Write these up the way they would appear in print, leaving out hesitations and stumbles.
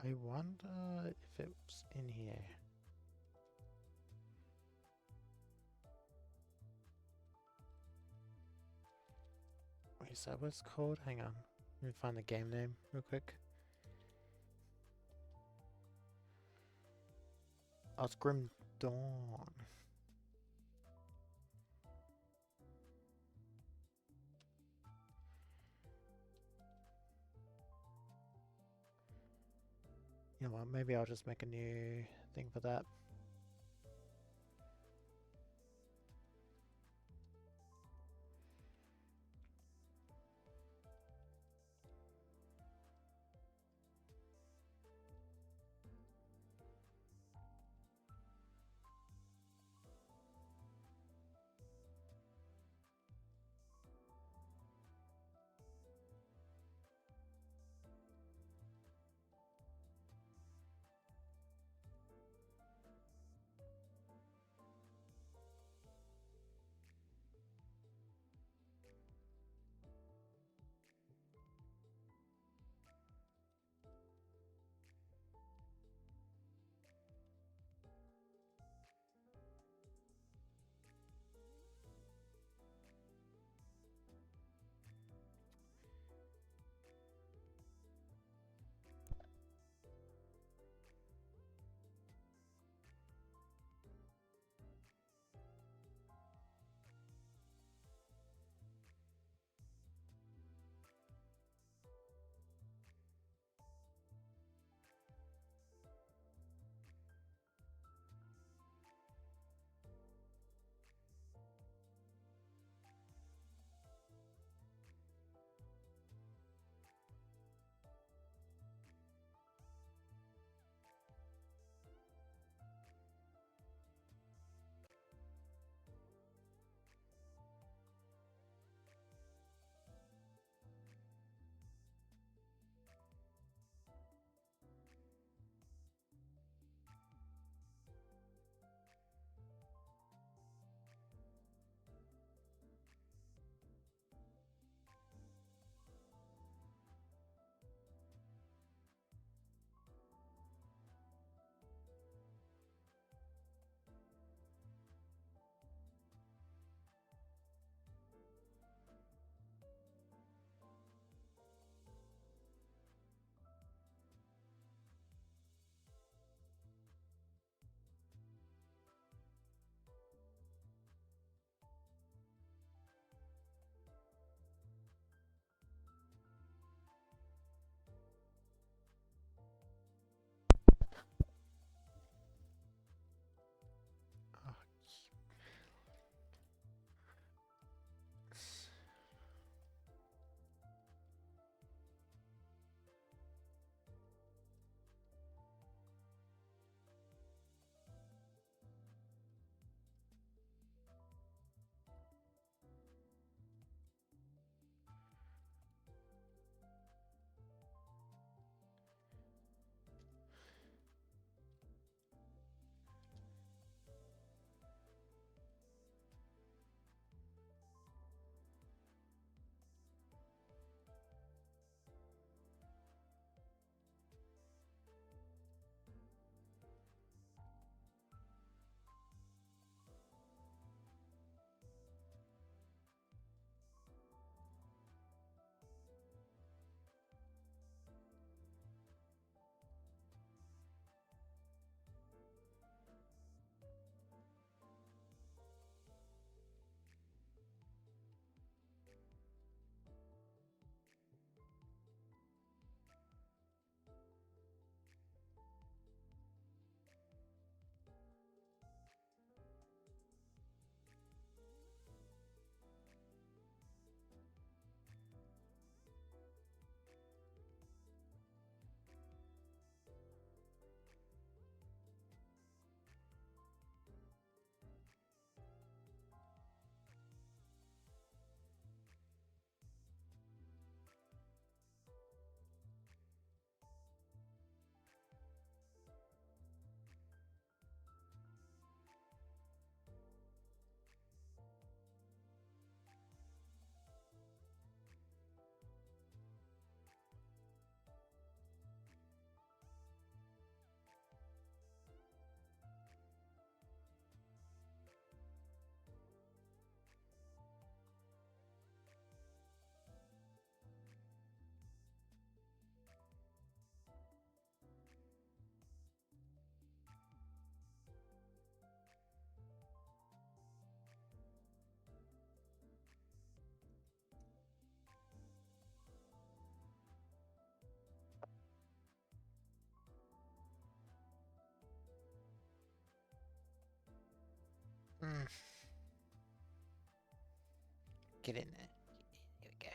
I wonder if it's in here. Wait, is that what it's called? Hang on. Let me find the game name real quick. Oh, it's Grim Dawn. You know what, maybe I'll just make a new thing for that. Mm. Get in there. Here we go.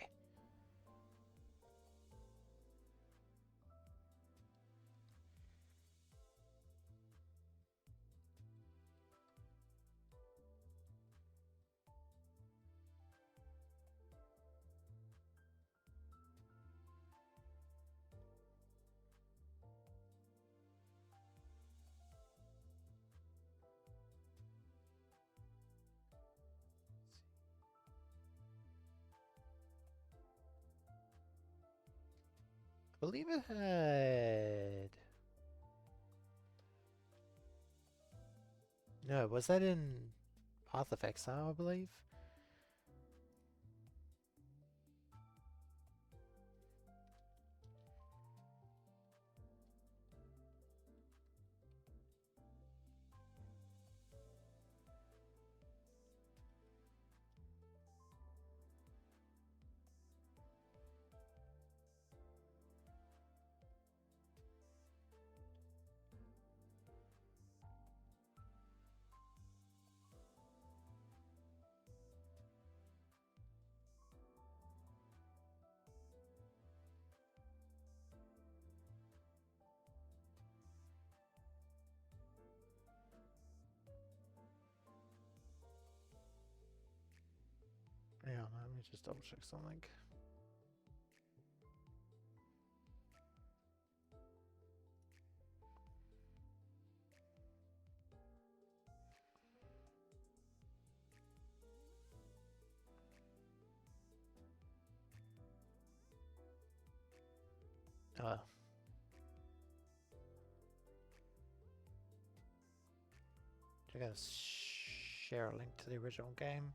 I believe it had... No, was that in Path of Exile, I believe? Yeah, let me just double check something. Oh. I'm gonna share a link to the original game.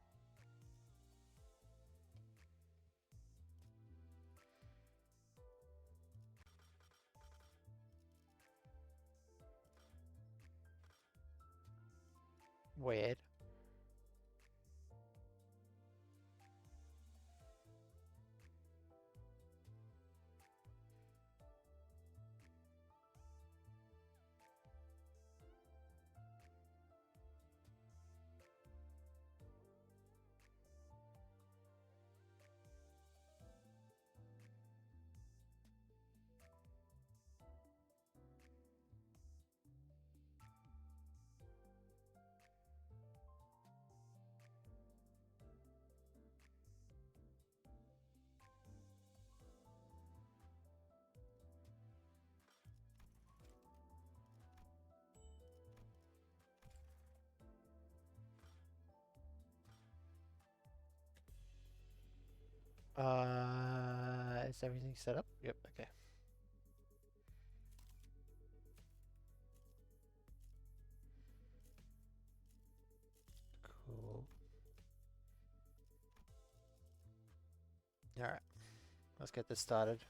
Weird. Is everything set up? Yep, okay. Cool. Alright, let's get this started.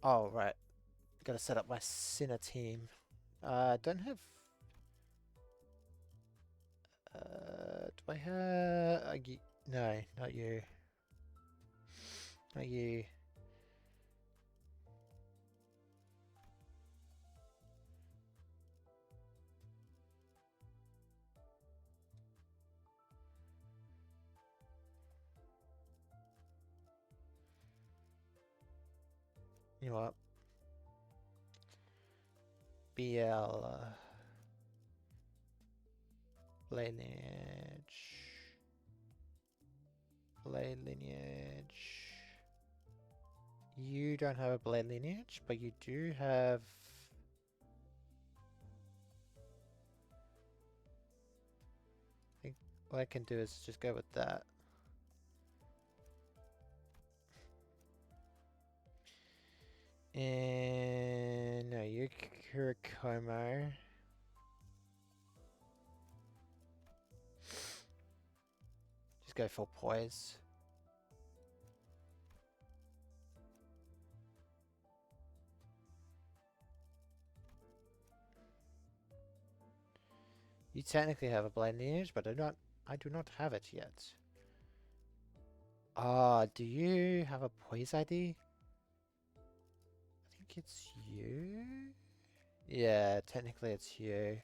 Oh, right. Gotta set up my Sinner team. Don't have... do I have... no, not you. Not you. You know what? BL... blade lineage. Blade lineage. You don't have a blade lineage, but you do have... I think what I can do is just go with that. And no, you're Kurikomo. Just go for poise. You technically have a blade lineage, but I do not have it yet. Do you have a poise ID? I think it's you? Yeah, technically it's you.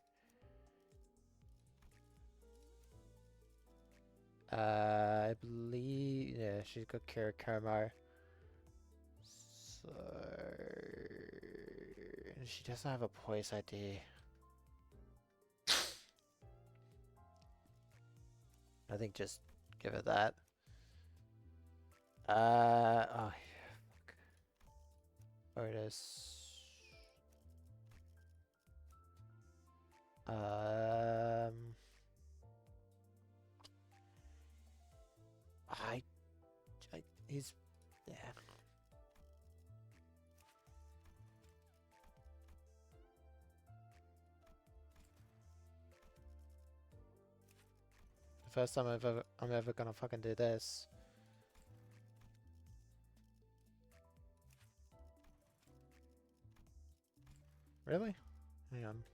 I believe, yeah, she's got Kirikomo. So, she doesn't have a poise ID. I think just give it that. Oh, fuck. Otis. I, he's, yeah. The first time I'm ever gonna fucking do this. Really? Hang on.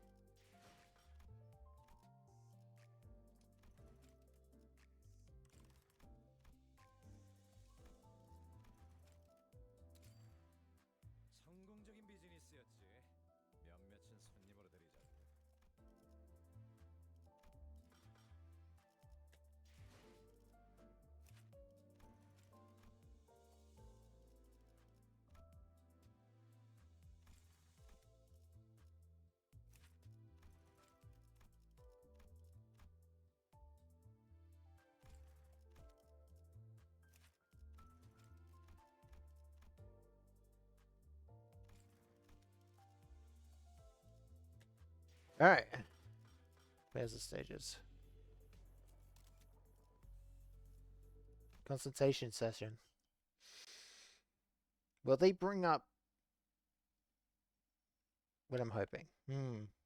성공적인 비즈니스였지. 몇몇은 손님으로 들이자. Alright. There's the stages. Consultation session. Will they bring up what I'm hoping?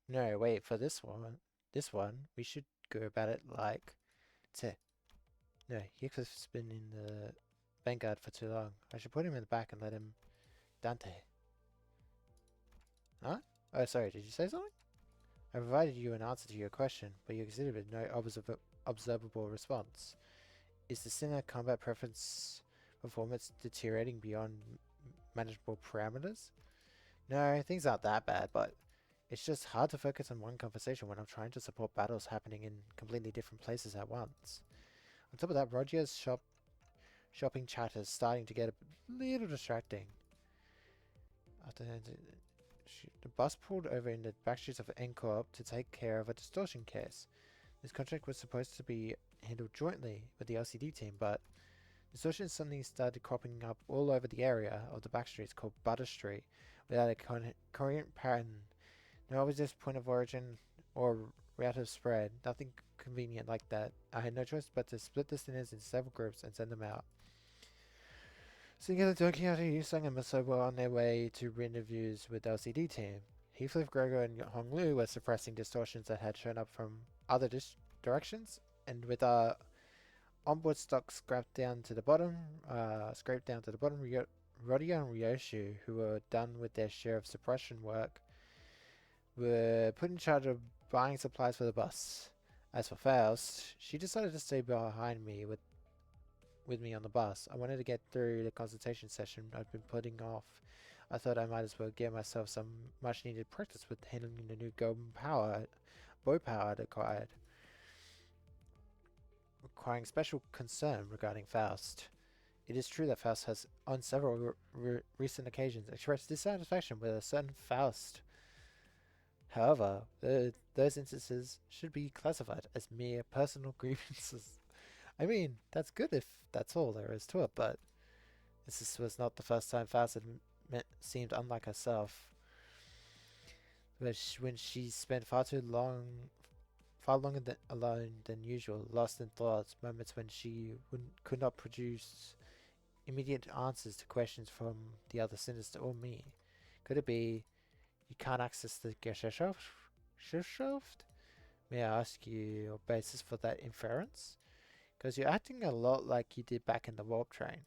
No, wait, for this one, we should go about it like no, Heathcliff's been in the Vanguard for too long. I should put him in the back and let him Dante. Huh? Oh, sorry, did you say something? I provided you an answer to your question, but you exhibited no observable response. Is the Sinner combat preference performance deteriorating beyond manageable parameters? No, things aren't that bad, but it's just hard to focus on one conversation when I'm trying to support battles happening in completely different places at once. On top of that, Roger's shopping chatter is starting to get a little distracting. After the bus pulled over in the backstreets of Encore to take care of a distortion case. This contract was supposed to be handled jointly with the LCD team, but distortions suddenly started cropping up all over the area of the backstreets called Butter Street without a coherent pattern. No obvious point of origin or route of spread, nothing convenient like that. I had no choice but to split the sinners into several groups and send them out. Singular Don Quixote, Yusung, and Maso were on their way to interviews with the LCD team. Heathcliff, Gregor, and Hong Lu were suppressing distortions that had shown up from other directions, and with our onboard stock scraped down to the bottom, Rodia and Ryoshu, who were done with their share of suppression work, were put in charge of buying supplies for the bus. As for Faust, she decided to stay behind me with me on the bus. I wanted to get through the consultation session I'd been putting off. I thought I might as well give myself some much needed practice with handling the new golden bow power I'd acquired, requiring special concern regarding Faust. It is true that Faust has, on several recent occasions, expressed dissatisfaction with a certain Faust. However, those instances should be classified as mere personal grievances. I mean, that's good if that's all there is to it, but this was not the first time Faust had seemed unlike herself. When she spent far longer alone than usual, lost in thoughts, moments when she could not produce immediate answers to questions from the other sinister or me. Could it be you can't access the Gesellschaft? May I ask you your basis for that inference? Because you're acting a lot like you did back in the warp train.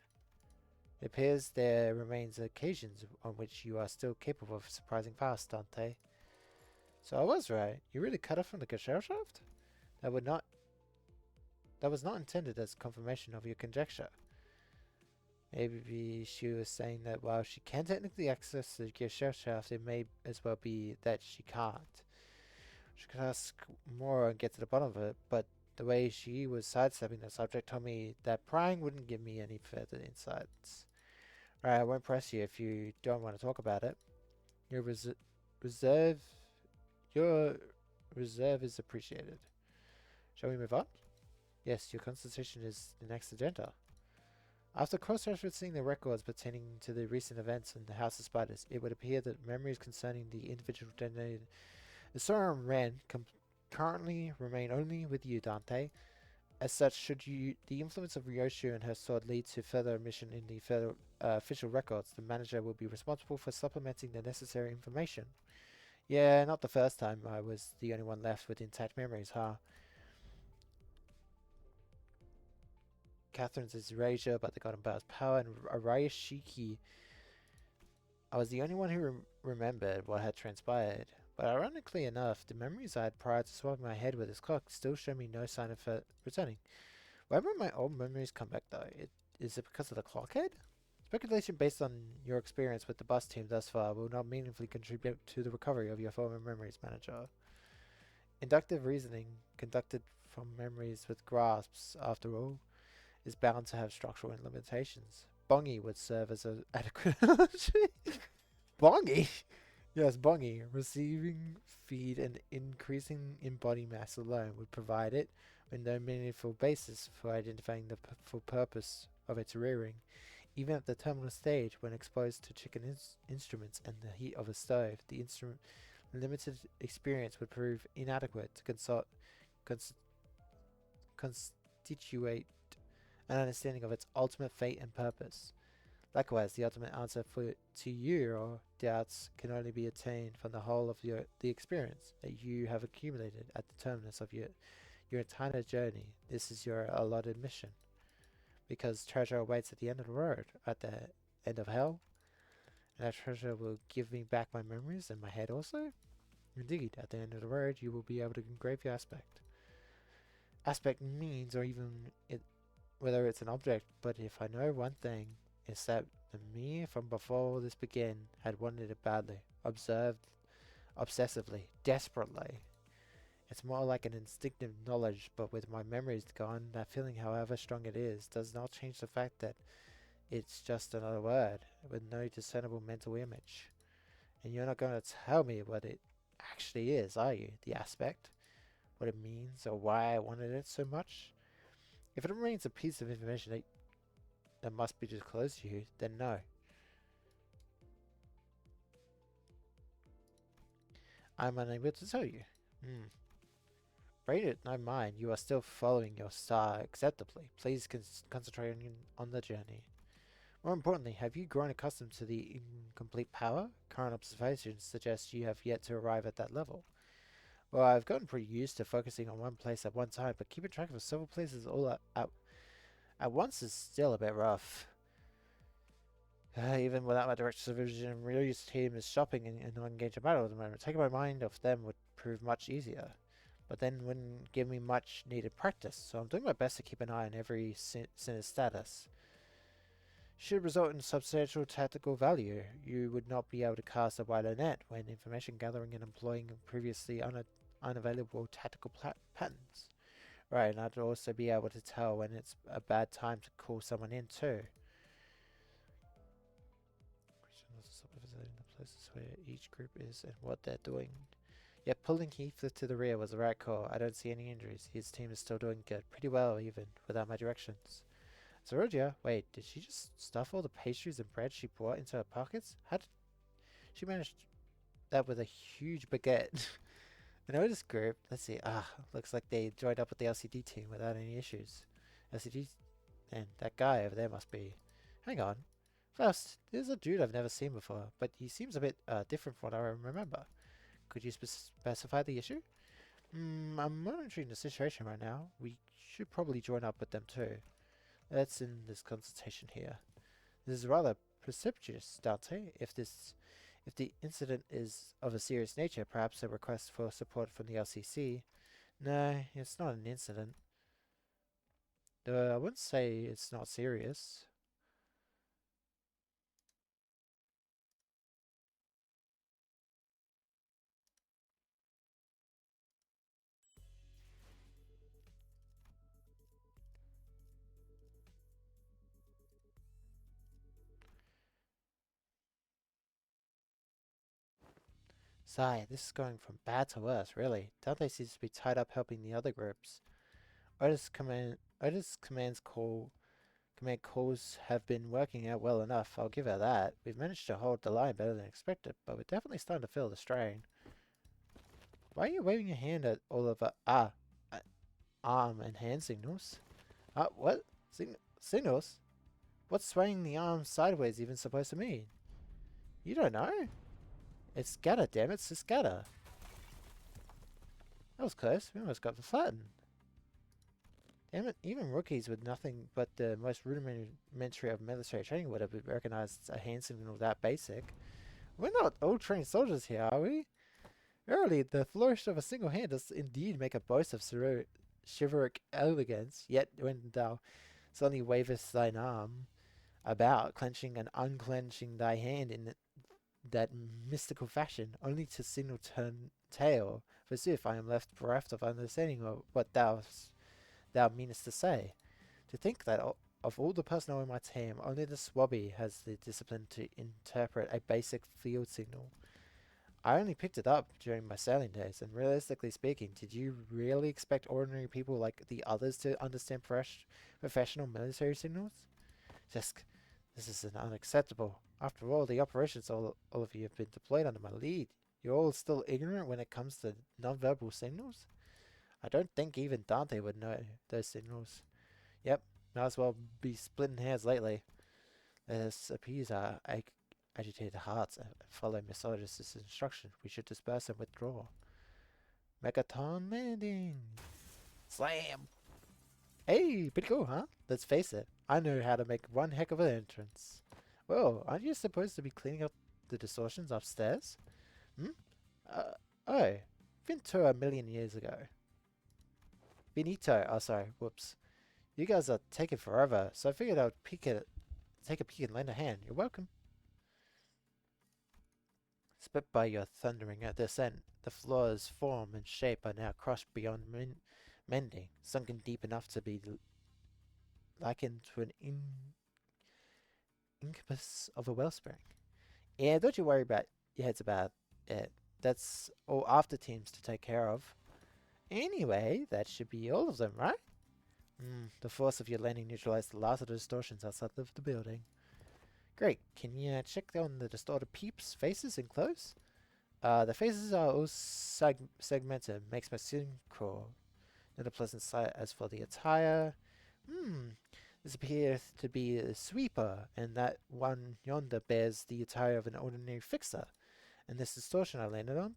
It appears there remains occasions on which you are still capable of surprising Faust, Dante. So I was right. You really cut off from the Gesellschaft? That was not intended as confirmation of your conjecture. Maybe she was saying that while she can technically access the gear shaft, it may as well be that she can't. She could ask more and get to the bottom of it, but the way she was sidestepping the subject told me that prying wouldn't give me any further insights. Right, I won't press you if you don't want to talk about it. Your reserve, your reserve is appreciated. Shall we move on? Yes, your consultation is the next agenda. After cross-referencing the records pertaining to the recent events in the House of Spiders, it would appear that memories concerning the individual detonated Isora and Ren currently remain only with you, Dante. As such, should the influence of Ryoshu and her sword lead to further omission in the official records, the manager will be responsible for supplementing the necessary information. Yeah, not the first time I was the only one left with intact memories, huh? Catherine's is erasure, but the Golden Bell's power, and Araya Shiki. I was the only one who remembered what had transpired. But ironically enough, the memories I had prior to swapping my head with his clock still show me no sign of returning. Whenever my old memories come back though, is it because of the clock head? Speculation based on your experience with the bus team thus far will not meaningfully contribute to the recovery of your former memories, manager. Inductive reasoning, conducted from memories with grasps, after all, is bound to have structural limitations. Bongi would serve as an adequate analogy. Bongi? Yes, Bongi. Receiving feed and increasing in body mass alone would provide it with no meaningful basis for identifying the full purpose of its rearing. Even at the terminal stage, when exposed to chicken instruments and the heat of a stove, the instrument limited experience would prove inadequate to constitute an understanding of its ultimate fate and purpose. Likewise, the ultimate answer to your doubts can only be attained from the whole of the experience that you have accumulated at the terminus of your entire journey. This is your allotted mission. Because treasure awaits at the end of the road, at the end of hell, and that treasure will give me back my memories and my head also? Indeed, at the end of the road, you will be able to engrave your aspect. Aspect means, or even whether it's an object, but if I know one thing, it's that the me from before this began had wanted it badly, observed obsessively, desperately. It's more like an instinctive knowledge, but with my memories gone, that feeling, however strong it is, does not change the fact that it's just another word, with no discernible mental image. And you're not going to tell me what it actually is, are you? The aspect? What it means, or why I wanted it so much? If it remains a piece of information that must be disclosed to you, then no. I'm unable to tell you. Rate it, no mind. You are still following your star acceptably. Please concentrate on the journey. More importantly, have you grown accustomed to the incomplete power? Current observations suggest you have yet to arrive at that level. Well, I've gotten pretty used to focusing on one place at one time, but keeping track of several places all at once is still a bit rough. Even without my direct supervision, Ryu's team is shopping and not engaged in battle at the moment. Taking my mind off them would prove much easier, but then wouldn't give me much needed practice, so I'm doing my best to keep an eye on every sinner's status. Should result in substantial tactical value, you would not be able to cast a wider net when information gathering and employing previously unavailable tactical patterns. Right, and I'd also be able to tell when it's a bad time to call someone in too. Visiting the places where each group is and what they're doing. Yet pulling Heathcliff to the rear was the right call. I don't see any injuries. His team is still doing good. Pretty well, even, without my directions. Zerodia, wait, did she just stuff all the pastries and bread she brought into her pockets? How did she manage that with a huge baguette? I know this group, let's see, looks like they joined up with the LCD team without any issues. LCD, and that guy over there must be... Hang on. First, there's a dude I've never seen before, but he seems a bit different from what I remember. Could you specify the issue? I'm monitoring the situation right now. We should probably join up with them too. Let's end this consultation here. This is rather precipitous, Dante. If the incident is of a serious nature, perhaps a request for support from the LCC. No, it's not an incident. I wouldn't say it's not serious. Sigh, this is going from bad to worse, really. Dante seems to be tied up helping the other groups. Otis command calls have been working out well enough, I'll give her that. We've managed to hold the line better than expected, but we're definitely starting to feel the strain. Why are you waving your hand at all of uh, arm and hand signals? What? Signals? What's swaying the arm sideways even supposed to mean? You don't know? It's scatter, damn it, it's scatter. That was close. We almost got the flattened. Damn it, even rookies with nothing but the most rudimentary of military training would have recognized a hand signal that basic. We're not all trained soldiers here, are we? Verily, the flourish of a single hand does indeed make a boast of chivalric elegance, yet when thou suddenly wavest thine arm about, clenching and unclenching thy hand in that mystical fashion, only to signal turn tail, forsooth I am left bereft of understanding of what thou meanest to say. To think that of all the personnel in my team, only the swabby has the discipline to interpret a basic field signal. I only picked it up during my sailing days, and realistically speaking, did you really expect ordinary people like the others to understand professional military signals? Just, this is unacceptable. After all, the operations all of you have been deployed under my lead. You're all still ignorant when it comes to nonverbal signals? I don't think even Dante would know those signals. Yep, might as well be splitting hairs lately. Let us appease our agitated hearts and follow Miss Otis's instruction. We should disperse and withdraw. Megaton landing! Slam! Hey, pretty cool, huh? Let's face it, I know how to make one heck of an entrance. Well, aren't you supposed to be cleaning up the distortions upstairs? Hmm? Oh, Finto a million years ago. Benito, oh sorry, whoops. You guys are taking forever, so I figured I'd take a peek and lend a hand. You're welcome. Split by your thundering descent, the floor's form and shape are now crushed beyond mending, sunken deep enough to be likened to an incubus of a wellspring. Yeah, don't you worry about your heads about it. That's all after teams to take care of. Anyway, that should be all of them, right? The force of your landing neutralized the last of the distortions outside of the building. Great. Can you check on the distorted peeps' faces and clothes? The faces are all segmented. Makes my skin crawl. Not a pleasant sight. As for the attire, this appears to be a sweeper, and that one yonder bears the attire of an ordinary fixer. And this distortion I landed on,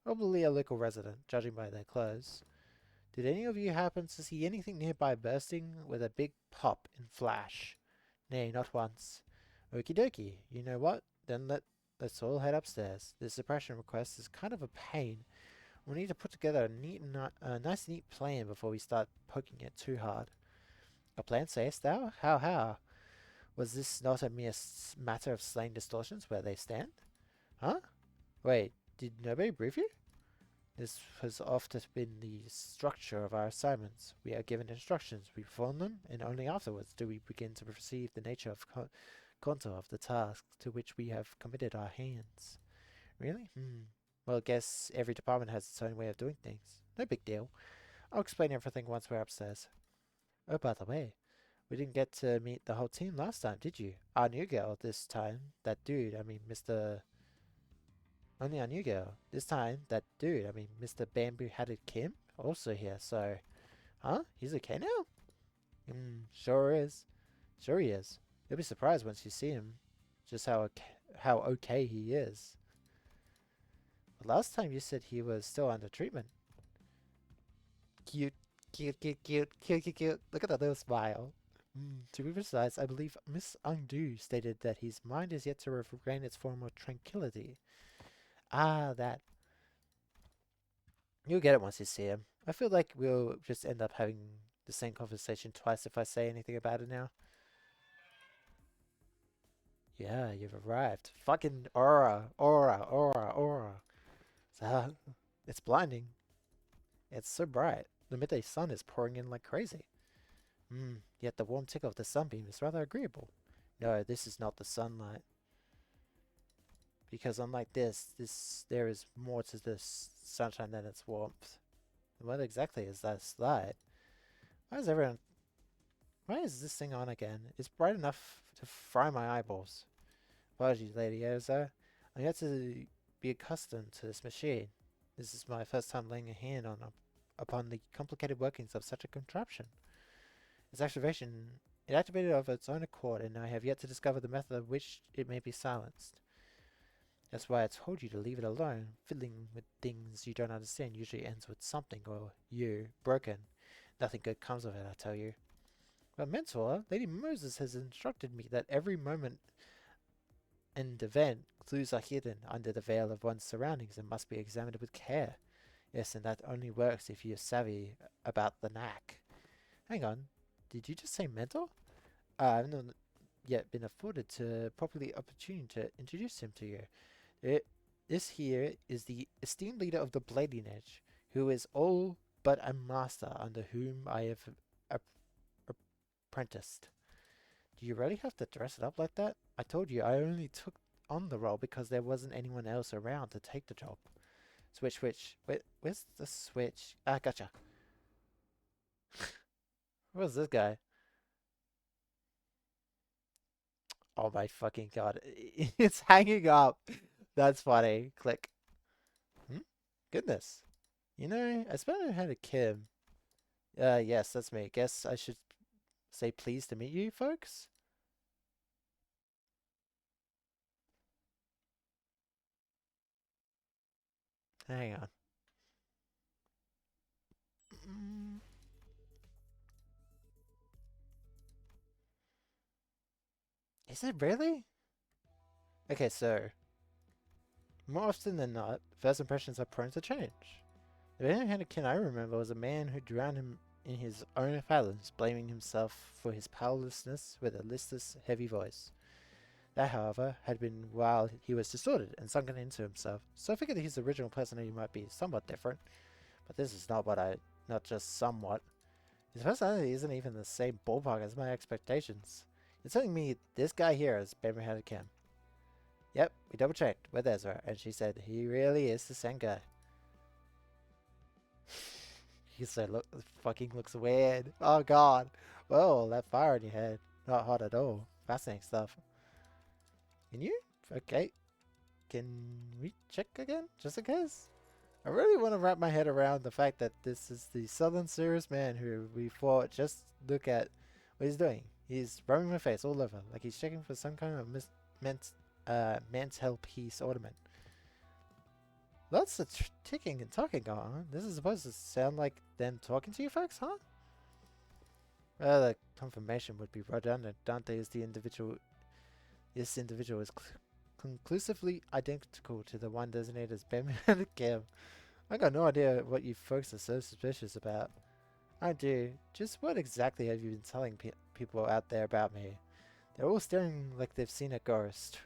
probably a local resident, judging by their clothes. Did any of you happen to see anything nearby bursting with a big pop and flash? Nay, not once. Okie dokie. You know what? Then let's all head upstairs. This suppression request is kind of a pain. We need to put together a nice neat plan before we start poking it too hard. A plan, sayest thou? How? Was this not a mere matter of slaying distortions where they stand? Huh? Wait, did nobody brief you? This has often been the structure of our assignments. We are given instructions, we perform them, and only afterwards do we begin to perceive the nature of contour of the task to which we have committed our hands. Really? Well, I guess every department has its own way of doing things. No big deal. I'll explain everything once we're upstairs. Oh, by the way, we didn't get to meet the whole team last time, did you? Our new girl this time. That dude, I mean, Mr. Only our new girl. This time, that dude, I mean, Mr. Bamboo-Hatted Kim, also here, so... Huh? He's okay now? Sure is. Sure he is. You'll be surprised once you see him, just how okay he is. But last time you said he was still under treatment. Cute. Look at that little smile. To be precise, I believe Miss Ungdo stated that his mind is yet to regain its former tranquility. Ah, that. You'll get it once you see him. I feel like we'll just end up having the same conversation twice if I say anything about it now. Yeah, you've arrived. Fucking aura. So, it's blinding. It's so bright. The midday sun is pouring in like crazy. Yet the warm tickle of the sunbeam is rather agreeable. No, this is not the sunlight. Because unlike this, there is more to this sunshine than its warmth. What exactly is that slide? Why is everyone... Why is this thing on again? It's bright enough to fry my eyeballs. Apologies, Lady Oza. I have to be accustomed to this machine. This is my first time laying a hand upon the complicated workings of such a contraption. Its activation... It activated of its own accord, and I have yet to discover the method of which it may be silenced. That's why I told you to leave it alone. Fiddling with things you don't understand usually ends with something, or you, broken. Nothing good comes of it, I tell you. But Mentor, Lady Moses has instructed me that every moment and event, clues are hidden under the veil of one's surroundings and must be examined with care. Yes, and that only works if you're savvy about the knack. Hang on, did you just say mentor? I've not yet been afforded to properly opportunity to introduce him to you. This here is the esteemed leader of the Blading Edge, who is all but a master under whom I have apprenticed. Do you really have to dress it up like that? I told you I only took on the role because there wasn't anyone else around to take the job. Switch. Where's the switch? Ah, gotcha. Where's this guy? Oh my fucking god. It's hanging up. That's funny. Click. Goodness. You know, I spent I had a Kim. Yes, that's me. Guess I should say pleased to meet you folks? Hang on. Mm, is it really? Okay, so more often than not, first impressions are prone to change. The only Anakin I remember was a man who drowned him in his own fathoms, blaming himself for his powerlessness with a listless, heavy voice. That, however, had been while he was distorted and sunken into himself, so I figured his original personality might be somewhat different. But this is not just somewhat. His personality isn't even the same ballpark as my expectations. You're telling me this guy here is Bemerhead Kim? Yep, we double checked with Ezra, and she said he really is the same guy. He so fucking looks weird. Oh god. Whoa, that fire in your head. Not hot at all. Fascinating stuff. Can you? Okay. Can we check again? Just in case? I really want to wrap my head around the fact that this is the southern serious man who we thought just look at what he's doing. He's rubbing my face all over, like he's checking for some kind of mental peace ornament. Lots of ticking and talking going on. This is supposed to sound like them talking to you folks, huh? Well, the confirmation would be redundant. Dante is the individual. This individual is conclusively identical to the one designated as Ben Kim. I got no idea what you folks are so suspicious about. I do. Just what exactly have you been telling people out there about me? They're all staring like they've seen a ghost.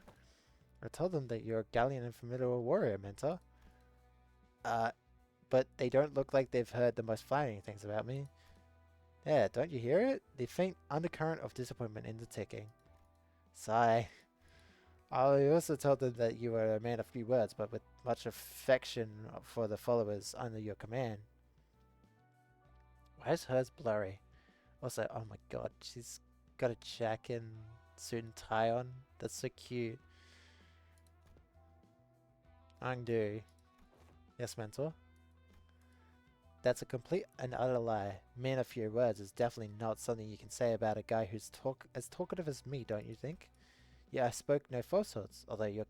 I told them that you're a gallant and formidable warrior, Mentor. But they don't look like they've heard the most flattering things about me. Yeah, don't you hear it? The faint undercurrent of disappointment in the ticking. Sigh. I also told them that you were a man of few words, but with much affection for the followers under your command. Why is hers blurry? Also, oh my god, she's got a jacket and suit and tie on. That's so cute. Undo. Yes, Mentor? That's a complete and utter lie. Man of few words is definitely not something you can say about a guy who's as talkative as me, don't you think? Yeah, I spoke no falsehoods, although your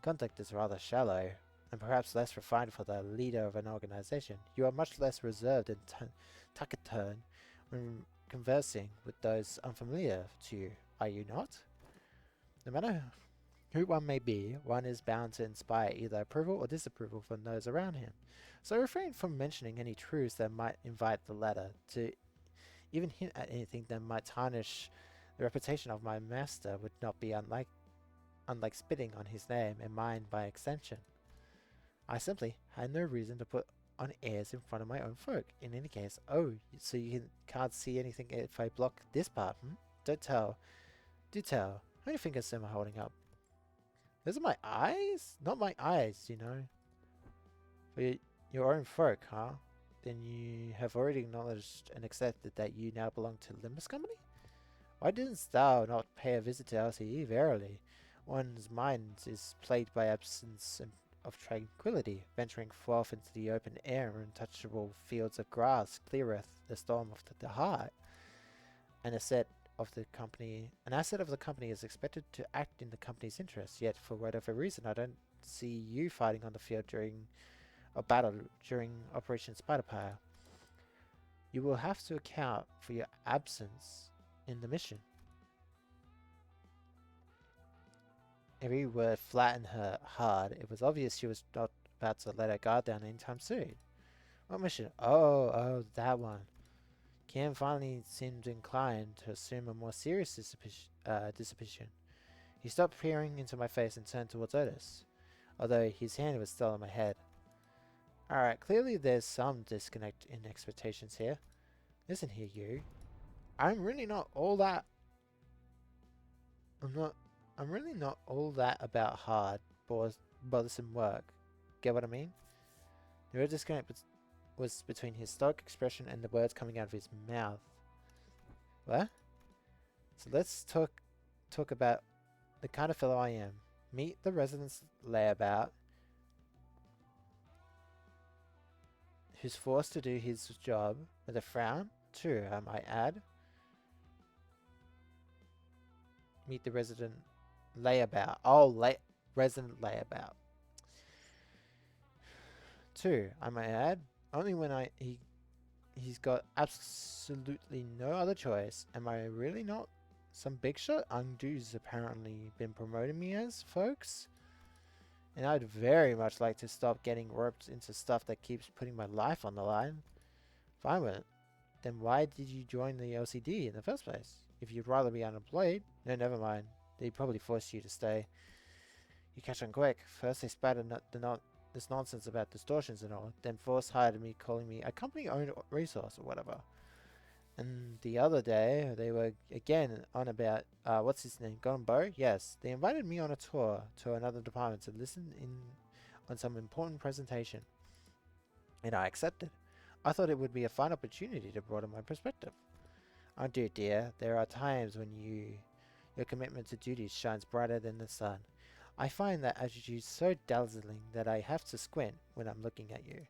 conduct is rather shallow, and perhaps less refined for the leader of an organization. You are much less reserved and taciturn when conversing with those unfamiliar to you, are you not? No matter who one may be, one is bound to inspire either approval or disapproval from those around him. So I refrain from mentioning any truths that might invite the latter to even hint at anything that might tarnish the reputation of my master would not be unlike spitting on his name and mine by extension. I simply had no reason to put on airs in front of my own folk. In any case, oh, so you can't see anything if I block this part, hmm? Don't tell. Do tell. How many fingers am I holding up? Those are my eyes? Not my eyes, you know. For your own folk, huh? Then you have already acknowledged and accepted that you now belong to Limbus Company? Why didst thou not pay a visit to LCE? Verily, one's mind is plagued by absence of tranquility. Venturing forth into the open air and untouchable fields of grass cleareth the storm of the heart. An asset of the company is expected to act in the company's interest, yet for whatever reason I don't see you fighting on the field during a battle during Operation Spider-Pile. You will have to account for your absence in the mission. Every word flattened her hard. It was obvious she was not about to let her guard down anytime soon. What mission? Oh, that one. Cam finally seemed inclined to assume a more serious disposition. He stopped peering into my face and turned towards Otis, although his hand was still on my head. Alright, clearly there's some disconnect in expectations here. Listen here, you. I'm really not all that about hard, bothersome work. Get what I mean? The real disconnect was between his stoic expression and the words coming out of his mouth. What? So let's talk about the kind of fellow I am. Meet the residence layabout, who's forced to do his job with a frown, too, I might add. Meet the resident layabout. Oh, resident layabout. Too, I might add. Only when he's got absolutely no other choice. Am I really not some big shot? Ungdu's apparently been promoting me as, folks. And I'd very much like to stop getting roped into stuff that keeps putting my life on the line. Fine with it. Then why did you join the LCD in the first place? If you'd rather be unemployed? No, never mind. They probably forced you to stay. You catch on quick. First they spattered this nonsense about distortions and all, then Force hired me, calling me a company-owned resource or whatever. And the other day, they were again on about, what's his name, Gonbo? Yes, they invited me on a tour to another department to listen in on some important presentation. And I accepted. I thought it would be a fine opportunity to broaden my perspective. I do, dear. There are times when your commitment to duty shines brighter than the sun. I find that attitude so dazzling that I have to squint when I'm looking at you.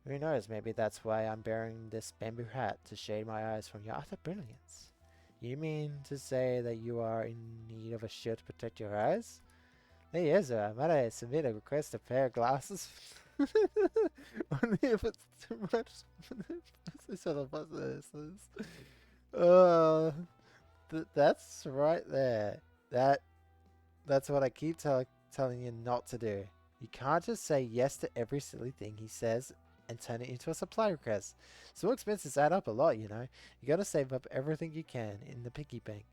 Who knows, maybe that's why I'm bearing this bamboo hat to shade my eyes from your utter brilliance. You mean to say that you are in need of a shield to protect your eyes? Hey, Ezra, might I submit a request to pair of glasses? Only if it's too much. That's right there. That's what I keep telling you not to do. You can't just say yes to every silly thing he says and turn it into a supply request. Small expenses add up a lot, you know. You gotta save up everything you can in the piggy bank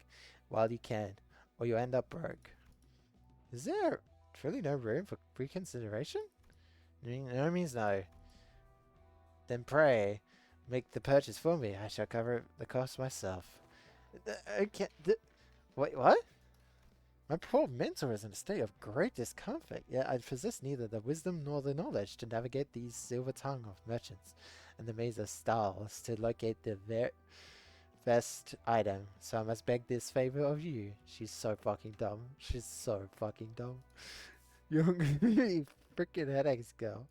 while you can, or you'll end up broke. Is there truly no room for reconsideration? No means no. Then pray, make the purchase for me. I shall cover the cost myself. Okay. Wait, what? My poor mentor is in a state of great discomfort, yet I possess neither the wisdom nor the knowledge to navigate these silver tongue of merchants and the maze of styles to locate the best item. So I must beg this favor of you. She's so fucking dumb. She's so fucking dumb. You're freaking headaches, girl.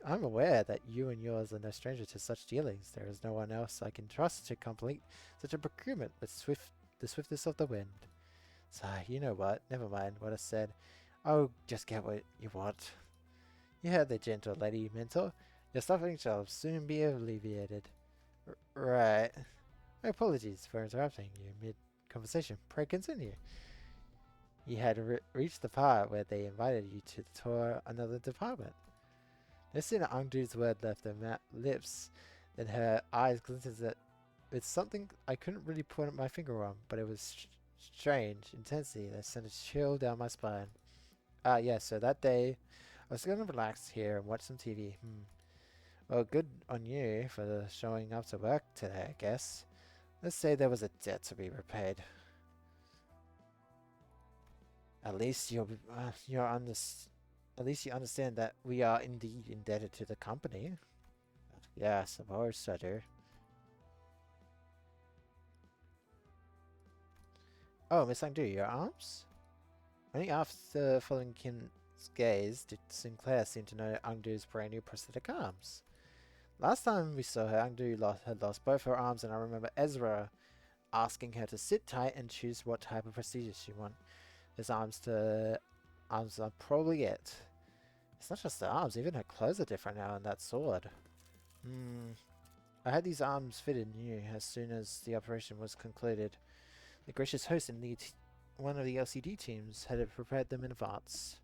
I'm aware that you and yours are no stranger to such dealings. There is no one else I can trust to complete such a procurement with the swiftness of the wind. So, you know what? Never mind what I said. Oh, just get what you want. You heard the gentle lady, mentor. Your suffering shall soon be alleviated. Right. My apologies for interrupting you mid-conversation. Pray continue. You had reached the part where they invited you to tour another department. No sooner Ungdu's word left her lips than her eyes glinted with something I couldn't really point my finger on, but it was strange intensity that sent a chill down my spine. Yeah, so that day, I was going to relax here and watch some TV. Well, good on you for showing up to work today, I guess. Let's say there was a debt to be repaid. At least at least you understand that we are indeed indebted to the company. Yeah, I suppose so, do. Oh, Miss Angdu, your arms? Only after following Kim's gaze did Sinclair seem to know Angdu's brand new prosthetic arms. Last time we saw her, had lost both her arms, and I remember Ezra asking her to sit tight and choose what type of procedures she wanted. His arms are probably it. It's not just the arms, even her clothes are different now, and that sword. I had these arms fitted new as soon as the operation was concluded. The gracious host and one of the LCD teams had prepared them in advance.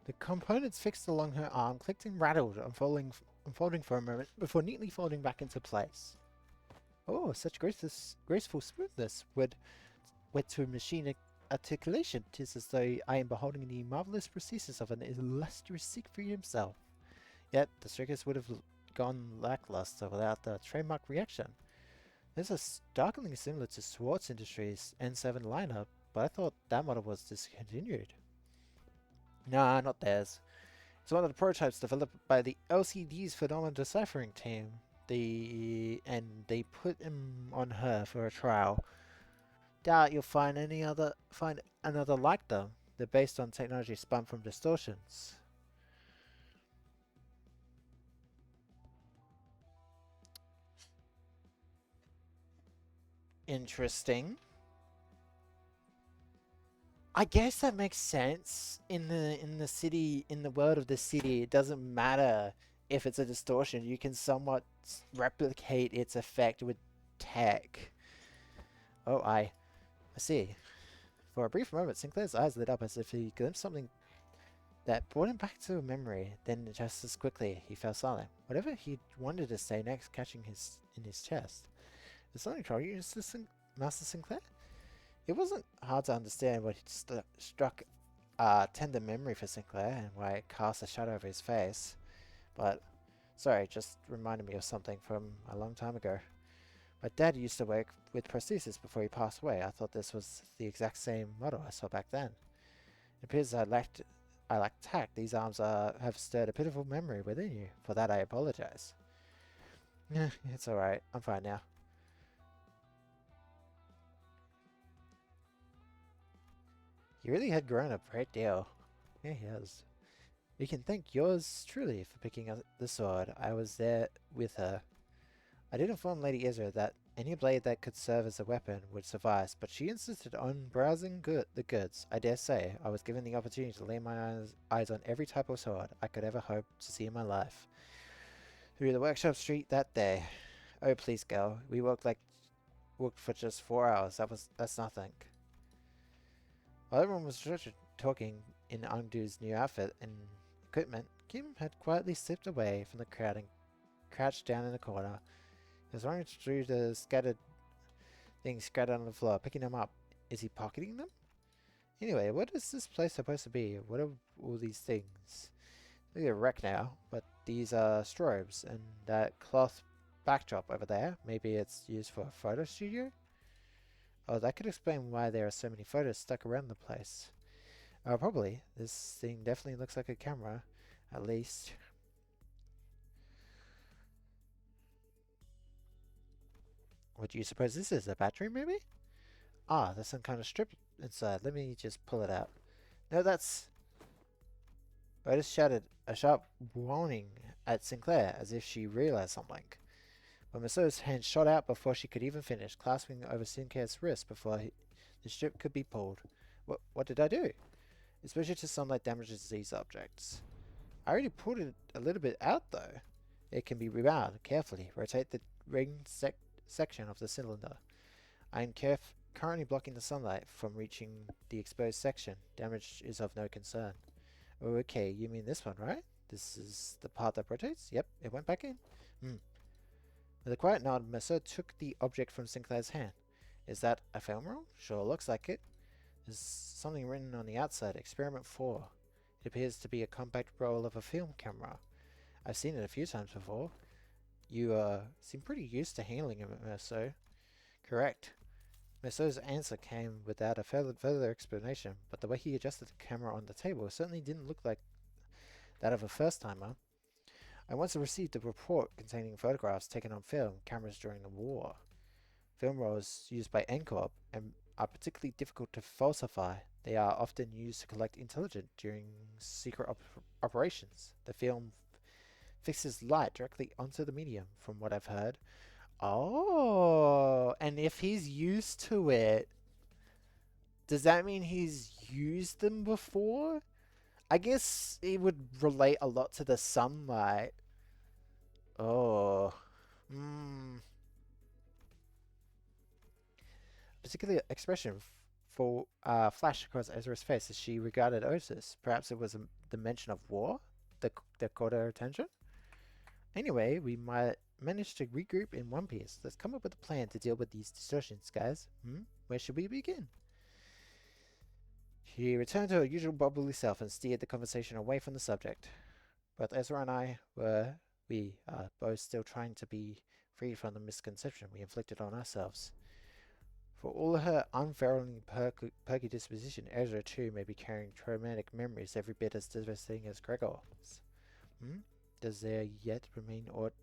The components fixed along her arm clicked and rattled, unfolding for a moment before neatly folding back into place. Oh, such graceful smoothness wed to machine articulation. 'Tis as though I am beholding the marvelous prosthesis of an illustrious Siegfried himself. Yet the circus would have gone lackluster without the trademark reaction. This is startlingly similar to Swartz Industries' N7 lineup, but I thought that model was discontinued. Nah, not theirs. It's one of the prototypes developed by the LCD's Phenomenon Deciphering team. They put him on her for a trial. Doubt you'll find another like them. They're based on technology spun from distortions. Interesting. I guess that makes sense. In the world of the city, it doesn't matter if it's a distortion. You can somewhat replicate its effect with tech. Oh, I see. For a brief moment, Sinclair's eyes lit up as if he glimpsed something that brought him back to a memory. Then, just as quickly, he fell silent. Whatever he wanted to say next, catching in his chest. Is something trouble you, Master Sinclair? It wasn't hard to understand what had struck a tender memory for Sinclair and why it cast a shadow over his face. But, sorry, just reminded me of something from a long time ago. My dad used to work with prosthesis before he passed away. I thought this was the exact same model I saw back then. It appears I lacked tact. These arms have stirred a pitiful memory within you. For that I apologize. It's alright. I'm fine now. He really had grown a great deal. Yeah, he has. We can thank yours truly for picking up the sword. I was there with her. I did inform Lady Ezra that any blade that could serve as a weapon would suffice, but she insisted on browsing the goods. I dare say I was given the opportunity to lay my eyes on every type of sword I could ever hope to see in my life. Through the workshop street that day. Oh, please, girl. We walked for just 4 hours. That's nothing. While everyone was talking in Angdu's new outfit and equipment, Kim had quietly slipped away from the crowd and crouched down in a corner. He was running through the scattered things scattered on the floor, picking them up. Is he pocketing them? Anyway, what is this place supposed to be? What are all these things? Look at a wreck now, but these are strobes and that cloth backdrop over there. Maybe it's used for a photo studio? Oh, that could explain why there are so many photos stuck around the place. Probably. This thing definitely looks like a camera, at least. What do you suppose this is? A battery, maybe? Ah, there's some kind of strip inside. Let me just pull it out. No, that's... Otis shouted a sharp warning at Sinclair, as if she realized something. But Masso's hand shot out before she could even finish, clasping over Sinclair's wrist before the strip could be pulled. What did I do? Exposure to sunlight damages these objects. I already pulled it a little bit out, though. It can be rewound carefully. Rotate the ring section of the cylinder. I am currently blocking the sunlight from reaching the exposed section. Damage is of no concern. Oh, okay, you mean this one, right? This is the part that rotates? Yep, it went back in. With a quiet nod, Mercer took the object from Sinclair's hand. Is that a film roll? Sure, looks like it. There's something written on the outside. Experiment 4. It appears to be a compact roll of a film camera. I've seen it a few times before. You, seem pretty used to handling it, Mercer. Correct. Mercer's answer came without a further explanation, but the way he adjusted the camera on the table certainly didn't look like that of a first-timer. I once received a report containing photographs taken on film cameras during the war. Film rolls used by NCORP and are particularly difficult to falsify. They are often used to collect intelligence during secret operations. The film fixes light directly onto the medium, from what I've heard. Oh, and if he's used to it, does that mean he's used them before? I guess it would relate a lot to the sunlight. Oh. Particular expression flashed across Ezra's face as she regarded Otis. Perhaps it was the mention of war that caught her attention? Anyway, we might manage to regroup in one piece. Let's come up with a plan to deal with these distortions, guys. Where should we begin? She returned to her usual bubbly self and steered the conversation away from the subject. Both Ezra and I we are both still trying to be free from the misconception we inflicted on ourselves. For all her unfailing perky disposition, Ezra too may be carrying traumatic memories every bit as devastating as Gregor's. Does there yet remain aught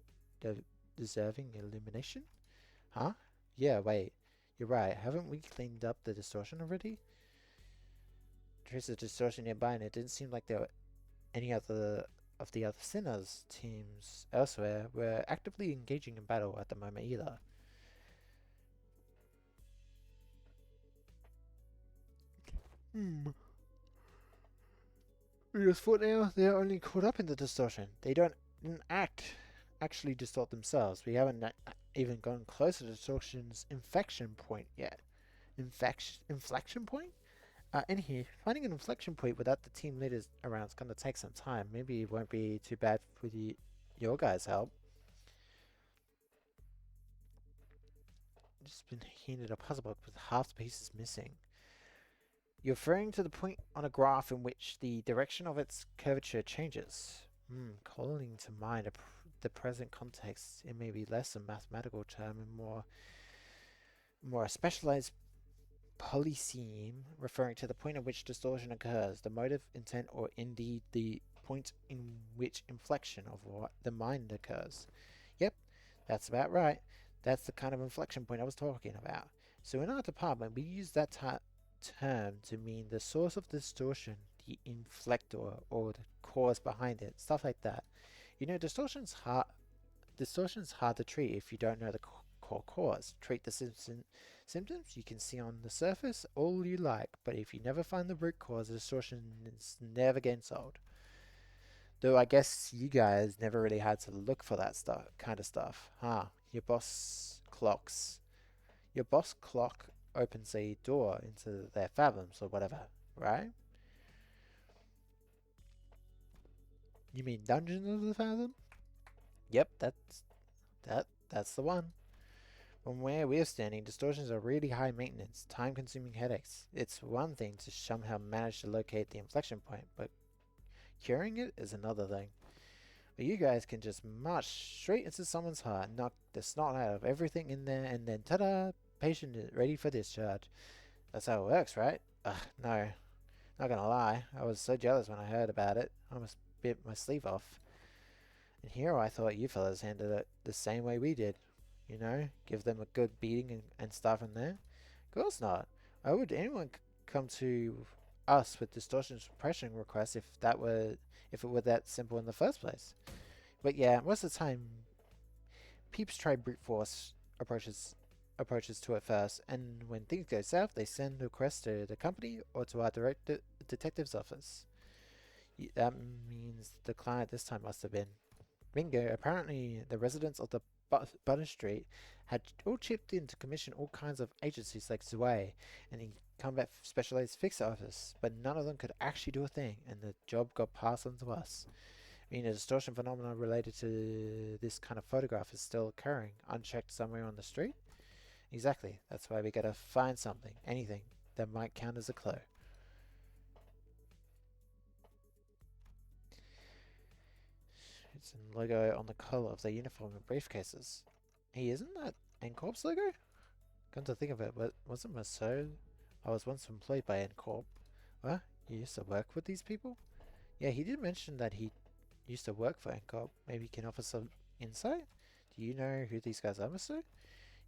deserving elimination? Huh? Yeah, wait. You're right. Haven't we cleaned up the distortion already? Traces of distortion nearby, and it didn't seem like there were any other of the other sinners teams elsewhere were actively engaging in battle at the moment either. We just thought now they're only caught up in the distortion. They didn't actually distort themselves. We haven't even gone close to the distortion's inflection point yet. Inflection point? Anyhow, finding an inflection point without the team leaders around is going to take some time. Maybe it won't be too bad with your guys' help. Just been handed a puzzle book with half the pieces missing. You're referring to the point on a graph in which the direction of its curvature changes. Calling to mind the present context, it may be less a mathematical term and more a specialized polyseme, referring to the point at which distortion occurs, the motive, intent, or indeed the point in which inflection of what the mind occurs. Yep, that's about right. That's the kind of inflection point I was talking about. So in our department, we use that term to mean the source of distortion, the inflector, or the cause behind it, stuff like that. You know, distortion's hard Distortion is hard to treat if you don't know the core cause. Treat the symptoms you can see on the surface all you like, but if you never find the root cause, the distortion is never getting solved. Though I guess you guys never really had to look for that kind of stuff, huh? Your boss clock opens a door into their fathoms or whatever, right? You mean Dungeons of the Fathom? Yep, that's the one. From where we're standing, distortions are really high maintenance, time-consuming headaches. It's one thing to somehow manage to locate the inflection point, but curing it is another thing. But you guys can just march straight into someone's heart, knock the snot out of everything in there, and then ta-da! Patient is ready for discharge. That's how it works, right? Ugh, no. Not gonna lie, I was so jealous when I heard about it. I almost bit my sleeve off. And here I thought you fellas handled it the same way we did. You know, give them a good beating and stuff in there. Of course not. Why would anyone come to us with distortion suppression requests if it were that simple in the first place? But yeah, most of the time, peeps try brute force approaches to it first, and when things go south, they send requests to the company or to our detective's office. That means the client this time must have been Bingo. Apparently, the residents of the Butter Street had all chipped in to commission all kinds of agencies like Zwei and the Combat Specialized Fixer Office, but none of them could actually do a thing, and the job got passed on to us. I mean, a distortion phenomenon related to this kind of photograph is still occurring, unchecked somewhere on the street? Exactly. That's why we gotta find something, anything, that might count as a clue. It's a logo on the collar of their uniform and briefcases. Hey, isn't that N-Corp's logo? Come to think of it, but wasn't Maso? I was once employed by N-Corp. What? You used to work with these people? Yeah, he did mention that he used to work for N-Corp. Maybe he can offer some insight? Do you know who these guys are, Maso?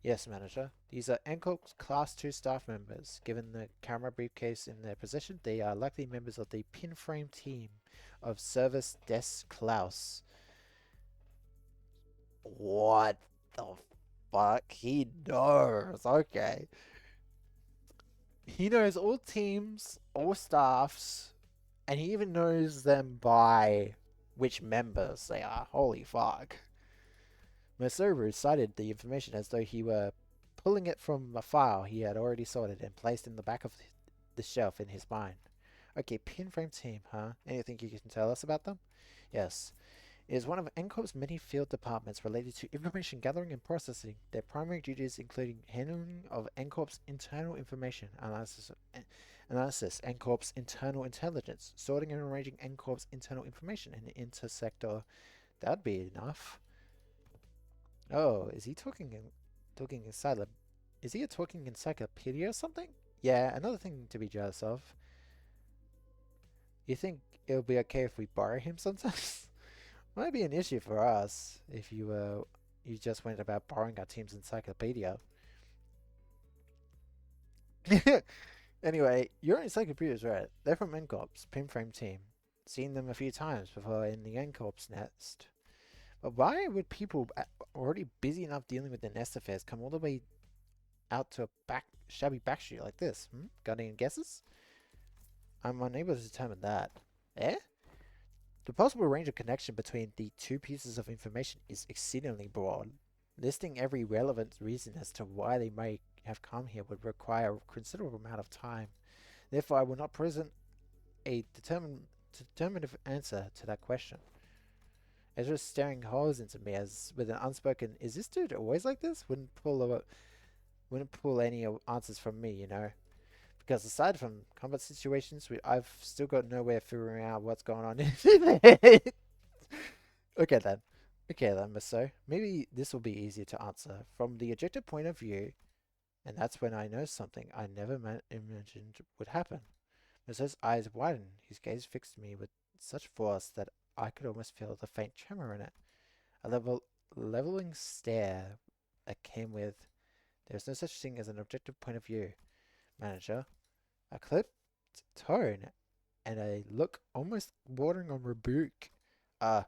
Yes, manager. These are N-Corp's Class 2 staff members. Given the camera briefcase in their possession, they are likely members of the pinframe team of Service Desk Klaus. What the fuck? He knows. Okay. He knows all teams, all staffs, and he even knows them by which members they are. Holy fuck. Masoru cited the information as though he were pulling it from a file he had already sorted and placed in the back of the shelf in his mind. Okay, pinframe team, huh? Anything you can tell us about them? Yes. It is one of NCORP's many field departments related to information gathering and processing. Their primary duties including handling of NCORP's internal information analysis, NCORP's internal intelligence, sorting and arranging NCORP's internal information in the intersector. That'd be enough. Oh, is he talking is he a talking encyclopedia or something? Yeah, another thing to be jealous of. You think it'll be okay if we borrow him sometimes? Might be an issue for us if you just went about borrowing our team's encyclopedia. Anyway, your encyclopedia's right. They're from NCORP's pinframe team. Seen them a few times before in the NCORP's nest. But why would people already busy enough dealing with their nest affairs come all the way out to a shabby back street like this? Got any guesses? I'm unable to determine that. Eh? The possible range of connection between the two pieces of information is exceedingly broad. Listing every relevant reason as to why they may have come here would require a considerable amount of time. Therefore, I will not present a determinative answer to that question. Ezra's staring holes into me as with an unspoken, "Is this dude always like this?" Wouldn't pull any answers from me, you know. Because aside from combat situations, I've still got no way of figuring out what's going on in it. Okay then. Okay then, Misso. Maybe this will be easier to answer. From the objective point of view, and that's when I know something I never imagined would happen. Misso's eyes widened. His gaze fixed me with such force that I could almost feel the faint tremor in it. A leveling stare that came with, "There is no such thing as an objective point of view, manager." A clipped tone and a look almost bordering on rebuke. A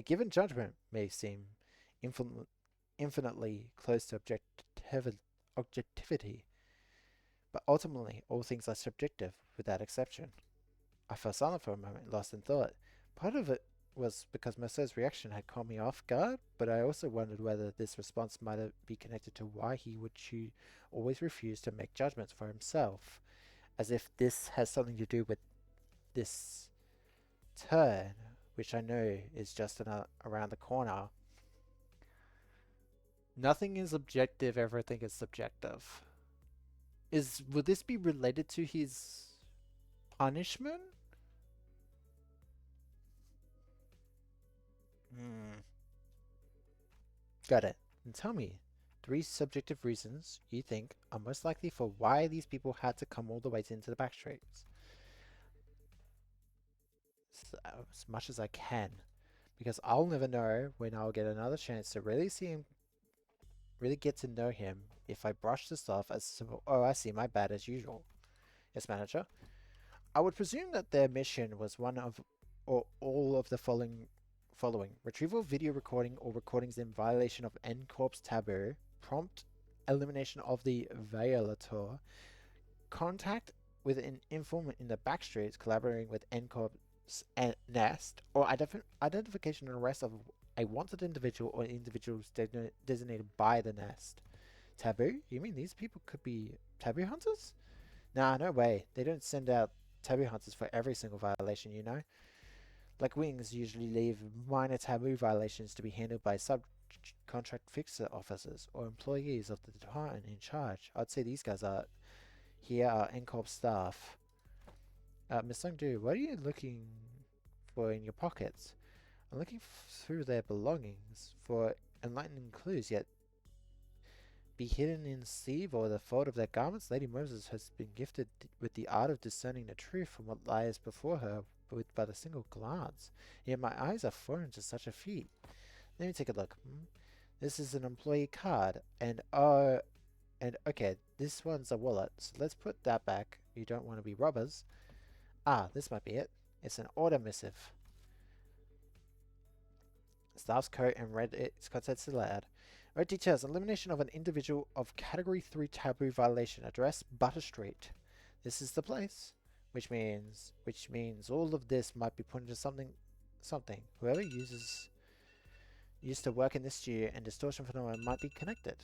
given judgment may seem infin- infinitely close to objectivity. But ultimately, all things are subjective, without exception. I fell silent for a moment, lost in thought. Part of it was because Mercer's reaction had caught me off guard, but I also wondered whether this response might be connected to why he would always refuse to make judgments for himself, as if this has something to do with this turn, which I know is just around the corner. Nothing is objective, everything is subjective. Would this be related to his punishment? Hmm. Got it. And tell me, 3 subjective reasons you think are most likely for why these people had to come all the way into the back streets. So, as much as I can. Because I'll never know when I'll get another chance to really see him, really get to know him if I brush this off as simple, oh, I see, my bad as usual. Yes, manager. I would presume that their mission was one of, or all of the following. Retrieval of video recording or recordings in violation of N-Corp's taboo, prompt elimination of the violator, contact with an informant in the back streets collaborating with N-Corp's nest, or identification and arrest of a wanted individual or individuals designated by the nest. Taboo? You mean these people could be taboo hunters? Nah, no way. They don't send out taboo hunters for every single violation, you know? Like Wings usually leave minor taboo violations to be handled by subcontract fixer officers or employees of the department in charge. I'd say these guys are NCORP staff. Miss Sungdu, what are you looking for in your pockets? I'm looking through their belongings for enlightening clues, yet be hidden in sleeve or the fold of their garments. Lady Moses has been gifted with the art of discerning the truth from what lies before her with but a single glance. Yet my eyes are foreign to such a feat. Let me take a look. This is an employee card, and okay, this one's a wallet, so let's put that back. You don't want to be robbers. Ah, this might be it. It's an order missive. Staff's coat and read its contents aloud. Red details elimination of an individual of Category 3 taboo violation. Address Butter Street. This is the place. Which means all of this might be put into something. Whoever used to work in this studio and distortion phenomena might be connected.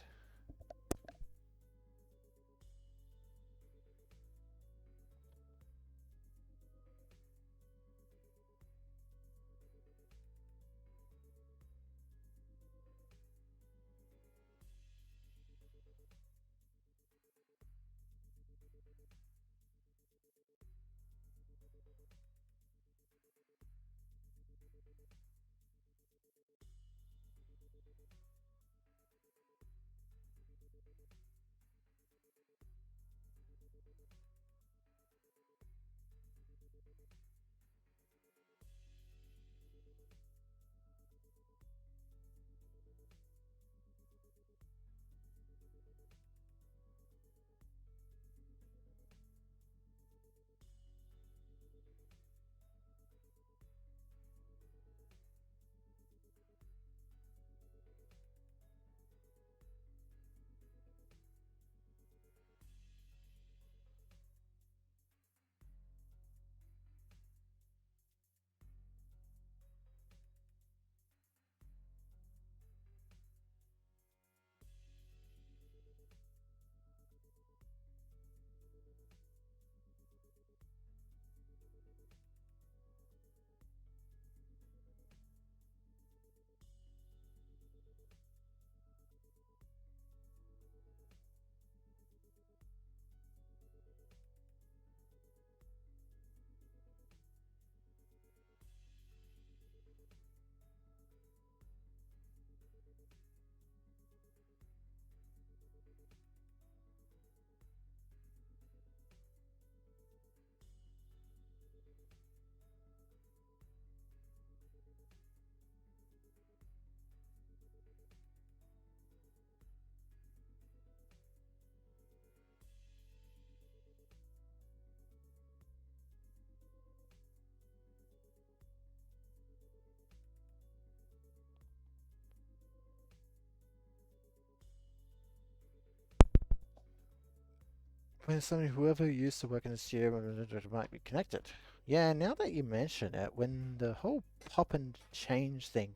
When somebody whoever used to work in the studio might be connected. Yeah, now that you mention it, when the whole pop and change thing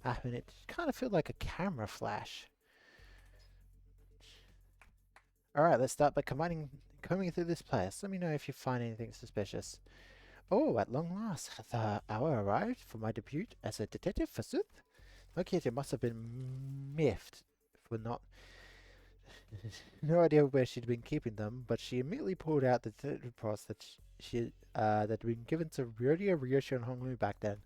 happened, it kind of felt like a camera flash. Alright, let's start by combing through this place. Let me know if you find anything suspicious. Oh, at long last, the hour arrived for my debut as a detective, forsooth. Locator must have been miffed for not no idea where she'd been keeping them, but she immediately pulled out the detective reports that had been given to Radio Ryoshi and Honolulu back then.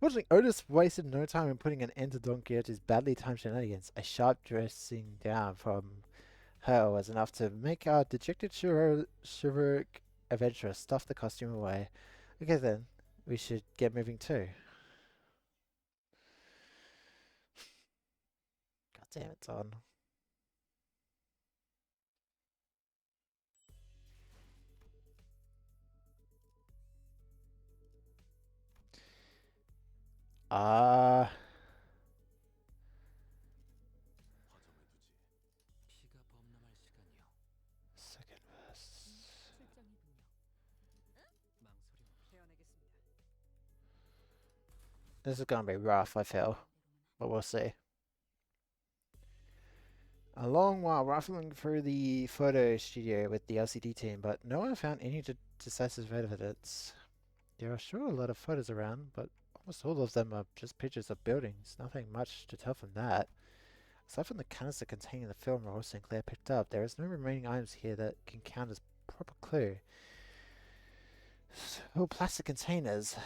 Fortunately, Otis wasted no time in putting an end to Don Quixote's badly timed shenanigans. A sharp dressing down from her was enough to make our dejected chivalric adventurer stuff the costume away. Okay then, we should get moving too. God damn, it's on. Ah. Second verse. This is gonna be rough, I feel. But we'll see. A long while rifling through the photo studio with the LCD team, but no one found any decisive evidence. There are sure a lot of photos around, but almost all of them are just pictures of buildings. Nothing much to tell from that. Aside from the canister containing the film roll Sinclair picked up, there is no remaining items here that can count as proper clue. Oh, plastic containers.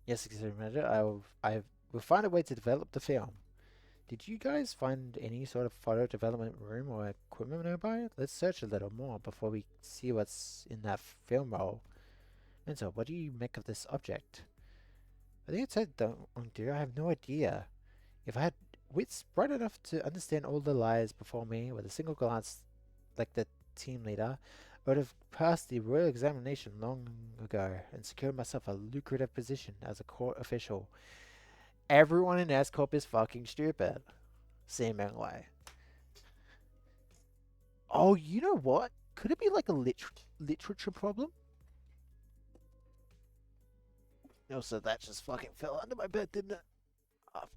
Yes, I will find a way to develop the film. Did you guys find any sort of photo development room or equipment nearby? Let's search a little more before we see what's in that film roll. And so, what do you make of this object? I think it said don't undo. I have no idea. If I had wits bright enough to understand all the lies before me with a single glance, like the team leader, I would have passed the royal examination long ago and secured myself a lucrative position as a court official. Everyone in S Corp is fucking stupid. Seemingly. Oh, you know what? Could it be like a literature problem? No, so that just fucking fell under my bed, didn't it? Oh,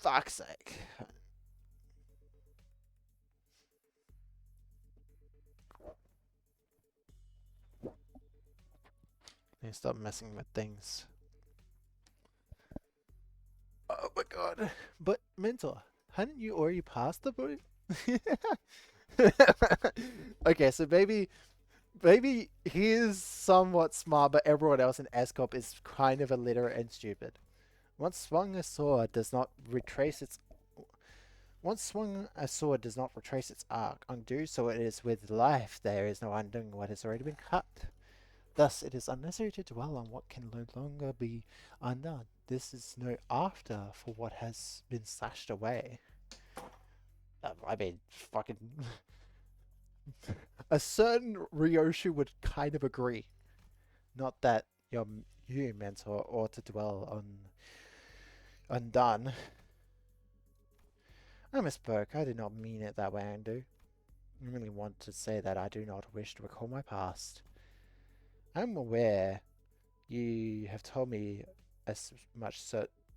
fuck's sake. Need to stop messing with things. Oh my god. But, Mentor, hadn't you already passed the boot? Okay, so maybe he is somewhat smart, but everyone else in Escop is kind of illiterate and stupid. Once swung a sword does not retrace its arc. Undo, so it is with life. There is no undoing what has already been cut. Thus, it is unnecessary to dwell on what can no longer be undone. This is no after for what has been slashed away. I mean, fucking. A certain Ryoshi would kind of agree. Not that you, Mentor, ought to dwell on undone. I misspoke. I did not mean it that way, Andu. I really want to say that I do not wish to recall my past. I am aware you have told me as much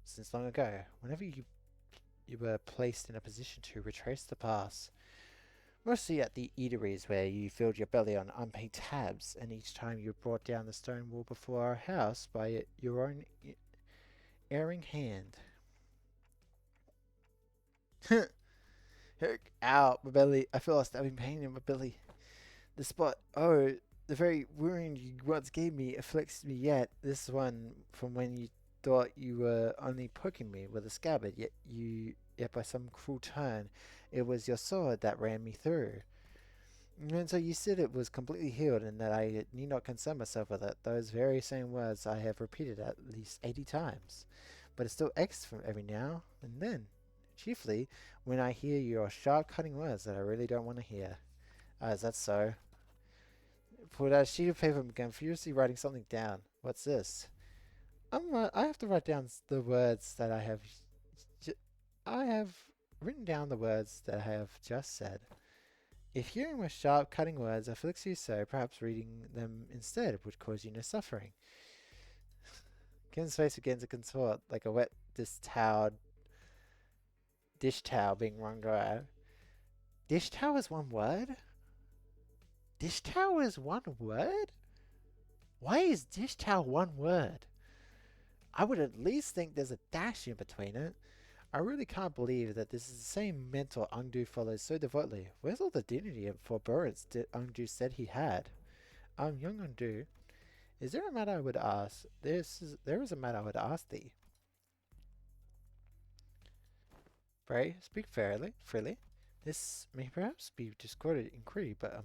since long ago. Whenever you were placed in a position to retrace the past, mostly at the eateries where you filled your belly on unpaid tabs, and each time you brought down the stone wall before our house by your own erring hand. Ow, my belly. I feel a stabbing pain in my belly. The spot, oh, the very wound you once gave me afflicts me yet. This one from when you thought you were only poking me with a scabbard, yet by some cruel turn, it was your sword that ran me through. And so you said it was completely healed and that I need not concern myself with it. Those very same words I have repeated at least 80 times. But it still aches from every now and then. Chiefly when I hear your sharp cutting words that I really don't want to hear. Is that so? Pulled out a sheet of paper and began furiously writing something down. What's this? I have to write down the words that I have I have written down the words that I have just said. If hearing my sharp, cutting words afflicts you so, perhaps reading them instead would cause you no suffering. Ken's face began to contort like a wet dish towel being wrung dry. Dish towel is one word? Dish towel is one word? Why is dish towel one word? I would at least think there's a dash in between it. I really can't believe that this is the same mentor Ungdu follows so devotedly. Where's all the dignity and forbearance Ungdu said he had? Young Ungdu, is there a matter I would ask? There is a matter I would ask thee. Pray, speak freely. This may perhaps be discordant inquiry, but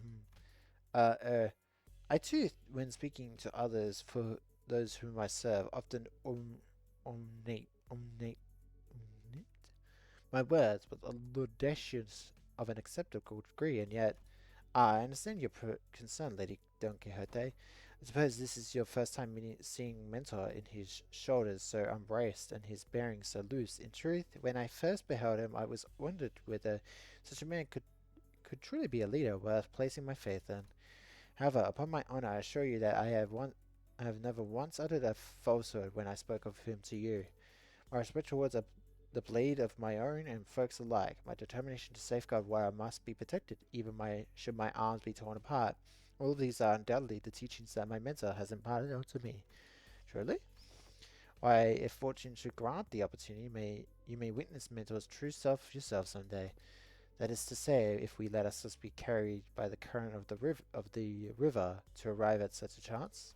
I too, when speaking to others for those whom I serve, often omnate my words with a laudacious of an acceptable degree, and yet I understand your concern, Lady Don Quixote. I suppose this is your first time seeing Mentor in his shoulders so unbraced and his bearing so loose. In truth, when I first beheld him, I was wondered whether such a man could truly be a leader worth placing my faith in. However, upon my honor, I assure you that I have never once uttered a falsehood when I spoke of him to you. My respect towards the blade of my own and folks alike, my determination to safeguard where I must be protected, even should my arms be torn apart. All of these are undoubtedly the teachings that my mentor has imparted onto me. Surely? Why, if fortune should grant the opportunity, you may witness Mentor's true self yourself some day. That is to say, if we let ourselves be carried by the current of the river to arrive at such a chance.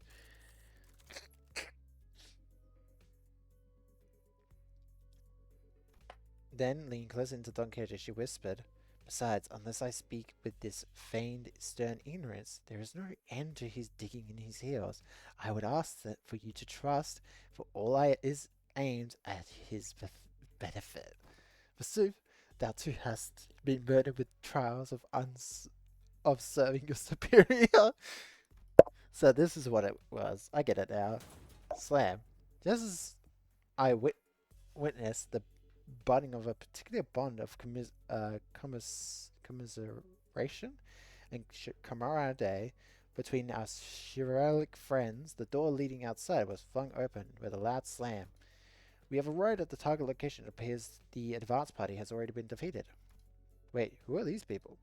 Then, leaning close into Don Quixote, she whispered, "Besides, unless I speak with this feigned stern ignorance, there is no end to his digging in his heels. I would ask that for you to trust, for all I is aimed at his benefit. Forsooth, thou too hast been burdened with trials of serving your superior." So this is what it was. I get it now. Slam. Just as I witnessed the budding of a particular bond of commiseration and camaraderie between our chivalric friends, the door leading outside was flung open with a loud slam. We have arrived at the target location. It appears the advance party has already been defeated. Wait, who are these people?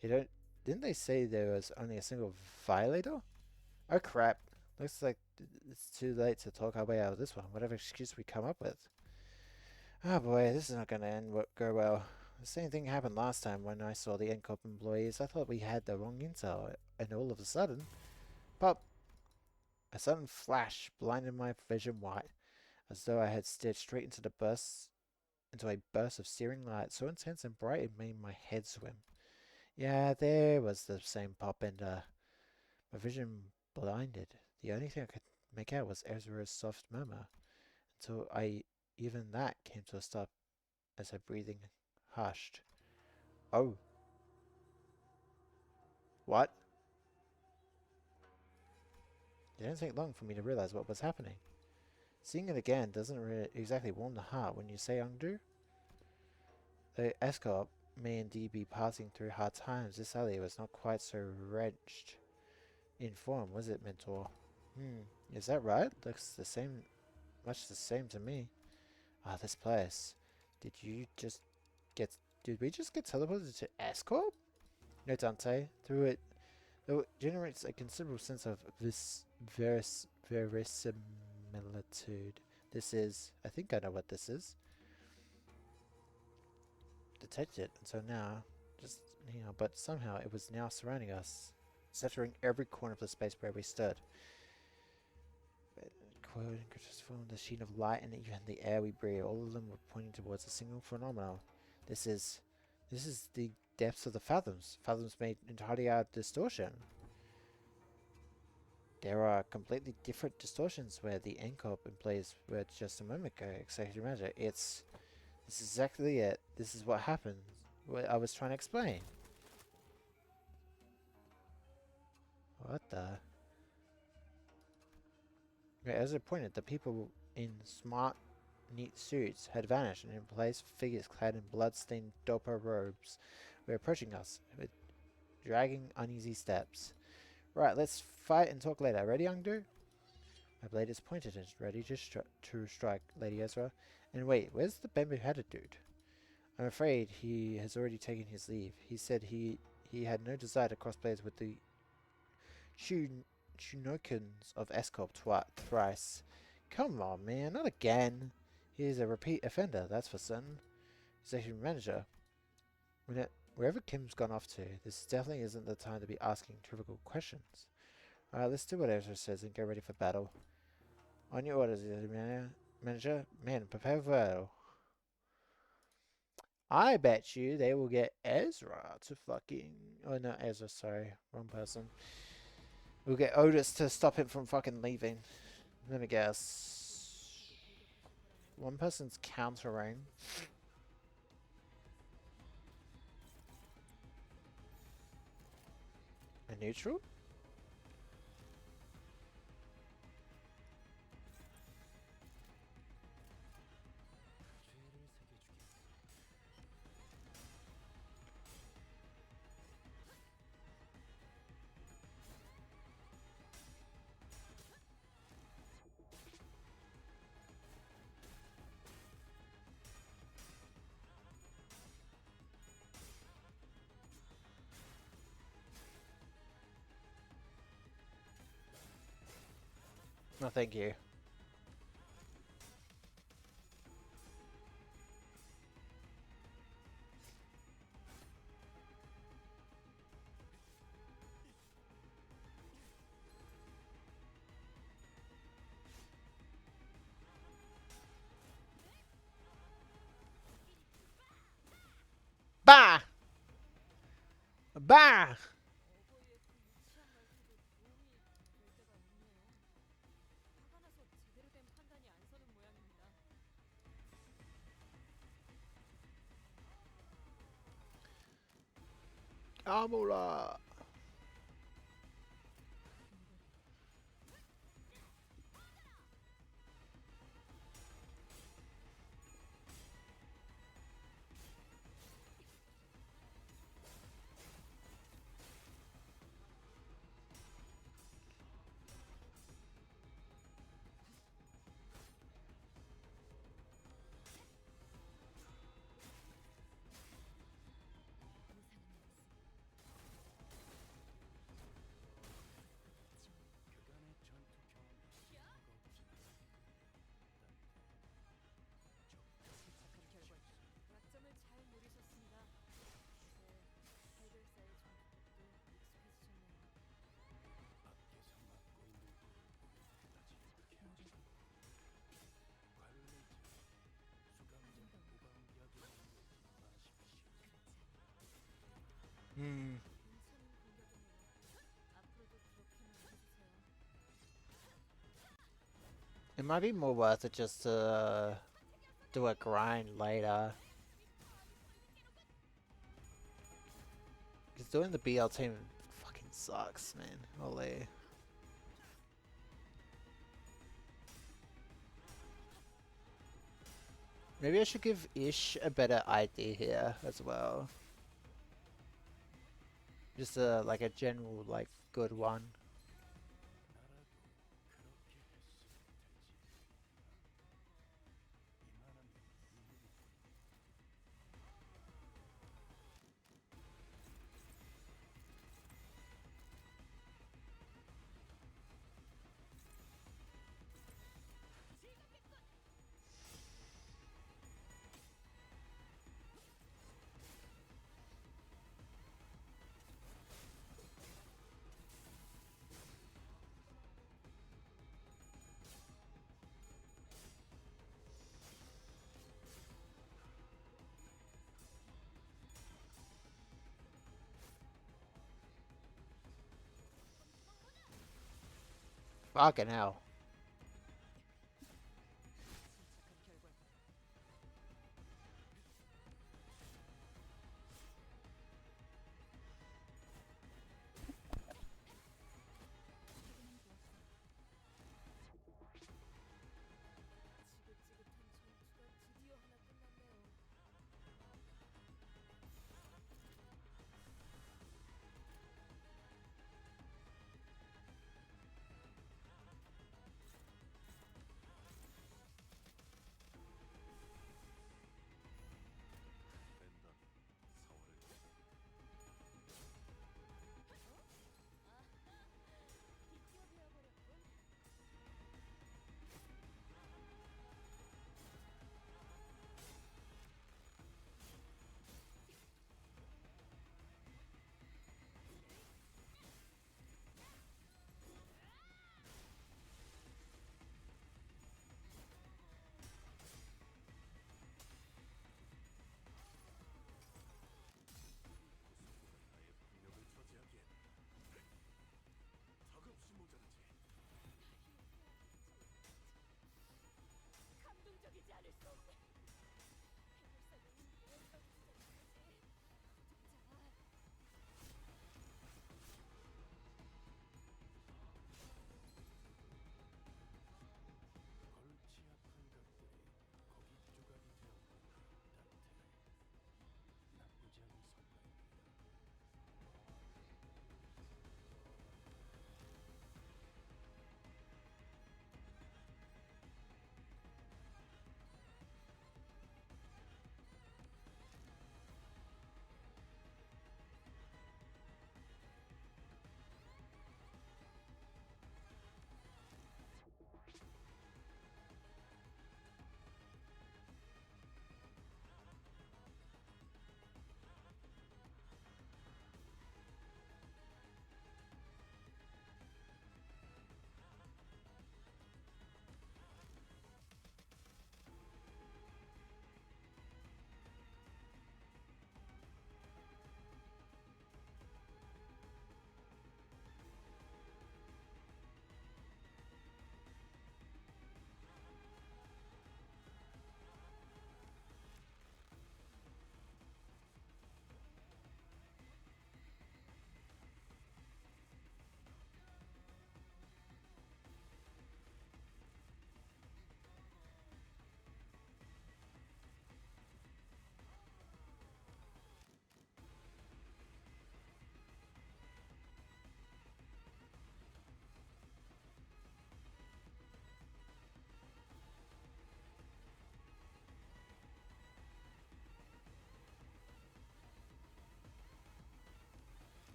Didn't they say there was only a single violator? Oh crap. Looks like it's too late to talk our way out of this one, whatever excuse we come up with. Oh boy, this is not going to go well. The same thing happened last time when I saw the NCOP employees. I thought we had the wrong intel, and all of a sudden, pop! A sudden flash blinded my vision white, as though I had stared straight into a burst of searing light, so intense and bright it made my head swim. Yeah, there was the same pop, and my vision blinded. The only thing I could make out was Ezra's soft murmur, until even that came to a stop as her breathing hushed. Oh. What? It didn't take long for me to realize what was happening. Seeing it again doesn't exactly warm the heart when you say Ungdu. The escort may indeed be passing through hard times. This alley was not quite so wrenched in form, was it, Mentor? Is that right? Looks the same, much the same to me. Ah, this place. Did you just get... Did we just get teleported to escort? No, Dante. Through it, though it generates a considerable sense of verisimilitude. This is... I think I know what this is. Detected until now, but somehow it was now surrounding us, saturating every corner of the space where we stood. The sheen of light and even the air we breathe, all of them were pointing towards a single phenomenon. This is the depths of the fathoms. Fathoms made entirely out of distortion. There are completely different distortions where the NCOP employees were just a moment ago. Exactly, imagine. This is exactly it. This is what happened. What I was trying to explain. What the? Okay, as I pointed, the people in smart neat suits had vanished, and in place, figures clad in blood-stained dopa robes were approaching us with dragging, uneasy steps. Right, let's fight and talk later. Ready, Youngdo? My blade is pointed and ready to strike, Lady Ezra. And wait, where's the bamboo-headed dude? I'm afraid he has already taken his leave. He said he had no desire to cross blades with the Shunokins of Escop thrice. Come on, man, not again. He is a repeat offender, that's for certain. Executive manager. Wherever Kim's gone off to, this definitely isn't the time to be asking trivial questions. Alright, let's do what Ezra says and get ready for battle. On your orders, manager. Man, prepare for battle. I bet you they will get Ezra to fucking... Oh, not Ezra, sorry. Wrong person. We'll get Otis to stop him from fucking leaving. Let me guess. One person's countering. A neutral? No, thank you. Bah! Bah! Amula! Hmm. It might be more worth it just to do a grind later. Because doing the BL team fucking sucks, man. Holy. Maybe I should give Ish a better ID here as well. Just like a general, like, good one. Fucking hell.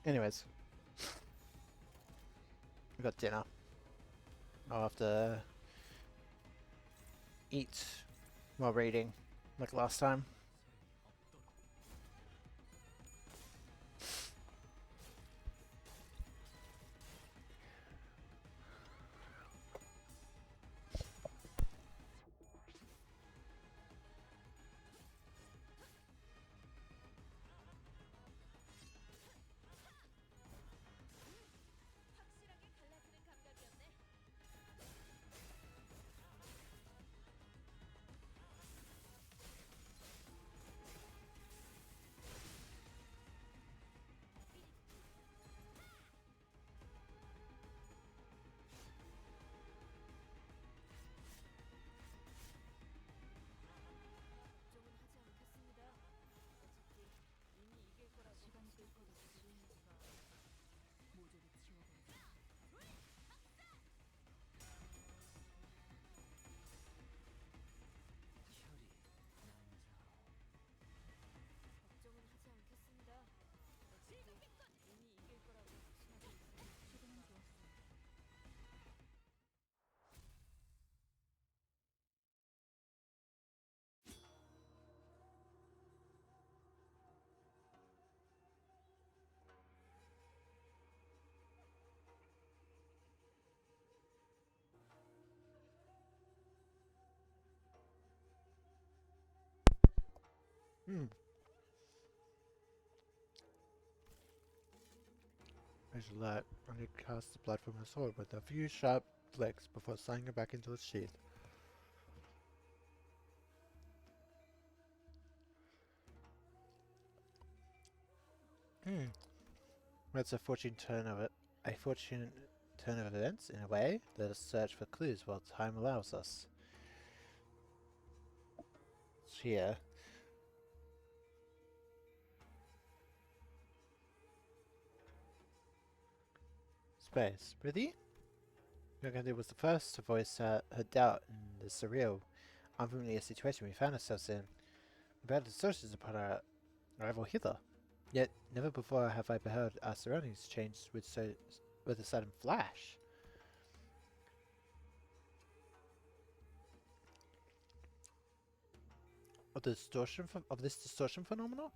Anyways, we got dinner. I'll have to eat while reading, like last time. Hmm. As you let, only cast the blood from the sword with a few sharp flicks before sliding it back into its sheath. Hmm. That's a fortunate turn of it. A fortunate turn of events, in a way. Let us search for clues while time allows us. Here. Space. Really? Yogandir was the first to voice her doubt in the surreal, unfamiliar situation we found ourselves in. We had assertions upon our arrival hither. Yet, never before have I beheld our surroundings change with a sudden flash. Of this distortion phenomenon?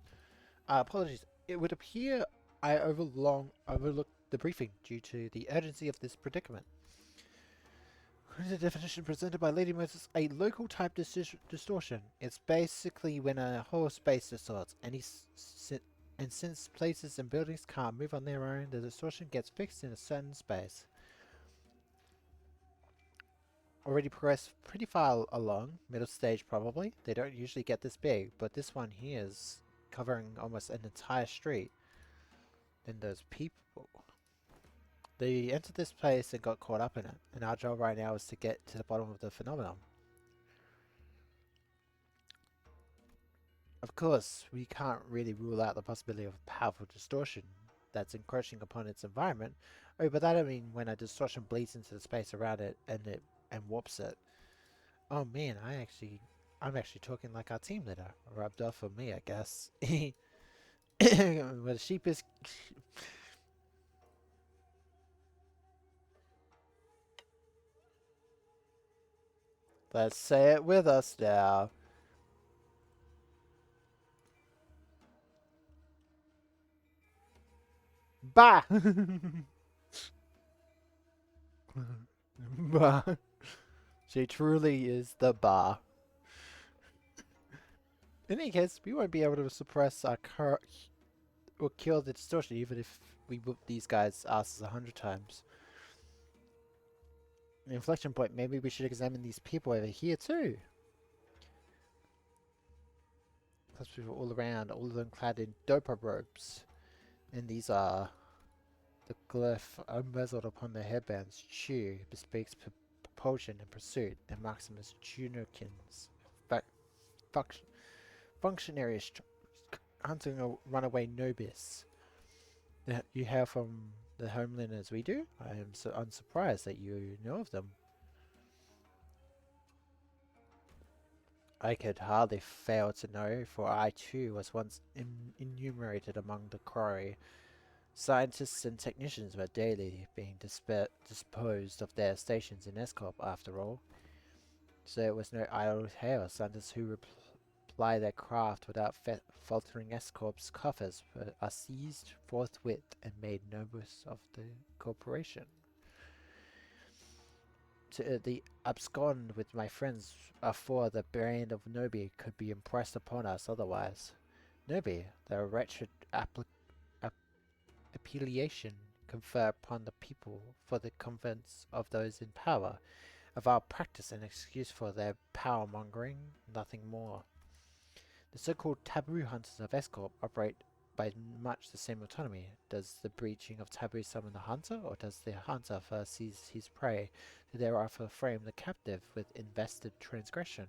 Apologies. It would appear I overlooked the briefing due to the urgency of this predicament. According to the definition presented by Lady Moses, a local type distortion. It's basically when a whole space distorts, and since places and buildings can't move on their own, the distortion gets fixed in a certain space. Already progressed pretty far along, middle stage probably. They don't usually get this big, but this one here is covering almost an entire street. Then those people. They entered this place and got caught up in it, and our job right now is to get to the bottom of the phenomenon. Of course, we can't really rule out the possibility of powerful distortion that's encroaching upon its environment. Oh, but that I mean when a distortion bleeds into the space around it and warps it. Oh man, I'm actually talking like our team leader. Rubbed off on me, I guess. Well, the sheep is. Let's say it with us now. Bah! Bah. She truly is the bar. In any case, we won't be able to suppress our or kill the distortion even if we whoop these guys' asses 100 times. An inflection point, maybe we should examine these people over here too. Plus people all around, all of them clad in dopa robes. And these are the glyph unbezeled upon their headbands. Chew bespeaks propulsion and pursuit, and marks them as junokins. Functionaries hunting a runaway nobis. You hail from the homeland as we do? I am so unsurprised that you know of them. I could hardly fail to know, for I too was once enumerated among the quarry. Scientists and technicians were daily being disposed of their stations in Escorp after all, so it was no idle tale. Scientists who ply their craft without faltering Escorp's coffers are seized forthwith and made nobles of the corporation. To the abscond with my friends afore the brand of Nobi could be impressed upon us otherwise. Nobi, the wretched appellation conferred upon the people for the convents of those in power, of our practice an excuse for their power-mongering, nothing more. The so-called taboo hunters of Escorp operate by much the same autonomy. Does the breaching of taboo summon the hunter, or does the hunter first seize his prey to thereafter frame the captive with invested transgression?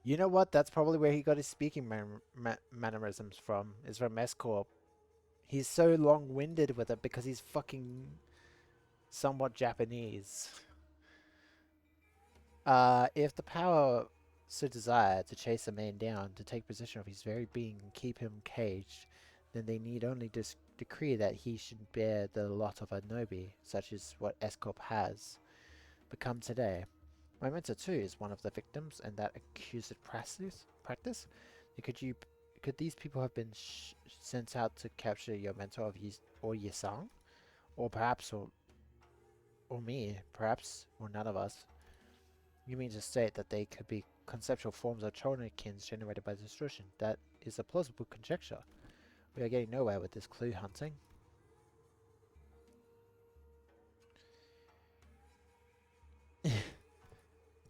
You know what? That's probably where he got his speaking mannerisms from, is from Escorp. He's so long-winded with it because he's fucking somewhat Japanese. If the power so desire to chase a man down, to take possession of his very being and keep him caged, then they need only decree that he should bear the lot of a Nobi, such as what Escorp has become today. My mentor too is one of the victims in that accused practice. Could these people have been sent out to capture your mentor or Yisang? Or perhaps, or me, perhaps, or none of us? You mean to state that they could be conceptual forms of Chonakins generated by distortion? That is a plausible conjecture. We are getting nowhere with this clue hunting.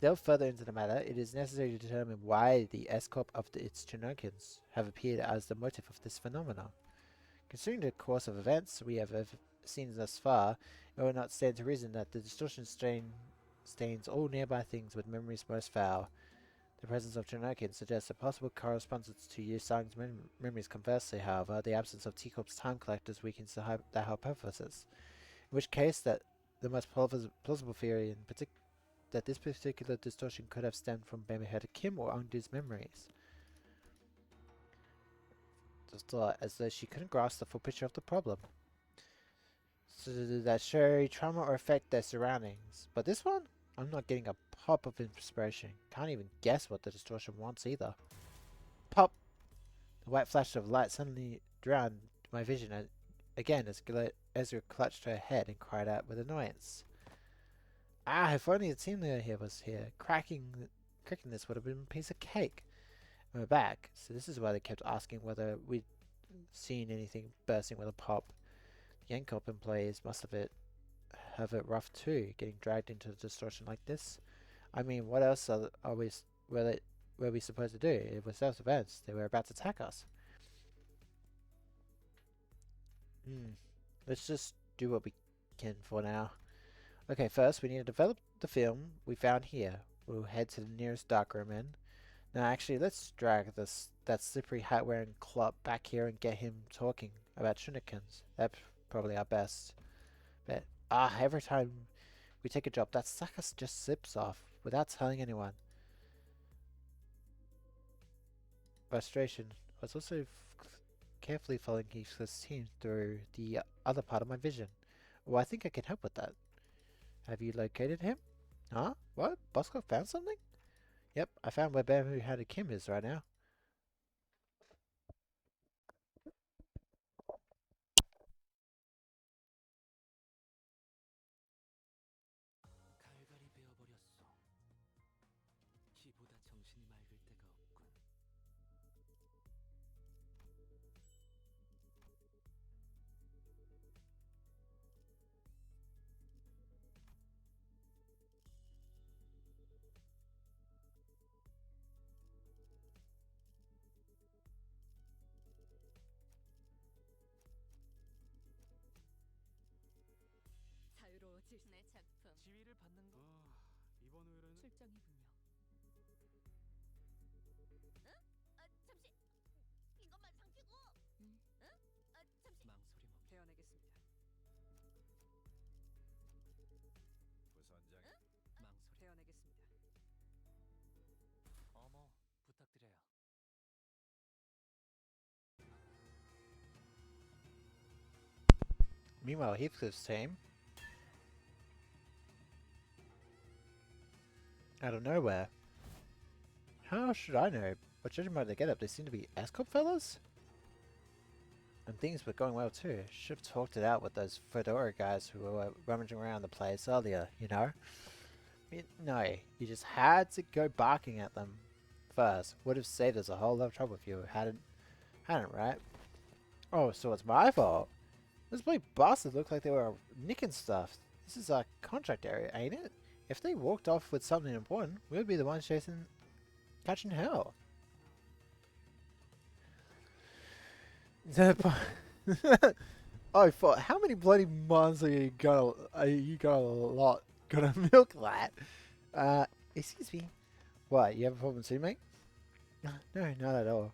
Delve further into the matter, it is necessary to determine why the Escorp of its Chinokins have appeared as the motive of this phenomenon. Considering the course of events we have seen thus far, it will not stand to reason that the distortion stains all nearby things with memories most foul. The presence of Chinokins suggests a possible correspondence to Yusang's memories. Conversely, however, the absence of T-Corp's time collectors weakens the hypothesis. In which case, that the most plausible theory in particular that this particular distortion could have stemmed from babyhead Kim or Ungdu's memories. Just as though she couldn't grasp the full picture of the problem. So that show trauma or affect their surroundings. But this one, I'm not getting a pop of inspiration. Can't even guess what the distortion wants either. Pop! The white flash of light suddenly drowned my vision again as Ezra clutched her head and cried out with annoyance. Ah, if only the team leader here was here. Cracking this would have been a piece of cake. And we're back, so this is why they kept asking whether we'd seen anything bursting with a pop. The Yankop employees must have it rough too, getting dragged into the distortion like this. I mean, what else were we supposed to do? It was self-defense. They were about to attack us. Let's just do what we can for now. Okay, first we need to develop the film we found here. We'll head to the nearest darkroom in. Now actually, let's drag that slippery hat-wearing clop back here and get him talking about Shunikins. That's probably our best bet. Every time we take a job, that sucker just slips off without telling anyone. Frustration. I was also carefully following his team through the other part of my vision. Well, I think I can help with that. Have you located him? Huh? What? Bosco found something? Yep, I found where Bamboo Hatted Kim is right now. 갈갈이 베어버렸어. 키보다 정신이 맑을 때가 없군. 자유로워질 내 작품. 지위를 받는 거. 이번 의뢰는 출정이군요. 잠시 이것만 삼키고. 잠시 망설임 없. 베어내겠습니다. 부선장. 망설임 베어내겠습니다. 어머, 부탁드려요. Meanwhile, Heathcliff's team, out of nowhere. How should I know? But judging by the getup, they seem to be Ascot fellas? And things were going well too. Should have talked it out with those fedora guys who were rummaging around the place earlier, you know? No, you just had to go barking at them first. Would have saved us a whole lot of trouble if you hadn't, right? Oh, so it's my fault. Those bloody bastards looked like they were nicking stuff. This is our contract area, ain't it? If they walked off with something important, we would be the ones catching hell. Oh, fuck! How many bloody months are you gonna milk that? Excuse me. What? You have a problem too, mate? No, not at all.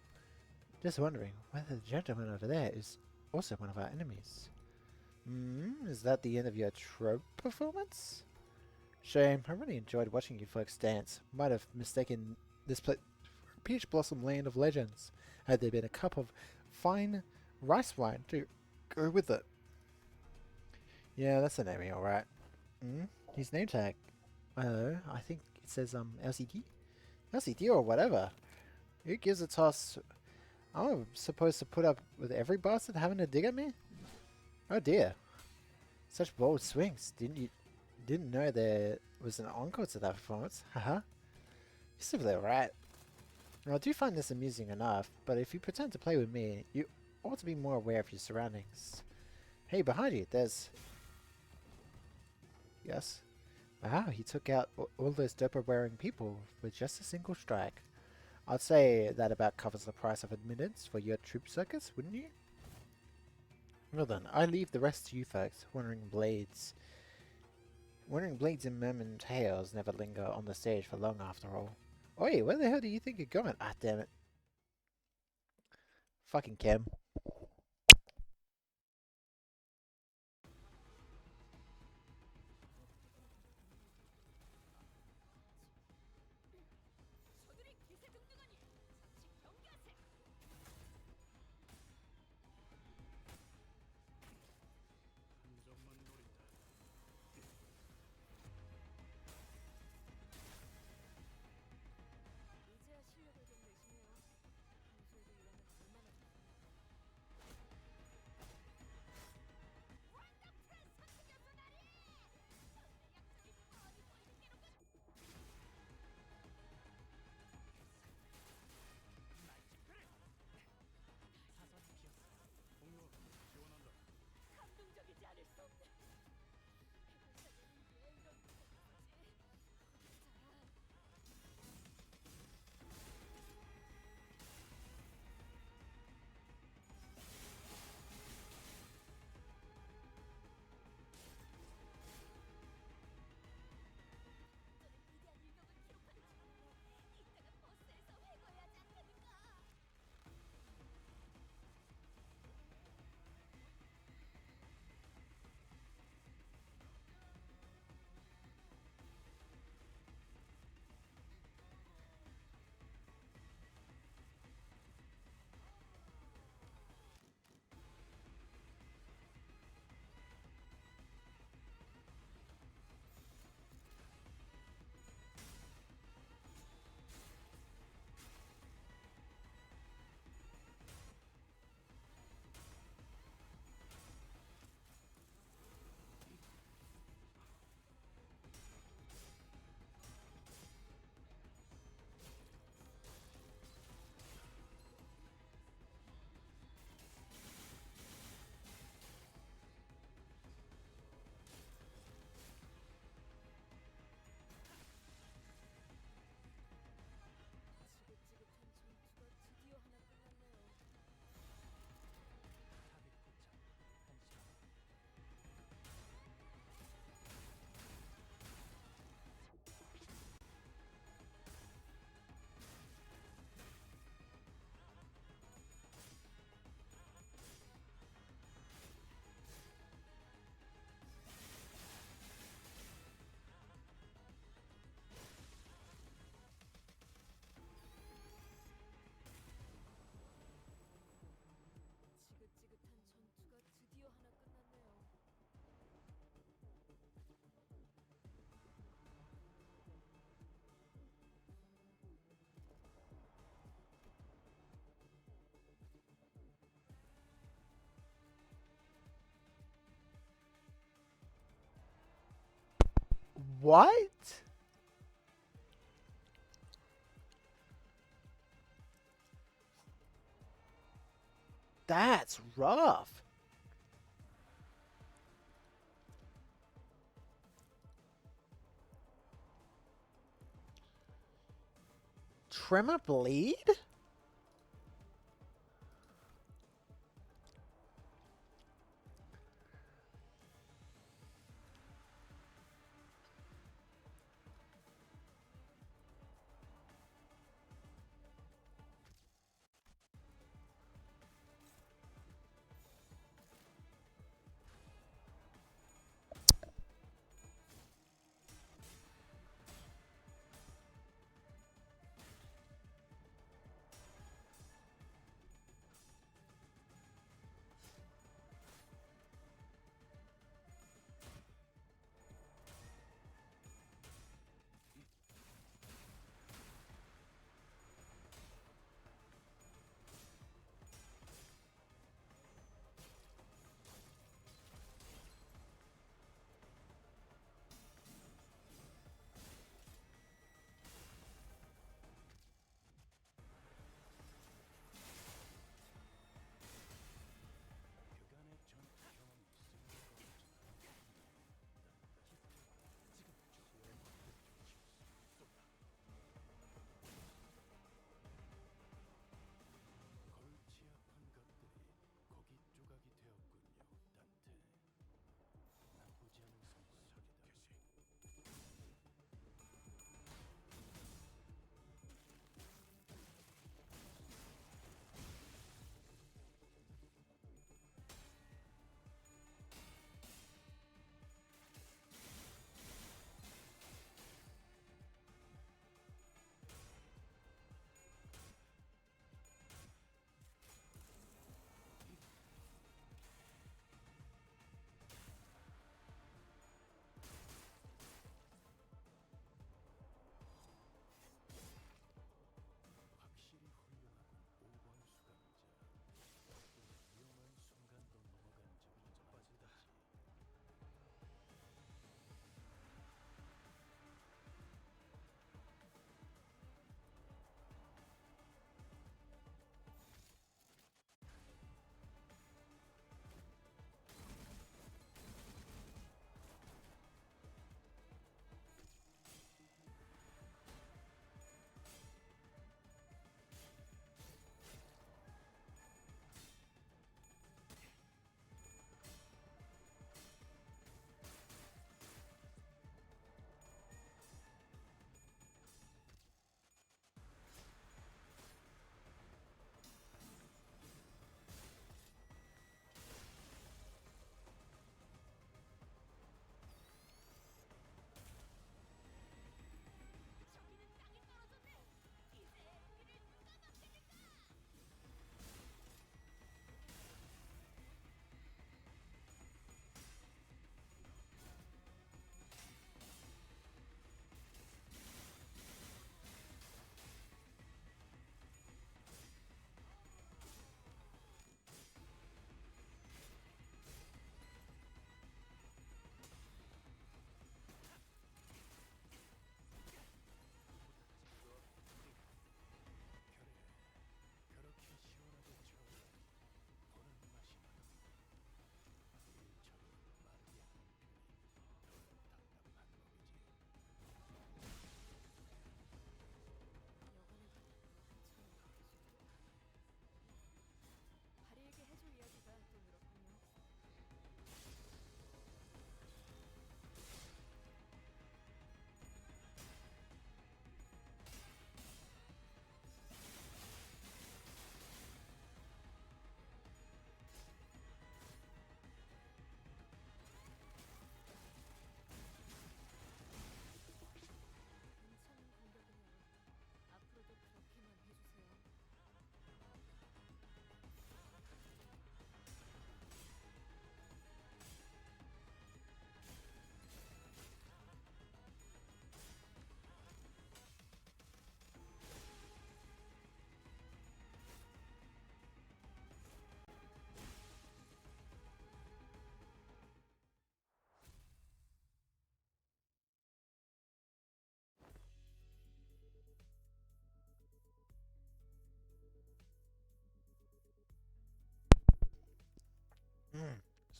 Just wondering whether the gentleman over there is also one of our enemies. Is that the end of your trope performance? Shame. I really enjoyed watching you folks dance. Might have mistaken this place for Peach Blossom Land of Legends, had there been a cup of fine rice wine to go with it. Yeah, that's an enemy, alright. His name tag. I think it says LCD? LCD or whatever. Who gives a toss? I'm supposed to put up with every bastard having a dig at me? Oh dear. Such bold swings. Didn't know there was an encore to that performance. Haha. You're simply right. Now, I do find this amusing enough, but if you pretend to play with me, you ought to be more aware of your surroundings. Hey, behind you, there's... Yes? Wow, he took out all those doper-wearing people with just a single strike. I'd say that about covers the price of admittance for your troop circus, wouldn't you? Well then, I leave the rest to you folks. Wandering blades and merman tails never linger on the stage for long after all. Oi, where the hell do you think you're going? Ah, damn it. Fucking Cam. 저들이 기세등등하니 잠시 경계하세. 이제야 실력을 좀 내시네요. 평소에도 이런 건 얼마나 좋습니까? What? That's rough. Tremor bleed?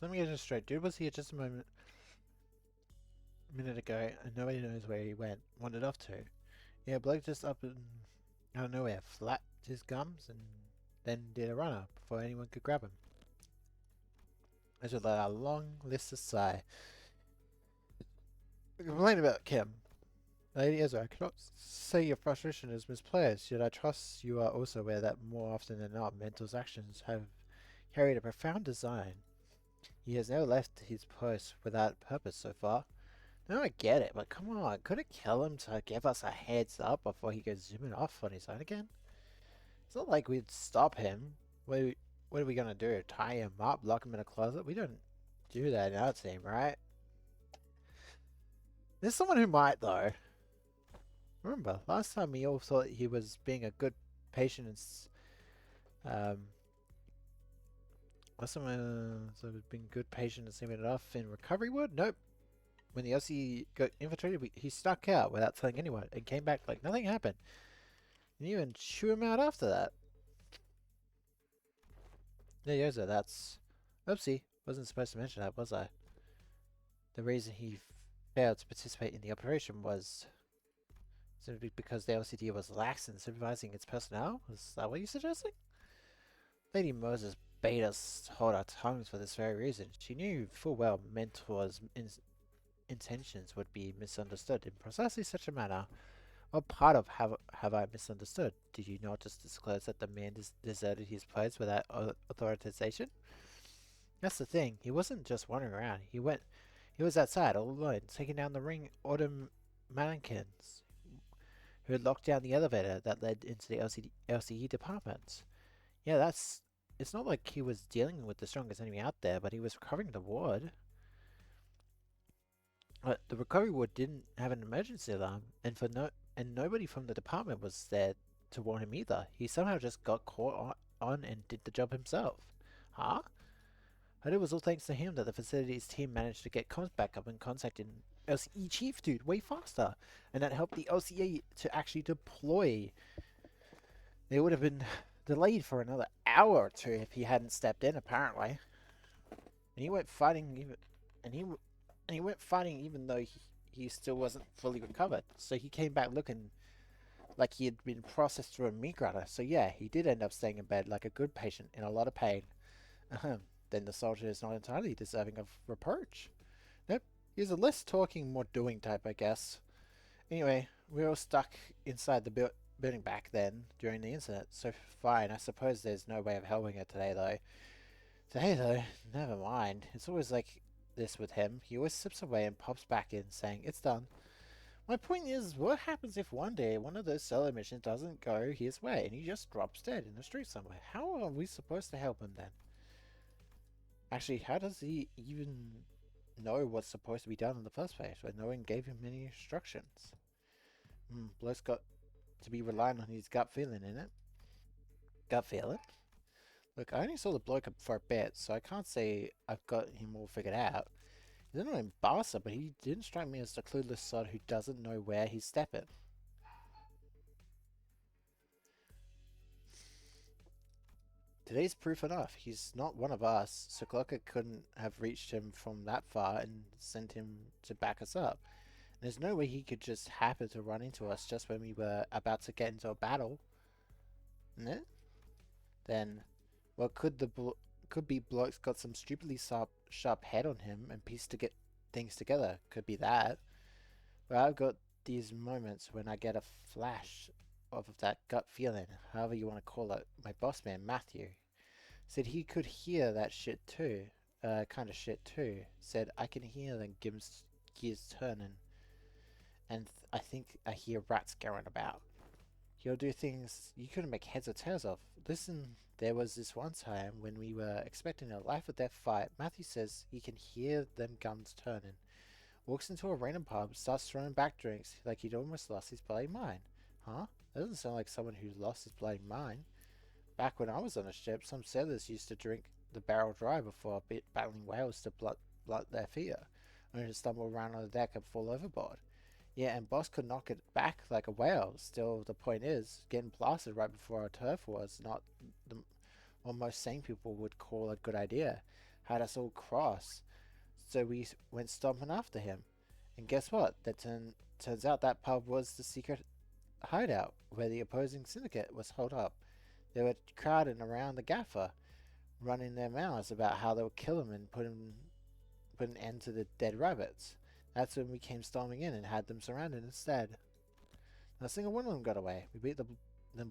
So let me get this straight. Dude was here just a minute ago, and nobody knows where he went. Wandered off to. Yeah, bloke just up and out of nowhere, flapped his gums, and then did a runner before anyone could grab him. As with a long list of sigh. Complain about Kim. Lady Ezra, I cannot say your frustration is misplaced, yet I trust you are also aware that more often than not, Mental's actions have carried a profound design. He has never left his post without purpose so far. No, I get it, but come on, couldn't kill him to give us a heads up before he goes zooming off on his own again? It's not like we'd stop him. What are we gonna do? Tie him up, lock him in a closet? We don't do that in our team, right? There's someone who might, though. Remember, last time we all thought he was being a good patient and last time so being a good patient and seeming it off in recovery ward? Nope. When the LC got infiltrated, he stuck out without telling anyone and came back like nothing happened. And even chew him out after that. Yeah, Yoza, that's... Oopsie. Wasn't supposed to mention that, was I? The reason he failed to participate in the operation was simply because the LCD was lax in supervising its personnel? Is that what you're suggesting? Lady Moses bade us hold our tongues for this very reason. She knew full well Mentor's intentions would be misunderstood in precisely such a manner. What part of have I misunderstood? Did you not just disclose that the man deserted his post without authorization? That's the thing. He wasn't just wandering around. He was outside all alone, taking down the ring autumn mannequins who had locked down the elevator that led into the LCE department. Yeah, it's not like he was dealing with the strongest enemy out there, but he was recovering the ward. The recovery ward didn't have an emergency alarm, and nobody from the department was there to warn him either. He somehow just got caught on and did the job himself. Huh? Heard it was all thanks to him that the facilities team managed to get comms back up and contacting LCE chief dude way faster, and that helped the LCE to actually deploy. They would have been delayed for another hour or two if he hadn't stepped in, apparently. And he went fighting even though he still wasn't fully recovered. So he came back looking like he had been processed through a meat grinder. So yeah, he did end up staying in bed like a good patient in a lot of pain. Then the soldier is not entirely deserving of reproach. Nope, he's a less talking, more doing type, I guess. Anyway, we were all stuck inside the building back then during the incident, so fine. I suppose there's no way of helping it today, though. Never mind. It's always like this with him. He always slips away and pops back in, saying, "It's done." My point is, what happens if one day one of those solo missions doesn't go his way and he just drops dead in the street somewhere? How are we supposed to help him then? Actually, how does he even know what's supposed to be done in the first place when no one gave him any instructions? Bloke's got to be relying on his gut feeling, innit? Gut feeling? Look, I only saw the bloke for a bit, so I can't say I've got him all figured out. He's an annoying bastard, but he didn't strike me as the clueless sod who doesn't know where he's stepping. Today's proof enough. He's not one of us, so Glocker couldn't have reached him from that far and sent him to back us up. And there's no way he could just happen to run into us just when we were about to get into a battle. No? Then, well, could be bloke's got some stupidly sharp head on him and pieced to get things together. Could be that. But I've got these moments when I get a flash of that gut feeling, however you want to call it. My boss man, Matthew, said he could hear that shit too. Kind of shit too. Said, I can hear the gears turning. And I think I hear rats going about. He'll do things you couldn't make heads or tails of. Listen, there was this one time when we were expecting a life or death fight. Matthew says he can hear them guns turning. Walks into a random pub, starts throwing back drinks like he'd almost lost his bloody mind. Huh? That doesn't sound like someone who lost his bloody mind. Back when I was on a ship, some sailors used to drink the barrel dry before battling whales to blunt their fear, only to stumble around on the deck and fall overboard. Yeah, and boss could knock it back like a whale. Still, the point is, getting blasted right before our turf was not what most sane people would call a good idea. had us all cross. So we went stomping after him. And guess what? Turns out that pub was the secret hideout where the opposing syndicate was holed up. They were crowding around the gaffer, running their mouths about how they would kill him and put an end to the dead rabbits. That's when we came storming in and had them surrounded instead. Not a single one of them got away. We beat them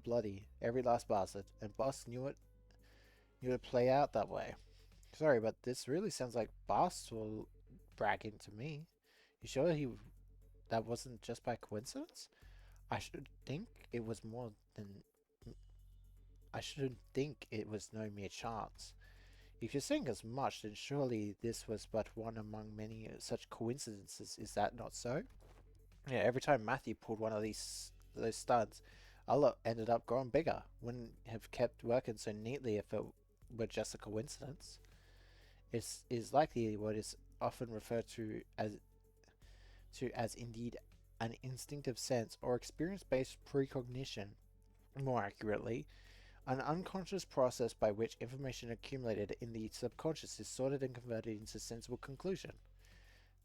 bloody, every last bastard, and Boss knew it'd play out that way. Sorry, but this really sounds like Boss will bragging to me. You sure that wasn't just by coincidence? I should think it was more than. I shouldn't think it was no mere chance. If you're saying as much, then surely this was but one among many such coincidences. Is that not so? Yeah, every time Matthew pulled one of those stunts, Allah ended up growing bigger. Wouldn't have kept working so neatly if it were just a coincidence. It is likely what is often referred to as indeed an instinctive sense or experience-based precognition. More accurately, an unconscious process by which information accumulated in the subconscious is sorted and converted into sensible conclusion.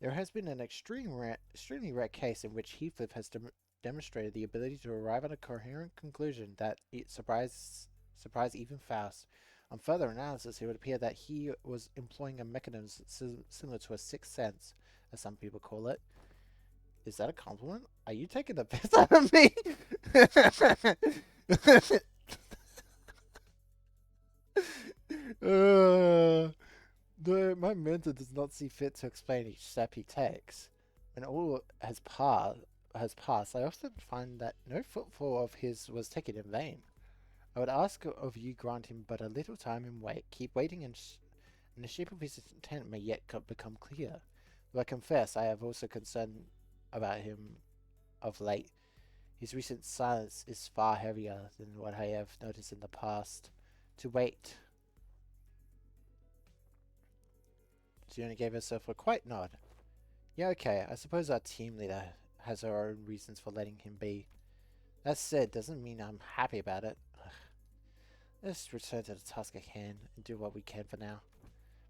There has been an extremely rare case in which Heathcliff has demonstrated the ability to arrive at a coherent conclusion that surprised even Faust. On further analysis, it would appear that he was employing a mechanism similar to a sixth sense, as some people call it. Is that a compliment? Are you taking the piss out of me? No, my mentor does not see fit to explain each step he takes. When all has passed, I often find that no footfall of his was taken in vain. I would ask of you grant him but a little time and wait. Keep waiting, and the shape of his intent may yet become clear. Though I confess I have also concern about him of late. His recent silence is far heavier than what I have noticed in the past. To wait. She only gave herself a quiet nod. Yeah, okay, I suppose our team leader has her own reasons for letting him be. That said, doesn't mean I'm happy about it. Ugh. Let's return to the task at hand and do what we can for now.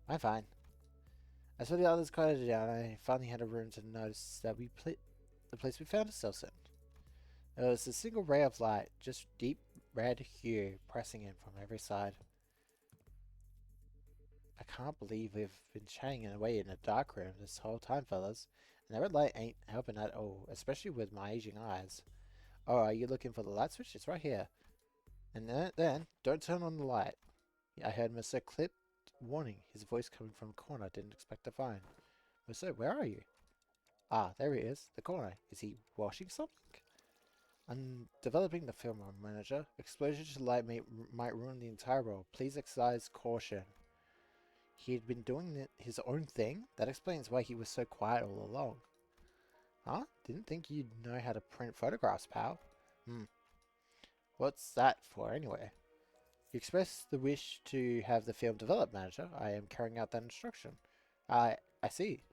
I'm fine. As for the others quieted down, I finally had a room to notice that the place we found ourselves in. There was a single ray of light, just deep red hue, pressing in from every side. I can't believe we've been chatting away in a dark room this whole time, fellas. And that red light ain't helping at all, especially with my aging eyes. Oh, are you looking for the light switch? It's right here. And then don't turn on the light. I heard Mr. Clip warning, his voice coming from a corner I didn't expect to find. Mr. Where are you? Ah, there he is, the corner. Is he washing something? I'm developing the film, manager. Exposure to light might ruin the entire role. Please exercise caution. He had been doing his own thing? That explains why he was so quiet all along. Huh? Didn't think you'd know how to print photographs, pal. What's that for, anyway? You expressed the wish to have the film developed, manager. I am carrying out that instruction. I see.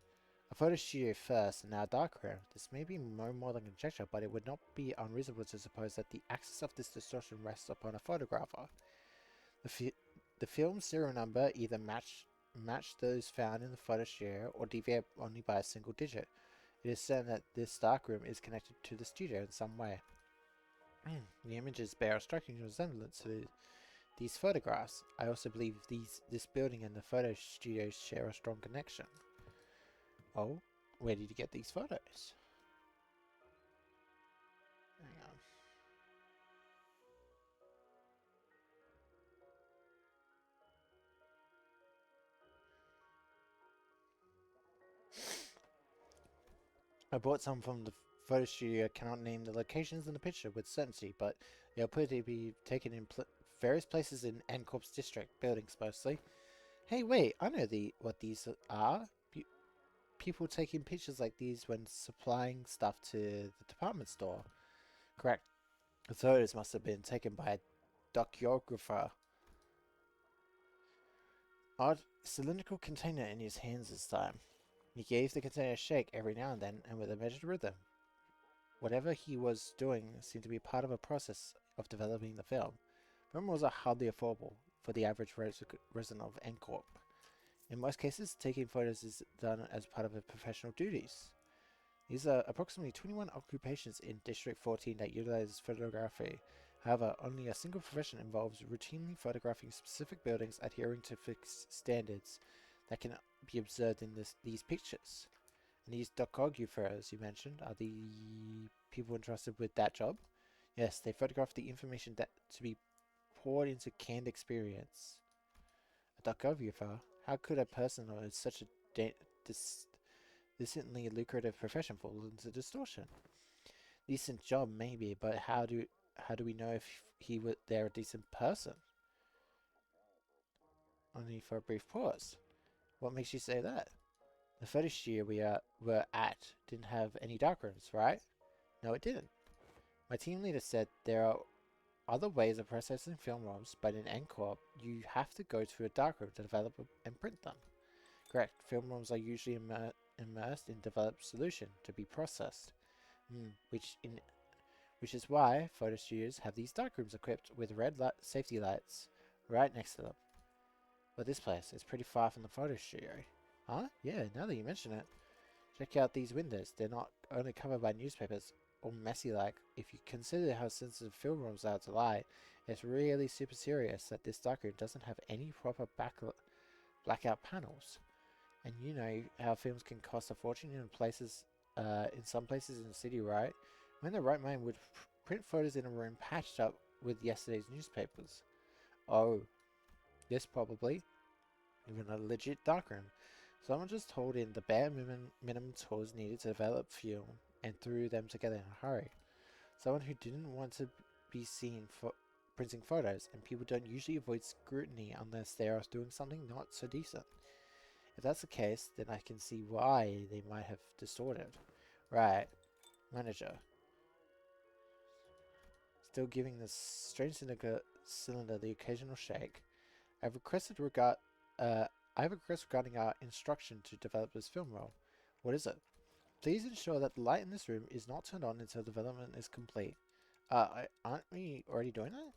A photo studio first, and now darkroom. This may be no more than conjecture, but it would not be unreasonable to suppose that the axis of this distortion rests upon a photographer. The film's serial number either match those found in the photo studio or deviate only by a single digit. It is certain that this darkroom is connected to the studio in some way. The images bear a striking resemblance to these photographs. I also believe this building and the photo studio share a strong connection. Oh, where did you get these photos? Hang on. I bought some from the photo studio. I cannot name the locations in the picture with certainty, but they are put to be taken in various places in N-Corp's district, buildings mostly. Hey, wait, I know what these are. People taking pictures like these when supplying stuff to the department store. Correct. The photos must have been taken by a docuographer. Odd cylindrical container in his hands this time. He gave the container a shake every now and then, and with a measured rhythm. Whatever he was doing seemed to be part of a process of developing the film. Film was hardly affordable for the average resident of N-Corp. In most cases, taking photos is done as part of professional duties. These are approximately 21 occupations in District 14 that utilize photography. However, only a single profession involves routinely photographing specific buildings adhering to fixed standards that can be observed in these pictures. And these docographers you mentioned are the people entrusted with that job? Yes, they photograph the information that to be poured into canned experience. A doxographer? How could a person with such a decently lucrative profession fall into distortion? Decent job, maybe, but how do we know if they're a decent person? Only for a brief pause. What makes you say that? The photo studio we were at didn't have any darkrooms, right? No, it didn't. My team leader said there are other ways of processing film rolls, but in NCorp, you have to go to a darkroom to develop and print them. Correct. Film rolls are usually immersed in developed solution to be processed, which is why photo studios have these darkrooms equipped with red safety lights right next to them. But this place is pretty far from the photo studio. Huh? Yeah, now that you mention it. Check out these windows. They're not only covered by newspapers, all messy like. If you consider how sensitive film rolls are to light, it's really super serious that this darkroom doesn't have any proper blackout panels. And you know how films can cost a fortune in some places in the city, right? When the right mind would print photos in a room patched up with yesterday's newspapers. Oh, this probably even a legit darkroom. Someone just told in the bare minimum tools needed to develop film and threw them together in a hurry. Someone who didn't want to be seen printing photos, and people don't usually avoid scrutiny unless they are doing something not so decent. If that's the case, then I can see why they might have distorted. Right. Manager. Still giving the strange cylinder the occasional shake. I have a request regarding our instruction to develop this film roll. What is it? Please ensure that the light in this room is not turned on until development is complete. Aren't we already doing that?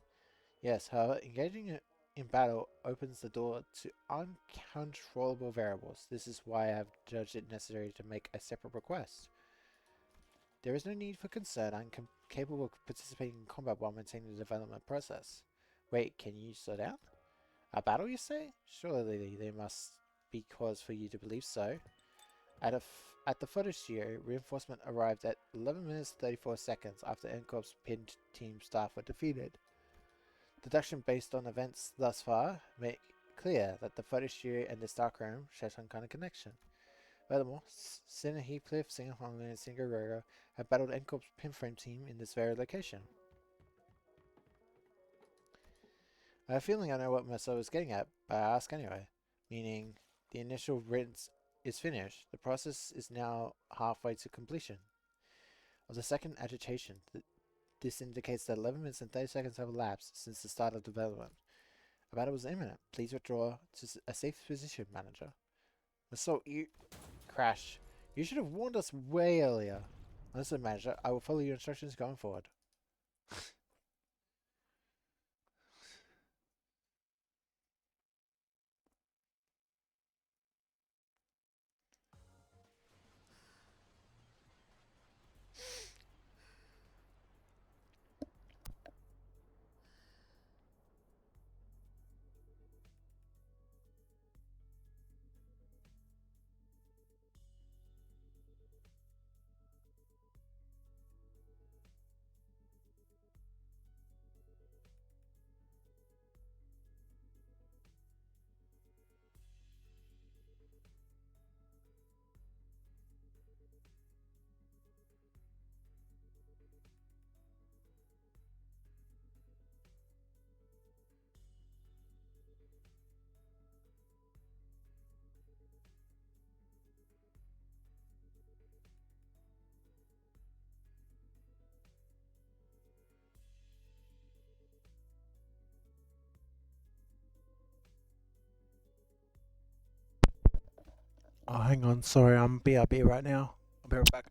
Yes, however, engaging in battle opens the door to uncontrollable variables. This is why I have judged it necessary to make a separate request. There is no need for concern. I'm capable of participating in combat while maintaining the development process. Wait, can you slow down? A battle, you say? Surely there must be cause for you to believe so. At the photo studio, reinforcement arrived at 11 minutes 34 seconds after NCorp's pinned team staff were defeated. Deduction based on events thus far make clear that the photo studio and this darkroom share some kind of connection. Furthermore, Sinner Heathcliff, Singer Honglin, and Singer Roger have battled NCorp's pinframe team in this very location. I have a feeling I know what Marcel was getting at, but I ask anyway. Meaning, the initial rinse is finished. The process is now halfway to completion. Of the second agitation, this indicates that 11 minutes and 30 seconds have elapsed since the start of development. A battle was imminent. Please withdraw to a safe position, manager. Marcel, you... Crash. You should have warned us way earlier. Listen, manager, I will follow your instructions going forward. Oh, hang on. Sorry, I'm BRB right now. I'll be right back.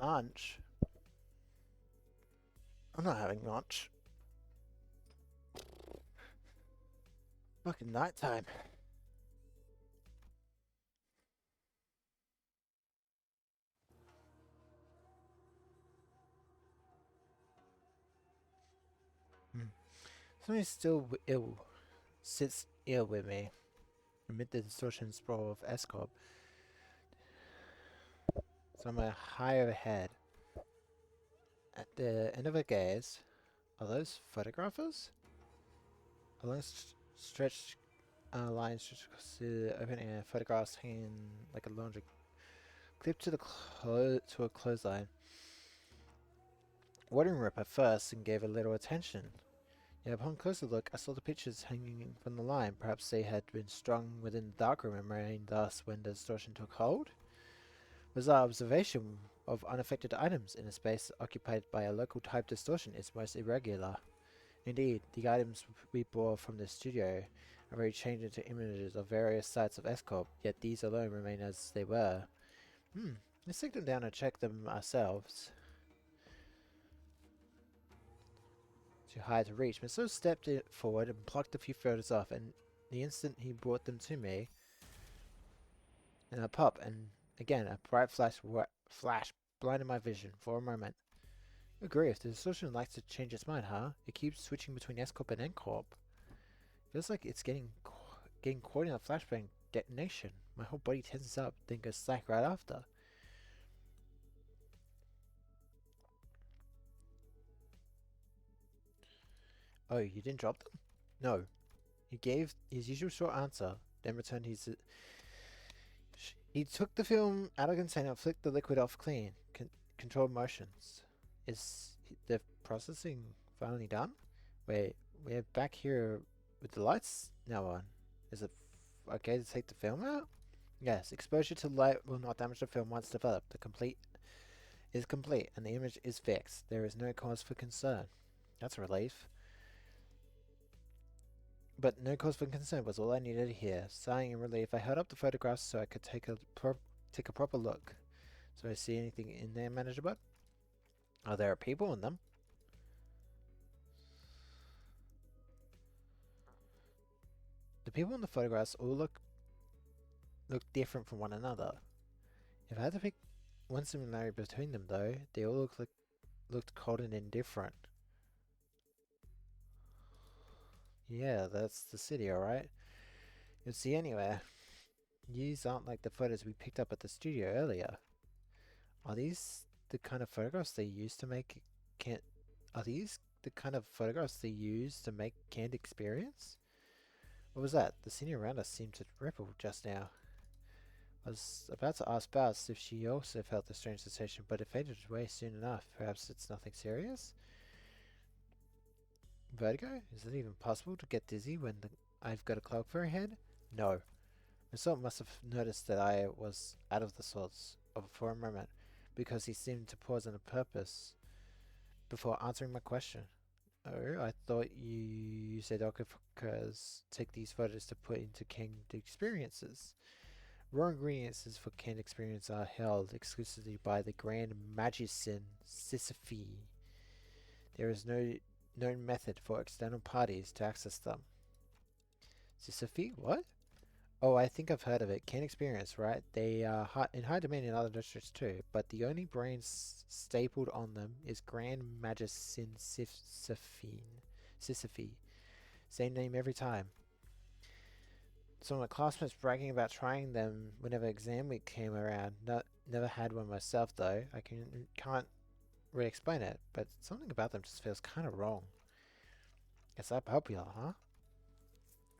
Lunch? I'm not having lunch. Fucking nighttime. Something still ill sits ill with me amid the distortion and sprawl of Escorp. Somewhere high overhead, at the end of a gaze, are those photographers? A long stretched line stretched across the open air, photographs hanging like a laundry clipped to a clothesline. Wondering Rip at first and gave a little attention. Yet upon closer look, I saw the pictures hanging from the line. Perhaps they had been strung within the darkroom and remained thus when the distortion took hold? Was our observation of unaffected items in a space occupied by a local type distortion is most irregular. Indeed, the items we bore from the studio are very changed into images of various sites of Escorp, yet these alone remain as they were. Let's take them down and check them ourselves. Too high to reach, Maso stepped forward and plucked a few photos off, and the instant he brought them to me, and a pop, and again a bright flash blinded my vision for a moment. Good grief, the distortion likes to change its mind, huh? It keeps switching between S-Corp and N-Corp. Feels like it's getting caught in a flashbang detonation. My whole body tenses up, then goes slack right after. Oh, you didn't drop them? No. He gave his usual short answer, then returned his... He took the film out of the container, flicked the liquid off clean, controlled motions. Is the processing finally done? Wait, we're back here with the lights now on. Is it okay to take the film out? Yes, exposure to light will not damage the film once developed. The complete is complete, and the image is fixed. There is no cause for concern. That's a relief. But no cause for concern was all I needed to hear. Sighing in relief, I held up the photographs so I could take a proper look. So I see anything in there, Manager Bud? Are there people in them? The people in the photographs all look different from one another. If I had to pick one similarity between them, though, they all looked cold and indifferent. Yeah, that's the city, alright. You'll see anywhere. These aren't like the photos we picked up at the studio earlier. Are these the kind of photographs they use to make Are these the kind of photographs they use to make canned experience? What was that? The scene around us seemed to ripple just now. I was about to ask Baus if she also felt the strange sensation, but it faded away soon enough. Perhaps it's nothing serious? Vertigo? Is it even possible to get dizzy when I've got a cloak for a head? No. Masort must have noticed that I was out of the sorts for a moment, because he seemed to pause on a purpose before answering my question. Oh, I thought you said Okafocas take these photos to put into canned experiences. Raw ingredients for canned experience are held exclusively by the Grand Magician Sisyphe. There is no known method for external parties to access them. Sisyphe? What? Oh, I think I've heard of it. Canned experience, right? They are in high demand in other districts too, but the only brand stapled on them is Grand Magician Sisyphe. Same name every time. So my classmates bragging about trying them whenever exam week came around. Never had one myself though. I can't really explain it, but something about them just feels kind of wrong. It's that popular, huh?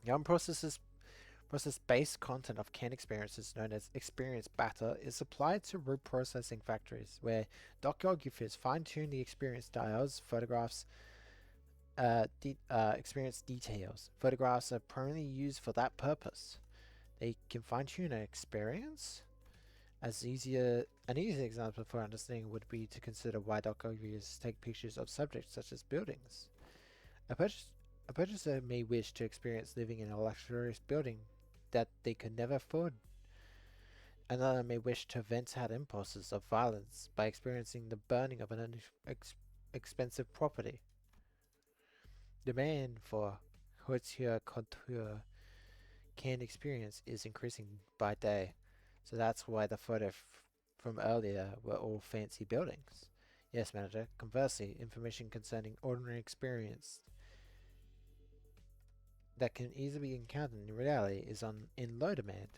The unprocessed-based content of canned experiences known as experience batter is supplied to root processing factories where documentaries fine-tune the experience dials, photographs, experience details. Photographs are primarily used for that purpose. They can fine-tune an experience. An easy example for understanding would be to consider why documentaries take pictures of subjects such as buildings. A purchaser may wish to experience living in a luxurious building that they could never afford. Another may wish to vent out impulses of violence by experiencing the burning of an expensive property. Demand for haute couture canned experience is increasing by day, so that's why the photo from earlier were all fancy buildings. Yes, manager. Conversely, information concerning ordinary experience that can easily be encountered in reality is in low demand.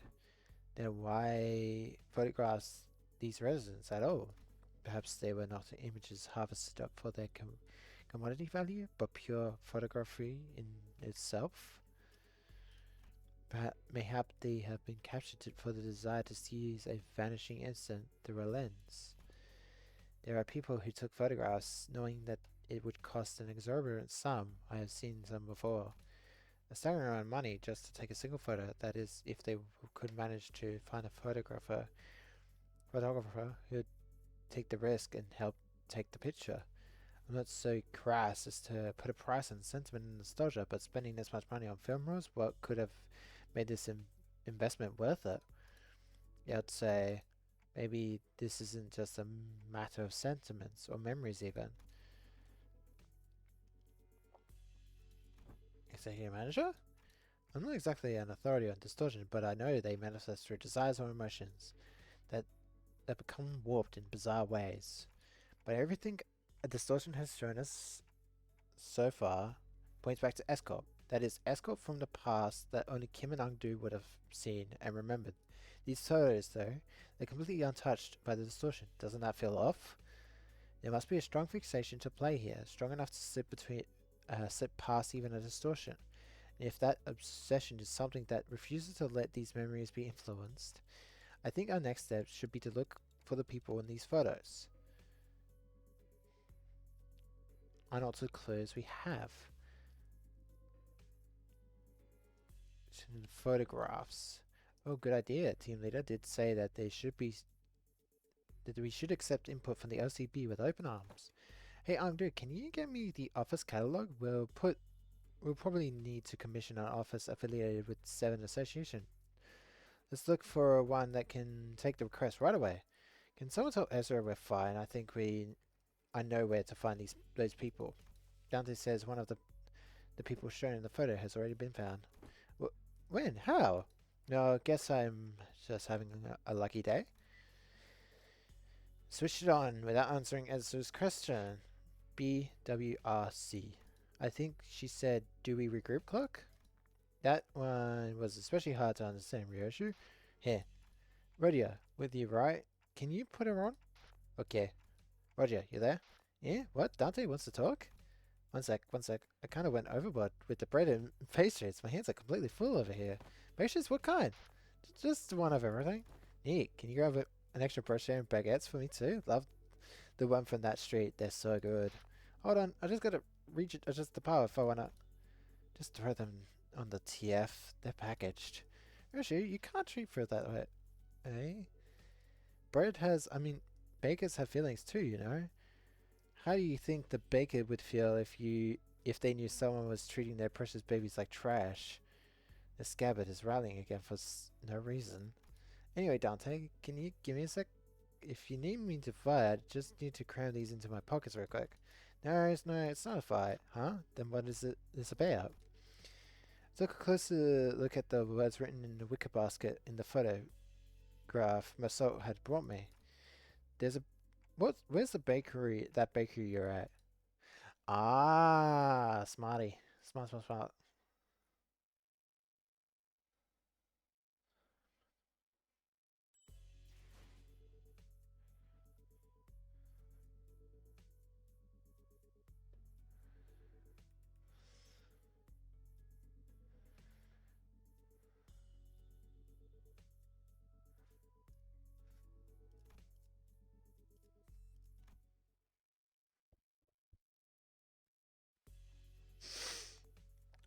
Then why photographs these residents at all? Perhaps they were not images harvested up for their commodity value, but pure photography in itself. Mayhap they have been captured for the desire to seize a vanishing instant through a lens. There are people who took photographs knowing that it would cost an exorbitant sum. I have seen some before. A staggering amount of money just to take a single photo, that is, if they could manage to find a photographer who'd take the risk and help take the picture. I'm not so crass as to put a price on sentiment and nostalgia, but spending this much money on film rolls, what could have made this investment worth it? Yeah, I'd say maybe this isn't just a matter of sentiments or memories even. Executive manager? I'm not exactly an authority on distortion, but I know they manifest through desires or emotions that become warped in bizarre ways. But everything a distortion has shown us so far points back to Escort. That is, Escort from the past that only Kim and Ungdu would have seen and remembered. These photos, though, they're completely untouched by the distortion. Doesn't that feel off? There must be a strong fixation to play here, strong enough to slip past even a distortion. And if that obsession is something that refuses to let these memories be influenced, I think our next step should be to look for the people in these photos. And also clues we have. In the photographs. Oh, good idea. Team leader did say that we should accept input from the LCB with open arms. Hey, dude, can you get me the office catalog? We'll probably need to commission an office affiliated with 7 Association. Let's look for one that can take the request right away. Can someone tell Ezra we're fine? I know where to find those people. Dante says one of the people shown in the photo has already been found. When? How? No, guess I'm just having a lucky day. Switch it on without answering Ezra's question. BWRC. I think she said, do we regroup, clock? That one was especially hard to understand, Ryoshu. Here. Rodia, with you, right? Can you put her on? Okay. Roger, you there? Yeah? What? Dante wants to talk? One sec. I kind of went overboard with the bread and pastries. My hands are completely full over here. Pastries? What kind? Just one of everything. Neat. Can you grab an extra brochure and baguettes for me too? Love the one from that street. They're so good. Hold on. I just gotta adjust the power if I wanna just throw them on the TF. They're packaged. Actually, you can't treat fruit that way. Eh? Bakers have feelings too, you know? How do you think the baker would feel if they knew someone was treating their precious babies like trash? The scabbard is rallying again for no reason. Anyway, Dante, can you give me a sec? If you need me to fight, I just need to cram these into my pockets real quick. No, it's not a fight. Huh? Then what is this about? Took a closer look at the words written in the wicker basket in the photograph Masot had brought me. Where's that bakery you're at? Ah, smarty. Smart.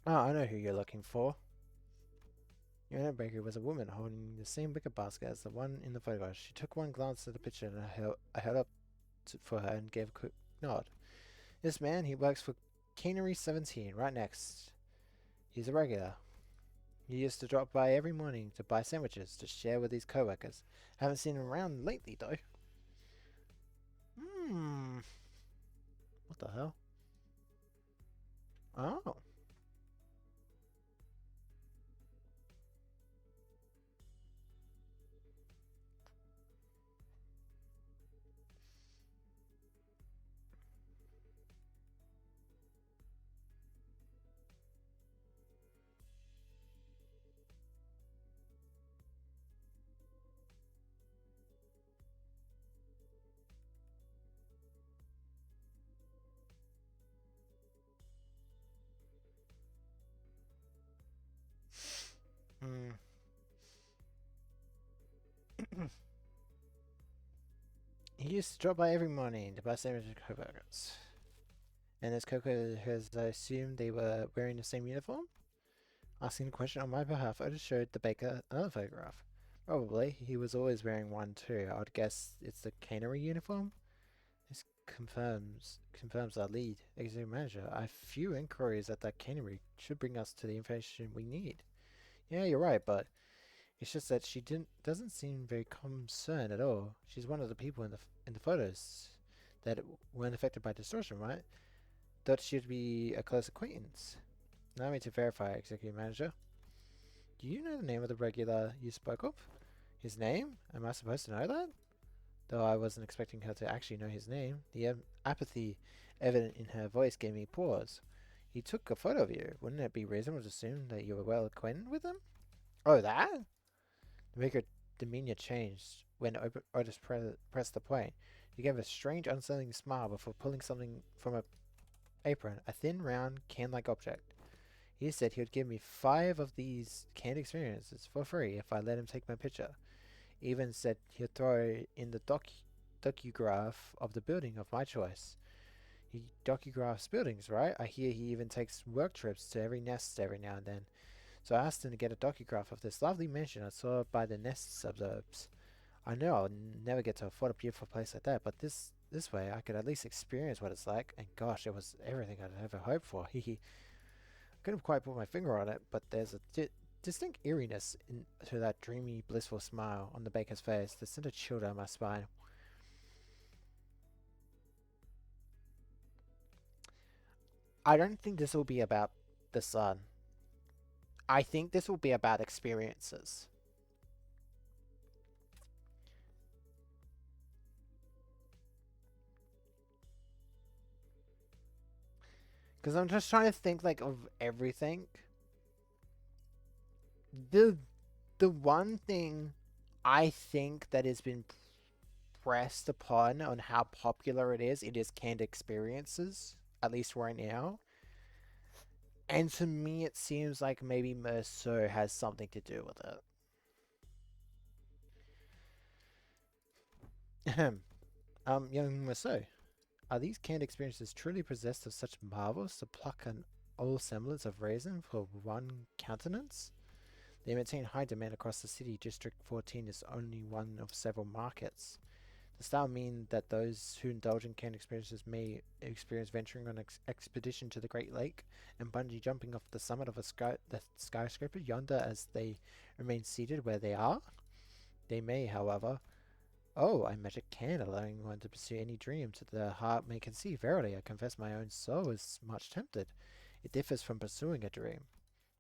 Ah, I know who you're looking for. Your own bakery was a woman holding the same wicker basket as the one in the photograph. She took one glance at the picture and I held up for her and gave a quick nod. This man, he works for Cannery 17, right next. He's a regular. He used to drop by every morning to buy sandwiches to share with his coworkers. Haven't seen him around lately, though. Hmm. What the hell? Oh. Hmm. He used to drop by every morning to buy sandwiches to coworkers. And his coworkers assumed they were wearing the same uniform? Asking the question on my behalf, I just showed the baker another photograph. Probably. He was always wearing one too. I would guess it's the cannery uniform? This confirms our lead. Executive manager, I have few inquiries at that cannery should bring us to the information we need. Yeah, you're right, but it's just that she doesn't seem very concerned at all. She's one of the people in the photos that weren't affected by distortion, right? Thought she'd be a close acquaintance. Allow me to verify, executive manager. Do you know the name of the regular you spoke of? His name? Am I supposed to know that? Though I wasn't expecting her to actually know his name. The apathy evident in her voice gave me pause. He took a photo of you. Wouldn't it be reasonable to assume that you were well acquainted with him? Oh, that? The maker demeanor changed when Otis pressed the point. He gave a strange, unsettling smile before pulling something from a apron, a thin, round, can-like object. He said he would give me 5 of these canned experiences for free if I let him take my picture. Even said he'd throw in the docograph of the building of my choice. He docugraphs buildings, right? I hear he even takes work trips to every nest every now and then. So I asked him to get a docograph of this lovely mansion I saw by the nest suburbs. I know I'll never get to afford a beautiful place like that, but this way I could at least experience what it's like, and gosh, it was everything I'd ever hoped for. He couldn't quite put my finger on it, but there's a distinct eeriness to that dreamy, blissful smile on the baker's face that sent a chill down my spine. I don't think this will be about the sun. I think this will be about experiences. Because I'm just trying to think like of everything. The the one thing I think that has been pressed upon on how popular it is canned experiences, at least right now. And to me, it seems like maybe Merceau has something to do with it. Young Merceau, are these canned experiences truly possessed of such marvels to pluck an old semblance of reason for one countenance? They maintain high demand across the city. District 14 is only one of several markets. Does that mean that those who indulge in canned experiences may experience venturing on an expedition to the Great Lake and bungee jumping off the summit of the skyscraper yonder as they remain seated where they are? They may, however. Oh, I magic can, allowing one to pursue any dream to the heart may conceive. Verily, I confess my own soul is much tempted. It differs from pursuing a dream.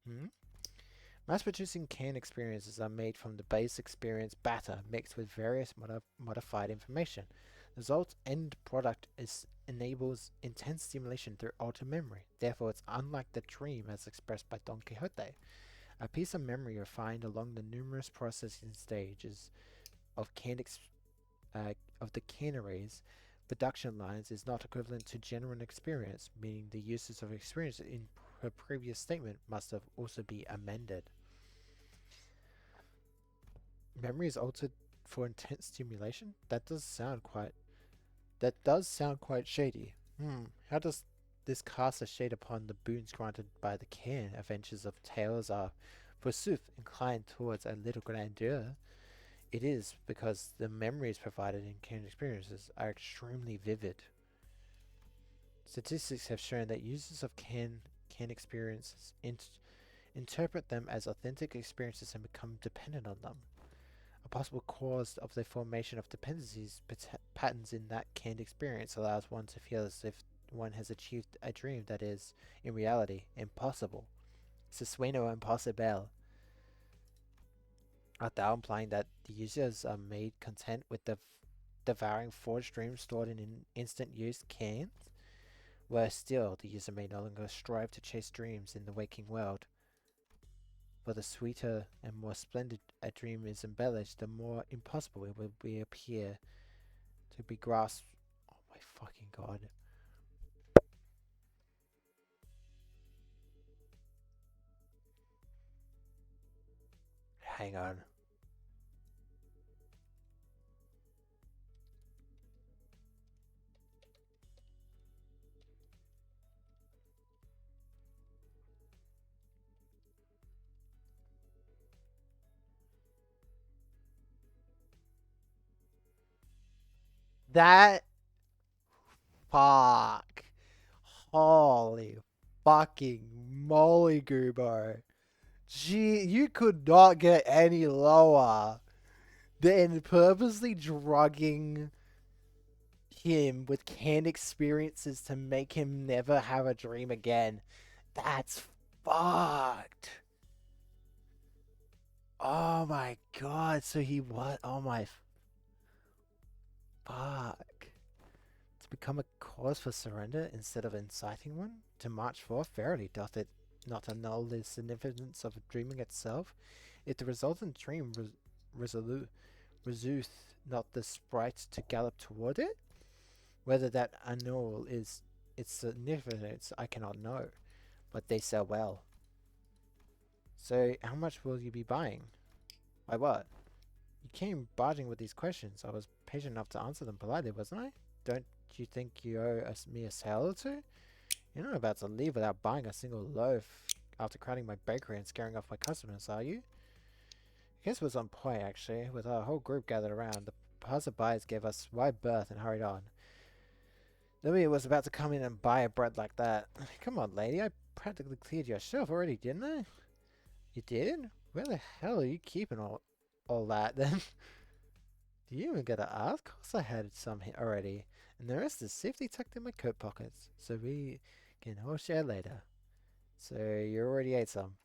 Hmm? Mass-producing canned experiences are made from the base experience batter mixed with various modified information. The result end product enables intense stimulation through altered memory. Therefore, it's unlike the dream as expressed by Don Quixote. A piece of memory refined along the numerous processing stages of of the cannery's production lines is not equivalent to genuine experience, meaning the uses of experience in her previous statement must have also be amended. Memory is altered for intense stimulation? That does sound quite shady. How does this cast a shade upon the boons granted by the can? Adventures of tales are, forsooth, inclined towards a little grandeur. It is because the memories provided in can experiences are extremely vivid. Statistics have shown that users of can experiences interpret them as authentic experiences and become dependent on them. A possible cause of the formation of dependencies patterns in that canned experience allows one to feel as if one has achieved a dream that is, in reality, impossible. Se sueño imposible. Art thou implying that the users are made content with devouring forged dreams stored in instant use cans? Worse still, the user may no longer strive to chase dreams in the waking world. For the sweeter and more splendid a dream is embellished, the more impossible it will appear to be grasped. Oh my fucking god. Hang on. That fuck. Holy fucking moly, Goobo. Gee, you could not get any lower than purposely drugging him with canned experiences to make him never have a dream again. That's fucked. Oh my god, so he what? Oh my fuck. To become a cause for surrender instead of inciting one? To march forth? Verily doth it not annul the significance of dreaming itself? If the resultant dream resueth not the sprite to gallop toward it? Whether that annul is its significance, I cannot know, but they sell well. So, how much will you be buying? Why what? You came barging with these questions. I was patient enough to answer them politely, wasn't I? Don't you think you owe me a sale or two? You're not about to leave without buying a single loaf after crowding my bakery and scaring off my customers, are you? I guess it was on point, actually. With our whole group gathered around, the passerbys gave us wide berth and hurried on. Nobody was about to come in and buy a bread like that. Come on, lady. I practically cleared your shelf already, didn't I? You did? Where the hell are you keeping all that, then? Do you even gotta ask? Of course I had some already. And the rest is safely tucked in my coat pockets. So we can all share later. So you already ate some.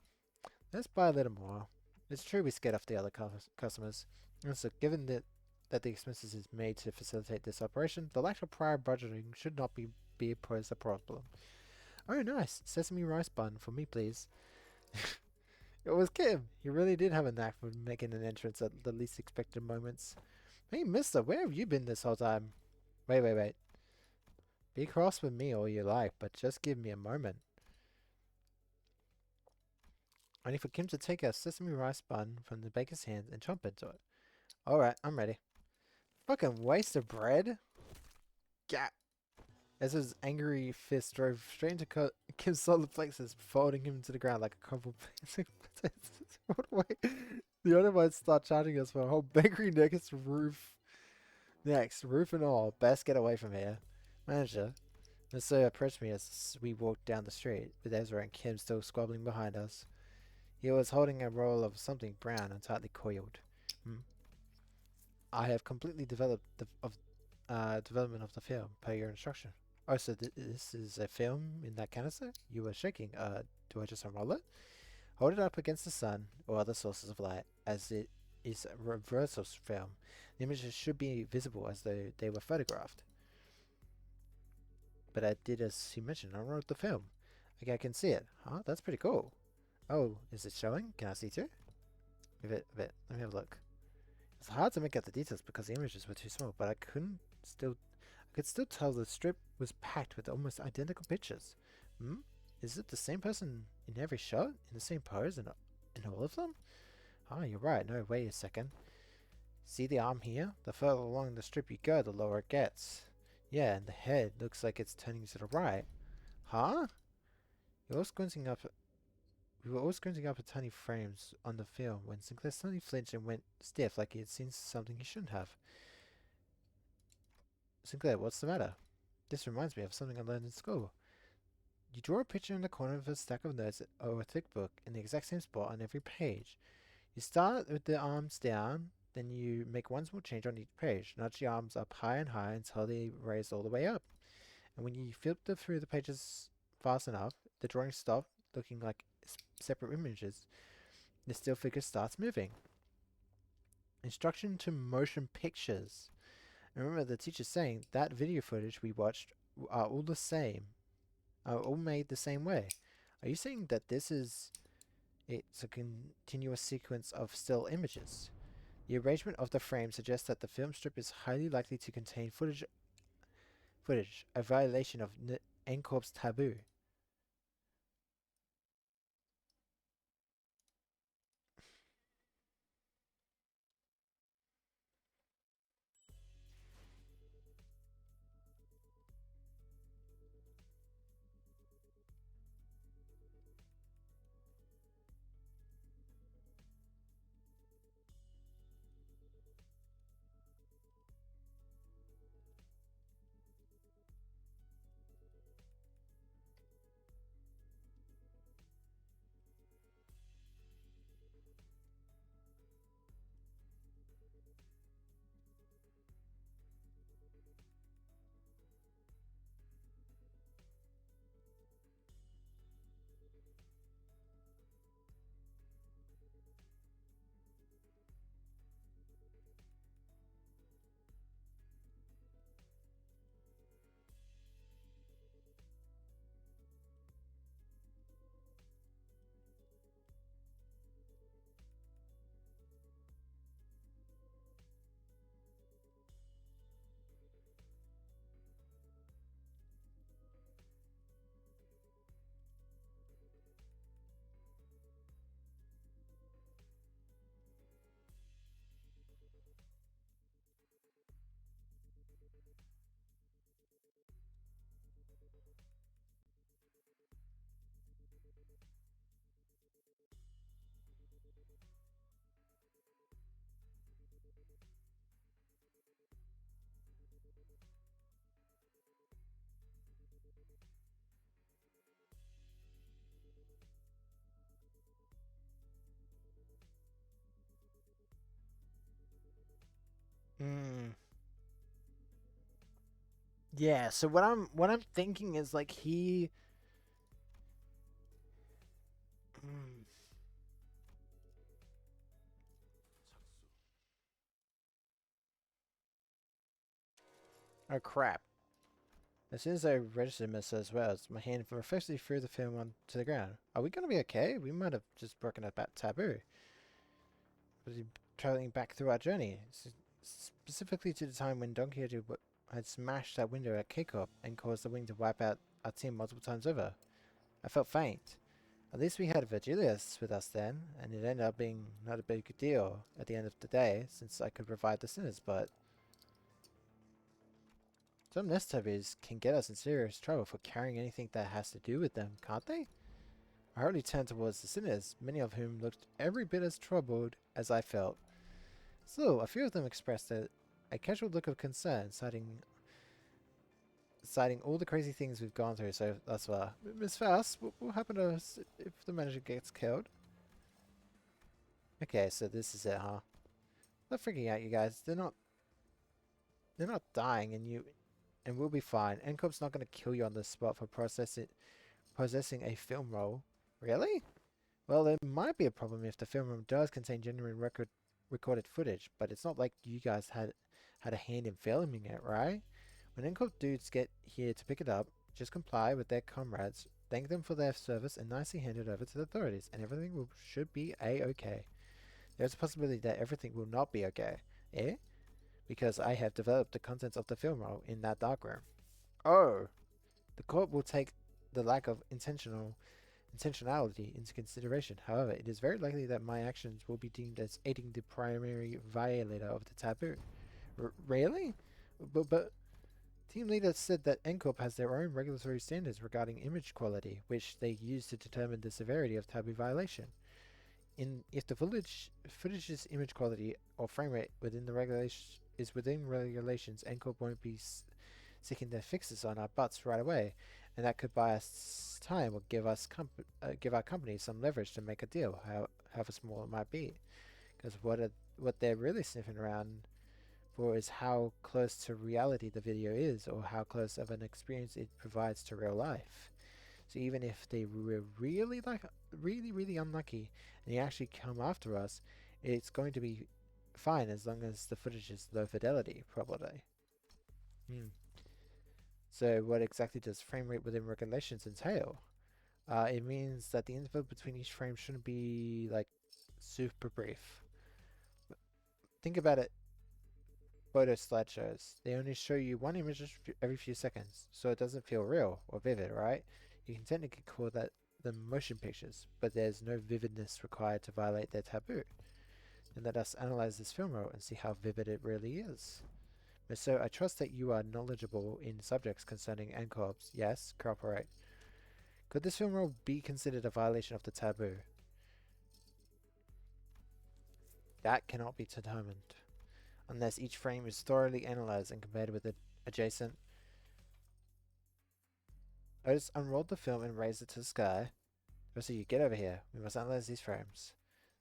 Let's buy a little more. It's true we scared off the other customers. And so given that the expenses is made to facilitate this operation, the lack of prior budgeting should not be posed a problem. Oh, nice. Sesame rice bun for me, please. It was Kim. He really did have a knack for making an entrance at the least expected moments. Hey, mister, where have you been this whole time? Wait. Be cross with me all you like, but just give me a moment. Only for Kim to take a sesame rice bun from the baker's hands and chomp into it. Alright, I'm ready. Fucking waste of bread? Gah! As his angry fist drove straight into Kim's solar plexus, folding him to the ground like a crumpled piece of potatoes. Wait, the owner might start charging us for a whole bakery Next, roof and all, best get away from here. Manager, Mr. approached me as we walked down the street, with Ezra and Kim still squabbling behind us. He was holding a roll of something brown and tightly coiled. I have completely developed development of the film per your instruction. Oh, so this is a film in that canister? You were shaking. Do I just unroll it? Hold it up against the sun or other sources of light, as it is a reversal film. The images should be visible as though they were photographed. But I did as he mentioned. I unrolled the film. Okay, I can see it. Huh? That's pretty cool. Oh, is it showing? Can I see too? A bit. Let me have a look. It's hard to make out the details because the images were too small, but I could still tell the strip was packed with almost identical pictures. Is it the same person in every shot? In the same pose in all of them? Ah, you're right. No, wait a second. See the arm here? The further along the strip you go, the lower it gets. Yeah, and the head looks like it's turning to the right. Huh? We were all squinting up at tiny frames on the film when Sinclair suddenly flinched and went stiff like he had seen something he shouldn't have. Sinclair, what's the matter? This reminds me of something I learned in school. You draw a picture in the corner of a stack of notes or a thick book in the exact same spot on every page. You start with the arms down, then you make one small change on each page. Nudge the arms up high and high until they raise all the way up. And when you flip through the pages fast enough, the drawing stops looking like separate images. The still figure starts moving. Instruction to motion pictures. I remember the teacher saying that video footage we watched are all the same, are all made the same way. Are you saying that it's a continuous sequence of still images? The arrangement of the frame suggests that the film strip is highly likely to contain footage, a violation of NCORP's taboo. Hmm. Yeah, so what I'm thinking is like he mm, oh crap. As soon as I registered Miss as well, my hand reflexively threw the film onto the ground. Are we gonna be okay? We might have just broken a taboo. Was he traveling back through our journey? Specifically to the time when Don Quixote had smashed that window at K-Corp and caused the wind to wipe out our team multiple times over. I felt faint. At least we had Virgilius with us then, and it ended up being not a big deal at the end of the day, since I could revive the sinners, but some Nestobies can get us in serious trouble for carrying anything that has to do with them, can't they? I hurriedly turned towards the sinners, many of whom looked every bit as troubled as I felt. Still, a few of them expressed a casual look of concern, citing all the crazy things we've gone through so thus far. Miss Faust, what will happen to us if the manager gets killed? Okay, so this is it, huh? Not freaking out, you guys. They're not dying, and we'll be fine. NCOP's not going to kill you on the spot for possessing a film roll. Really? Well, there might be a problem if the film roll does contain genuine recorded footage, but it's not like you guys had a hand in filming it, right? When NCOP dudes get here to pick it up, just comply with their comrades, thank them for their service, and nicely hand it over to the authorities, and everything should be a-okay. There's a possibility that everything will not be okay. Eh? Because I have developed the contents of the film roll in that darkroom. Oh! The court will take the lack of intentionality into consideration. However, it is very likely that my actions will be deemed as aiding the primary violator of the taboo. Really? But team leader said that NCORP has their own regulatory standards regarding image quality, which they use to determine the severity of taboo violation. If the footage's image quality or frame rate within regulations, NCORP won't be sticking their fixes on our butts right away. and that could buy us time or give our company some leverage to make a deal, however small it might be. Because what they're really sniffing around for is how close to reality the video is, or how close of an experience it provides to real life. So even if they were really unlucky and they actually come after us, it's going to be fine as long as the footage is low fidelity, probably. So what exactly does frame rate within regulations entail? It means that the interval between each frame shouldn't be like super brief. Think about it. Photo slideshows. They only show you one image every few seconds, so it doesn't feel real or vivid, right? You can technically call that the motion pictures, but there's no vividness required to violate their taboo. And let us analyze this film roll and see how vivid it really is. So I trust that you are knowledgeable in subjects concerning NCORBs. Yes, cooperate. Could this film roll be considered a violation of the taboo? That cannot be determined, unless each frame is thoroughly analyzed and compared with the adjacent. Otis unrolled the film and raised it to the sky. Firstly, you get over here. We must analyze these frames.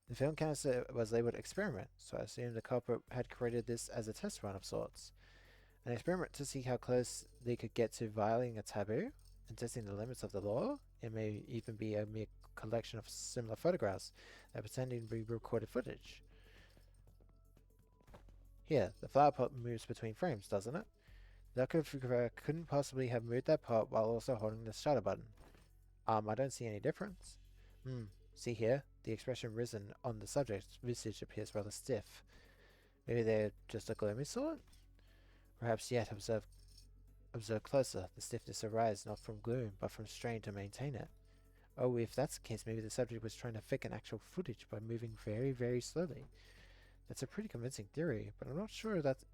The film canister was labeled experiment, so I assumed the culprit had created this as a test run of sorts. An experiment to see how close they could get to violating a taboo and testing the limits of the law. It may even be a mere collection of similar photographs that pretending to be recorded footage. Here, the flower pot moves between frames, doesn't it? The photographer couldn't possibly have moved that pot while also holding the shutter button. I don't see any difference. See here? The expression risen on the subject's visage appears rather stiff. Maybe they're just a gloomy sort? Perhaps yet observe closer. The stiffness arises not from gloom, but from strain to maintain it. Oh, if that's the case, maybe the subject was trying to fake an actual footage by moving very slowly. That's a pretty convincing theory, but I'm not sure that's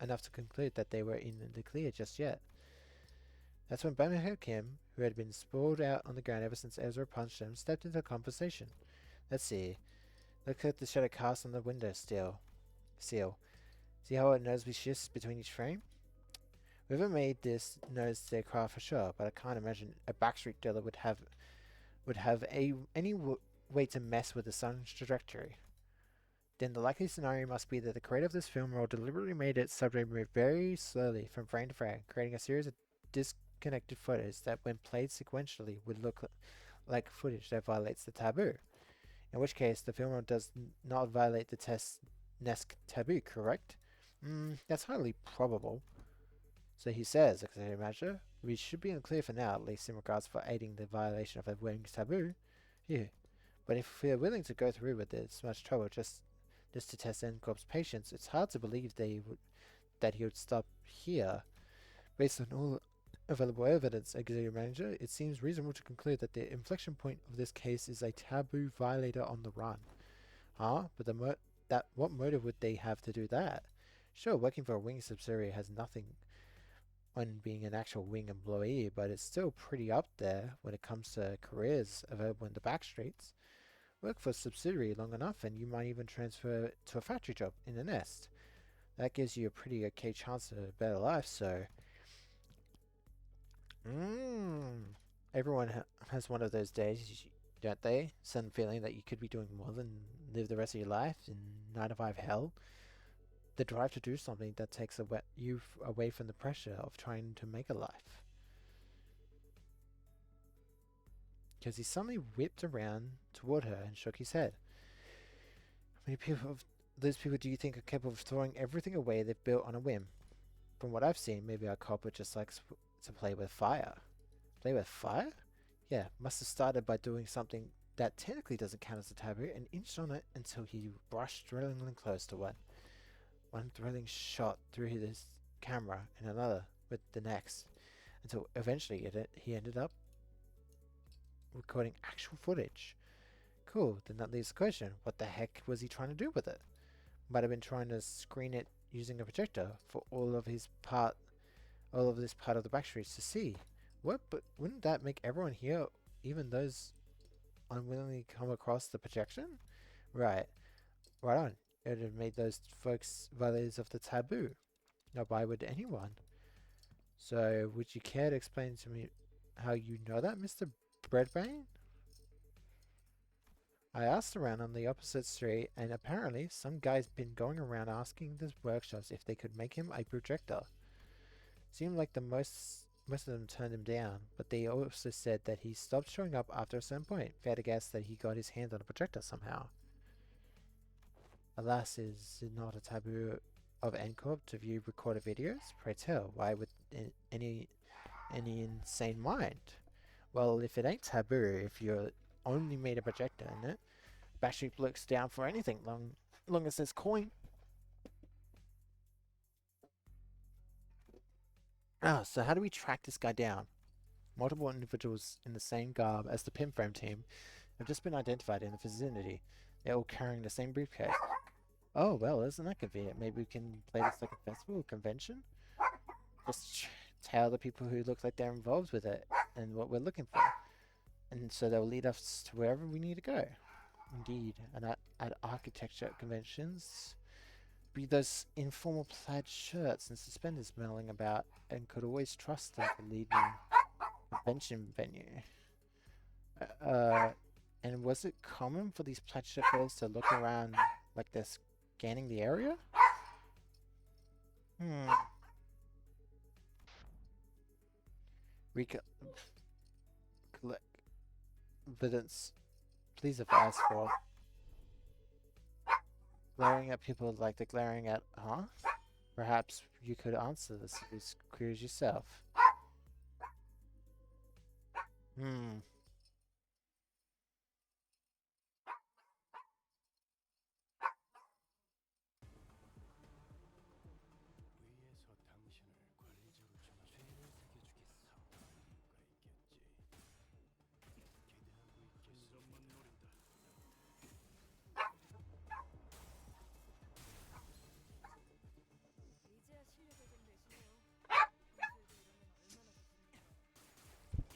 enough to conclude that they were in the clear just yet. That's when Bamhead Kim, who had been sprawled out on the ground ever since Ezra punched him, stepped into the conversation. Let's see. Look at the shadow cast on the window seal. See how it noticeably shifts between each frame? Whoever made this knows their craft for sure, but I can't imagine a backstreet dealer would have any way to mess with the sun's trajectory. Then the likely scenario must be that the creator of this film roll deliberately made its subject move very slowly from frame to frame, creating a series of disconnected photos that, when played sequentially, would look like footage that violates the taboo. In which case, the film roll does not violate the test-nesque taboo, correct? That's highly probable. So he says, Executive Manager, we should be in the clear for now, at least in regards for aiding the violation of the wedding's taboo. Yeah. But if we're willing to go through with this much trouble just to test NCORB's patience, it's hard to believe that he would stop here. Based on all available evidence, Executive Manager, it seems reasonable to conclude that the inflection point of this case is a taboo violator on the run. Huh? But what motive would they have to do that? Sure, working for a wing subsidiary has nothing on being an actual wing employee, but it's still pretty up there when it comes to careers available in the back streets. Work for a subsidiary long enough and you might even transfer to a factory job in the nest. That gives you a pretty okay chance of a better life, so... Everyone has one of those days, don't they? Some feeling that you could be doing more than live the rest of your life in 9 to 5 hell. The drive to do something that takes you away from the pressure of trying to make a life. Because he suddenly whipped around toward her and shook his head. How many of those people do you think are capable of throwing everything away they've built on a whim? From what I've seen, maybe our culprit just likes to play with fire. Play with fire? Yeah, must have started by doing something that technically doesn't count as a taboo and inched on it until he brushed thrillingly close to one. One thrilling shot through his camera and another with the next, until eventually he ended up recording actual footage. Cool, then that leaves the question, what the heck was he trying to do with it? Might have been trying to screen it using a projector for all of this part of the backstreets to see. What? But wouldn't that make everyone here, even those unwillingly come across the projection? Right on. It would have made those folks violators of the taboo. Now why would anyone? So, would you care to explain to me how you know that, Mr. Breadbane? I asked around on the opposite street, and apparently some guy's been going around asking the workshops if they could make him a projector. Seemed like the most of them turned him down, but they also said that he stopped showing up after a certain point. Fair to guess that he got his hands on a projector somehow. Alas, is it not a taboo of NCorp to view recorded videos? Pray tell, why would any insane mind? Well, if it ain't taboo, if you only made a projector in it, Backstreet looks down for anything long as there's coin. Ah, so how do we track this guy down? Multiple individuals in the same garb as the pinframe team have just been identified in the vicinity. They're all carrying the same briefcase. Oh, well, isn't that convenient? Maybe we can play this like a festival or convention? Just tell the people who look like they're involved with it and what we're looking for. And so they'll lead us to wherever we need to go. Indeed, and at architecture conventions, be those informal plaid shirts and suspenders milling about, and could always trust them to lead me convention venue. And was it common for these plaid shirt girls to look around like they're scanning the area? Collect evidence. Please advise for glaring at people like they're glaring at, huh? Perhaps you could answer these queries yourself. 위에서 당신을 관리자로 주문을 새겨주겠어. 기대하고 있겠어. 노린다. 이제야 실력을 좀 내시네요. 평소에도 이러면 얼마나 좋습니까?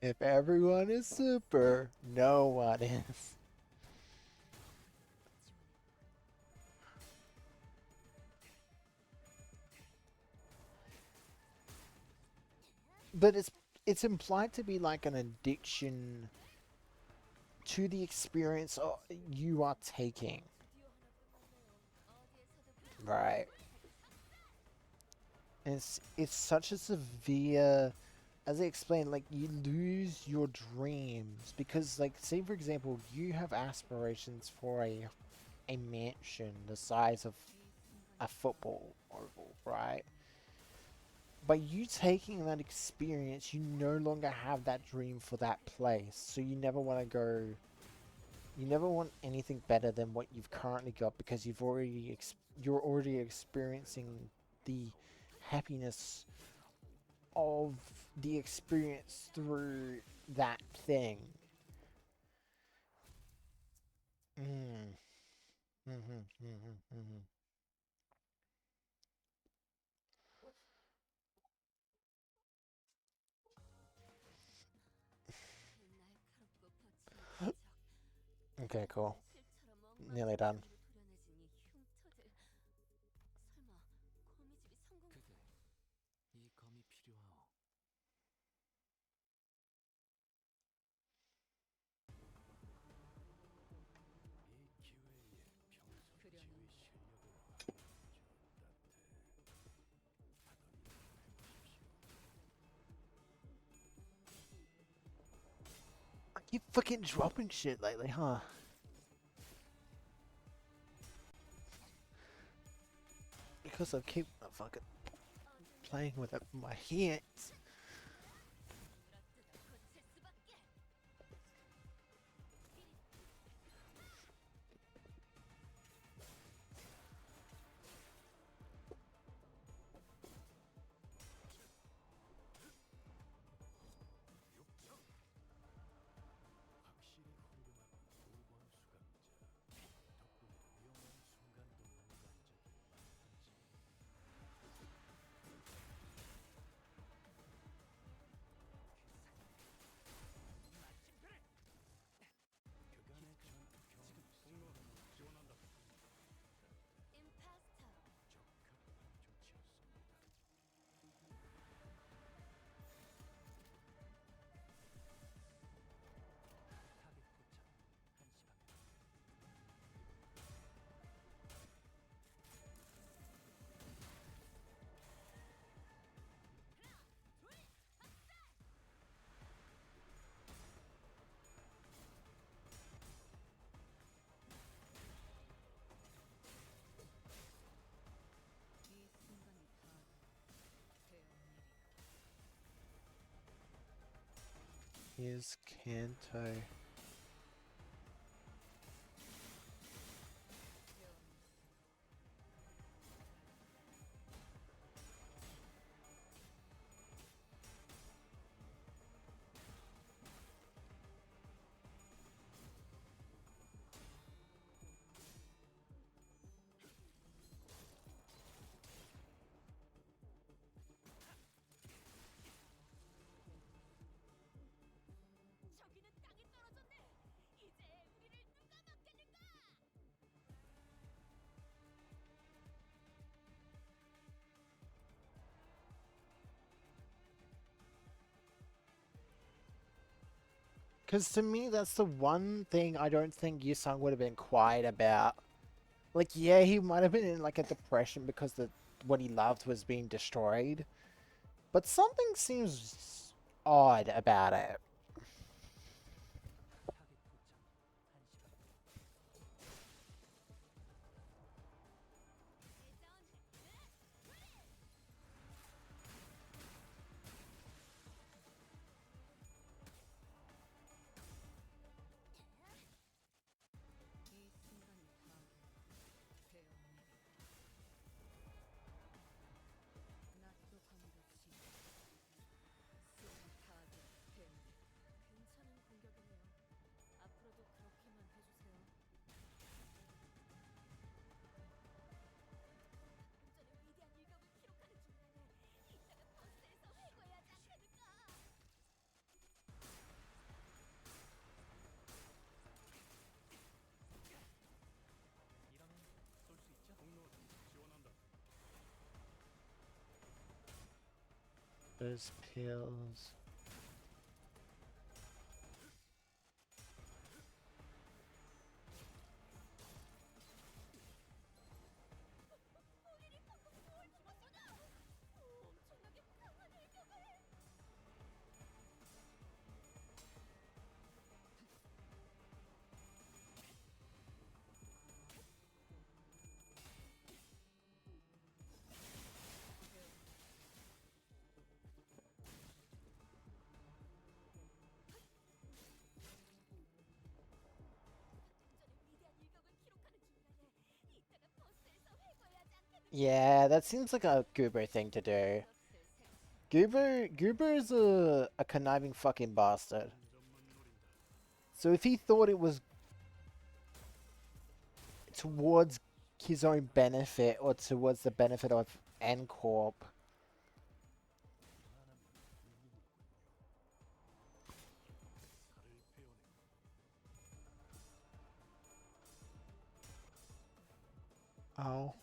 If everyone is super, no one is. But it's implied to be like an addiction to the experience you are taking, right? And it's such a severe, as I explained, like you lose your dreams because, like, say for example, you have aspirations for a mansion the size of a football oval, right? By you taking that experience, you no longer have that dream for that place. So you never want to go. You never want anything better than what you've currently got because you're already experiencing the happiness of the experience through that thing. Mm. Mhm. Mhm. Mhm. Okay, cool. Nearly done. 그대, 이 검이 필요하오. 이 기회에 평소 지휘 실력을 I keep fucking dropping shit lately, huh? Because I keep fucking playing with it with my hands. 확실히 훌륭한 5번 수감자. 덕분에 위험한 순간도 능가한 적이 많았지. 그간의 전투 경험이 있어. 지원한다. 적합한 조치였습니다. 타겟 포착 1시 방향. Here's Kanto. Because to me, that's the one thing I don't think Yusung would have been quiet about. Like, yeah, he might have been in like a depression because what he loved was being destroyed, but something seems odd about it. 타겟 포착 1시 방향. Those pills. Yeah, that seems like a Goober thing to do. Goober's a conniving fucking bastard. So if he thought it was towards his own benefit or towards the benefit of N Corp, oh.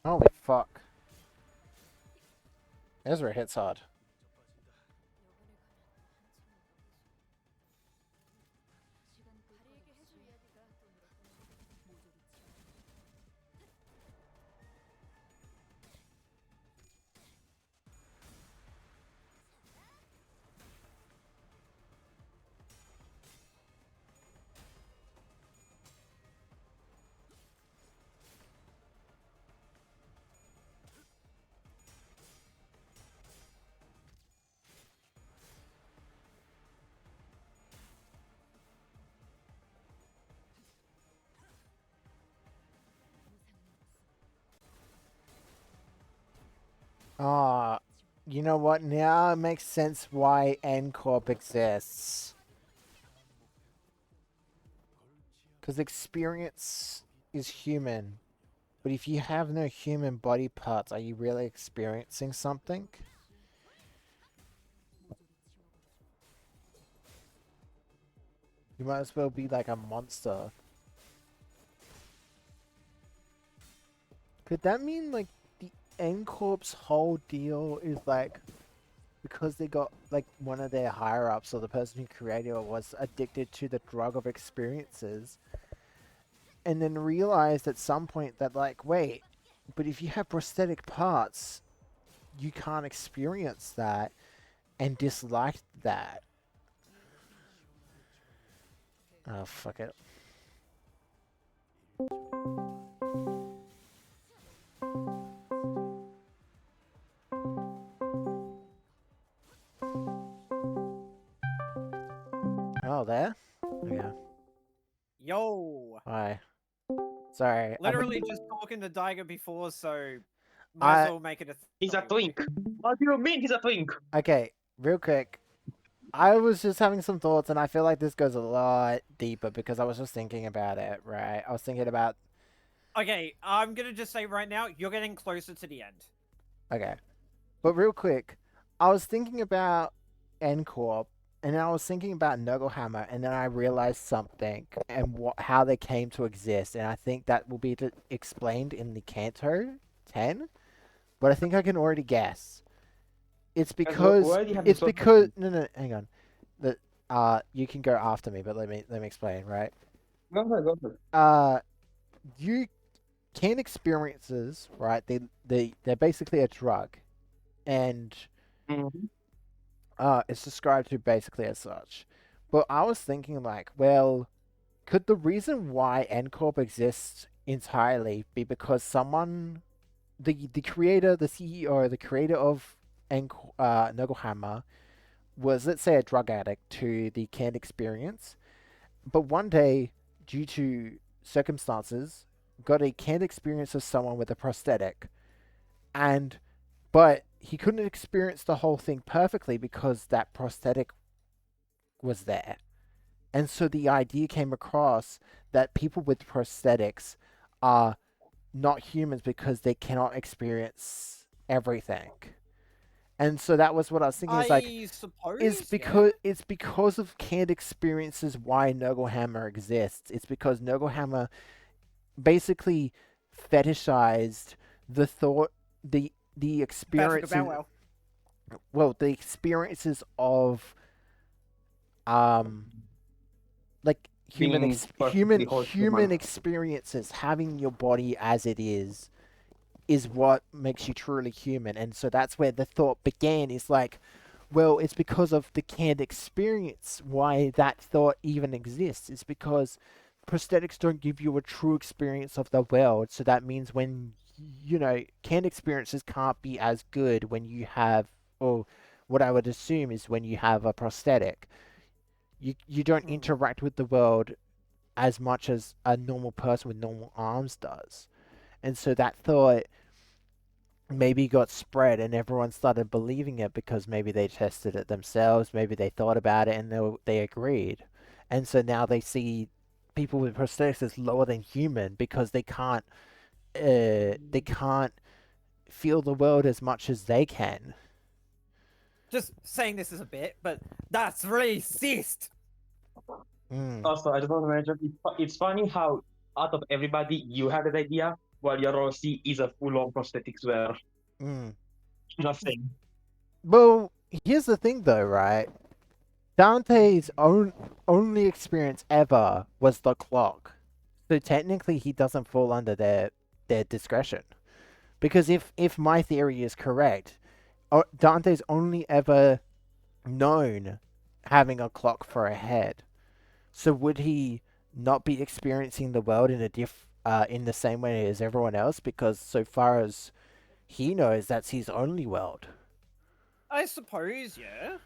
Holy fuck. Ezra hits hard. Ah, you know what? Now it makes sense why N Corp exists. Because experience is human. But if you have no human body parts, are you really experiencing something? You might as well be like a monster. Could that mean like the N Corp's whole deal is like because they got like one of their higher ups or the person who created it was addicted to the drug of experiences and then realized at some point that like wait, but if you have prosthetic parts, you can't experience that and disliked that. Oh fuck it. Oh, there? Yeah. Yo, Hi. Sorry. literally just talking to Daiga before, so might I- as well make it a. He's a twink. What do you mean he's a twink? Okay, real quick. I was just having some thoughts, and I feel like this goes a lot deeper because I was just thinking about it, right? I was thinking about. Okay, I'm gonna just say right now, you're getting closer to the end. Okay. But real quick, I was thinking about N Corp, and then I was thinking about Nogelhammer, and then I realized something and how they came to exist, and I think that will be explained in the Kanto 10, but I think I can already guess. It's because Why do you have it's to stop because me? no, hang on. The you can go after me, but let me explain, right? Go ahead, go ahead. You can experiences, right? They're basically a drug, and Mhm. it's described to basically as such. But I was thinking like, well, could the reason why N Corp exists entirely be because someone, the creator, the CEO, the creator of Nogelhammer was, let's say, a drug addict to the canned experience, but one day, due to circumstances, got a canned experience of someone with a prosthetic, and but he couldn't experience the whole thing perfectly because that prosthetic was there. And so the idea came across that people with prosthetics are not humans because they cannot experience everything. And so that was what I was thinking. Is like, I suppose, yeah. it's because of canned experiences why Nogelhammer exists. It's because Nogelhammer basically fetishized the thought, the Patrick experiences. Bowell. Well, the experiences of like human Being perfectly whole human human. experiences, having your body as it is what makes you truly human. And so that's where the thought began, is like, well, it's because of the canned experience why that thought even exists. It's because prosthetics don't give you a true experience of the world. So that means when, canned experiences can't be as good when you have, or what I would assume is when you have a prosthetic. You don't interact with the world as much as a normal person with normal arms does. And so that thought maybe got spread and everyone started believing it because maybe they tested it themselves, maybe they thought about it and they agreed. And so now they see people with prosthetics as lower than human because they can't feel the world as much as they can. Just saying this is a bit, but that's racist. Also, I just want to mention, it's funny how out of everybody, you had that idea, while your Rossi is a full-on prosthetics wearer. Nothing. Well, here's the thing though, right? Dante's only experience ever was the clock. So technically he doesn't fall under their discretion. Because if my theory is correct, Dante's only ever known having a clock for a head. So would he not be experiencing the world in the same way as everyone else? Because so far as he knows, that's his only world. I suppose, yeah.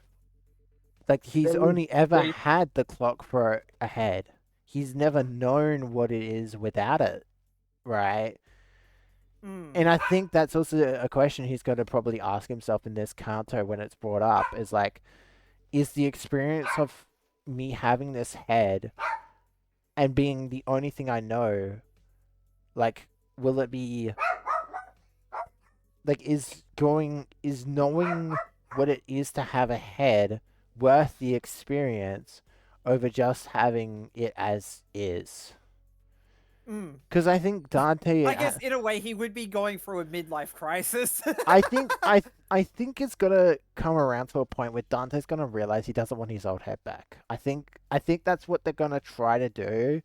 Like, he's There is- only ever there is- had the clock for a head. He's never known what it is without it, right? And I think that's also a question he's going to probably ask himself in this counter when it's brought up, is like, is the experience of me having this head and being the only thing I know, like, will it be, like, is knowing what it is to have a head worth the experience over just having it as is? Because I think Dante, I guess in a way he would be going through a midlife crisis. I think it's gonna come around to a point where Dante's gonna realize he doesn't want his old head back. I think that's what they're gonna try to do.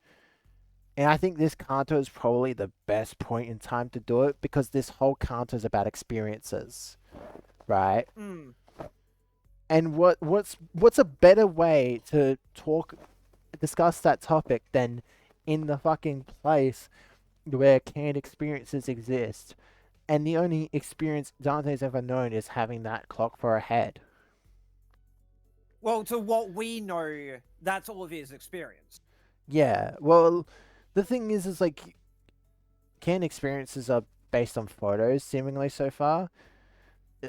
And I think this canto is probably the best point in time to do it, because this whole canto is about experiences, right? And what's a better way to discuss that topic than in the fucking place where canned experiences exist, and the only experience Dante's ever known is having that clock for a head. Well, to what we know, that's all of his experience. Yeah, well, the thing is like, canned experiences are based on photos, seemingly so far.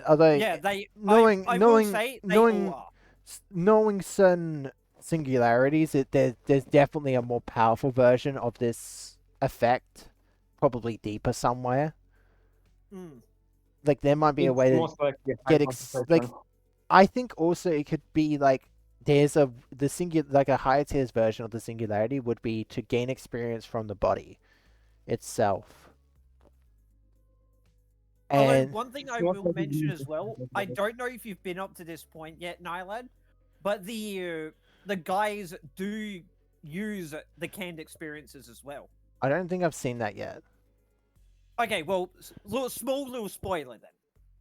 Although, Yeah, knowing I will say they all are. knowing certain singularities, there's definitely a more powerful version of this effect, probably deeper somewhere. Like, there might be a It's way to most likely a get high like, concentration. I think also it could be like, there's a higher tiers version of the singularity would be to gain experience from the body itself. Although And one thing I Most will likely mention you- as well, I don't know if you've been up to this point yet, Nylad, but the guys do use the canned experiences as well. I don't think I've seen that yet. Okay, well, small little spoiler then.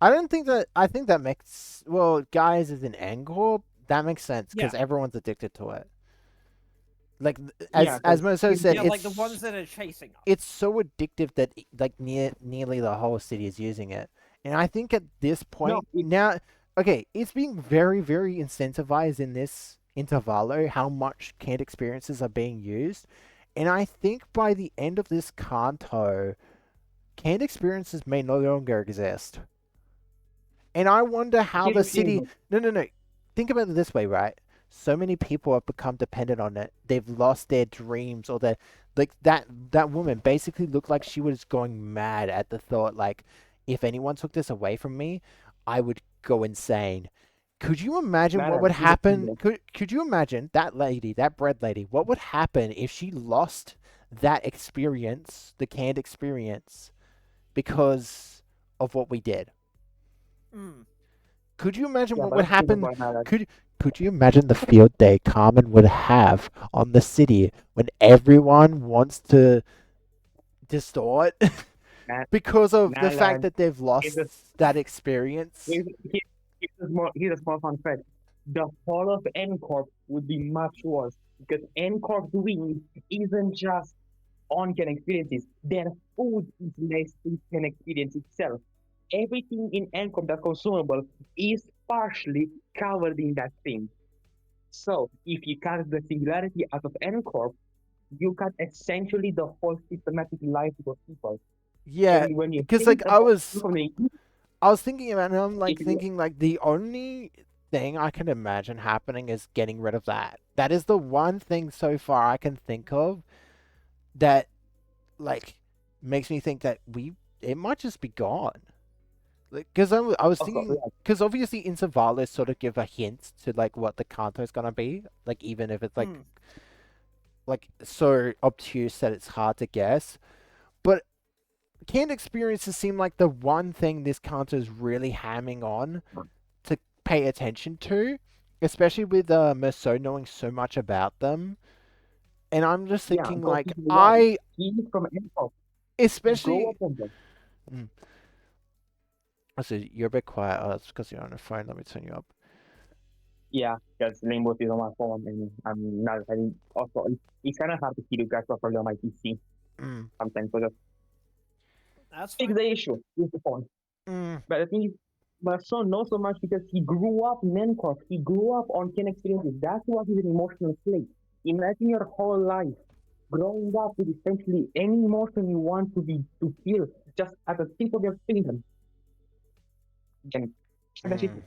I think that makes, well, guys is an Angkor, that makes sense because Yeah. everyone's addicted to it. Like, Yeah, as 'cause Moso said, Yeah, it's like the ones that are chasing us. it's so addictive that like nearly the whole city is using it. And I think at this point now, okay, it's being very, very incentivized in this intervallo how much canned experiences are being used. And I think by the end of this canto, canned experiences may no longer exist. And I wonder how the city. No. Think about it this way, right? so many people have become dependent on it. They've lost their dreams, or their like that woman basically looked like she was going mad at the thought, like, if anyone took this away from me, I would go insane. Could you imagine what Nala, would he's a happen? singer. Could you imagine that lady, that bread lady, what would happen if she lost that experience, the canned experience, because of what we did? Mm. Could you imagine Yeah, what but would let's think happen? about Nala. Could you imagine the field day Carmen would have on the city when everyone wants to distort Na- because of the Nala, fact that they've he's lost a, that experience? he's a small fun fact. The fall of N Corp would be much worse because N Corp's wing isn't just on can experiences. Their food is less can experience itself. Everything in N Corp that's consumable is partially covered in that thing. So if you cut the singularity out of N Corp, you cut essentially the whole systematic life of people. Yeah, And when you because think like I about was I was thinking about it, and I'm like if you thinking like the only thing I can imagine happening is getting rid of that. That is the one thing so far I can think of that like makes me think that it might just be gone. Like, because I was also, thinking, because obviously intervallos sort of give a hint to like what the canto is gonna be, like even if it's Mm. like so obtuse that it's hard to guess. But canned experiences seem like the one thing this canto is really hamming on to pay attention to, especially with Merceau knowing so much about them. And I'm just yeah, thinking because like one, he is from N-pop. He grew especially. up on them. Mm. So you're a bit quiet. Oh, that's because you're on the phone. Let me turn you up. Yeah, because limbus is on my phone and I'm not having also it's kind of hard to see you guys properly on my PC Mm. sometimes. So just That's fix fine. the issue with the phone. Mm. But the thing is, my son knows so much because he grew up in Ncorp. He grew up on Ken experiences. That's what is an emotional slate. Imagine your whole life growing up with essentially any emotion you want to feel just at the tip of your finger. And that's it. Mm.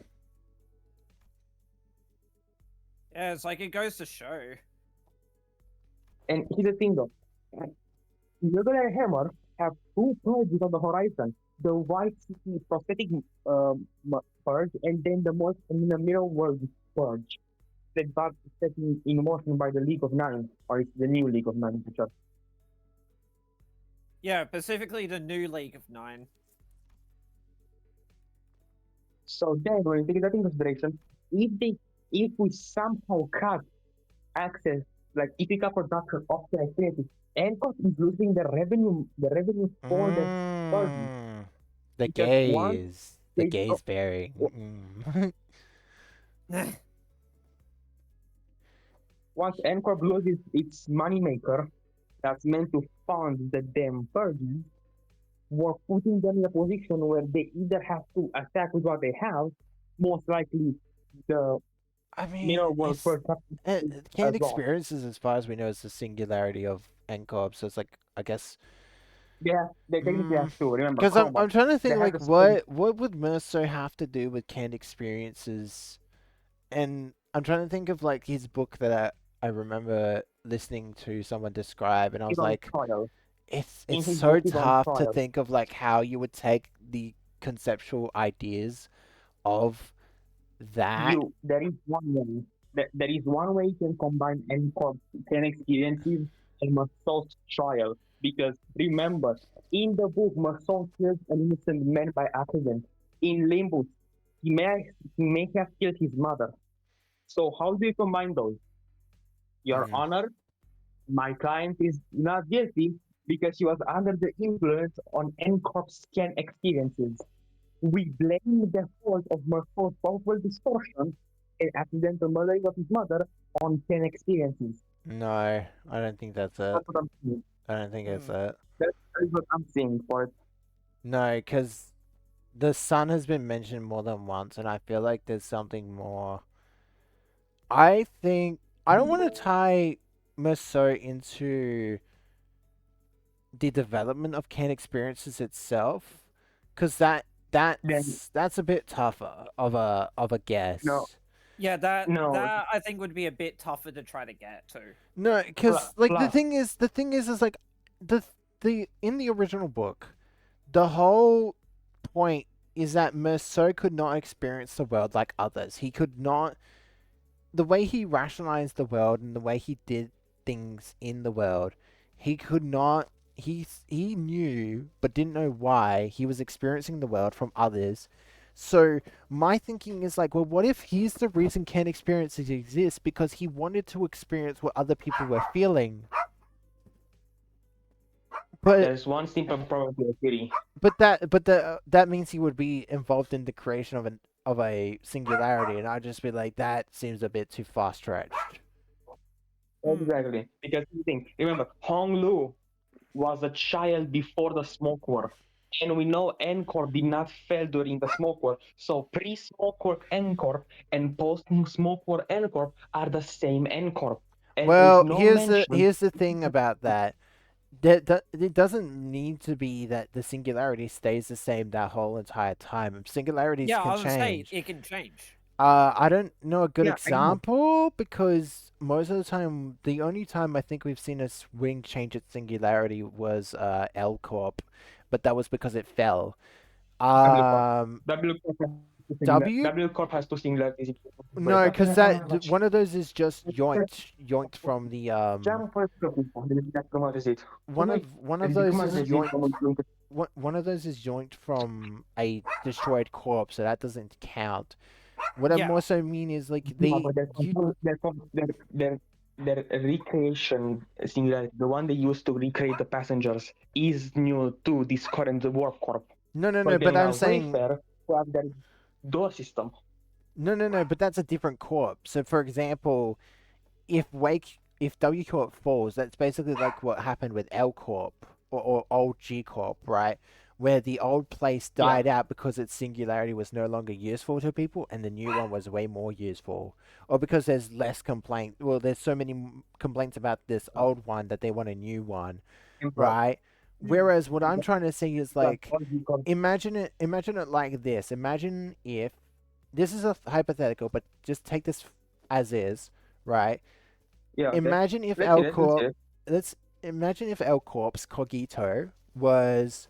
Yeah, it's like it goes to show. And here's the thing though. Regular Hammer have two purges on the horizon. The White City prosthetic purge and then the Mirror World purge. Set in motion by the League of Nine, or it's the new League of Nine, for sure. Yeah, specifically the new League of Nine. So then, when you take that into consideration, if we somehow cut access, like if we cut production of the activity, Encore is losing the revenue for the purge Mm. The because once gaze. The they gaze bearing. Mm. once Encore loses its moneymaker that's meant to fund the damn purges, we're putting them in a position where they either have to attack with what they have, most likely the I mean, Mirror World it's Purge canned as well. experiences, as far as we know, is the singularity of NCOB. So it's like, I guess. They technically have to remember Because I'm Chroma. trying to They think have like the spring. what would Mercer have to do with canned experiences, and I'm trying to think of like his book that I remember listening to someone describe, and I He's was on like, trial. In it's his so book, he's on tough to trial. think of like how you would take the conceptual ideas of that. There is one way. There is one way you can combine NCORP 10 experiences and Mason's trial. Because remember, in the book, Mason kills an innocent man by accident. In Limbus, he may have killed his mother. So how do you combine those? Your Mm. Honor, my client is not guilty because she was under the influence on NCORP scan experiences. We blame the fault of Murphy's powerful distortion and accidental murdering of his mother on 10 experiences. No, I don't think that's it. That's what I'm saying. I don't think it's Hmm. it. That is what I'm saying for it. No, because the sun has been mentioned more than once, and I feel like there's something more. I think I don't want to tie Merceau into the development of Can experiences itself, because Then, that's a bit tougher of a no, guess. Yeah, that No. that I think would be a bit tougher to try to get to. No, because like Plus, the thing is like the in the original book, the whole point is that Merceau could not experience the world like others. He could not. The way he rationalized the world and the way he did things in the world, he could not. He knew, but didn't know why he was experiencing the world from others. So my thinking is like, well, what if he's the reason Ken experiences exist because he wanted to experience what other people were feeling? But there's one simple probability. that means he would be involved in the creation of a singularity, and I'd just be like, that seems a bit too far stretched. Exactly. Because you think, remember, Hong Lu was a child before the smoke war. And we know Encore did not fail during the smoke war. So pre-smoke war Encore and post-smoke war Encore are the same Encore. And there is Well, no mention. here's the thing about that. That it doesn't need to be that the singularity stays the same that whole entire time. Singularities Yeah, can I was gonna say change. it can change. I don't know a good Yeah, I know. example because most of the time, the only time I think we've seen a swing change its singularity was L Corp, but that was because it fell. W Corp. Um, W W Corp has two singularities. no, because one of those is just yoinked from the one of those is yoinked one of those is yoinked from a destroyed corpse, so that doesn't count. What I Yeah. more so mean is like their recreation singularity, the one they used to recreate the passengers, is new to this current warp corp. no, But but then I'm saying Wayfarer who have their door system. no, but that's a different corp. So for example, if W Corp falls, that's basically like what happened with L Corp or old G Corp, right? Where the old place died out because its singularity was no longer useful to people and the new one was way more useful. Or because there's less complaint. Well, there's so many complaints about this old one that they want a new one, right? Whereas what I'm trying to say is like, imagine it like this. Imagine if this is a hypothetical, but just take this as is, right? Yeah. Imagine if Let's see, L let's Corp. see. Let's imagine if L Corp's Cogito was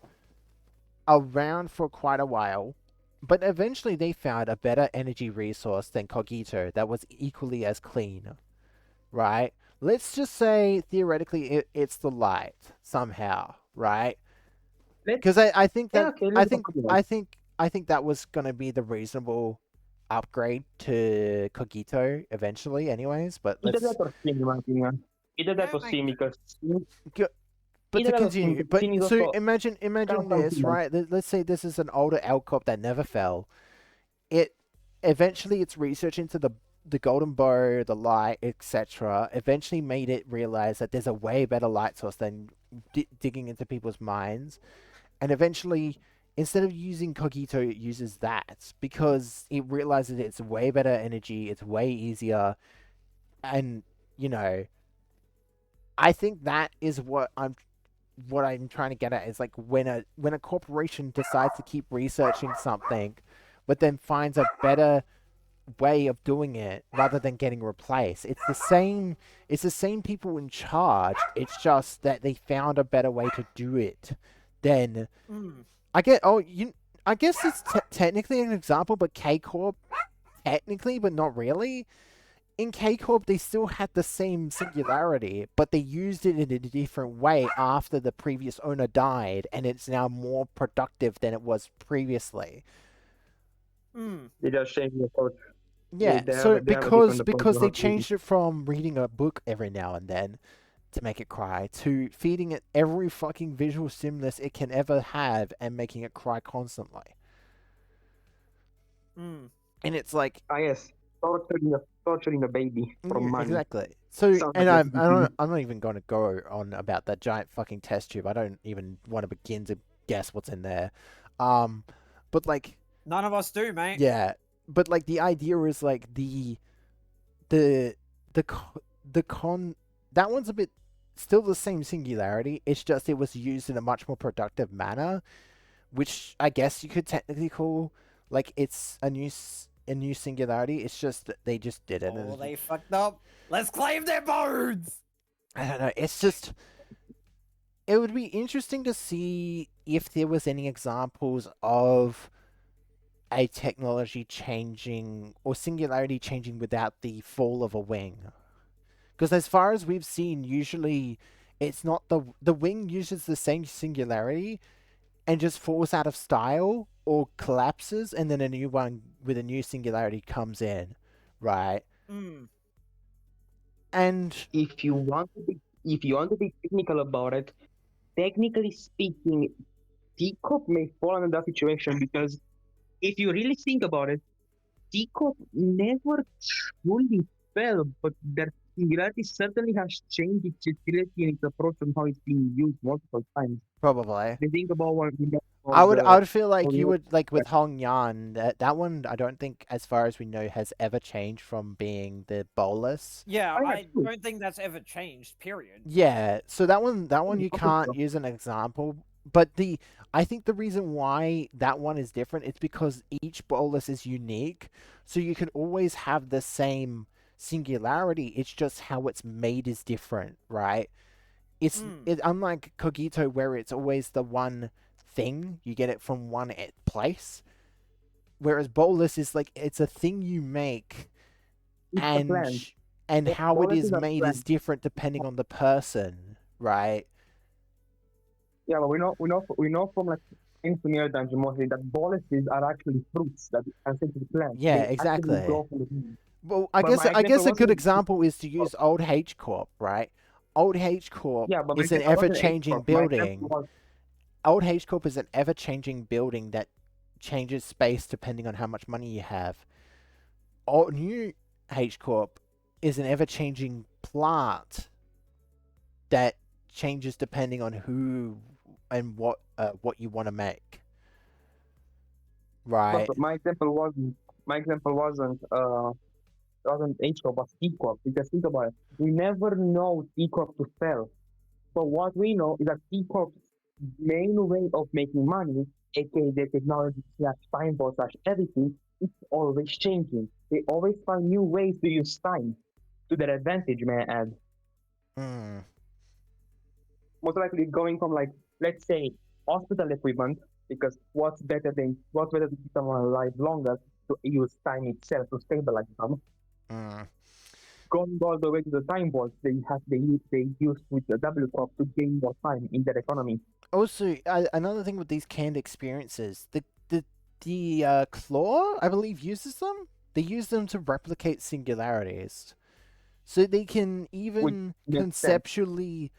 around for quite a while, but eventually they found a better energy resource than Cogito that was equally as clean, right? Let's just say theoretically it's the light somehow, right? Because I think Yeah, that okay, let's talk about it. I think that was gonna be the reasonable upgrade to Cogito eventually, anyways. But Either let's that or Steam, in my opinion. Either that Yeah, or Steam, because Steam, but either to that or Steam, continue, because but Steam is so also imagine kind of this, something like right? Let's say this is an older Alcop that never fell. It eventually its research into the golden bow, the light, etc. eventually made it realize that there's a way better light source than digging into people's minds, and eventually, instead of using Cogito, it uses that because it realizes it's way better energy, it's way easier, and you know, I think that is what I'm trying to get at is like when a corporation decides to keep researching something, but then finds a better way of doing it rather than getting replaced. It's the same people in charge. It's just that they found a better way to do it. Then I guess it's technically an example, but K Corp technically, but not really. In K Corp, they still had the same singularity, but they used it in a different way after the previous owner died, and it's now more productive than it was previously. they just change the approach. Yeah, They so have a different approach because to they how to do it. changed it from reading a book every now and then to make it cry to feeding it every fucking visual stimulus it can ever have and making it cry constantly. And it's like Ah, yes, torturing a baby for yeah, money. exactly. So, Sounds and like I'm not even going to go on about that giant fucking test tube. I don't even want to begin to guess what's in there. But like, None of us do, mate. yeah, but like the idea is like the the con that one's a bit still the same singularity. It's just it was used in a much more productive manner, which I guess you could technically call like it's a new a new singularity. It's just that they just did it. and Oh, it's- they fucked up. Let's claim their bones. I don't know. It's just it would be interesting to see if there was any examples of a technology changing or singularity changing without the fall of a wing. Because as far as we've seen, usually it's not the wing uses the same singularity and just falls out of style or collapses, and then a new one with a new singularity comes in, right? Hmm. And If you want to be technical about it, technically speaking, Teacup may fall under that situation because if you really think about it, Teacup never truly fell, but their singularity certainly has changed its utility and its approach on how it's being used multiple times. probably. If you think about what we got for I would feel like for you the- would like with Hong Yan, that one I don't think as far as we know has ever changed from being the bolus. Yeah, Oh, yeah, I true. don't think that's ever changed. Period. Yeah, so that one you Okay, can't so- use an example, but I think the reason why that one is different is because each bolus is unique, so you can always have the same singularity. It's just how it's made is different, right? It's unlike Cogito where it's always the one thing, you get it from one place, whereas bolus is like it's a thing you make It's a and plan. how it Bolus is is a made plan. is different depending on the person, right? Yeah, but we know from like engineer dungeon mostly that boluses are actually fruits that are sent to the plant. Yeah, They actually exactly. grow from the plant. Well, But my I guess example a good wasn't example is to use Old H Corp, right? Old H Corp yeah, but my is an example ever wasn't changing H-Corp. My example building. was Old H Corp is an ever changing building that changes space depending on how much money you have. Old New H Corp is an ever changing plant that changes depending on who and what you want to make. Right. but my example wasn't H-Corp but C-Corp because think about it. We never know C-Corp to fail. But what we know is that C-Corp's main way of making money, aka the technology slash time ball slash everything, it's always changing. They always find new ways to use time to their advantage, may I add. Hmm. Most likely going from like, let's say, hospital equipment, because what's better to keep someone alive longer to use time itself to stabilize them. Hmm. Going all the way to the time balls they use with the W Corp to gain more time in their economy. Also, another thing with these canned experiences, the claw, I believe, uses them. They use them to replicate singularities, so they can even makes sense. conceptually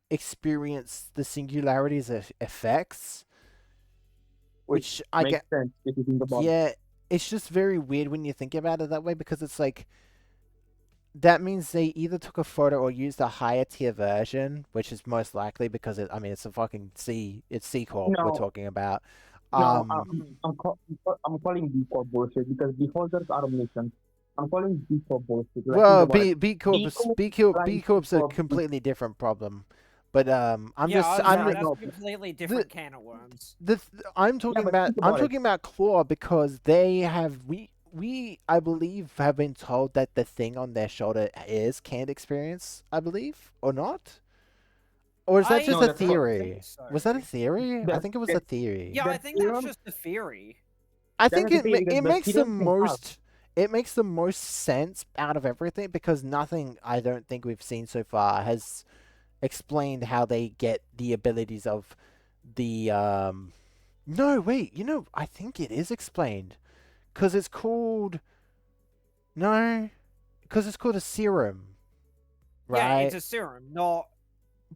experience the singularities effects, which I Makes get. sense if you think about it. Yeah, it's just very weird when you think about it that way because it's like that means they either took a photo or used a higher tier version, which is most likely because it's a fucking it's C Corp we're No, talking about. no, Um, I'm calling B Corp bullshit because beholders are omniscient. I'm calling B Corp bullshit. Like, think well, about it. B Corp's B Corp's a completely different problem, but I'm Yeah, just I was I'm saying, no, that's a completely different can of worms. I'm talking but about think about it. Claw because they have we I believe have been told that the thing on their shoulder is canned experience, I believe, or not? Or is that I just No, a that's not. theory? think so. Was that a theory? I That, think it was a that, theory. Yeah, I that think that's serum, just a theory. I that think is the thing because it the makes the serum can have. most sense out of everything because nothing I don't think we've seen so far has explained how they get the abilities of the no, wait, I think it is explained cuz it's called no, cuz it's called a serum, Yeah, right? it's a serum, not.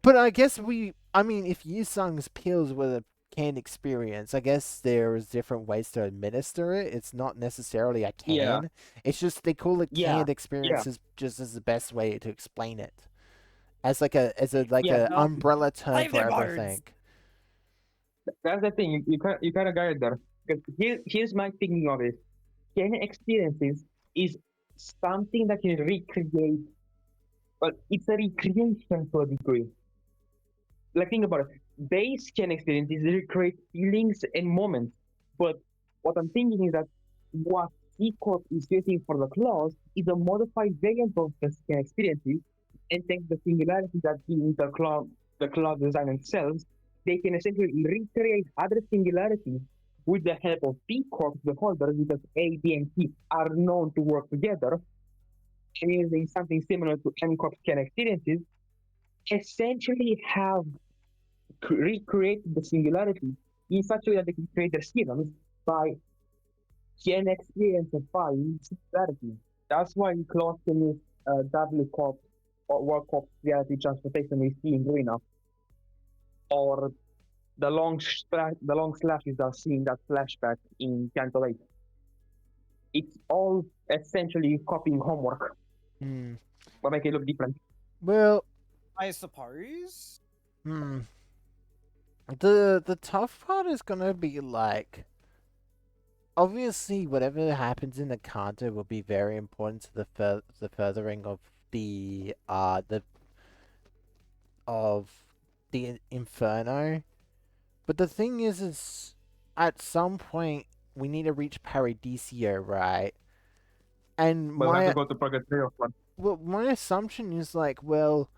But I guess I mean if Yusung's pills were a canned experience, I guess there's different ways to administer it. It's not necessarily a Yeah, can. It's just they call it yeah, canned yeah, experiences just as the best way to explain it. As like yeah. a No, umbrella term claim for their bones. everything. That's the thing. You kind of got it there. Because here's my thinking of it. Can experiences is something that can recreate. Well, it's a recreation to a degree. Like think about it. base can experiences recreate feelings and moments. But what I'm thinking is that what C Corp is using for the clause is a modified variant of the can experiences, and thanks to the singularity that in the clause design themselves, they can essentially recreate other singularities with the help of B Corp, the holders, because A, B, and C are known to work together, and using something similar to M Corp can experiences, essentially have recreated the singularity in such a way that they can create their theorems by can experienceifying singularity. That's why Claude can use W corp or work corp reality transportation we see in Green or the long slashes are seen that flashback in Canto 8. It's all essentially copying homework, Hmm. but make it look different. Well, I suppose. hmm. The tough part is gonna be like, obviously whatever happens in the Kanto will be very important to the furthering of the Inferno. But the thing is at some point we need to reach Paradiso, right? And But we have to my go to Purgatory one. well, my assumption is like, well,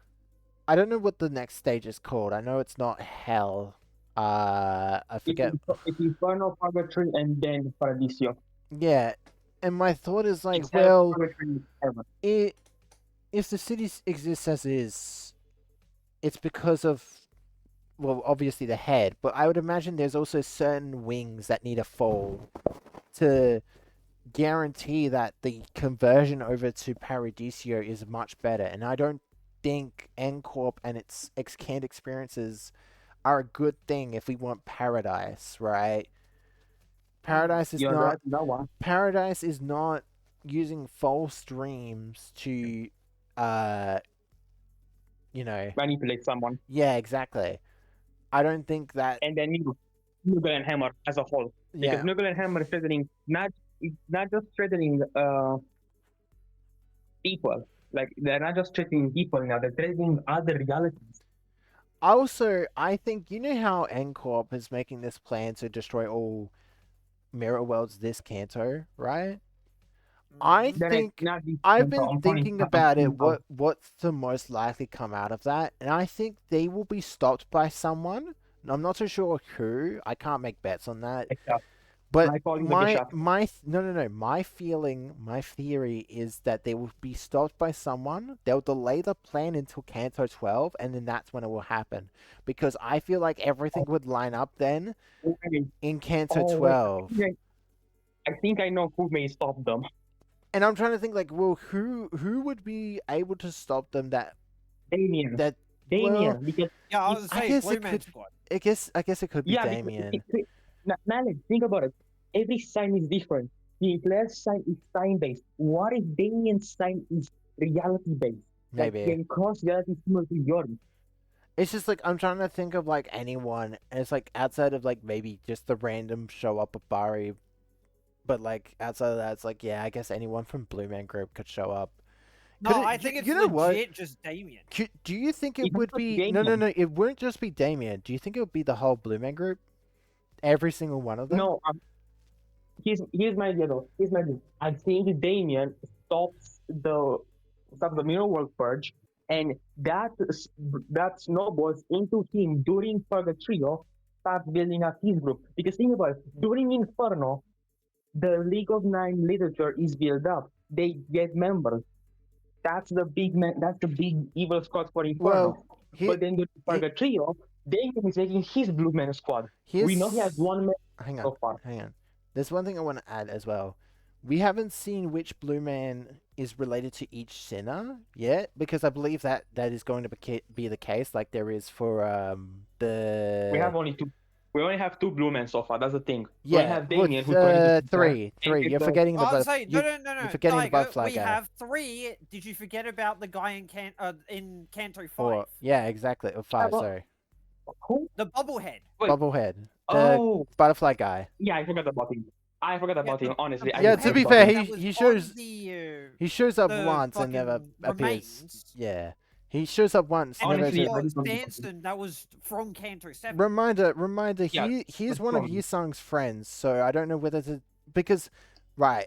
I don't know what the next stage is called. I know it's not Hell. I forget. It's Inferno, Purgatory, and then Paradiso. Yeah, and my thought is like, It's Hell, well, Purgatory, Heaven. if the city exists as is, it's because of, well, obviously the head, but I would imagine there's also certain wings that need to fall to guarantee that the conversion over to Paradiso is much better. And I don't think N-Corp and its canned experiences are a good thing if we want paradise, right? Paradise is You're not right, that one. Paradise is not using false dreams to you know, Manipulate someone. yeah, exactly. I don't think that, And then Nugget and Hammer as a whole. Because yeah. Nugget and Hammer is threatening not just threatening people. Like they're not just threatening people now, they're threatening other realities. Also, I think, you know how N-Corp is making this plan to destroy all mirror worlds this Kanto, right? I Then think not these I've people, been I'm thinking pointing about it. out. What's the most likely come out of that? And I think they will be stopped by someone. I'm not so sure who. I can't make bets on that. But I call you the bishop. my feeling, my theory is that they will be stopped by someone. They'll delay the plan until Kanto 12, and then that's when it will happen. Because I feel like everything would line up then Wait, in Kanto wait, 12. I think I know who may stop them. And I'm trying to think like, well, who would be able to stop them Damien. that Damien, well, because Yeah, I was I saying guess Blue it Man could- Squad. I guess it could be yeah, Damien. Malik, think about it. Every sign is different. The Eclair's sign is sign based. What if Damien's sign is reality based? Like Maybe. can cross reality similar to yours? It's just like I'm trying to think of like anyone, and it's like outside of like maybe just the random show up of Bari, but like outside of that, it's like, yeah, I guess anyone from Blue Man Group could show up. No, Could it- I think it's you know what? legit just Damien. Do you think it It's would not be no, Damien. it wouldn't just be Damien. Do you think it would be the whole Blue Man Group, every single one of them? No, here's my idea though. Here's my idea. I think Damien stops the mirror world purge, and that snowballs into him during Purgatorio, starts building up his group. Because think about it, during Inferno, the League of Nine literature is built up. They get members. That's the big evil squad for Inferno. Well, But then during Purgatorio, Damien is making his Blue Man squad. We know he has one man hang so far. on. There's one thing I want to add as well. We haven't seen which Blue Man is related to each sinner yet, because I believe that is going to be the case, like there is for the. We only have two Blue Men so far. That's the thing. Yeah, we only have Damien, who's three. You're forgetting the. I was saying, no, You're forgetting the Tiger, butterfly we guy. have 3. Did you forget about the guy in Canto 5? Or yeah, exactly. Or 5. but- Sorry, Who? The Bubblehead. Wait. Bubblehead, the Oh, butterfly guy. yeah, I forgot about him. the- Honestly. the I Yeah, forgot to be about fair, him. that was he on shows- the, He shows up the once and never fucking appears. remains. Yeah, He shows up once, And never Honestly, to... I just don't- Stanson, that was from Canto 7. Reminder, Yeah, he's but one of from- Yisung's friends, so I don't know whether to... Because, right,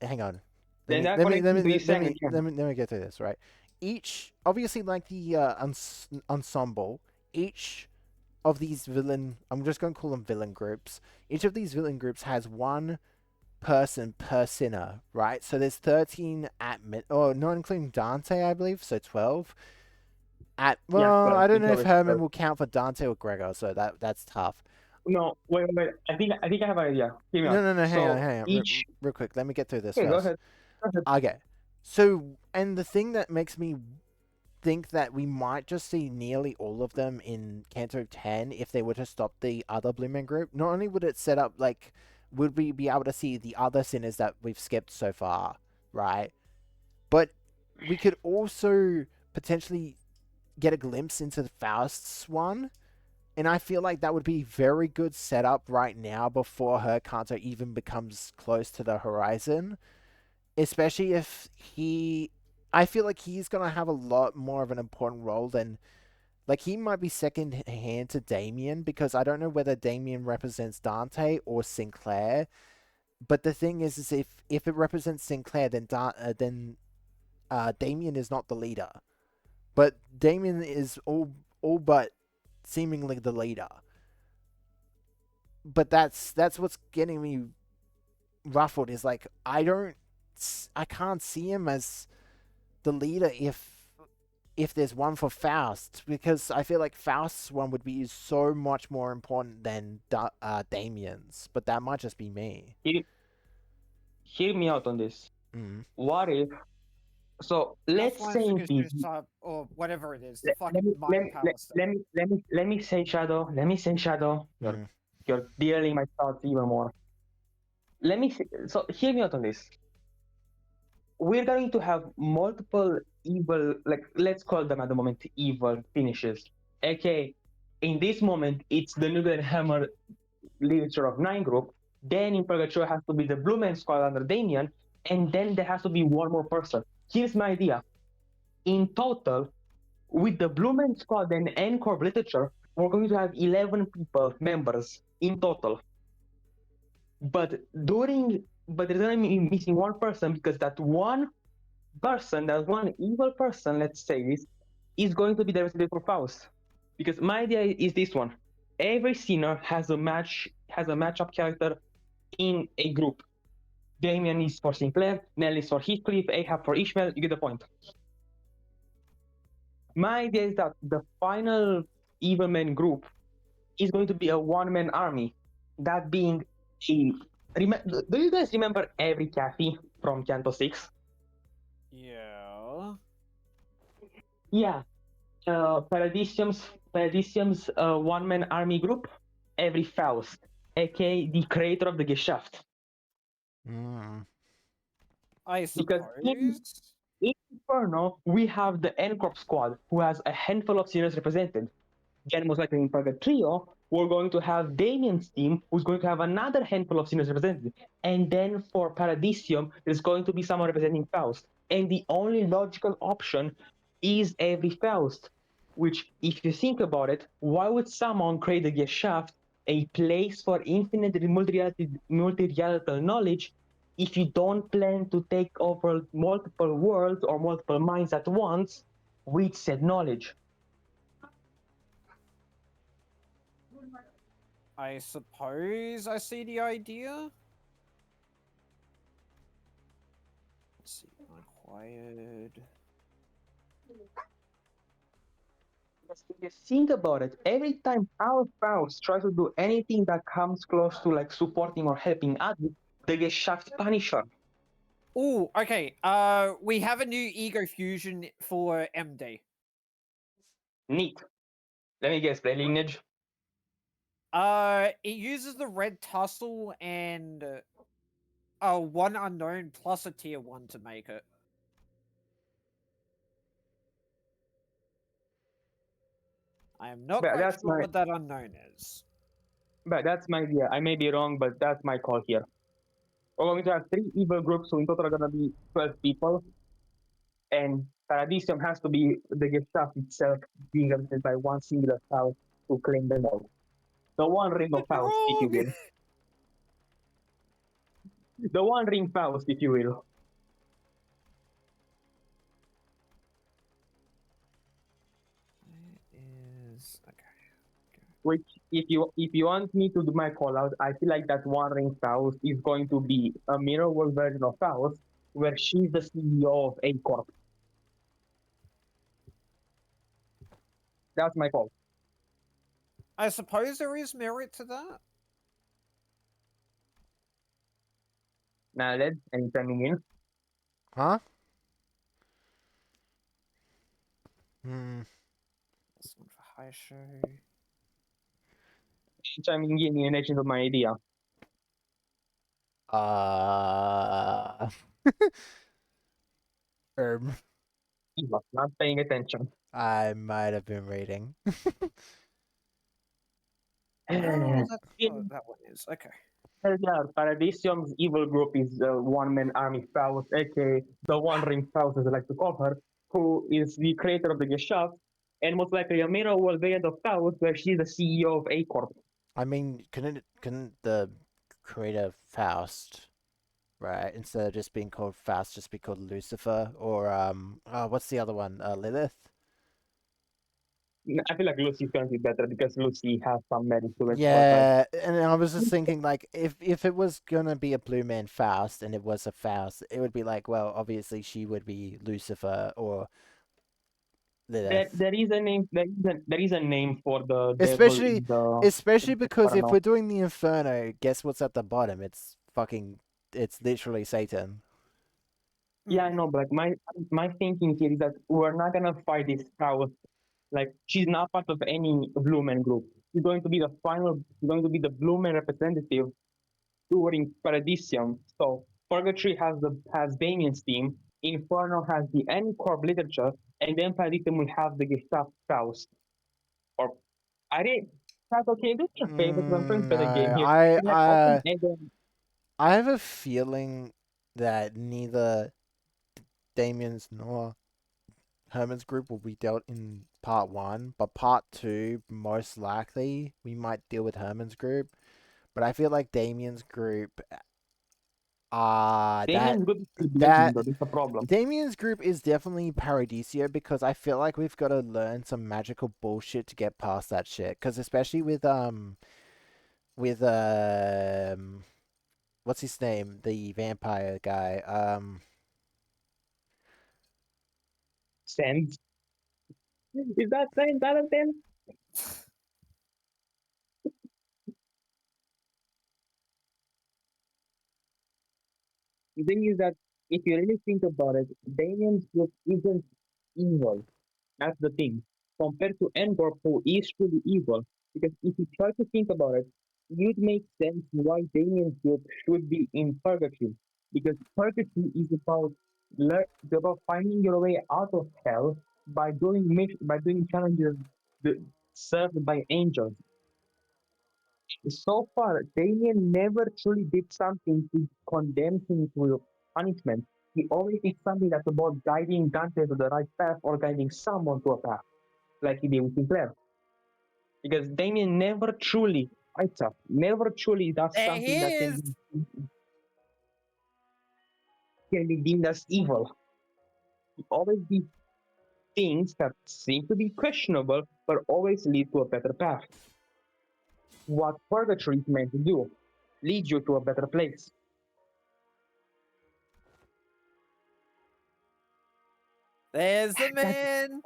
hang on. Then that connects to Yisung again. Let me get through this, right? Each, obviously, like the ensemble, each of these villain, I'm just going to call them villain groups, each of these villain groups has one person per sinner, right? So there's 13 at not including Dante, I believe, so 12. Well, but I don't it's know if always Herman 12. will count for Dante or Gregor, so that's tough. No, wait. I think I have an idea. Hear me out. No, hang So on. each. Real quick, let me get through this Okay, go first. ahead. Go ahead. Okay. So, and the thing that makes me think that we might just see nearly all of them in Kanto 10 if they were to stop the other Blue Man group, not only would it set up, like, would we be able to see the other sinners that we've skipped so far, right? But we could also potentially get a glimpse into the Faust's one. And I feel like that would be very good setup right now before her Kanto even becomes close to the horizon. Especially if I feel like he's going to have a lot more of an important role than... Like, he might be second hand to Damien, because I don't know whether Damien represents Dante or Sinclair. But the thing is if it represents Sinclair, then Damien is not the leader. But Damien is all but seemingly the leader. But that's what's getting me ruffled, is like I can't see him as the leader if there's one for Faust, because I feel like Faust's one would be so much more important than Damien's, but that might just be me. Hear me out on this. Mm. What if? So let's That's say why in it's PG. or whatever it is, the Let fucking me mind palace. let me say Shadow. Let me say Shadow. You're dealing my thoughts even more. So hear me out on this. We're going to have multiple evil, like let's call them at the moment evil finishes. Okay, in this moment it's the Nuclear Hammer leader of 9 group. Then in Purgatory has to be the Blue Man Squad under Damien, and then there has to be one more person. Here's my idea. In total, with the Blue Man Squad and Encore Literature, we're going to have 11 people, members in total. But there's going to be missing one person, because that one person, that one evil person, let's say this, is going to be the representative for Faust. Because my idea is this one. Every sinner has a matchup character in a group. Damien is for Sinclair, Nell is for Heathcliff, Ahab for Ishmael, you get the point. My idea is that the final evil man group is going to be a one-man army. That being a... Do you guys remember every Kathy from Canto 6? Yeah. Yeah. Paradisium's one-man army group, every Faust, aka the creator of the Geschäft. I Because suppose. in Inferno, we have the N-Corp squad, who has a handful of seniors represented. Then most likely in Purgatorio, we're going to have Damien's team, who's going to have another handful of seniors represented. And then for Paradisium, there's going to be someone representing Faust. And the only logical option is every Faust. Which, if you think about it, why would someone create a Geschäft, a place for infinite multi-reality knowledge, if you don't plan to take over multiple worlds or multiple minds at once with said knowledge? I suppose I see the idea. Let's see, unacquired. If you think about it, every time our Faust tries to do anything that comes close to like supporting or helping others, they get shaft punisher. Oh, okay. We have a new ego fusion for MD. Neat. Let me guess, play lineage. It uses the red tussle and one unknown plus a tier 1 to make it. I am not But quite that's sure my what that unknown is. but that's my idea. I may be wrong, but that's my call here. We're going to have 3 evil groups, so in total are gonna be 12 people. And Paradisium has to be the Gestapo itself being represented by one singular Faust to claim them all. The one ring of You're Faust, if you wrong. will. The one ring Faust, if you will. Is okay. Which, if you want me to do my call out, I feel like that one ring Faust is going to be a mirror world version of Faust, where she's the CEO of A Corp. That's my call. I suppose there is merit to that. Now, Led, any coming in? Huh? Hmm. This one for high show. Chiming in relation to my idea. Uh. He was not paying attention. I might have been reading. Oh, that's In what that one is. Okay. yeah, Paradisium's evil group is one-man army Faust, aka the One Ring Faust, as I like to call her, who is the creator of the Geschäft, and most likely a mirror world variant of Faust, where she's the CEO of A Corp. I mean, couldn't the creator Faust, right, instead of just being called Faust, just be called Lucifer or what's the other one? Lilith? I feel like Lucy's going to be better because Lucy has some merit to it, but like, Yeah, and I was just thinking like if it was gonna be a Blue Man Faust and it was a Faust, it would be like, well, obviously she would be Lucifer or there, Lilith. there is a name. There is a name for the devil Especially in the. especially I because don't if know. we're doing the Inferno, guess what's at the bottom? It's literally Satan. Yeah, I Mm. know, but like my thinking here is that we're not gonna fight this Faust. Like she's not part of any Blue Man group. She's going to be the final. She's going to be the Blue Man representative during Paradisium. So Purgatory has Damien's team. Inferno has the N Corp literature, and then Paradisium will have the Gestapo Faust. Or I didn't. That's okay. Do me a favor because I'm trying to play the game No, here. Like, open Eden. I have a feeling that neither Damien's nor Herman's group will be dealt in part one, but part two, most likely, we might deal with Herman's group. But I feel like Damien's group, uh, that Damien's good is bleeding, that though. That's the problem. Damien's group is definitely Paradisio because I feel like we've got to learn some magical bullshit to get past that shit. Because especially with what's his name, the vampire guy, Sense. Is that sense out of 10? The thing is that if you really think about it, Damien's group isn't evil. That's the thing. Compared to Endor, who is truly evil. Because if you try to think about it, it would make sense why Damien's group should be in Purgatory. Because Purgatory is about finding your way out of hell by doing challenges served by angels. So far, Damien never truly did something to condemn him to punishment. He always did something that's about guiding Dante to the right path or guiding someone to a path, like he did with Sinclair. Because Damien never truly fights up, never truly does There something he that is. can be deemed as evil. He always did things that seem to be questionable, but always lead to a better path. What Purgatory is meant to do, lead you to a better place. There's the That's man.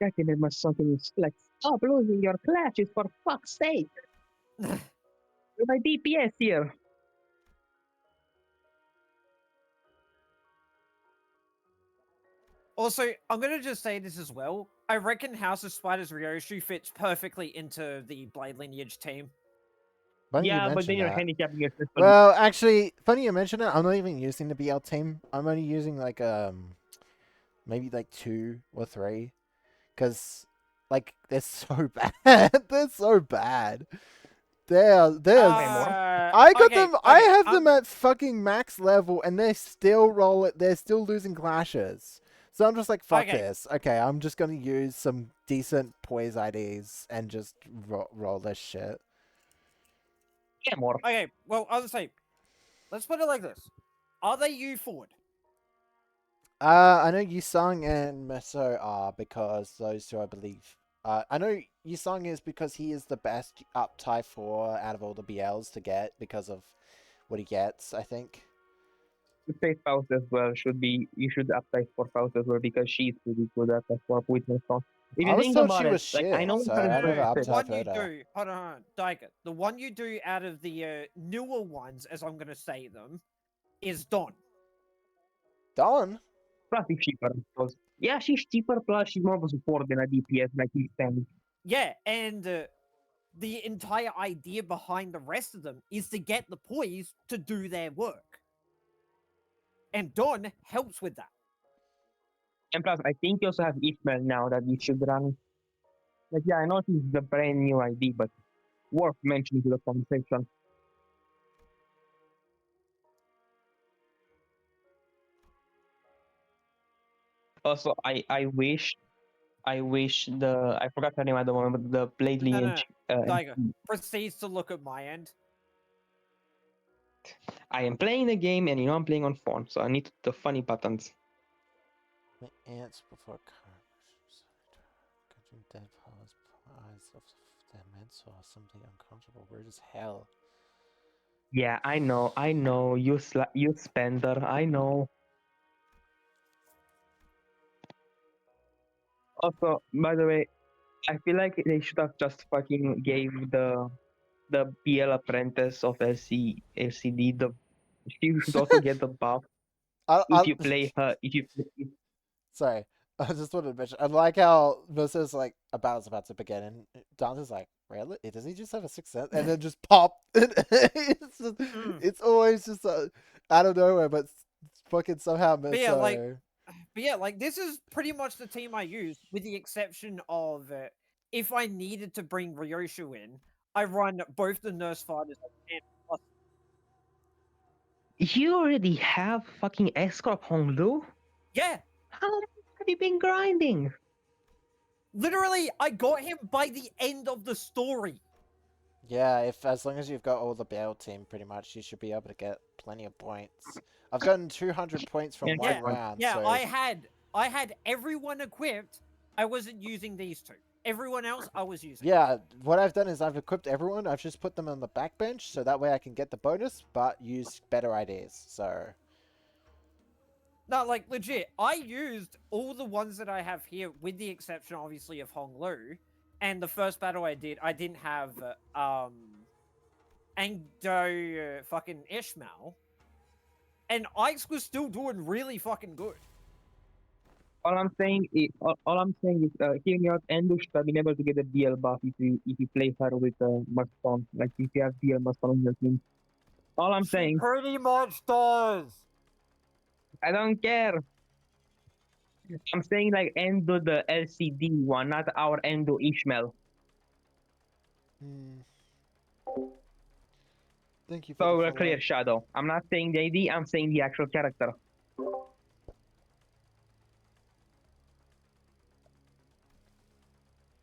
Jackie made my something like, stop losing your clashes for fuck's sake. My DPS here. Also, I'm gonna just say this as well. I reckon House of Spiders Ryoshu fits perfectly into the Blade lineage team. Funny you Yeah, but then mention you're that. handicapping yourself. Well, actually, funny you mention it. I'm not even using the BL team. I'm only using like maybe like 2 or 3, because like they're so bad. They're so bad. They're. Okay, more. I got Okay, them. I okay, have them at fucking max level, and they're still They're still losing clashes. So I'm just like, fuck Okay. this. Okay, I'm just gonna use some decent poise IDs and just roll this shit. Yeah, more. Okay, well, I was gonna say, let's put it like this: are they you forward? I know Yusung and Meso are, because those two, I believe. I know Yusung is because he is the best up tie 4 out of all the BLs to get because of what he gets, I think. To say Faust as well should be. You should apply for Faust as well because she's pretty good at that for with her song. If I you was think told about she it, was like I shit, know so it's I never The up sick. one tied you her. do, hold on, Daiga. The one you do out of the newer ones, as I'm gonna say them, is Dawn. Dawn? Plus, it's cheaper. Because, yeah, she's cheaper. Plus, she's more of a support than a DPS like he's saying. Yeah, and the entire idea behind the rest of them is to get the poise to do their work. And Dawn helps with that. And plus, I think you also have Ishmael now that you should run. Like, yeah, I know this is a brand new ID, but worth mentioning to the conversation. Also, I wish I forgot her name at the moment, but the Blade No, no, Lineage. Daiga proceeds to look at my end. I am playing the game, and I'm playing on phone, so I need the funny buttons. My ants before cars. Catching dead flowers before eyes of their mentor, something uncomfortable, weird as hell. Yeah, I know. You spender. I know. Also, by the way, I feel like they should have just fucking gave the BL apprentice of LCD the. You should also get the buff if you play her. If you Sorry, I just wanted to mention. I like how Versus like a battle's about to begin, and Dante's like, "Really? Does he just have a 6th sense?" And then just pop. It's always just out of nowhere, but fucking somehow But yeah, like, Meso. this is pretty much the team I use, with the exception of if I needed to bring Ryoshu in, I run both the nurse fighters and plus. you already have fucking escort Honglu. Yeah, How long have you been grinding? literally, I got him by the end of the story. Yeah, if as long as you've got all the BL team, pretty much, you should be able to get plenty of points. I've gotten 200 points from Yeah, one round. Yeah, so I had everyone equipped. I wasn't using these two. Everyone else I was using. yeah, what I've done is I've equipped everyone. I've just put them on the backbench, so that way I can get the bonus, but use better ideas. So No, like legit, I used all the ones that I have here, with the exception, obviously, of Hong Lu. And the first battle I didn't have Angdo fucking Ishmael, and Ike's was still doing really fucking good. all I'm saying is, hear me out. Endo should have been able to get a BL buff if you play her with Muston. Like if you have BL Muston on your team. All I'm saying, Pretty much does. I don't care. I'm saying like Endo the LCD one, not our Endo Ishmael. thank you for So the a clear follow. shadow. I'm not saying the ID. I'm saying the actual character.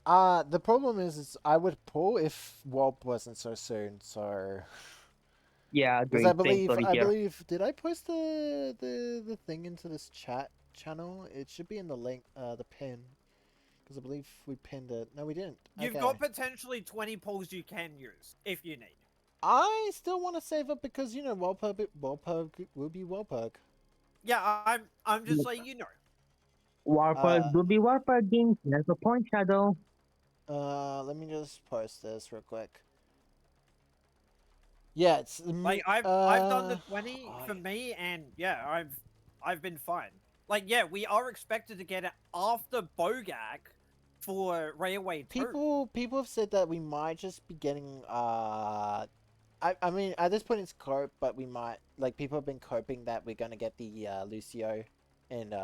The problem is I would pull if Warp wasn't so soon. So Yeah, because agreed. Same story I here. believe, did I post the thing into this chat channel? It should be in the link, the pin. Because I believe we pinned it. No, we didn't. You've Okay. got potentially 20 pulls you can use if you need. I still want to save up because, you know, Walpug will be Walpug. Yeah, I'm just letting you know. Warpers do be warping. There's a point, Shadow. Let me just post this real quick. Yeah, it's Like I've done the 20 oh, for me, and yeah, I've been fine. Like yeah, we are expected to get it after Bogak for Railway 2. people have said that we might just be getting I mean, at this point it's cope, but we might like people have been coping that we're gonna get the Lucio and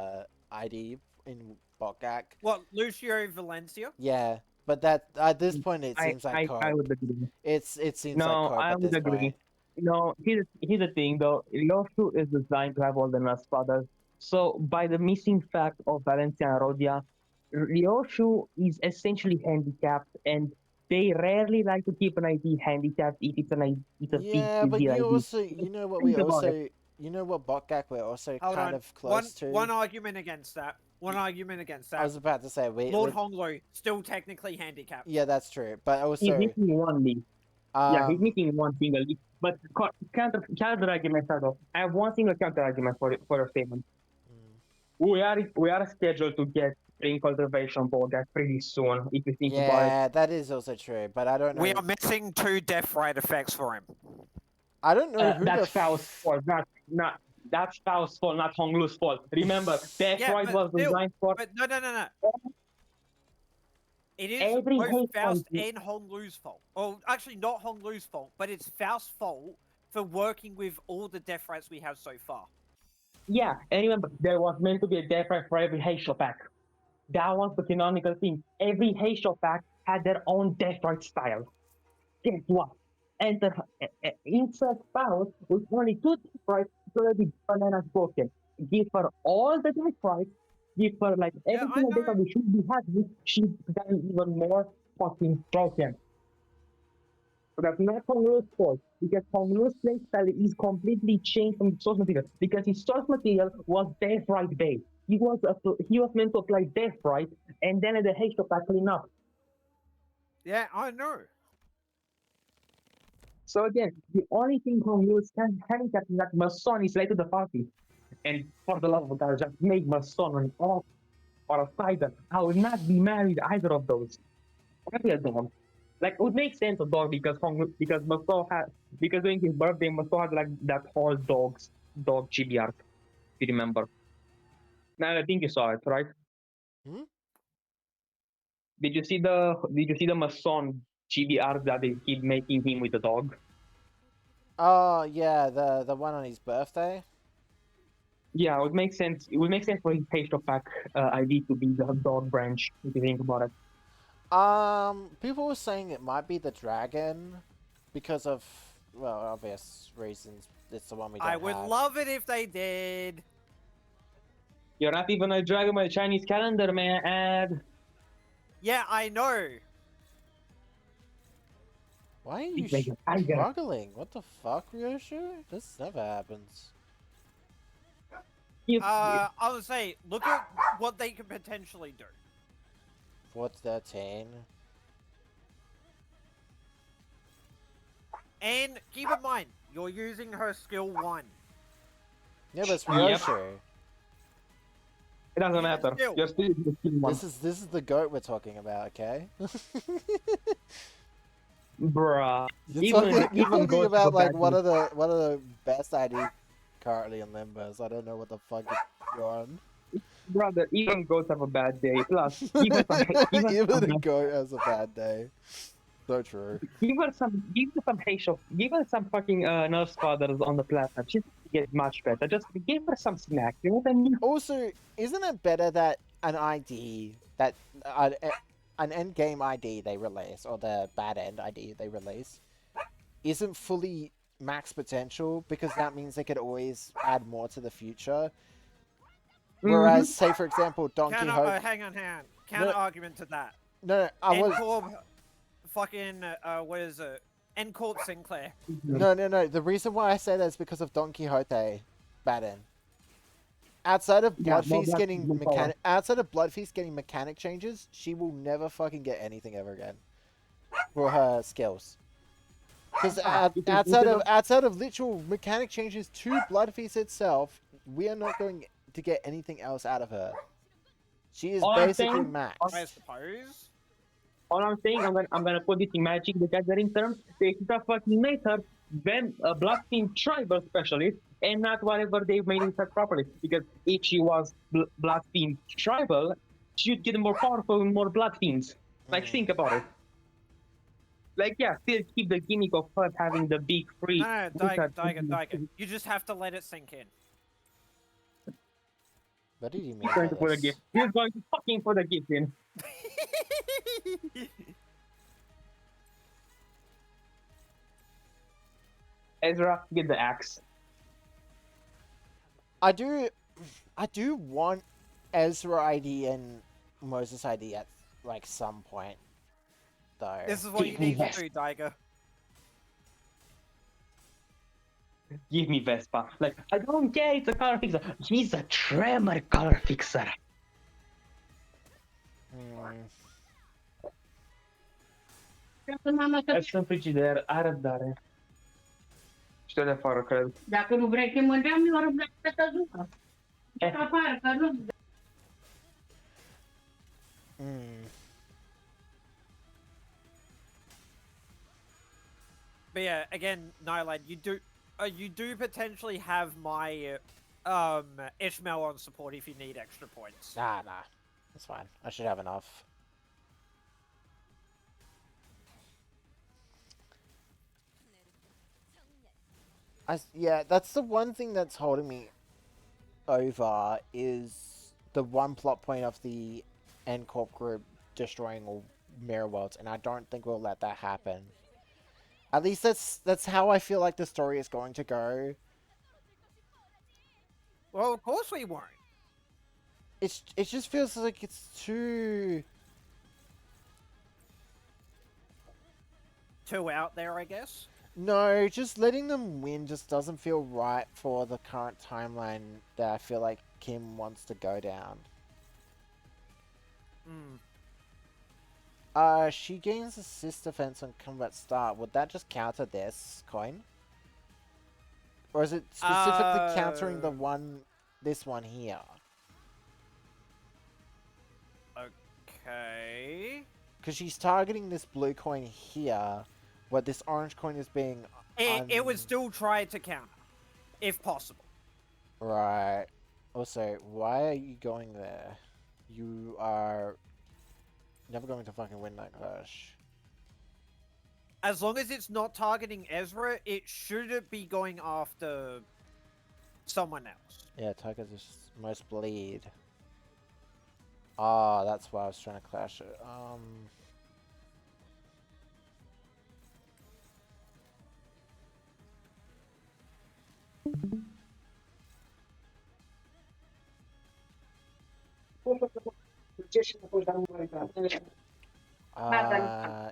ID in Botgak. What, Lucio Valencia? Yeah, but that at this point it seems like I cope. would agree. It seems like No, cope I at would this agree. point. No, here's the thing though. Yoshu is designed to have all the nurse fathers. So by the missing fact of Valencia and Rodia, Ryoshu is essentially handicapped, and they rarely like to keep an ID handicapped if it's it's a big Yeah, but deal you ID. also you know what we Think about it. also you know what Botgak we're also Hold kind on. of close to. One argument against that. One argument against I that. was about to say Lord Honglu still technically handicapped. yeah, that's true, but He's also missing one leaf. Yeah, he's um missing one single leaf. But counter argument, though. I have one single counter argument for your statement. mm, We are scheduled to get spring cultivation Botgak pretty soon. If you think about it. yeah, that is also true, but I don't know. We are missing 2 death rate effects for him. I don't know who That's the Faust's fault, not that's Faust's fault, not Honglu's fault. Remember, Death Yeah, Ride but was still- designed for But no. It is Every both hate Faust on- and Honglu's fault. Or actually not Honglu's fault, but it's Faust's fault for working with all the death rates we have so far. yeah, and remember there was meant to be a Death Ride for every Heisho pack. That was the canonical thing. Every Heisho pack had their own Death Ride style. Guess what? Enter insert Faust with only 2 Death Rides, it's already bananas broken. Give her all the Death Rides, give her like Yeah, I everything that know. we should be having, she's done even more fucking broken. But that's not Honglu's fault, because Honglu's playstyle is completely changed from the source material, because his source material was Death Right based. He was meant to apply Death Right, and then at the Heisho pack clean up. Yeah, I know. So again, the only thing Honglu's handicap is that Mason is late to the party. And for the love of God, just make Mason an off or a cider. I would not be married either of those. Maybe a dog. Like it would make sense a dog because Maso had because during his birthday Maso had like that whole dog chibi art. If you remember. Now I think you saw it, right? Hmm? Did you see the Mason chibi art that they keep making him with the dog? Oh yeah, the one on his birthday. Yeah, it would make sense. It would make sense for his Heisho pack ID to be the dog branch, if you think about it. People were saying it might be the dragon because of well, obvious reasons. It's the one we don't I would have. love it if they did. You're not even a dragon by the Chinese calendar, man. Yeah, I know. Why are you He's like a tiger. struggling? What the fuck, Ryoshu? This never happens. I would say, look at what they could potentially do. 413. And keep in mind, you're using her skill 1. Yeah, but it's Yep. Ryoshu. It doesn't Even matter. still. You're still the king one. This is the goat we're talking about, okay? Bruh. You're Even- talking, you're even talking goats about have like bad one of the best ID currently in Limbus. I don't know what the fuck you're on. Brother, even goats have a bad day. Plus, give her some, Even a goat has a bad day. So true. give her some Heisho, give her some fucking nurse fathers on the platform. She's gonna get much better. Just give her some snack. You know what I mean? Also, isn't it better that an ID that an end game ID they release or the bad end ID they release isn't fully max potential because that means they could always add more to the future. Whereas, say for example, Don Counter, Quixote. hang on. Counter argument to that. No, I was. Ncorp, fucking, what is it? Ncorp Sinclair. No. The reason why I say that is because of Don Quixote, bad end. Outside of Yeah, Blood no, Feast that's getting no problem. mechanic changes, she will never fucking get anything ever again for her skills. Because outside of literal mechanic changes to Blood Feast itself, we are not going to get anything else out of her. She is All I'm basically saying- max. I suppose. All I'm saying, I'm gonna put this in Magic the Gathering terms. They should have fucking made her then a Blood Team tribal specialist and not whatever they made it her properly. Because if she was Blood Team tribal, she'd get more powerful and more Blood Teams. Like, think about it. Like, yeah, still keep the gimmick of her having the big free. No, Daiga. You just have to let it sink in. What did you mean He's by going to put a this? gift. He's going to fucking put a gift in. Ezra, get the axe. I do want Ezra ID and Moses ID at like some point, though. This is what you need to do, Daiga. Give me Vespa. Like, I don't care, it's a color fixer. He's a tremor color fixer. Sunt frigider, arătare. Știu de afară, cred. Dacă nu vrei să mândeam, eu răbdăm pe tăzucă. Afară, că nu... But yeah, again, Nyland, you do potentially have my Ishmael on support if you need extra points. Nah, that's fine. I should have enough. Yeah, that's the one thing that's holding me over is the one plot point of the N-Corp group destroying all mirror worlds, and I don't think we'll let that happen. At least that's how I feel like the story is going to go. Well, of course we won't. It just feels like it's too out there, I guess. No, just letting them win just doesn't feel right for the current timeline that I feel like Kim wants to go down. She gains assist defense on combat start. Would that just counter this coin? Or is it specifically countering this one here? Okay. Because she's targeting this blue coin here, but this orange coin is being... It would still try to counter, if possible. Right. Also, why are you going there? You are never going to fucking win that clash. As long as it's not targeting Ezra, it shouldn't be going after someone else. Yeah, target is most bleed. Ah, that's why I was trying to clash it.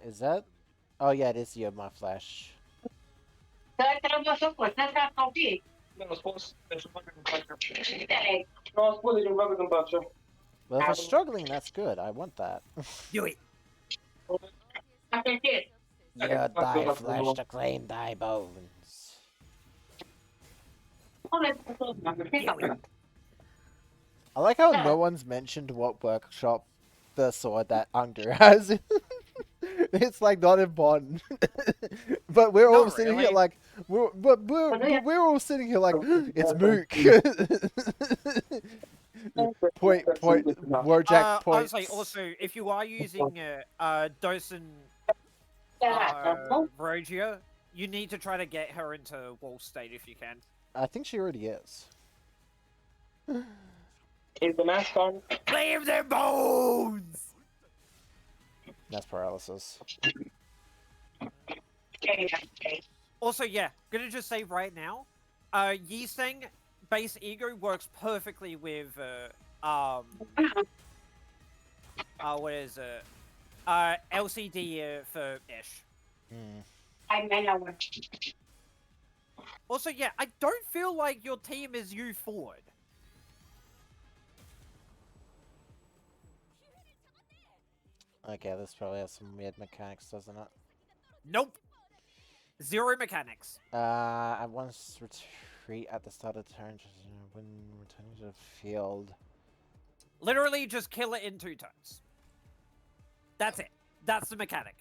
Is that? Oh yeah, it is my flash. Dar trebuie să faci, asta sau fie. Well, if we're struggling, that's good. I want that. Do it. Asta e. Yeah, thy flesh to claim thy bones. I like how no one's mentioned what workshop the sword that Angdu has. It's like not important. But we're all Not sitting really. here like we're all sitting here like it's Mook. point Wojak points. Honestly, also, if you are using Dosen Rogia, you need to try to get her into wall state if you can. I think she already is. Is the mask on? Claim their bones! That's paralysis. Also, yeah, gonna just say right now, Yiseng base ego works perfectly with what is it? LCD for Ish. Ai mea, Also, yeah, I don't feel like your team is you forward. Okay, this probably has some weird mechanics, doesn't it? Nope. Zero mechanics. I once retreat at the start of turn when returning to the field. Literally just kill it in 2 turns. That's it. That's the mechanic.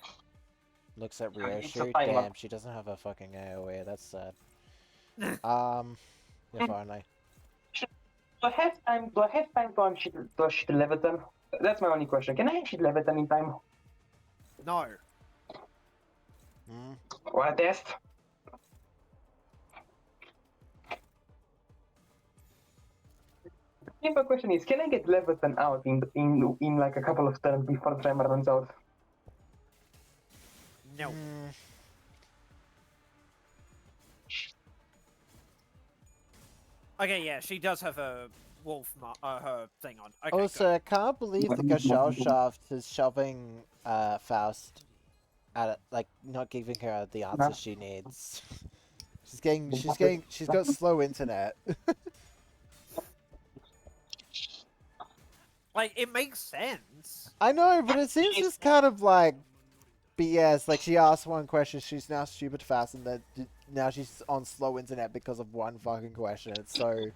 Looks at Yeah, it's a Ryoshi. timer. Damn, she doesn't have a fucking AoE. That's sad. Yeah, finally. Do I have time to unshit Leviathan? That's my only question. Can I unshit Leviathan in time? No. Mm. What test? Simple question is, can I get Leviathan out in like a couple of turns before the timer runs out? No. Mm. Okay, yeah, she does have a her thing on. Okay, Also, I can't believe the Gashal shaft is shoving Faust at it, like not giving her the answers she needs. She's got slow internet. Like, it makes sense. I know, but it seems just kind of like BS. Like she asked one question, she's now stupid fast, and then now she's on slow internet because of one fucking question. It's so,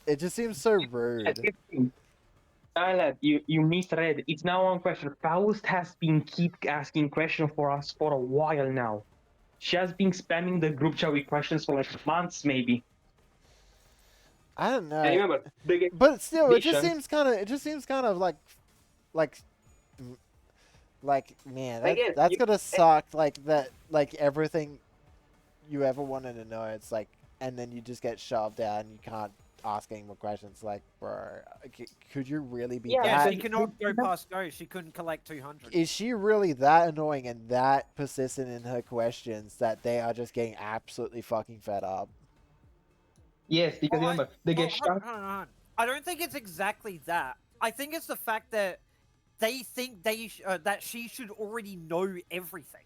it just seems so rude. Tyler, you misread. It's now one question. Faust has been keep asking questions for us for a while now. She has been spamming the group chat with questions for like months, maybe. I don't know. And remember, But still, it just Vision. seems kind of like, like, man, Again, that's gonna suck. Like that, like everything you ever wanted to know. It's like, and then you just get shoved out, and you can't ask any more questions. Like, bro, could you really be Yeah, Yeah, that? she cannot go past go. She couldn't collect 200. Is she really that annoying and that persistent in her questions that they are just getting absolutely fucking fed up? Yes, because Well, remember, they get hold shot. on. I don't think it's exactly that. I think it's the fact that they think that she should already know everything,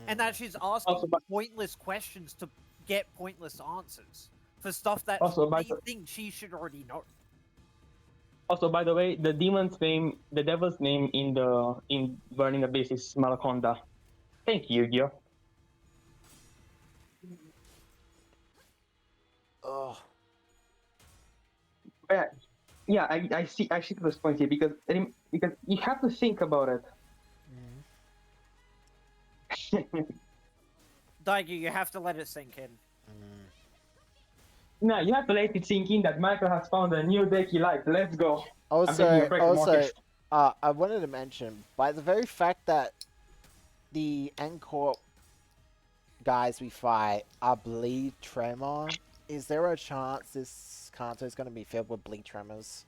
and that she's asking Also, but- pointless questions to get pointless answers for stuff that Also, by they the- think she should already know. Also, by the way, the demon's name, the devil's name in Burning Abyss is Malaconda. Thank you, Yu-Gi-Oh. Oh, Yeah, I see this point here because you have to think about it. Daigi, you have to let it sink in. No, you have to let it sink in that Michael has found a new deck he likes. Let's go. I'm taking a break from Marcus. I wanted to mention, by the very fact that the Encore guys we fight are bleed tremor, is there a chance this Kanto is going to be filled with bleed tremors?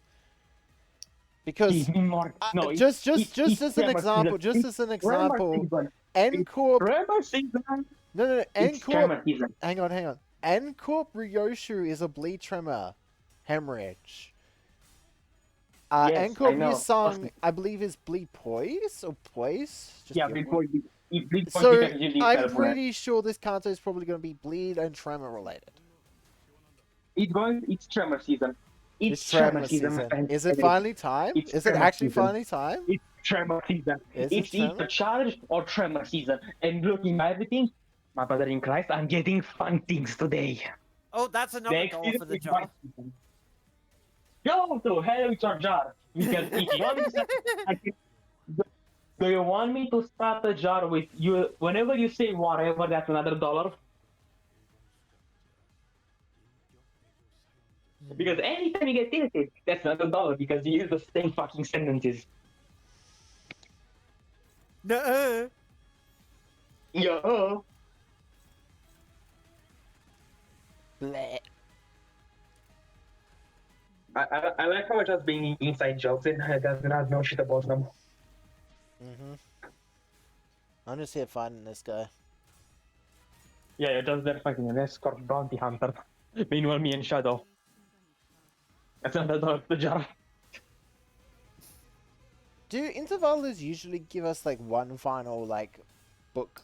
Because Give me more. No, just it's as an Tremor example, season. just as an Tremor example, season. N-Corp. Tremor season. No, It's Tremor season. Hang on. N-Corp Ryoshu is a bleed tremor hemorrhage. Yes, N-Corp I know. Yusung, I believe, is bleed poise or poise. Just Yeah, the bleed other one. poison. Bleed So poison is usually I'm terrible, right? pretty sure this Kanto is probably going to be bleed and tremor related. It's Tremor season. It's tremor season. my friend. Is it finally time? It's Is it tremor actually season. finally time? It's Tremor season. Is It's it tremor? either Charge or Tremor season. And looking at everything, my brother in Christ, I'm getting fun things today. Oh, that's another Next goal season for the is my jar. season. Go to hell with your jar. Because if you want me to do you want me to start a jar with you? Whenever you say whatever, that's another $1. Because anytime you get tilted, that's another $1 because you use the same fucking sentences. Nuh-uh. Yo. Bleh. I like how it's just being inside jokes and it doesn't have no shit about them. I'm just here finding this guy. Yeah, you're just there fighting an escort bounty hunter. Meanwhile, me and Shadow. That's another $1 per jar. Do intervallos usually give us like one final book,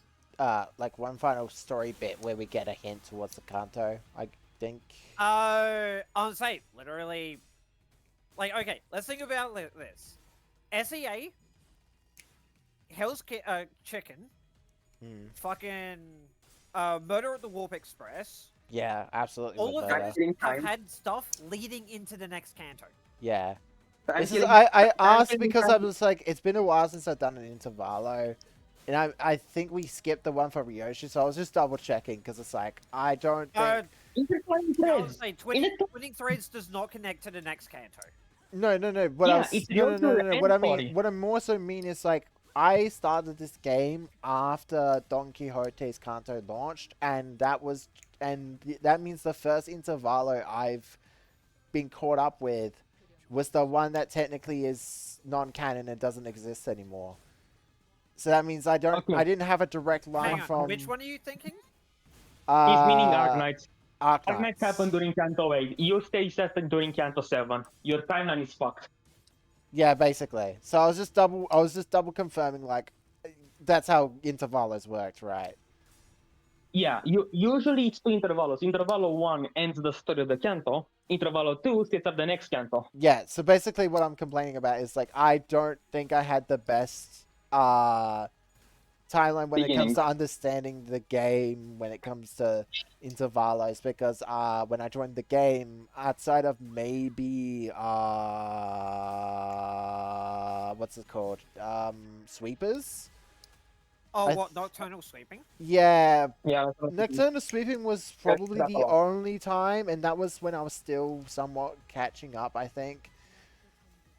like one final story bit where we get a hint towards the Kanto? I think. I'll say literally, like, okay, let's think about this. SEA, Chicken, fucking, Murder at the Warp Express. Yeah, absolutely. All with of Murder. those have had stuff leading into the next Kanto. Yeah. I'm This is, killing- I I'm asked killing because I time. was like, it's been a while since I've done an intervallo. And I think we skipped the one for Ryoshi, so I was just double checking because it's like, I don't think. Intertwined I threads. would say twinning threads does not connect to the next Kanto. No. What I Yeah, was, it's no. your What I mean, body. what I more so mean is like, I started this game after Don Quixote's Canto launched, and that means the first intervallo I've been caught up with was the one that technically is non-canon and doesn't exist anymore. So that means I Okay. didn't have a direct line Hang on, from. which one are you thinking? He's meaning Arknights. Arknights. Arknights happened during Canto 8. You stage tested during Canto 7. Your timeline is fucked. Yeah, basically. So I was just double confirming, like, that's how intervallos worked, right? Yeah, usually it's two intervalos. Intervallo 1 ends the story of the canto. Intervallo 2 sets up the next canto. Yeah, so basically what I'm complaining about is, like, I don't think I had the best timeline when it comes Beginning. to understanding the game, when it comes to intervallos, because when I joined the game, outside of maybe what's it called? Sweepers? Oh, I what, nocturnal sleeping? Yeah, Yeah. Nocturnal Sweeping was probably that's the all. only time, and that was when I was still somewhat catching up, I think.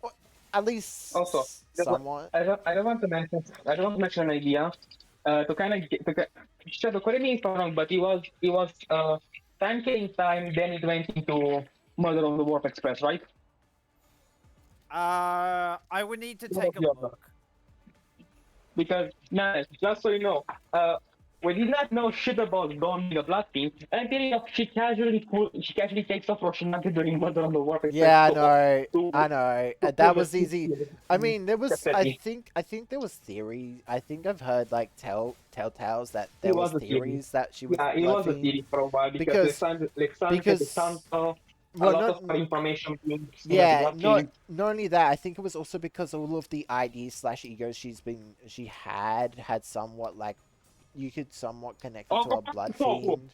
Or at least Also, somewhat. I don't want to mention an idea. To kind of Shadow, correct me if I'm wrong, but it was time killing time. Then it went into Murder on the Warp Express, right? I would need to take a Yeah. look. Because nah, just so you know, we did not know shit about Dawn being a blood team until she casually takes off Roshinaki during Murder on the Warp Express. Yeah, I So, know. to- I know. to That prove was it, easy. I mean, there was. I Definitely. think there was theory. I think I've heard like telltales that It there was was a theory. theories that she was Yeah, it blood was a fiend. theory for a while Because- because a well, lot not of information being yeah, not only that. I think it was also because all of the IDs/egos she had somewhat, like, you could somewhat connect it to a blood fiend.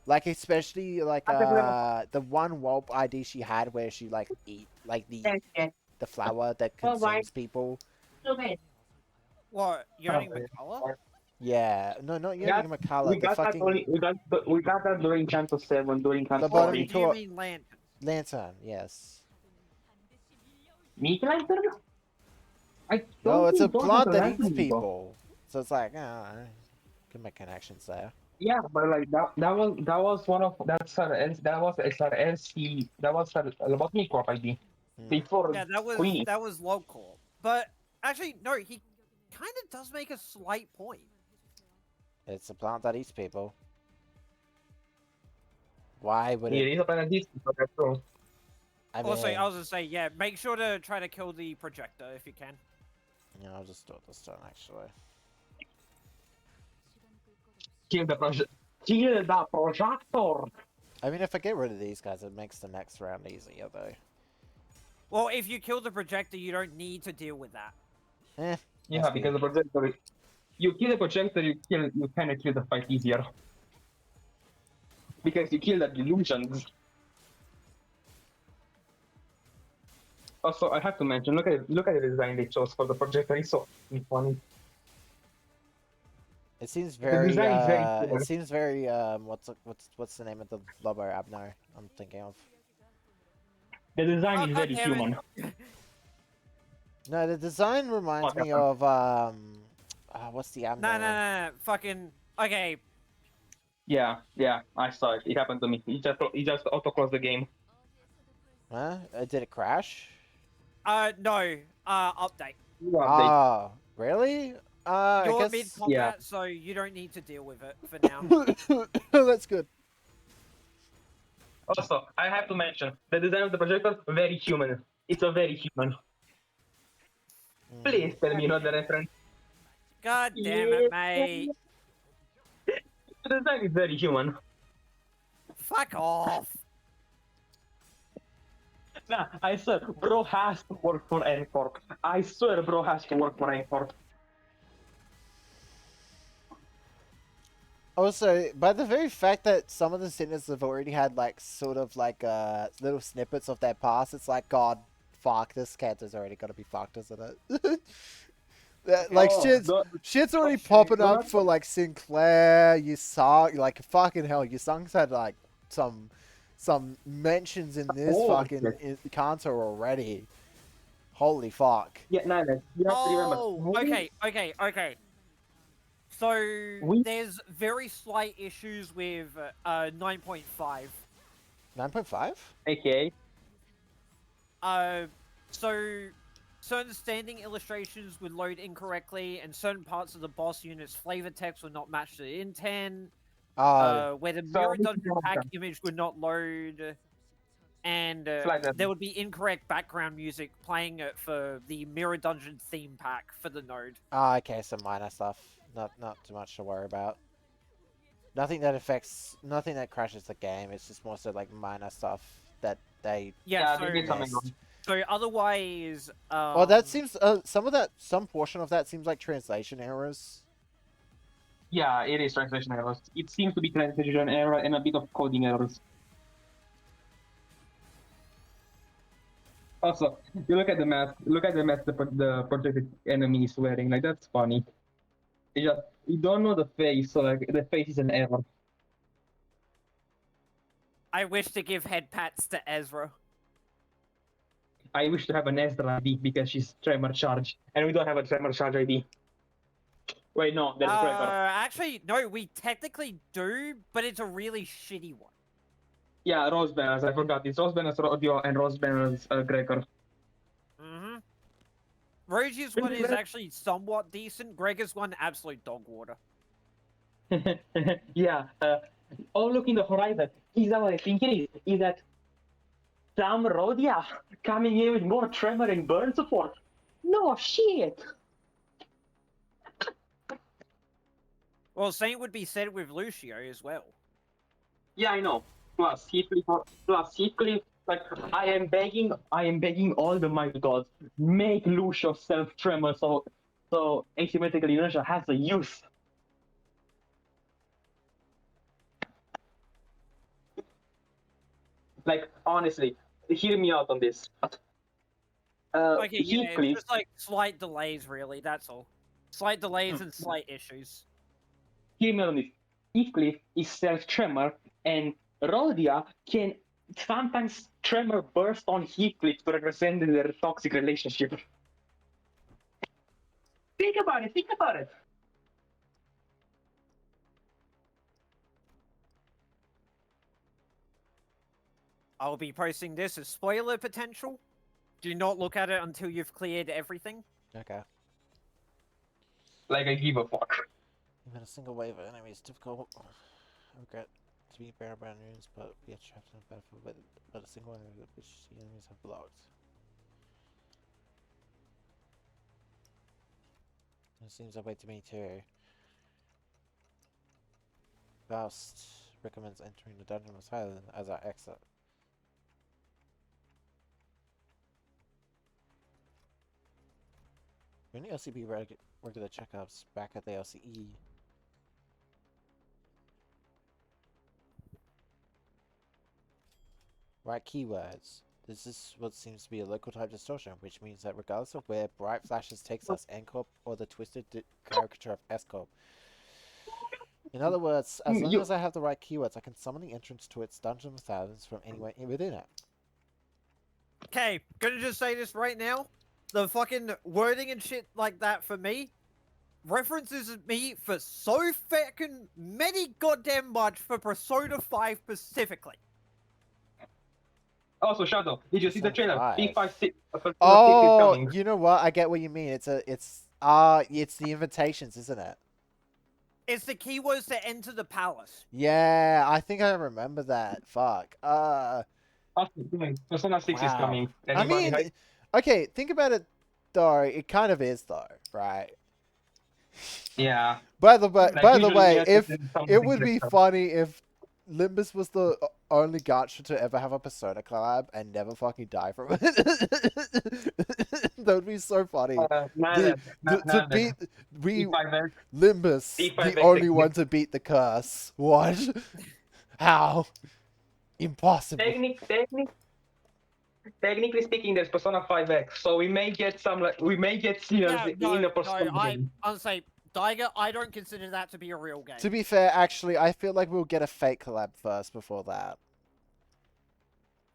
Like, especially like the one Wulp ID she had where she like eat like the flower that consumes people. What, Yearning McCullough? Yeah, no, not Yeah, Yoni Makala. we The got that fucking only, we got that during Canto 7, during Canto The bottom 3. Do you tour- mean Lantern? lantern. Yes. Meat lantern? I No, it's a think those are plant the that lantern eats people. people. So it's like, can make connections there. Yeah, but like that was one of that was Lobotomy Corp ID Hmm. before Yeah, Queenie. that was local. But actually, no, he kind of does make a slight point. It's a plant that eats people. Why would Yeah, it? he's a penalty, but that's true. I Also, mean, I was gonna say, yeah, make sure to try to kill the projector if you can. yeah, I'll just do it this turn actually. Kill the project. Kill the projector. I mean, if I get rid of these guys, it makes the next round easier though. Well, if you kill the projector, you don't need to deal with that. Eh. Yeah, must because be. the projector. You kill the projector, you kind of kill the fight easier. Because you kill the delusions. Also, I have to mention, look at the design they chose for the projector. It's so funny. It seems very. design is very cool. It seems very. What's the name of the Lobo Abno I'm thinking of? The design Oh, is very goddammit. human. No, the design reminds me of what's the Abno? No, fucking okay. Yeah, I saw it. It happened to me. He just auto closed the game. Huh? Did it crash? No, update. Update. Oh, really? I You're guess. mid combat, so you don't need to deal with it for now. That's good. Also, I have to mention the design of the projector very human. It's a very human. Please tell me not the reference. God damn it, mate. The design is very human. Fuck off. Nah, I swear, bro has to work for Ncorp. I swear, bro has to work for Ncorp. Also, by the very fact that some of the sinners have already had like sort of like little snippets of their past, it's like, God, fuck, this character's already gotta be fucked, isn't it? Like shit's already popping up for like Sinclair, Yusung, like fucking hell, Yusung's had like some mentions in this Oh, fucking shit. Kanto already. Holy fuck. Yeah, Nile. You have to remember. Oh, okay. So We- there's very slight issues with 9.5. 9.5? Okay. So certain standing illustrations would load incorrectly, and certain parts of the boss unit's flavor text would not match the intent. Where the So mirror we dungeon can pack have image would not load, and Like that. there would be incorrect background music playing it for the mirror dungeon theme pack for the node. Okay, some minor stuff. Not too much to worry about. Nothing that crashes the game. It's just more so like minor stuff that they Yeah, they did something missed. wrong. so otherwise, Oh, that seems some portion of that seems like translation errors. Yeah, it is translation errors. It seems to be translation error and a bit of coding errors. Also, you look at the mask. Look at the mask the projected enemy is wearing. Like that's funny. You don't know the face, so like the face is an error. I wish to give head pats to Ezra. I wish to have an Ezra ID because she's Tremor Charge, and we don't have a Tremor Charge ID. Wait, no, there's Gregor. Actually, no, we technically do, but it's a really shitty one. Yeah, Rose Banners. I forgot. It's Rose Banners Rodeo and Rose Banners Gregor. Mm-hmm. Rogier's one is actually somewhat decent. Gregor's one, absolute dog water. Yeah. Oh, look in the horizon. Is that what I think it is? Is that some Rodia coming in with more tremor and burn support? No shit. Well, same would be said with Lucio as well. Yeah, I know. Plus Heathcliff, like I am begging all the mighty gods, make Lucio self tremor so asymmetrical inertia has a use. Like honestly, hear me out on this. Okay, yeah, it's Heathcliff, just like slight delays, really, that's all. Slight delays and slight issues. hear me out on this. Heathcliff is self tremor, and Rhodia can sometimes tremor burst on Heathcliff to represent their toxic relationship. Think about it. Think about it. I'll be posting this as spoiler potential. Do not look at it until you've cleared everything. Okay. Like I give a fuck. Even a single wave of enemies difficult. I regret to be bare bones, but we are trapped in a battlefield but a single enemy which the enemies have blocked. It seems that way to me too. Faust recommends entering the Dungeon of Silence as our exit. When the LCB regular checkups back at the LCE. Right keywords. This is what seems to be a local type distortion, which means that regardless of where Bright Flashes takes us, N-Corp or the twisted caricature of S-Corp. In other words, as long as I have the right keywords, I can summon the entrance to its Dungeon of Thousands from anywhere within it. Okay, gonna just say this right now. The fucking wording and shit like that for me references me for so fucking many goddamn much for Persona 5 specifically. Also, Shadow, did you see the trailer? Persona 5. P56. Oh, you know what? I get what you mean. It's the invitations, isn't it? It's the keywords to enter the palace. Yeah, I think I remember that. Fuck. Persona 6 is Wow. coming. I mean, okay, think about it though. It kind of is though, right? yeah. By the way, yes, if it's something it would be different. funny if Limbus was the only gacha to ever have a Persona collab and never fucking die from it. That would be so funny. To beat Limbus, the only one to beat the curse. What? How? Impossible. Technically speaking, there's Persona 5X, so we may get some synergy in a Persona game. I'll say, Daiga, I don't consider that to be a real game. To be fair, actually, I feel like we'll get a Fate collab first before that.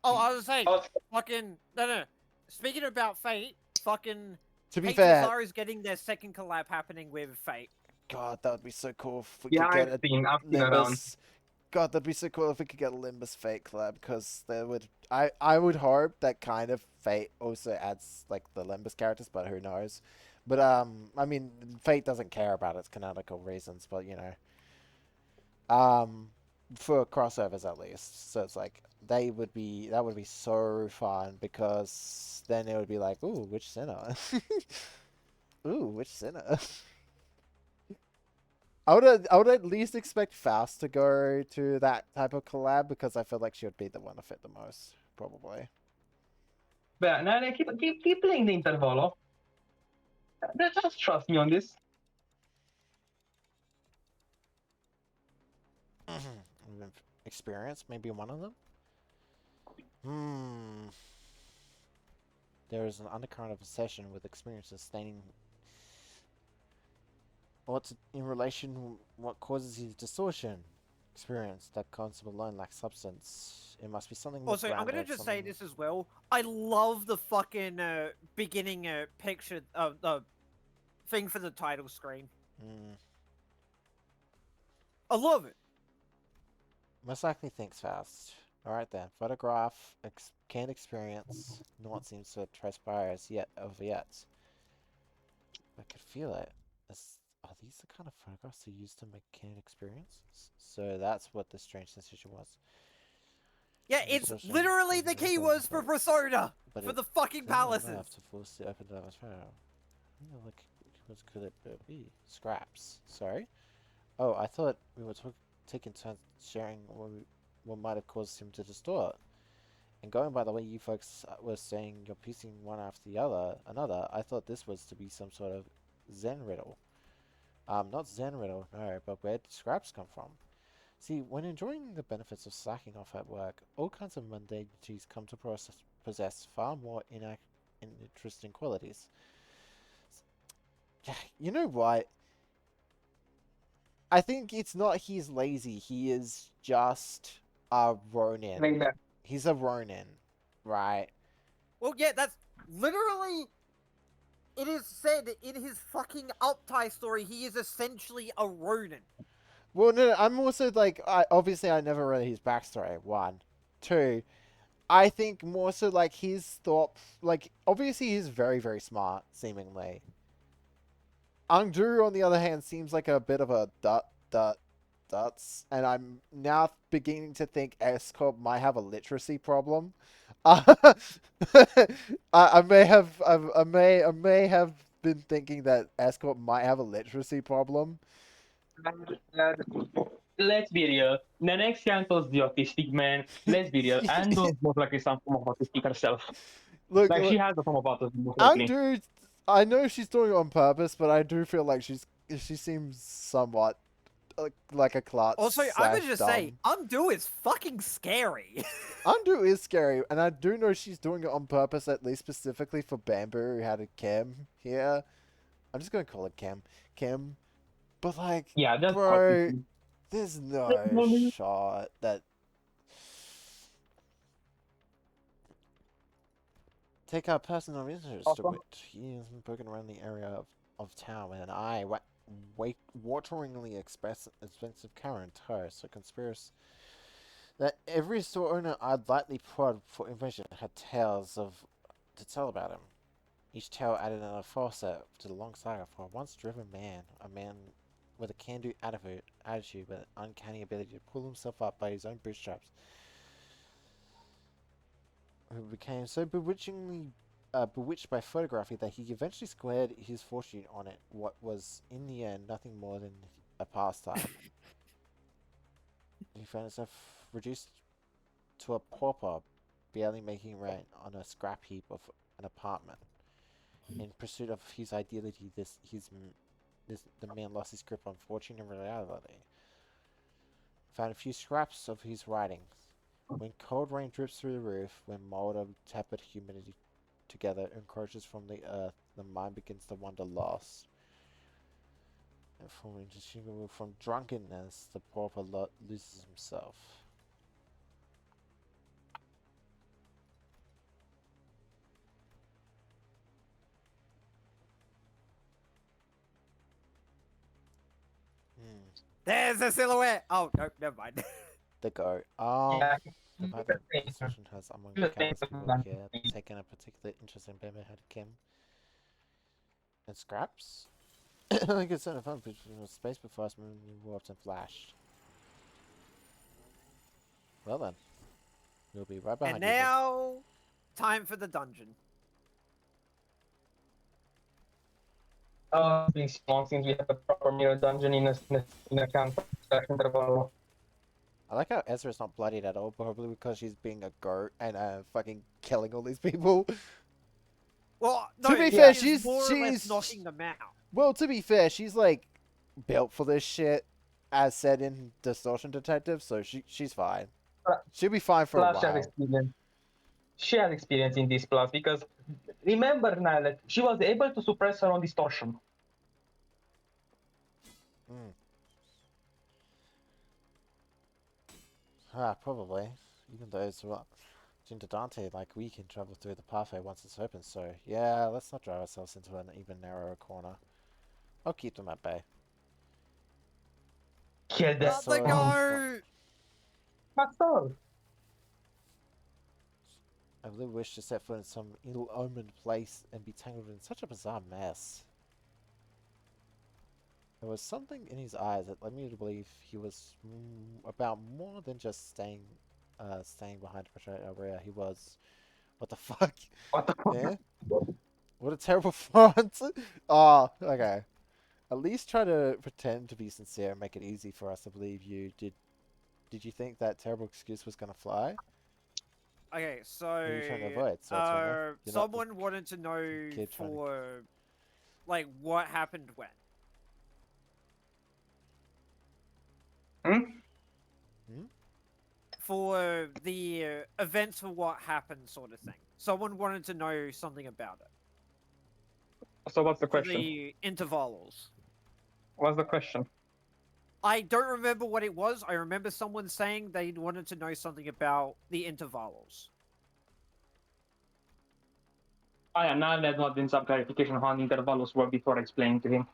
Oh, I was saying, fucking no. Speaking about Fate, fucking To be fair, HSR is getting their second collab happening with Fate. God, that would be so cool if we Yeah, could get I've a seen around. Limbus. God, that'd be so cool if we could get a Limbus Fate collab, because they would. I would hope that kind of Fate also adds like the Limbus characters, but who knows? But I mean, Fate doesn't care about its canonical reasons, but you know, for crossovers at least. So it's like that would be so fun, because then it would be like, ooh, which sinner? Ooh, which sinner? I would at least expect Faust to go to that type of collab, because I feel like she would be the one to fit the most, probably. But no, no, keep playing the intervallo. Just trust me on this. Experience, maybe one of them? Hmm. There is an undercurrent of obsession with experiences staining what's in relation what causes his distortion. Experience that concept alone lacks substance. It must be something more Also, I'm gonna grounded, just say something- this as well. I love the fucking beginning picture of the thing for the title screen. Hmm. I love it. Most likely thinks fast. Alright then. Photograph, canned experience. Not seems to transpire as yet of yet. I could feel it. Are these the kind of photographs they use to make canned experiences? So that's what the strange sensation was. Yeah, This it's was literally strange, the keywords for Persona but for it the fucking didn't enough palaces. to force the open atmosphere. Like, what could it be? Scraps. Sorry? Oh, I thought we were taking turns sharing what might have caused him to distort. And going by the way you folks were saying you're piecing one after the another, I thought this was to be some sort of Zen riddle. Not Zen riddle, no, but where did scraps come from? See, when enjoying the benefits of slacking off at work, all kinds of mundanities come to possess far more interesting qualities. You know what? I think it's not he's lazy, he is just a Ronin. Like that. He's a Ronin, right? Well, yeah, that's literally. It is said in his fucking Uptie story, he is essentially a Ronin. Well, no, I'm also like, obviously I never read his backstory. One, two, I think more so like his thought, like obviously he's very very smart, seemingly. Angdu, on the other hand, seems like a bit of a duts, and I'm now beginning to think S Corp might have a literacy problem. I may have been thinking that S Corp might have a literacy problem. Uh, let's be real. The next Yanto's the autistic man. Let's be real. Ando's most likely some form of autistic herself. Look, Like she has a form of autism most likely. Angdu, I know she's doing it on purpose, but I do feel like she seems somewhat like a klutz. Also, I'm gonna slash just dumb. say, Undo is fucking scary. Undo is scary, and I do know she's doing it on purpose, at least specifically for Bamboo, who had a Kim here. I'm just gonna call it Kim. But like, Yeah, that's bro, autism. there's no shot that. Take our personal interest, Awesome. which he has been poking around the area of town with an eye wateringly expensive camera and tow, so conspiracy that every store owner I'd lightly prod for information had tales to tell about him. Each tale added another facet to the long saga for a once-driven man, a man with a can-do attitude with an uncanny ability to pull himself up by his own bootstraps, who became so bewitched by photography that he eventually squared his fortune on it, what was, in the end, nothing more than a pastime. He found himself reduced to a pauper, barely making rent on a scrap heap of an apartment. In pursuit of his ideality, the man lost his grip on fortune and reality. Found a few scraps of his writings. When cold rain drips through the roof, when mold of tepid humidity together encroaches from the earth, the mind begins to wander lost. And from drunkenness, the pauper loses himself. There's a silhouette. Oh no, never mind. The goat. Yeah, The he fact was that saying- discussion has among he the was saying countless people something here like- taken a particular interest in Bama had Kim and Scraps. I could send a phone picture of space before us moving warped and flashed. Well then, we'll be right behind And you. Vic. now, time for the dungeon. It's been so long since we had a proper mirror dungeon in a campus interval. I like how Ezra's not bloodied at all, probably because she's being a goat and fucking killing all these people. Well, To no, be he fair, is she's- more or less she's- knocking them out. Well, to be fair, she's like built for this shit, as said in Distortion Detective, so she's fine. She'll be fine for a Plus, she has while. experience. She has experience in this plus because remember now that she was able to suppress her own distortion. Probably. Even those who are into Dante, like we can travel through the pathway once it's open, so yeah, let's not drive ourselves into an even narrower corner. I'll keep them at bay. Yeah, Let that's So- the go. all. I really wish to set foot in some ill-omened place and be tangled in such a bizarre mess. There was something in his eyes that led me to believe he was about more than just staying behind to protect our rear. He was... What the fuck? What the fuck? Yeah? What a terrible font! Oh, okay. At least try to pretend to be sincere and make it easy for us to believe you. Did you think that terrible excuse was gonna fly? Okay, so are you trying to avoid, Swordsman? You're not the someone wanted to know kid trying to- for like what happened when. For the events for what happened, sort of thing. Someone wanted to know something about it. So what's the For question? the intervallos. What's the question? I don't remember what it was. I remember someone saying they wanted to know something about the intervallos. Now that not in some clarification how the intervallos were before explaining to him.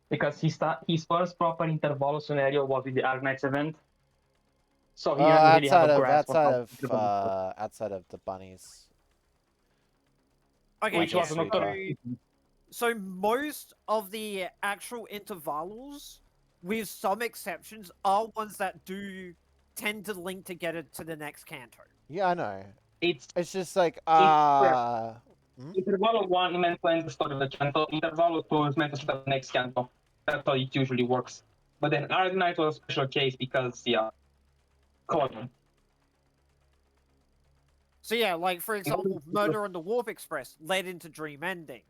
Because his first proper intervallo scenario was in the Arknights event. So he doesn't really have a grasp on how intervallos work. outside of the bunnies. Okay, Which yeah, was an not so most of the actual intervallos, with some exceptions, are ones that do tend to link together to the next canto. Yeah, I know. It's It's just like Intervallo 1 meant to end the story of the canto. Intervallo 2 is meant to start the next canto. That's how it usually works. But then Arknight was a special case because, yeah. Colon. So yeah, like for example, Murder on the Warp Express led into Dream Ending.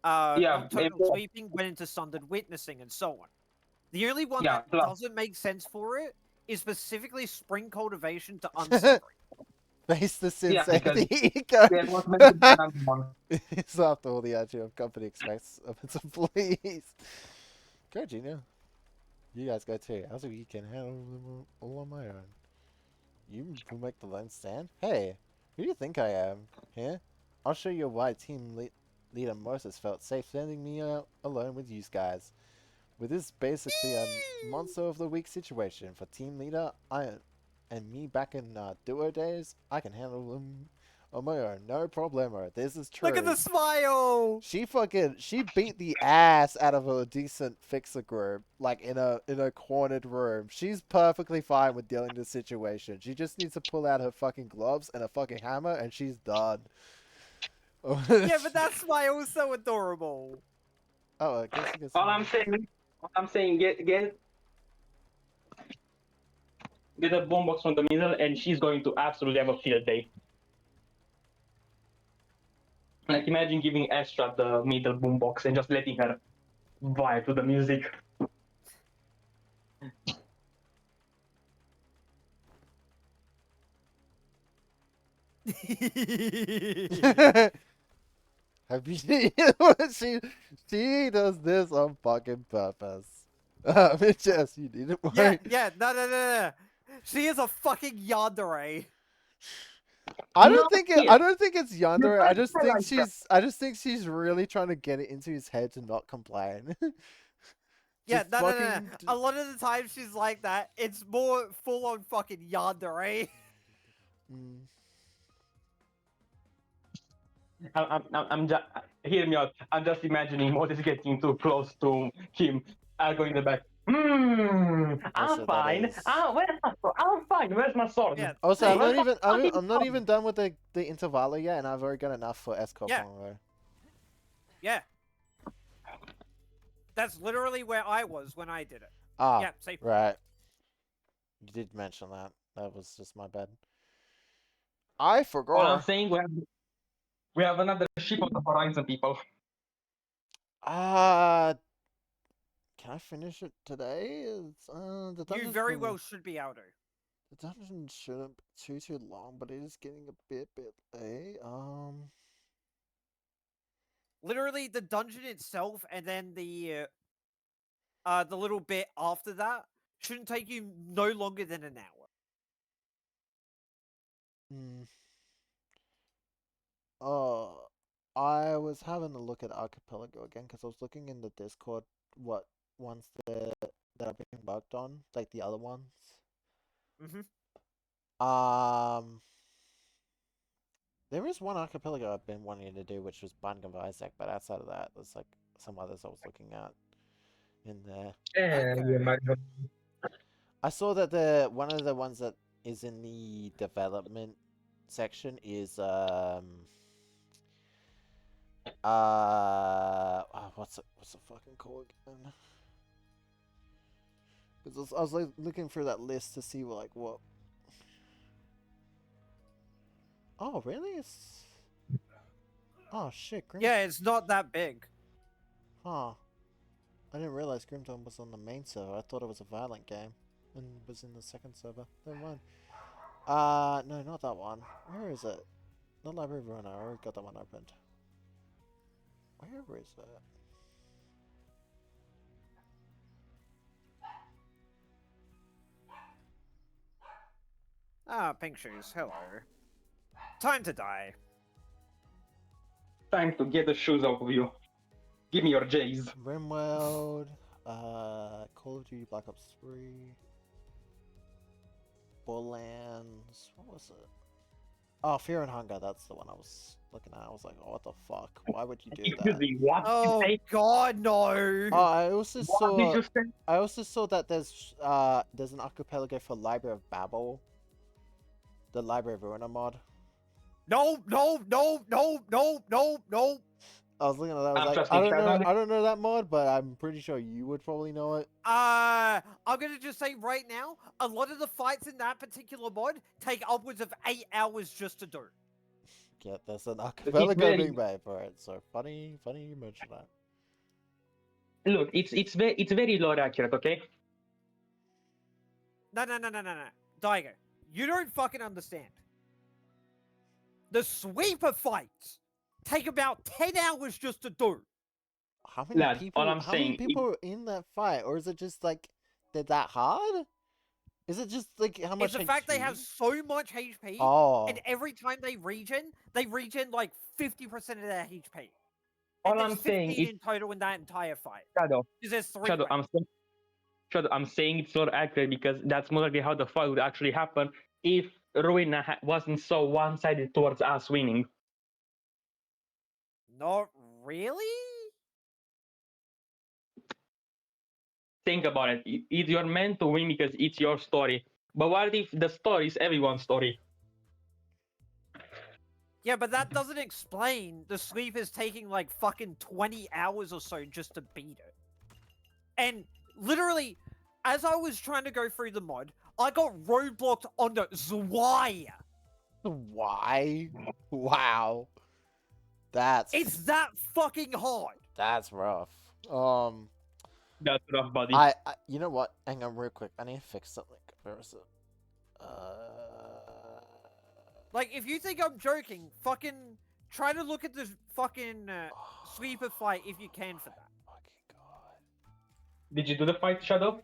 Yeah, Nocturnal it- Sweeping went into Sundered Witnessing, and so on. The only one Yeah, that plus- doesn't make sense for it is specifically Spring Cultivation to Unsavory. face the Yeah, sensei because- the ego. Yeah, it was meant to be another one. It's after all the attitude of company expects of its employees. Go, Junior. You guys go too. How's we can handle them all on my own. You will make the lone stand? Hey, who do you think I am? Here? I'll show you why team leader Moses felt safe sending me out alone with you guys. With this basically a monster of the week situation for team leader, and me back in duo days, I can handle them on my own, no problemo. This is true. Look at the smile! She beat the ass out of a decent fixer group, like in a cornered room. She's perfectly fine with dealing with the situation. She just needs to pull out her fucking gloves and a fucking hammer, and she's done. Yeah, but that smile was so adorable. Oh, I guess you can. All I'm saying, get a boombox from the middle, and she's going to absolutely have a field day. Like, imagine giving Astra the middle boombox and just letting her vibe to the music. Have you seen she does this on fucking purpose. It's just you need it. Yeah, no. She is a fucking yandere. I No, don't think it's yandere. You're I just right, think like she's really trying to get it into his head to not complain. Yeah, Just no, no, no, fucking no. A lot of the time she's like that. It's more full on fucking yandere. Mm. I'm just hear me out. I'm just imagining what is getting too close to him. I go in the back. I'm Also, that fine. is- Where's my sword? I'm fine. Where's my sword? Yeah, Also, see? I'm not Where's my even fucking I'm not sword? even done with the intervallo yet, and I've already got enough for S-Corp Yeah. Congo. Yeah. That's literally where I was when I did it. Ah, Yeah, see? right. You did mention that. That was just my bad. I All I'm forgot. saying, we have another ship on the horizon, people. Uh, can I finish it today? It's, the You dungeon's very probably- well should be able to. The dungeon shouldn't be too long, but it is getting a bit late. Literally, the dungeon itself and then the little bit after that shouldn't take you no longer than an hour. Hmm. I was having a look at Archipelago again because I was looking in the Discord what ones that have been worked on, like the other ones. Mhm. There is one archipelago I've been wanting to do, which was Binding of Isaac, but outside of that, there's like some others I was looking at in there. Okay. I saw that one of the ones that is in the development section is what's it fucking called again? Because I was like looking through that list to see like what. Oh really? It's oh shit, Grim. Yeah, it's not that big. Huh. I didn't realize Grimton was on the main server. I thought it was a violent game and was in the second server. Never mind. No, not that one. Where is it? Not Library of Ruin. I already got that one opened. Where is it? Ah, Pink Shoes, hello. Time to die. Time to get the shoes off of you. Give me your J's. Rimworld. Call of Duty Black Ops 3. Borderlands. What was it? Oh, Fear and Hunger. That's the one I was looking at. I was like, oh, what the fuck? Why would you do Excuse that? me, what? Oh Hey, god, no! Oh, I also what did saw. you say? I also saw that there's an archipelago for Library of Babel. The Library of Ruina mod. No, no, no, no, no, no, no! I was looking at that. I was like, Trust I me, don't know. Shadow. I don't know that mod, but I'm pretty sure you would probably know it. I'm gonna just say right now, a lot of the fights in that particular mod take upwards of 8 hours just to do. Yeah, there's an archipelago very- being made for it. So funny you mention that. Look, it's very lore accurate, okay? No, no, no, no, no, no. Daigo, you don't fucking understand. The sweeper fights take about 10 hours just to do. How many Lad, people? all I'm How many saying, people are in that fight, or is it just like they're that hard? Is it just like how much? It's the fact they HP? have so much HP, Oh, and every time they regen like 50% of their HP. all And I'm there's saying 15 is, in total in that entire fight. Shadow, Because there's 3 Shadow, rounds. I'm saying it's not accurate because that's more likely how the fight would actually happen if Ruina wasn't so one-sided towards us winning. Not really? Think about it. You're meant to win because it's your story. But what if the story is everyone's story? Yeah, but that doesn't explain the sweepers taking like fucking 20 hours or so just to beat it. And literally, as I was trying to go through the mod, I got roadblocked on the Zwei. why? Wow, that's It's that fucking hard. that's rough. That's rough, buddy. I you know what? Hang on, real quick. I need to fix something. Where is it? Like, if you think I'm joking, fucking try to look at this fucking sweeper fight if you can for that. Fucking god. Did you do the fight, Shadow?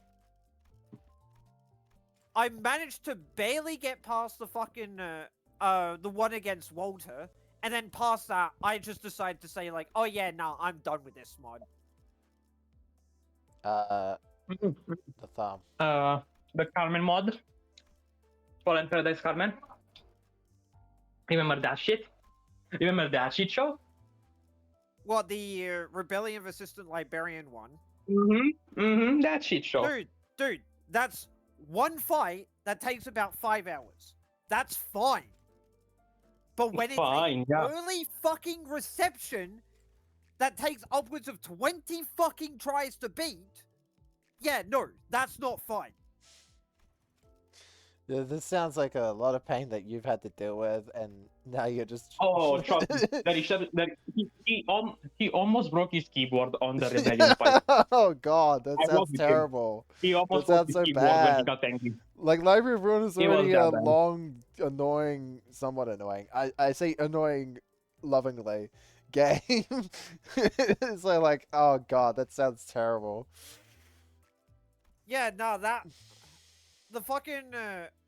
I managed to barely get past the fucking the one against Walter, and then past that, I just decided to say like, oh yeah, nah, I'm done with this mod. Mhm. The thumb. The Carmen mod. Fallen Paradise Carmen. Remember that shit? Remember that shit show? What, the Rebellion of Assistant Librarian one? That shit show. Dude, that's one fight that takes about 5 hours. That's fine. But when Fine, it's yeah. an early fucking reception that takes upwards of 20 fucking tries to beat, yeah, no, that's not fine. Yeah, this sounds like a lot of pain that you've had to deal with, and now you're just. Oh, trust me. He almost broke his keyboard on the rebellion fight. Oh god, that I sounds love him. terrible. He That almost broke sounds his so keyboard when he bad. got angry. Like Library of Ruin is It was already that a bad. long, annoying, somewhat annoying. I say annoying lovingly game. So like, oh god, that sounds terrible. Yeah, no, that. The fucking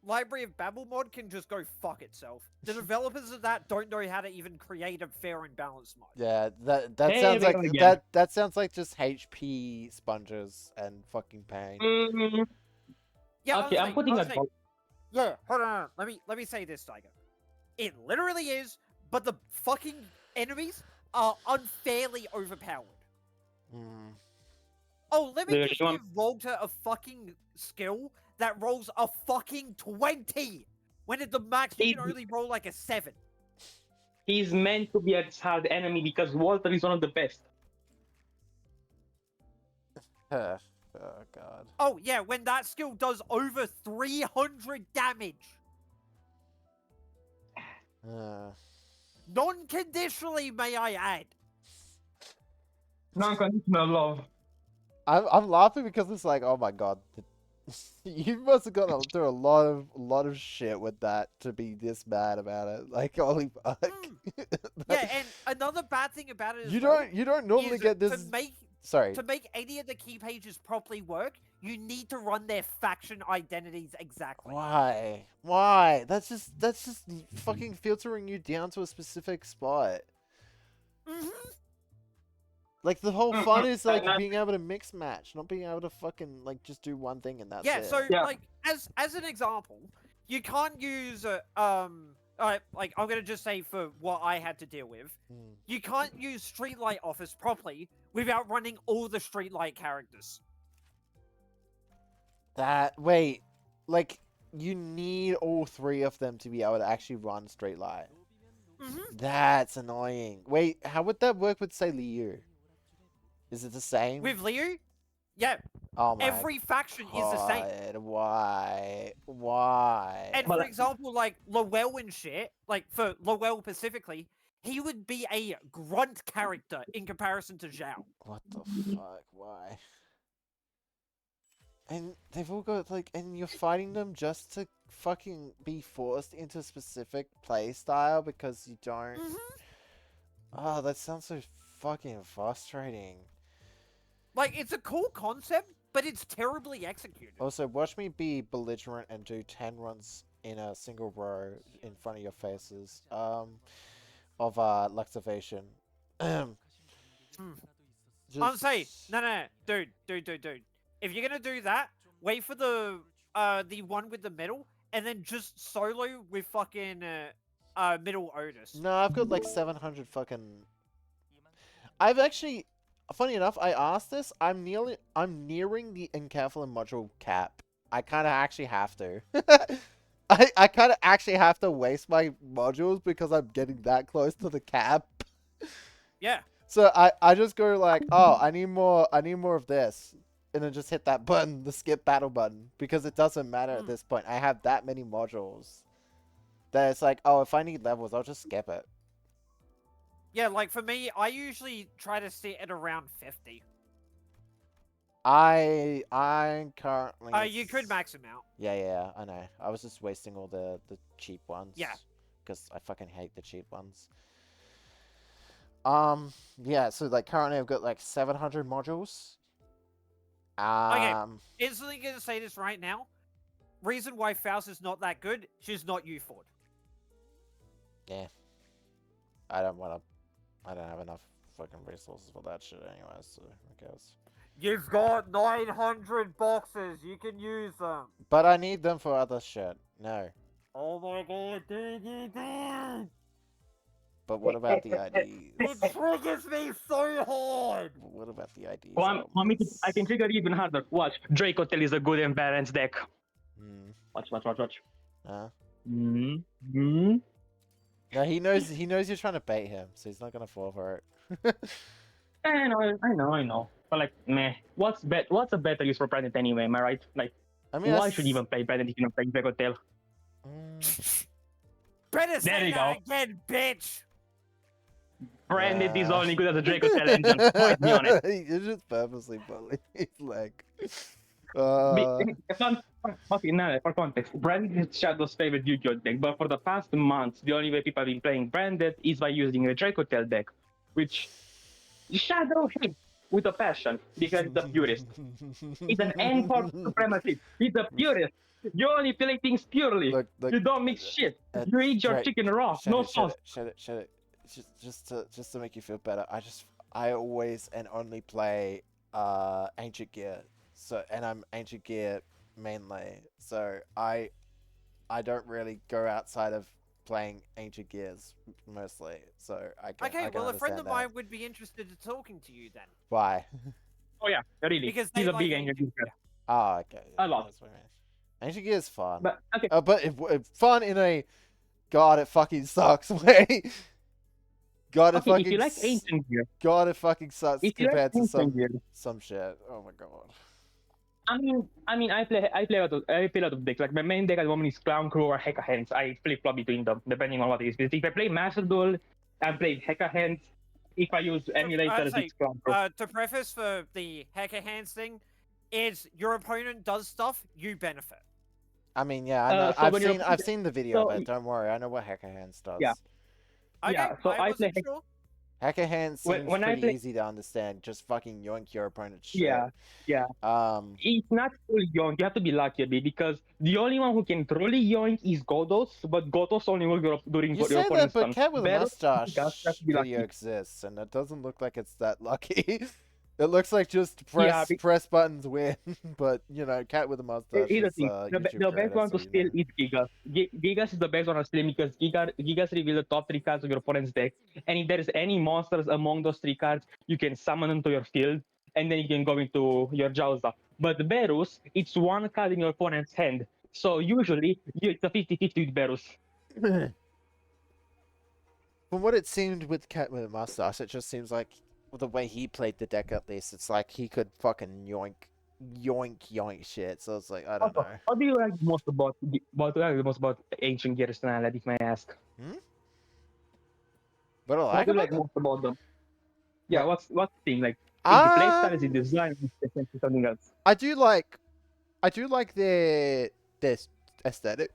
Library of Babel mod can just go fuck itself. The developers of that don't know how to even create a fair and balanced mod. Yeah, that Hey, sounds like there we go. that sounds like just HP sponges and fucking pain. Yeah, Okay, I'm putting a honestly, yeah, hold on. Let me say this, Tiger. It literally is, but the fucking enemies are unfairly overpowered. Mm. Oh, let me There just you give Volta a fucking skill that rolls a fucking 20 when at the max you can only roll like a 7. He's meant to be a hard enemy because Walter is one of the best. Oh god. Oh yeah, when that skill does over 300 damage. Uh, Non-conditionally, may I add. Non-conditional love. I'm laughing because it's like, oh my god, you must have gone through a lot of shit with that to be this mad about it. Like, holy fuck. Yeah, and another bad thing about it is you don't normally get this. Sorry. To make any of the key pages properly work, you need to run their faction identities exactly. Why? Why? That's just fucking filtering you down to a specific spot. Like the whole fun is like being able to mix match, not being able to fucking like just do one thing and that's Yeah, it. so Yeah. like as an example, you can't use like I'm gonna just say for what I had to deal with, you can't use Streetlight Office properly without running all the Streetlight characters. Wait, like you need all 3 of them to be able to actually run Streetlight. That's annoying. Wait, how would that work with say Liu? Is it the same? With Liu, yeah, Oh my every faction is the same. God, why? Why? And for example, like Lowell and shit, like for Lowell specifically, he would be a grunt character in comparison to Zhao. What the fuck? Why? And they've all got like, and you're fighting them just to fucking be forced into a specific play style because you don't. Oh, that sounds so fucking frustrating. Like, it's a cool concept, but it's terribly executed. Also, watch me be belligerent and do 10 runs in a single row in front of your faces. Of Luxivation. I'm saying, no, dude. If you're gonna do that, wait for the one with the middle, and then just solo with fucking middle Otis. No, I've got like 700 fucking. I've actually, funny enough, I asked this. I'm nearing the encapsulate module cap. I kind of actually have to. I kind of actually have to waste my modules because I'm getting that close to the cap. Yeah. So I just go like, oh, I need more of this, and then just hit that button, the skip battle button, because it doesn't matter at this point. I have that many modules that it's like, oh, if I need levels, I'll just skip it. Yeah, like for me, I usually try to sit at around 50. I'm currently. You could max them out. Yeah, I know. I was just wasting all the cheap ones. Yeah. Because I fucking hate the cheap ones. Yeah. So like currently I've got like 700 modules. Okay. Instantly gonna say this right now. Reason why Faust is not that good, she's not U-Ford. Yeah. I don't have enough fucking resources for that shit anyway, so who cares? You've got 900 boxes. You can use them. But I need them for other shit. No. Oh my god, dude. But what about the IDs? It triggers me so hard. What about the IDs? I can trigger even harder. Watch. Draco Tail is a good and balanced deck. Hmm. Watch. Huh? Mm-hmm. No, he knows you're trying to bait him, so he's not gonna fall for it. I know. But like, meh. What's a better use for Branded anyway? Am I right? Like, I mean, why should you even play Branded if you don't play Draco Tail? Better There say you that again, bitch. Branded is Yeah. only good as a Draco Tail engine. Point me on it. You're just purposely bullying his leg. Okay, now for context, Branded is Shadow's favorite Yu-Gi-Oh deck, but for the past months, the only way people have been playing Branded is by using a Draco Tail deck, which Shadow hates with a passion because it's a purist. It's an Encore supremacist. He's a purist. You only play things purely. Look, You don't mix shit. You eat your Drake, chicken raw, no sauce. Shut it. Just to make you feel better. I always and only play Ancient Gear. And I'm Ancient Gear mainly. So I don't really go outside of playing Ancient Gears mostly. So I can Okay, I can well, a friend of understand mine that. would be interested in talking to you then. Why? Oh yeah, really. Because He's they a big like engine Ancient user. Oh, okay. A lot. That's what I mean. Ancient Gear is fun. But okay, But if fun in a God, it fucking sucks way. God, it okay, fucking if you like Ancient Gear, God, it fucking sucks if you like compared to Ancient Gear, some shit. Oh my god. I play a lot of decks. Like my main deck at the moment is Clown Crew or Heka Hands. I flip flop between them depending on what it is. Because if I play Master Duel, I play Heka Hands. If I use emulators, say, it's Clown Crew. To preface for the hacker hands thing, is your opponent does stuff, you benefit. I mean, yeah, I know. So when you're- I've seen the video so- of it. Don't worry, I know what Hacker Hands does. Yeah. Okay, Yeah, so I wasn't play- sure. Hacker Hands seems When I pretty play- easy to understand. Just fucking yoink your opponent's shit. Yeah. It's not fully yoink. You have to be lucky a bit because the only one who can truly yoink is Godos, but Godos only work during You your say that, opponent's but turn. Cat with a Battles, mustache you have to be video lucky. exists, and it doesn't look like it's that lucky. It looks like just Yeah, press buttons win, but you know, Cat with a mustache. Here's the is, thing. The YouTube best creator, one so to you steal know. is Gigas. Gigas is the best one to steal because Gigas reveal the top 3 cards of your opponent's deck. And if there is any monsters among those 3 cards, you can summon them to your field. And then you can go into your Jauza. But Berus, it's 1 card in your opponent's hand. So usually, it's a 50-50 with Berus. From what it seemed with Cat with a mustache, it just seems like the way he played the deck at least, it's like he could fucking yoink shit. So it's like, I don't know. What do you like most about Ancient Gears now, if I ask? What I What like do you about like them? most about them? Yeah, what's the thing? Like, is the playstyle, is it design, is it something else? I do like their aesthetic.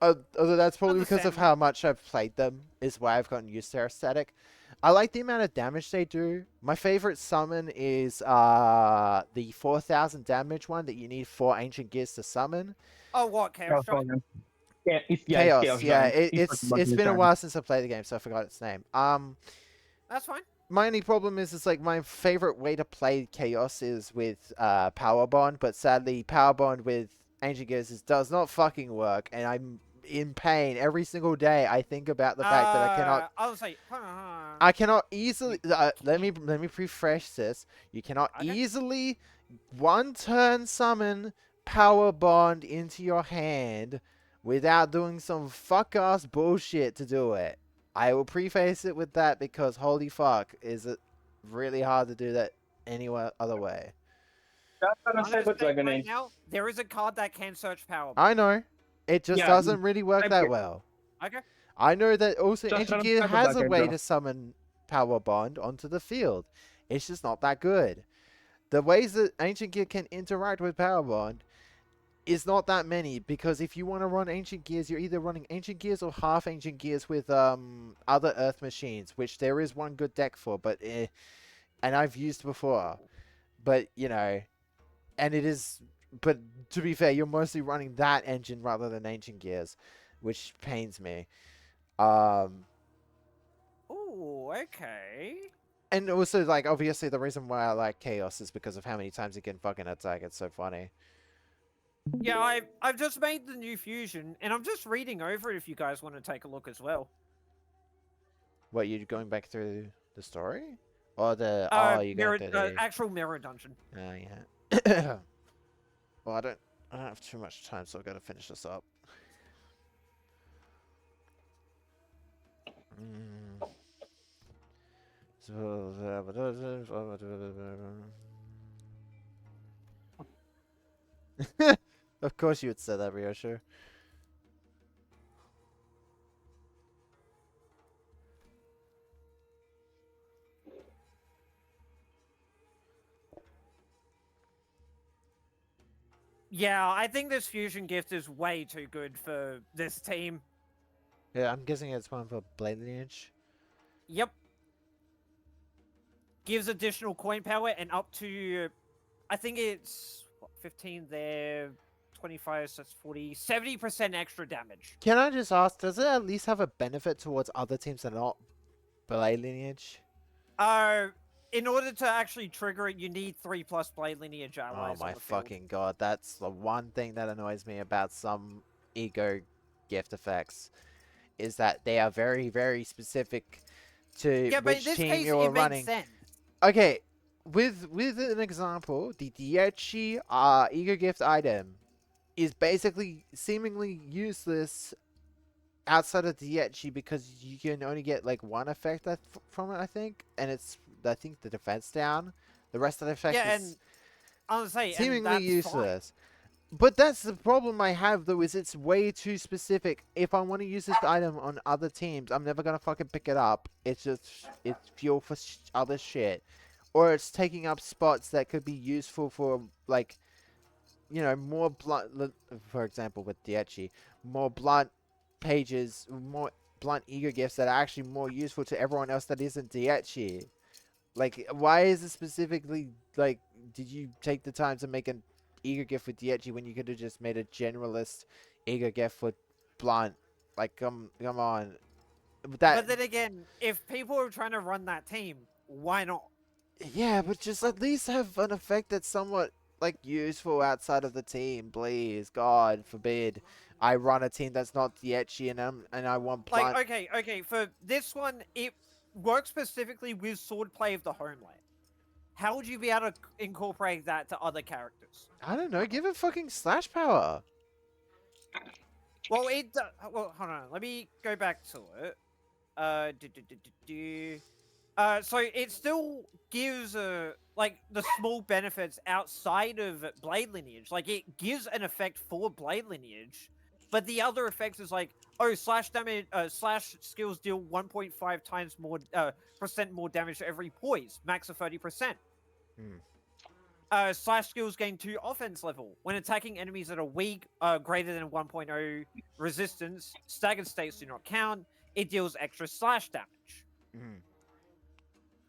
Although that's probably because of Understandable. how much I've played them, is why I've gotten used to their aesthetic. I like the amount of damage they do. My favorite summon is the 4,000 damage one that you need 4 Ancient Gears to summon. Oh, what, Chaos Giant? Giant. Yeah, it's Chaos, Chaos yeah. Giant. It's been a while since I played the game, so I forgot its name. That's fine. My only problem is it's like my favorite way to play Chaos is with Power Bond, but sadly Power Bond with Ancient Gears does not fucking work, and I'm in pain every single day. I think about the fact that I cannot. I'll say. I cannot easily. Let me refresh this. You cannot Okay. easily one turn summon Power Bond into your hand without doing some fuck ass bullshit to do it. I will preface it with that because holy fuck, is it really hard to do that any other way. That's I'm gonna gonna say say Dragon right Age. now, there is a card that can search power. I know. It just Yeah, doesn't really work I that get- well. Okay. I know that also Just Ancient run Gear Cyber has a Back way Angel. to summon Power Bond onto the field. It's just not that good. The ways that Ancient Gear can interact with Power Bond is not that many, because if you want to run Ancient Gears, you're either running Ancient Gears or half Ancient Gears with other Earth machines, which there is one good deck for, but and I've used before. But, you know, and it is, but to be fair, you're mostly running that engine rather than Ancient Gears, which pains me. Ooh, okay. And also, like, obviously the reason why I like Chaos is because of how many times it can fucking attack. It's so funny. Yeah, I've just made the new fusion, and I'm just reading over it if you guys want to take a look as well. What, you going back through the story? Or the... Oh, you're going through the... Actual mirror dungeon. Oh, yeah. Well, I don't have too much time, so I've got to finish this up. Of course you would say that, Ryosho. Yeah, I think this fusion gift is way too good for this team. Yeah, I'm guessing it's one for Blade Lineage. Yep. Gives additional coin power and up to, I think it's, what, 15 there, 25, so that's 40, 70% extra damage. Can I just ask, does it at least have a benefit towards other teams that are not Blade Lineage? In order to actually trigger it, you need 3+ Blade Lineage Oh allies my on the field. fucking god, that's the one thing that annoys me about some ego gift effects, is that they are very, very specific to Yeah, but in which this team case, you're it running. makes sense. Okay, with an example, the Dietchi ego gift item is basically seemingly useless outside of Dietchi because you can only get like one effect from it, I think, and it's I think the defense down. The rest of the effect Yeah, is and I was say, and seemingly that's fine. useless. But that's the problem I have though, is it's way too specific. If I want to use this item on other teams, I'm never gonna fucking pick it up. It's just it's fuel for other shit, or it's taking up spots that could be useful for like, you know, more blunt. For example, with Dietchi, more blunt pages, more blunt ego gifts that are actually more useful to everyone else that isn't Dietchi. Like, why is it specifically like? Did you take the time to make an ego gift for Dietchi when you could have just made a generalist ego gift for Blunt? Like, come on. But then again, if people are trying to run that team, why not? Yeah, but just at least have an effect that's somewhat like useful outside of the team, please. God forbid I run a team that's not Dietchi and I want Blunt. Like, okay, for this one, it works specifically with swordplay of the homeland. How would you be able to incorporate that to other characters? I don't know. Give it fucking slash power. Well, well, hold on. Let me go back to it. So it still gives like the small benefits outside of Blade Lineage. Like it gives an effect for Blade Lineage, but the other effects is like, oh, slash damage, slash skills deal 1.5 times more percent more damage to every poise, max of 30%. Slash skills gain 2 offense level when attacking enemies that are weak, greater than 1.0 resistance. Staggered states do not count. It deals extra slash damage.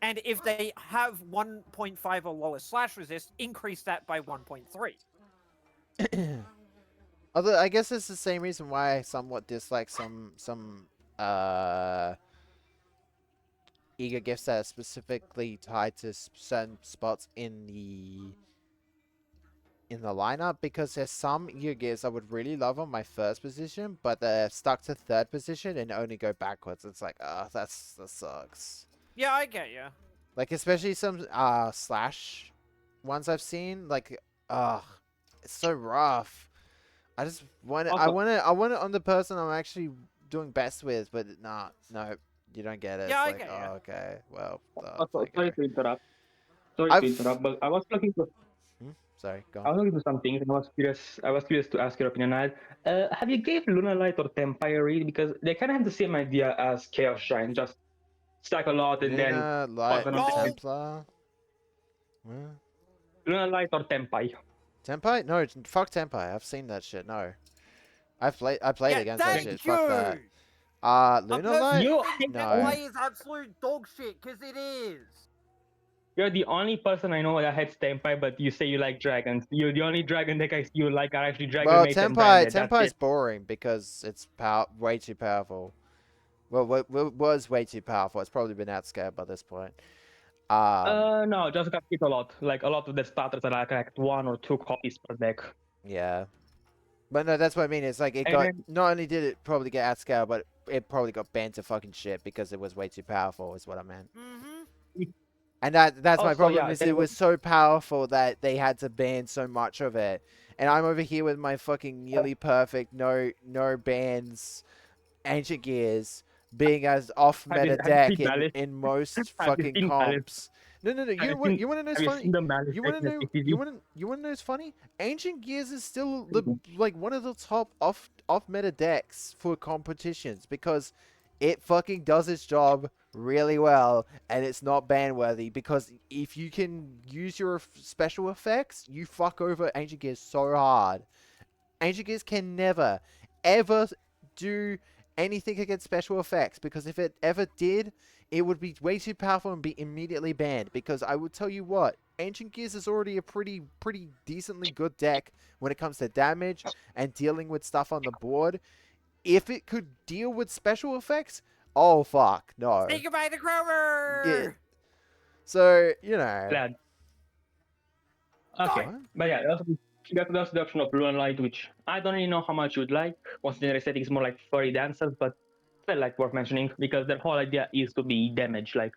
And if they have 1.5 or lower slash resist, increase that by 1.3. Although I guess it's the same reason why I somewhat dislike some ego gifts that are specifically tied to certain spots in the lineup, because there's some ego gifts I would really love on my first position, but they're stuck to third position and only go backwards. It's like, that sucks. Yeah, I get you. Like especially some slash ones I've seen, like it's so rough. I just want it. I want it on the person I'm actually doing best with, but no, you don't get it. Yeah, it's I like, get ya. okay, well. Sorry to interrupt. But I was looking for. Sorry, go I on. was looking for something, and I was curious to ask your opinion on it. Have you gave Luna Light or Tempai a read? Because they kind of have the same idea as Chaos Shine, just stack a lot and then Luna, Light, on No. Templar. Luna Light or Tempai. Tempai? No, fuck Tempai. I've seen that shit. No, I played against that thank shit. you. Fuck that. Luna Light? You, No. Play is absolute dog shit, because it is. you're the only person I know that hates Tempai, but you say you like dragons. You're the only dragon deck you like are actually dragon Well, mates and Tempai, branded. That's Tempai's it. boring because it's way too powerful. Well, was way too powerful. It's probably been outscaled by this point. No, just got hit a lot. Like a lot of the starters are like 1 or 2 copies per deck. Yeah. But no, that's what I mean. It's like it And got then- not only did it probably get out scale, but it probably got banned to fucking shit because it was way too powerful. Is what I meant. Mm-hmm. And that's my Also, problem. yeah, Is then it was so powerful that they had to ban so much of it. And I'm over here with my fucking nearly perfect no bans ancient gears being as off Have you- meta have you deck seen Malice? in most Have you fucking seen Malice? comps. No. Have You you want seen- you want to know Have you funny? seen the Malice You want to deck in know? the CTV? You want to know what's funny? Ancient Gears is still the like one of the top off meta decks for competitions because it fucking does its job really well and it's not ban worthy because if you can use your special effects, you fuck over Ancient Gears so hard. Ancient Gears can never ever do anything against special effects because if it ever did, it would be way too powerful and be immediately banned. Because I would tell you what, Ancient Gears is already a pretty decently good deck when it comes to damage and dealing with stuff on the board. If it could deal with special effects, oh fuck, no. Say goodbye to Grover. Yeah. So, you know. Glad. Okay, What? but yeah, that's the option of Blue and Light, which I don't really know how much you'd like, considering the setting is more like furry dancers, but felt like worth mentioning because their whole idea is to be damage, like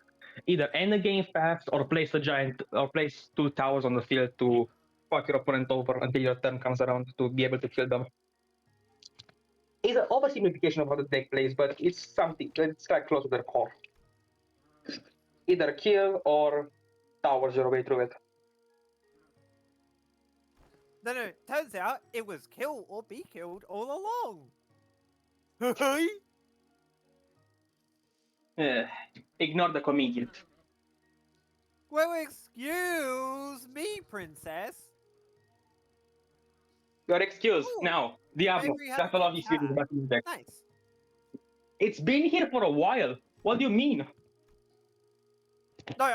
either end the game fast or place a giant or place 2 towers on the field to fuck your opponent over until your turn comes around to be able to kill them. It's an oversimplification of how the deck plays, but it's something that's like close to their core. Either kill or towers your way through it. No, turns out it was kill or be killed all along. Ignore the comedian. Well, excuse me, princess. Your excuse Ooh, now, Diablo. maybe we have That's a lot of a issues chat. back in the deck. Nice. It's been here for a while. What do you mean? No,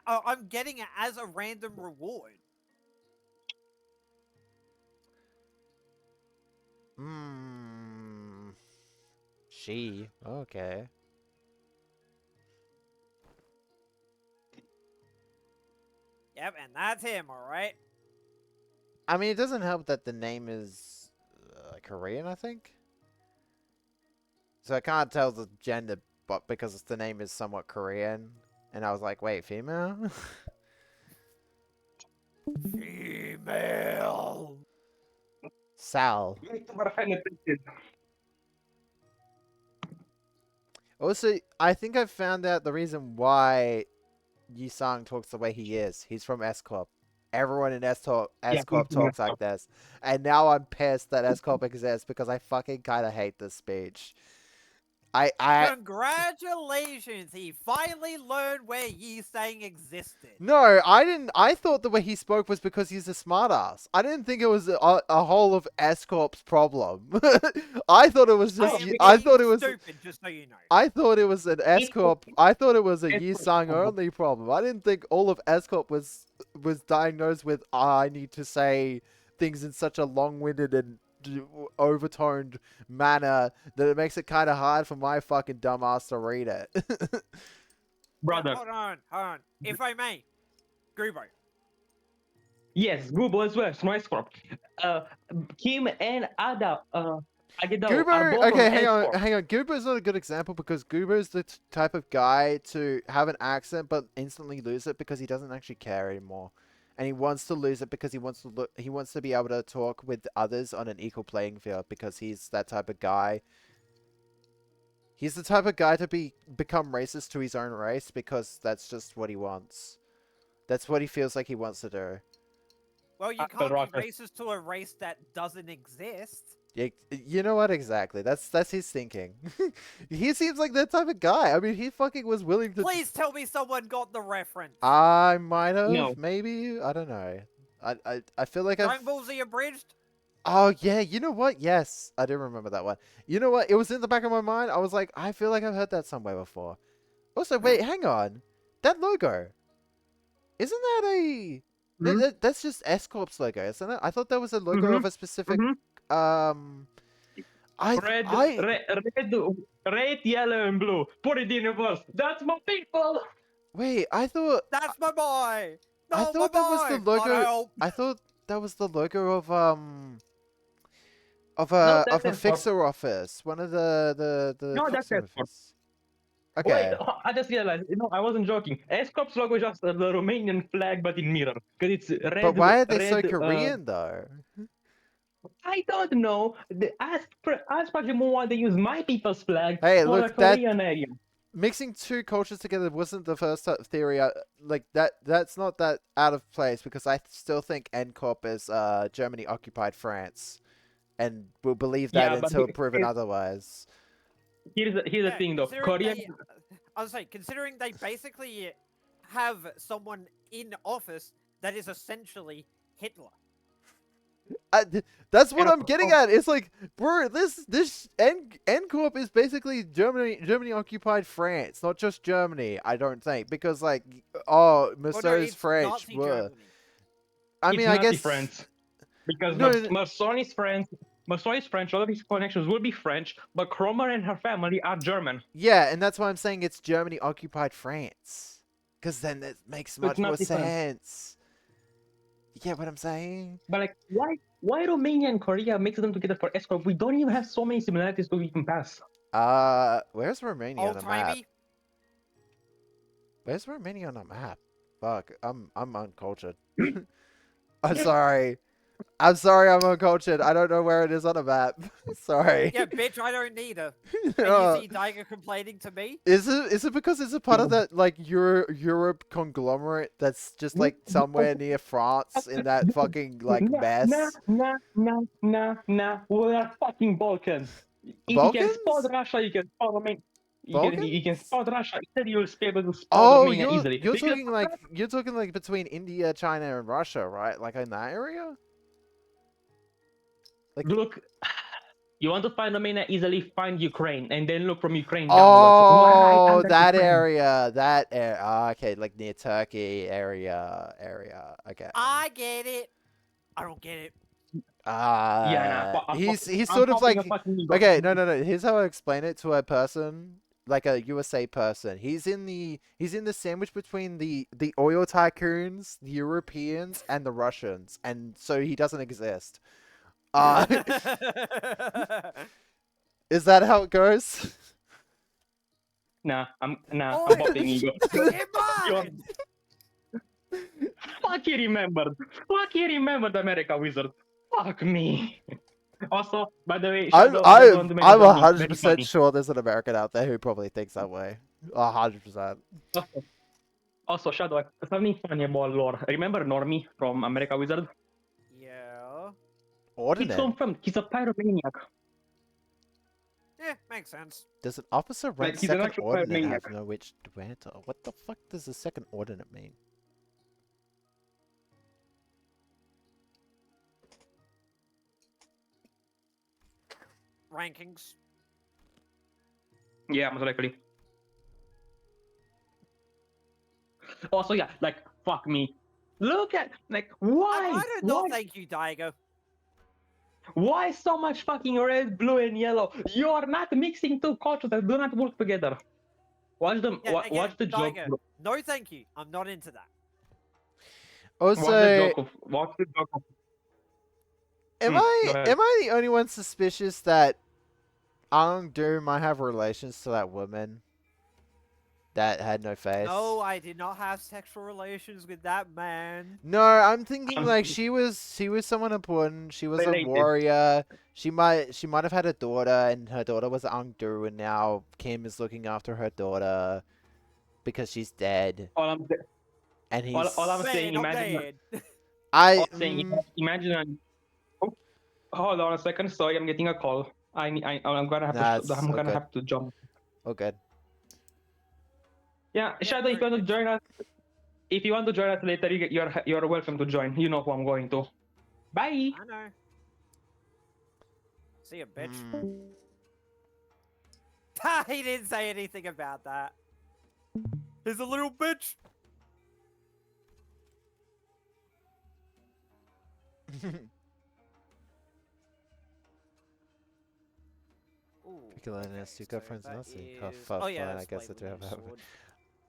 I'm getting it as a random reward. She. Okay. Yep, and that's him, alright? I mean, it doesn't help that the name is Korean, I think. So I can't tell the gender, but because the name is somewhat Korean, and I was like, wait, female? Female! Sal. Also, I think I've found out the reason why Yisang talks the way he is. He's from S-Corp. Everyone in S-Corp he's from talks S-Corp. like this. And now I'm pissed that S-Corp exists because I fucking kind of hate this speech. Congratulations! He finally learned where Yi Sang existed. No, I didn't. I thought the way he spoke was because he's a smartass. I didn't think it was a whole of S-Corp's problem. I thought it was just. I thought it was. stupid, just so you know. I thought it was an S-Corp. I thought it was a S-Corp Yisang problem. only problem. I didn't think all of S-Corp was diagnosed with. I need to say things in such a long-winded and overtoned manner that it makes it kind of hard for my fucking dumbass to read it. Brother. Hold on. If I may, Grubo. Yes, Google as well, Snow Kim and Ada, Agedao are Goober, both okay, from S-Corp. hang on. Goober's not a good example because Goober's the type of guy to have an accent but instantly lose it because he doesn't actually care anymore, and he wants to lose it because he wants to be able to talk with others on an equal playing field because he's that type of guy. He's the type of guy to become racist to his own race because that's just what he wants. That's what he feels like he wants to do. Well, you but can't Rocker- be racist to a race that doesn't exist. Yeah, you know what? Exactly. That's his thinking. He seems like that type of guy. I mean, he fucking was willing to. Please tell me someone got the reference. I might have. No. Maybe. I don't know. I feel like I've. Dragon Ball Z abridged? Oh yeah. You know what? Yes, I do remember that one. You know what? It was in the back of my mind. I was like, I feel like I've heard that somewhere before. Also, wait, hang on. That logo. Isn't that a? That's just S Corp's logo, isn't it? I thought that was a logo of a specific. Red, yellow, and blue. Put it in reverse. That's my people. Wait, I thought That's my boy. No, I thought that was the my boy. God logo. help. I thought that was the logo of No, of that's a S Corp. fixer office. One of the No, that's fixer S Corp. office. Wait, Okay. I just realized. I wasn't joking. S Corp's logo is just the Romanian flag, but in mirror, because it's red. But why are they so red, Korean though? I don't know. Ask Pajimon why they use my people's flag Hey, for a look, that Korean area. mixing two cultures together wasn't the first theory. Like that's not that out of place because I still think NCORP is Germany occupied France, and will believe that Yeah, but until proven otherwise. here's the Yeah, thing though. considering Korea. I was saying, considering they basically have someone in office that is essentially Hitler. That's what And I'm getting at. It's like, bro, this NCORP is basically Germany occupied France, not just Germany. I don't think because like, oh, Well, no, Mussolini's it's French Nazi were. Germany. I It's mean, I Nazi guess France. Because No, Mussolini's French, a lot of his connections will be French, but Cromer and her family are German. yeah, and that's why I'm saying it's Germany occupied France, because then that makes So much it's more Nazi France. sense. You get what I'm saying? But like, why Romania and Korea mix them together for escort? We don't even have so many similarities to even pass. Where's Romania on Old a map? timey. Where's Romania on a map? Fuck, I'm uncultured. I'm sorry. I'm sorry, I'm uncultured. I don't know where it is on a map. Sorry. Yeah, bitch, I don't need her. And Uh, you see Daiga complaining to me? Is it because it's a part of that like Europe conglomerate that's just like somewhere near France in that fucking like mess? Nah. We are fucking Balkans. If you can spot Balkans? Russia, you can spot Romania. You can Balkans? spot Russia. Instead, you'll be able to spot Oh, Romania easily. you're Because talking like between India, China, and Russia, right? Like in that area? Like look, you want to find Romania easily, find Ukraine, and then look from Ukraine downwards. Right oh, under that Ukraine. area, that area. Ah, okay, like near Turkey area. Okay. I get it. I don't get it. Yeah, nah. He's I'm sort of popping like a fucking ego. okay, no. Here's how I explain it to a person, like a USA person. He's in the sandwich between the oil tycoons, the Europeans, and the Russians, and so he doesn't exist. Is that how it goes? I'm Oi, popping ego. get mine! Fuck you remembered America Wizard. Fuck me. Also, by the way, I'm Shadow, I just want to make a I'm joke. It's 100% very funny. sure there's an American out there who probably thinks that way. 100%. Also, Shadow, something funny about lore. Remember Normie from America Wizard? Yeah. It's Ordinate. confirmed. He's a pyromaniac. Yeah, makes sense. Does an officer rank Like, he's an second actual ordinate pyromaniac. have no which to enter? What the fuck does a second ordinate mean? Rankings. Yeah, most likely. Also, yeah, like, fuck me. Look at, like, why? I do not Why? thank you, Daigo. Why so much fucking red, blue, and yellow? You are not mixing two cultures that do not work together. Watch them. Yeah, again, Watch the joke. Daigo. No, thank you. I'm not into that. Watch the Also, joke of. Watch the joke of. am go I ahead. the only one suspicious that Angdu might have relations to that woman that had no face? No, I did not have sexual relations with that man. No, I'm thinking Um, like she was someone important. She was Related. a warrior. She might have had a daughter, and her daughter was Angdu, and now Kim is looking after her daughter because she's dead. all I'm, And he's all I'm Man, saying, I'm imagine. dead. I I'm saying, imagine. Oh, hold on a second. Sorry, I'm getting a call. I'm gonna have Nah, to. it's I'm gonna okay. have to jump. oh good. Yeah, Shadow, if you want to join us, later, you're welcome to join. You know who I'm going to. Bye. I know. See ya, bitch. Hmm. He didn't say anything about that. He's a little bitch. Ooh, Piccolo and okay, has two so girlfriends that Nazi. is- Oh fuck, oh yeah, fine, I that's guess I do Blade have with that. sword.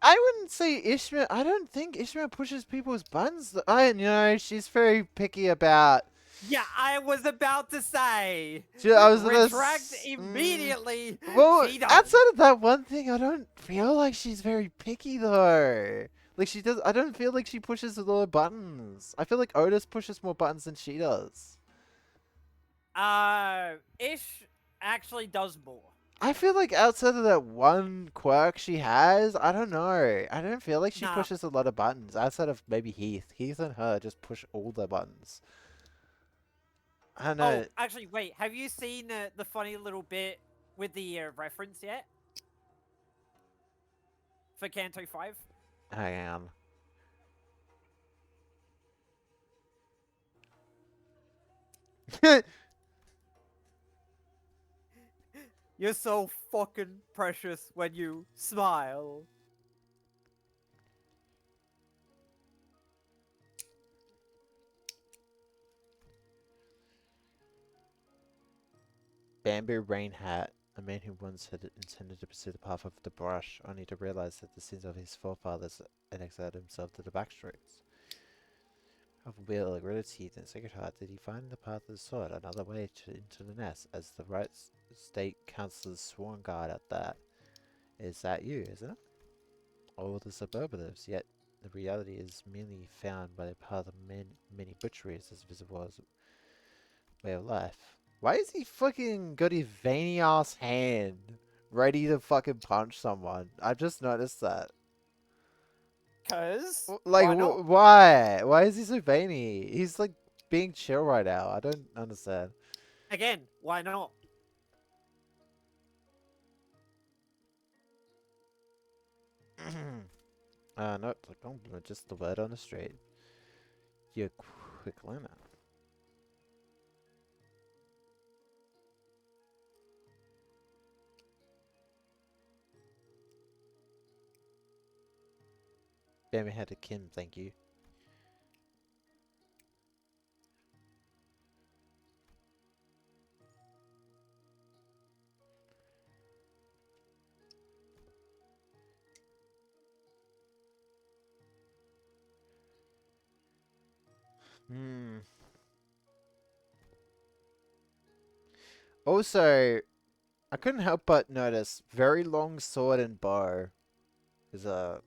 I wouldn't wouldn't say Ishmael. I don't think Ishmael pushes people's buttons. I know she's very picky about. Yeah, I was about to say. I was gonna Retract immediately. Well, She does. outside of that one thing, I don't feel like she's very picky though. Like she does. I don't feel like she pushes a lot of buttons. I feel like Otis pushes more buttons than she does. Ish actually does more. I feel like outside of that one quirk she has, I don't know. I don't feel like she Nah. pushes a lot of buttons. Outside of maybe Heath. Heath and her just push all the buttons. I don't know. Oh, actually, wait. Have you seen the funny little bit with the reference yet? For Canto 5? Hang on. You're so fucking precious when you smile. Bamboo Rain Hat, a man who once had intended to pursue the path of the brush, only to realize that the sins of his forefathers had exiled himself to the backstreets. Of will, gritted teeth, and sacred heart, did he find the path of the sword, another way into the nest, as the right state councillor's sworn guard at that. Is that you, isn't it? All the suburbatives, yet the reality is merely found by the path of many butcheries as visible as way of life. Why is he fucking got his veiny ass hand ready to fucking punch someone? I just noticed that. Cause Like, why not? why? Why is he so veiny? He's like being chill right now. I don't understand. Again, why not? No, it's like, oh, just the word on the street. You're a quick learner. Damn, had a Kim, thank you. Hmm. Also, I couldn't help but notice very long sword and bow is a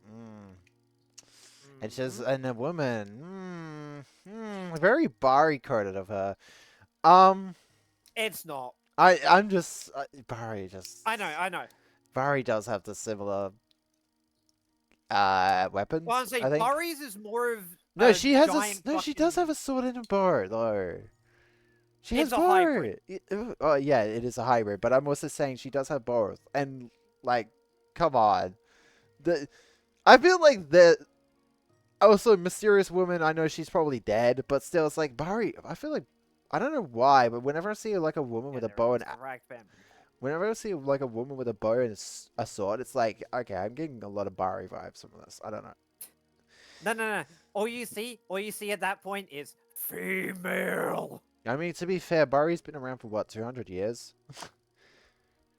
and she's and a woman. Very Bari coded of her. It's not. I'm just Bari just. I know. Bari does have the similar weapons. Well, I'm saying I think. Bari's is more of No, a she has giant no. She does fucking- have a sword and a bow though. She has It's a both. hybrid. Oh yeah, it is a hybrid. But I'm also saying she does have both. And like, come on, I feel like the also mysterious woman. I know she's probably dead, but still, it's like Bari. I feel like I don't know why, but whenever I see like a woman with a they're bow and interact them. whenever I see like a woman with a bow and a sword, it's like okay, I'm getting a lot of Bari vibes from this. I don't know. No. All you see at that point is female. I mean, to be fair, Bari's been around for what 200 years.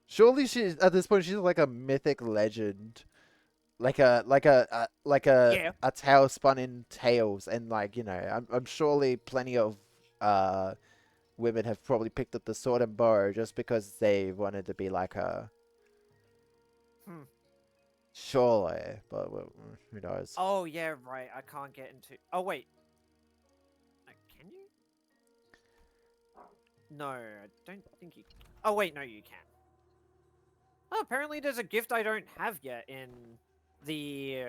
Surely she's at this point she's like a mythic legend, like Yeah. a tale spun in tales, and like I'm surely plenty of women have probably picked up the sword and bow just because they wanted to be like her. Surely, but well, who knows? Oh yeah, right. I can't get into. Oh wait. Can you? No, I don't think you. Oh wait, no, you can. Oh, apparently there's a gift I don't have yet in the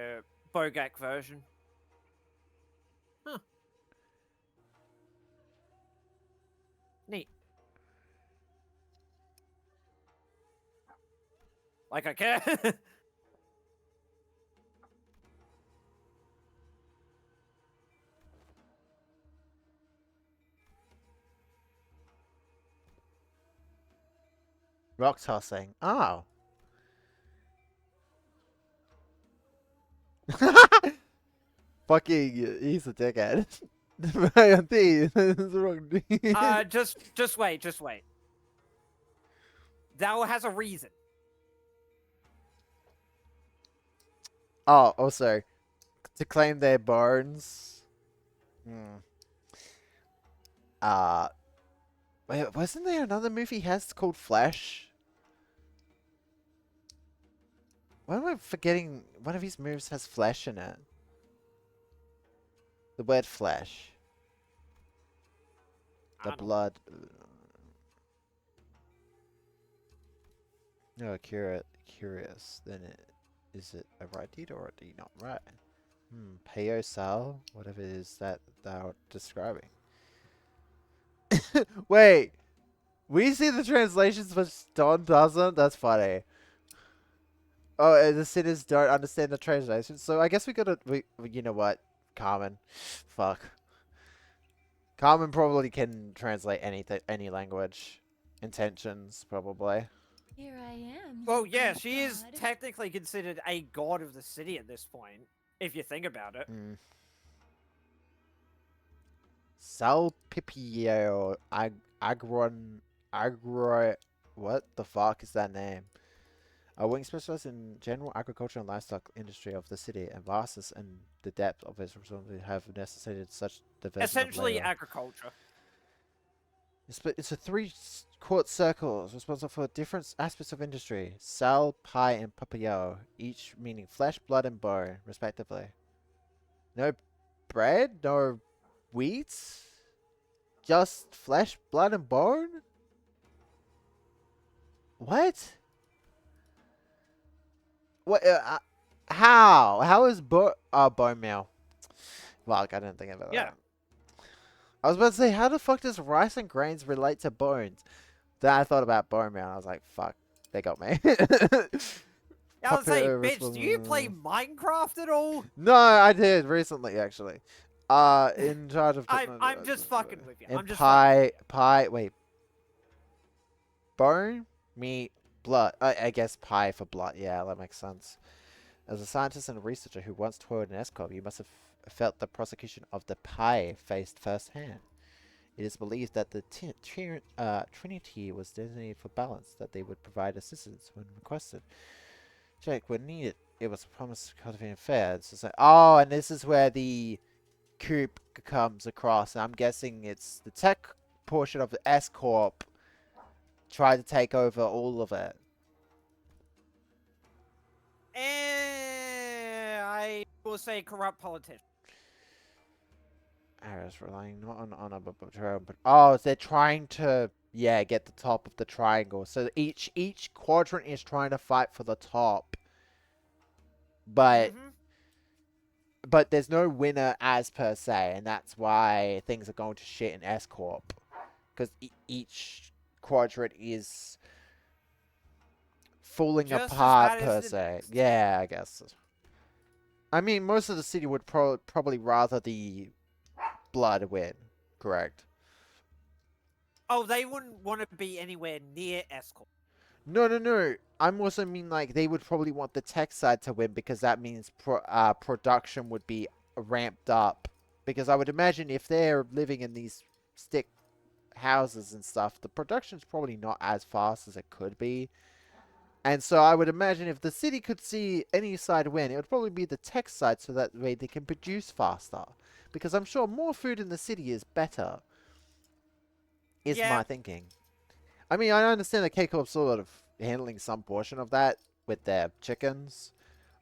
Bogak version. Huh. Neat. Like I care. Rock tossing. Oh. Fucking, he's a dickhead. I think that's the wrong. just wait. That has a reason. Oh, also, to claim their bones. Hmm. Uh, wait, wasn't there another movie he has called Flash? Why am I forgetting? One of his moves has flesh in it. The word flesh. I The don't know. blood. No, curious. Then is it a right deed or a deed not right? Peo Sal, whatever it is that they're describing. Wait, we see the translations, but Don doesn't. That's funny. Oh, and the sinners don't understand the translation. So I guess you know what, Carmen, fuck. Carmen probably can translate anything, any language. Intentions, probably. Here I am. Well, you yeah, good she is God. technically considered a god of the city at this point, if you think about it. Mm. Salpipio agro. What the fuck is that name? A wing specialist in general agriculture and livestock industry of the city, and vastness and the depth of its responsibility have necessitated such division of Essentially, labor. agriculture. It's a three-court circles responsible for different aspects of industry: sal, pie, and papillo, each meaning flesh, blood, and bone, respectively. No bread, no wheat, just flesh, blood, and bone. What? What? How? How is bone meal? Fuck, I didn't think about Yeah. that. I was about to say, how the fuck does rice and grains relate to bones? Then I thought about bone meal, and I was like, fuck, they got me. I would say, Puppet bitch, do you play Minecraft at all? No, I did recently, actually. In charge of I'm just fucking with you. And I'm just fucking wait, bone, meat, blood. I guess pie for blood. Yeah, that makes sense. As a scientist and a researcher who once toiled in ESCOM, you must have felt the prosecution of the pie faced firsthand. It is believed that the Trinity was designated for balance, that they would provide assistance when requested. Check when needed. It was promised to cultivate fair. It's like, oh, and this is where the coup comes across. And I'm guessing it's the tech portion of the S Corp tried to take over all of it. I will say corrupt politician. Arrows relying not on honor but oh, they're trying to get the top of the triangle. So each quadrant is trying to fight for the top, but there's no winner as per se, and that's why things are going to shit in S Corp, because each quadrant is falling Just as apart bad as per the se. next. Yeah, I guess. I mean, most of the city would probably rather the blood win, correct? Oh, they wouldn't want to be anywhere near Escort. No. I'm also mean like they would probably want the tech side to win because that means production would be ramped up. Because I would imagine if they're living in these stick houses and stuff, the production's probably not as fast as it could be. And so I would imagine if the city could see any side win, it would probably be the tech side so that way they can produce faster. Because I'm sure more food in the city is better. Is my thinking. I mean, I understand that K-Corp's sort of handling some portion of that with their chickens.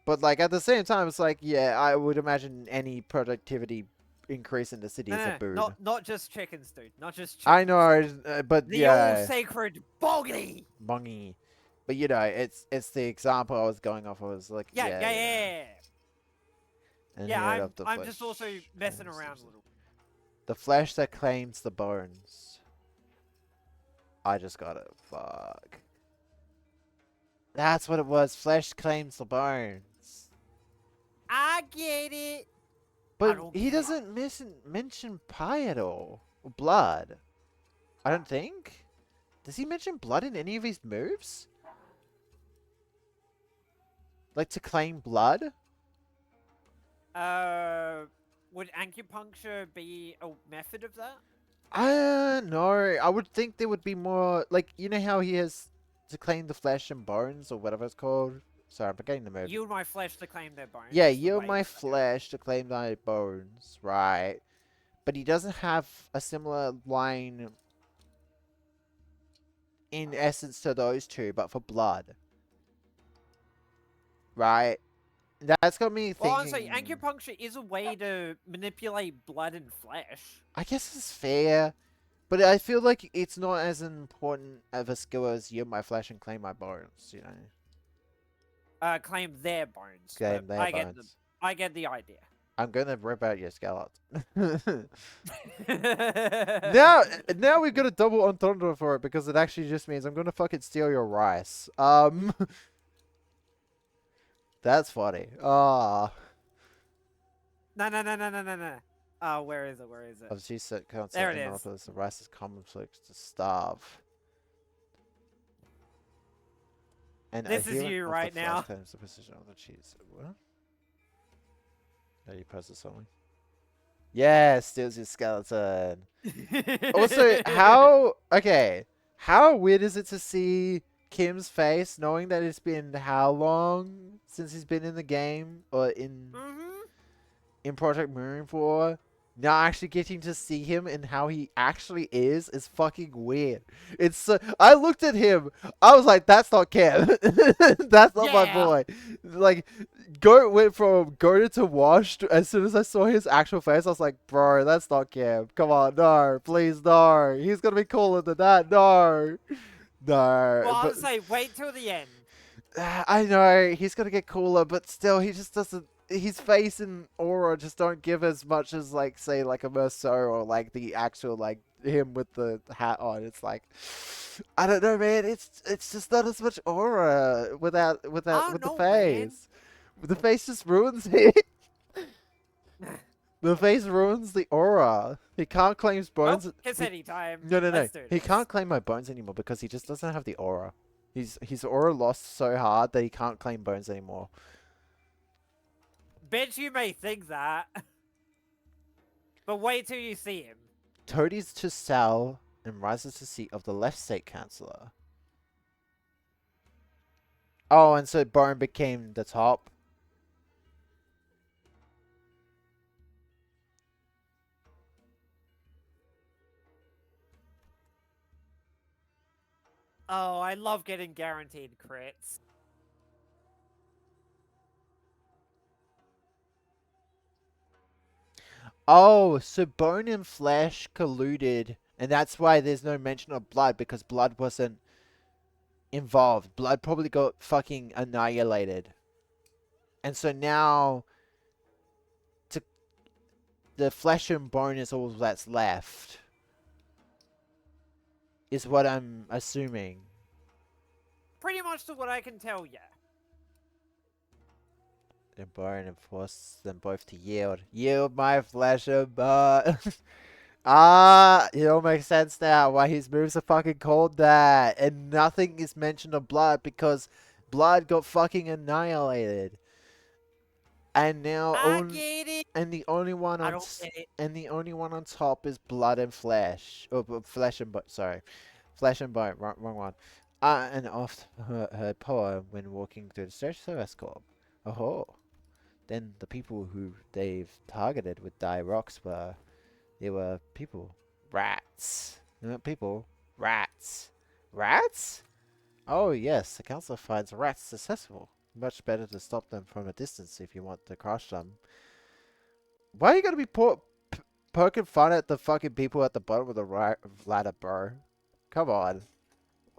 But, like, at the same time, it's like, yeah, I would imagine any productivity increase in the city is a boon. Not just chickens, dude. Not just chickens. I know, but the yeah. old sacred boggy. Bongy. But, you know, it's the example I was going off of. Was like, Yeah. And I'm just also messing around a little. The flesh that claims the bones. I just got it. Fuck. That's what it was. Flesh claims the bones. I get it. But he doesn't mention pie at all. Or blood. I don't think. Does he mention blood in any of his moves? Like to claim blood? Would acupuncture be a method of that? No. I would think there would be more, like, you know how he has to claim the flesh and bones or whatever it's called? Sorry, I'm forgetting the movie. Yield my flesh to claim their bones. Yeah, is the yield way my it's going. flesh to claim thy bones, right? But he doesn't have a similar line in essence to those two, but for blood. Right? That's got me Well, honestly, thinking... acupuncture is a way to manipulate blood and flesh. I guess it's fair, but I feel like it's not as important of a skill as yield my flesh and claim my bones, you know? Claim their bones. Claim but their I get bones. I get the idea. I'm gonna rip out your skeleton. now, Now we've got a double entendre for it because it actually just means I'm gonna fucking steal your rice. That's funny. Ah. no. Oh, where is it? Where is it? Obviously, set concept There it in is. monopolies. The rice is common flicks to starve. And This is adherent you of right the now. flesh claims the precision of the cheese. What? No, you posted something. Yeah, steals your skeleton. Also, how... Okay. How weird is it to see Kim's face knowing that it's been how long since he's been in the game? Or in Project Moon for? Now actually getting to see him and how he actually is fucking weird. It's I looked at him, I was like, that's not Kim. That's not my Yeah. boy. Like, went from goaded to washed. As soon as I saw his actual face, I was like, bro, that's not Kim. Come on, no, please, no. He's gonna be cooler than that. No. No. Well, I but- would say wait till the end. I know he's gonna get cooler, but still, he just doesn't. His face and aura just don't give as much as, like, say, like a Merceau or like the actual, like, him with the hat on. It's like, I don't know, man. It's just not as much aura without I with don't the know, man. face. The face just ruins it. The face ruins the aura. He can't claim his bones. Well, it's any time. No. Let's do He this. can't claim my bones anymore because he just doesn't have the aura. His aura lost so hard that he can't claim bones anymore. Bet you may think that. But wait till you see him. Toadies to Sal and rises to seat of the left state councillor. Oh, and so Bone became the top. Oh, I love getting guaranteed crits. Oh, so Bone and Flesh colluded, and that's why there's no mention of Blood, because Blood wasn't involved. Blood probably got fucking annihilated. And so now the Flesh and Bone is all that's left. Is what I'm assuming. Pretty much to what I can tell, yeah. Then Bone and force them both to yield. Yield my flesh and bone. Ah, it all makes sense now why his moves are fucking called that. And nothing is mentioned of Blood because Blood got fucking annihilated. And now I get it. and the only one I on don't get it. and the only one on top is Blood and Flesh. Or Flesh and Bone, sorry. Flesh and Bone, wrong one. And oft her poem when walking through the Search Service Corps. Oh. Then the people who they've targeted with die rocks were people. Rats. Not people. Rats. Rats? Oh yes, the council finds rats successful. Much better to stop them from a distance if you want to crush them. Why are you gonna be poking fun at the fucking people at the bottom of the ladder, bro? Come on.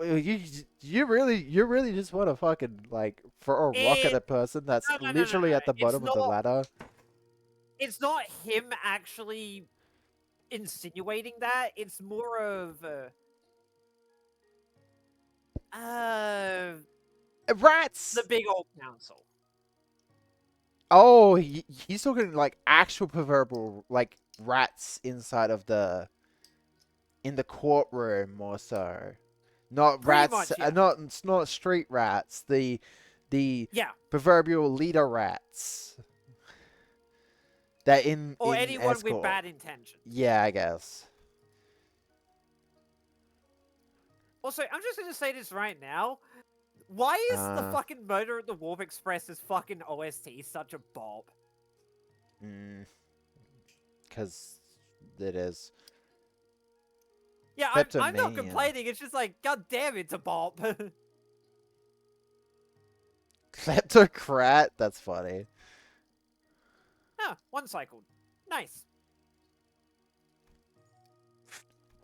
You really just want to fucking, like, throw a rock at a person that's No. literally at the It's bottom of the not- ladder? It's not him actually insinuating that. It's more of Rats! the big old council. Oh, he's talking like actual proverbial like rats inside of in the courtroom more so. Not Pretty rats, much, yeah. not street rats. The Yeah, proverbial leader rats. That in or in anyone Escort. with bad intentions. Yeah, I guess. Also, I'm just gonna say this right now. Why is the Uh. fucking Murder at the Warp Express's fucking OST such a bop? Because it is. Yeah, I'm not Kleptomanian. complaining. It's just like, god damn, it's a bop. Kleptocrat? That's funny. Ah, one cycled. Nice.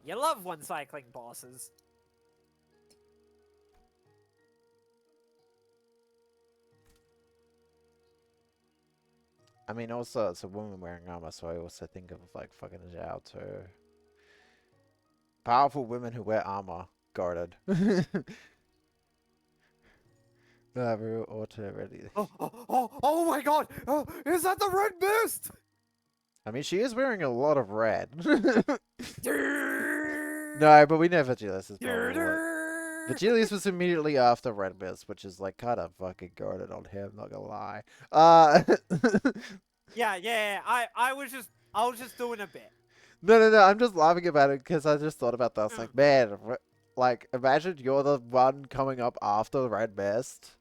You love one cycling bosses. I mean, also, it's a woman wearing armor, so I also think of, like, fucking Zhao, too. Powerful women who wear armor. Guarded. We're auto ready. Oh my god! Oh, is that the red mist? I mean, she is wearing a lot of red. No, No, but we know Virgilius is probably. Virgilius was immediately after Red Mist, which is like kind of fucking guarded on him, not gonna lie. Yeah. I was just doing a bit. No, I'm just laughing about it because I just thought about that. I was like, man, like, imagine you're the one coming up after Red Mist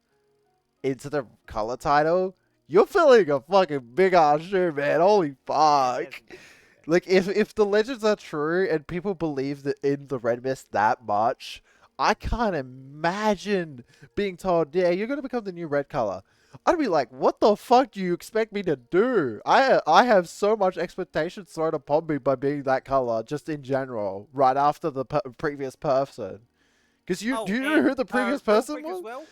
into the color title. You're filling a fucking big ass shoe, man. Holy fuck. Like, if the legends are true and people believe that in the Red Mist that much, I can't imagine being told, yeah, you're gonna become the new red color. I'd be like, what the fuck do you expect me to do? I have so much expectations thrown upon me by being that color, just in general, right after the previous person. Because do you know who the previous person quick was? as well?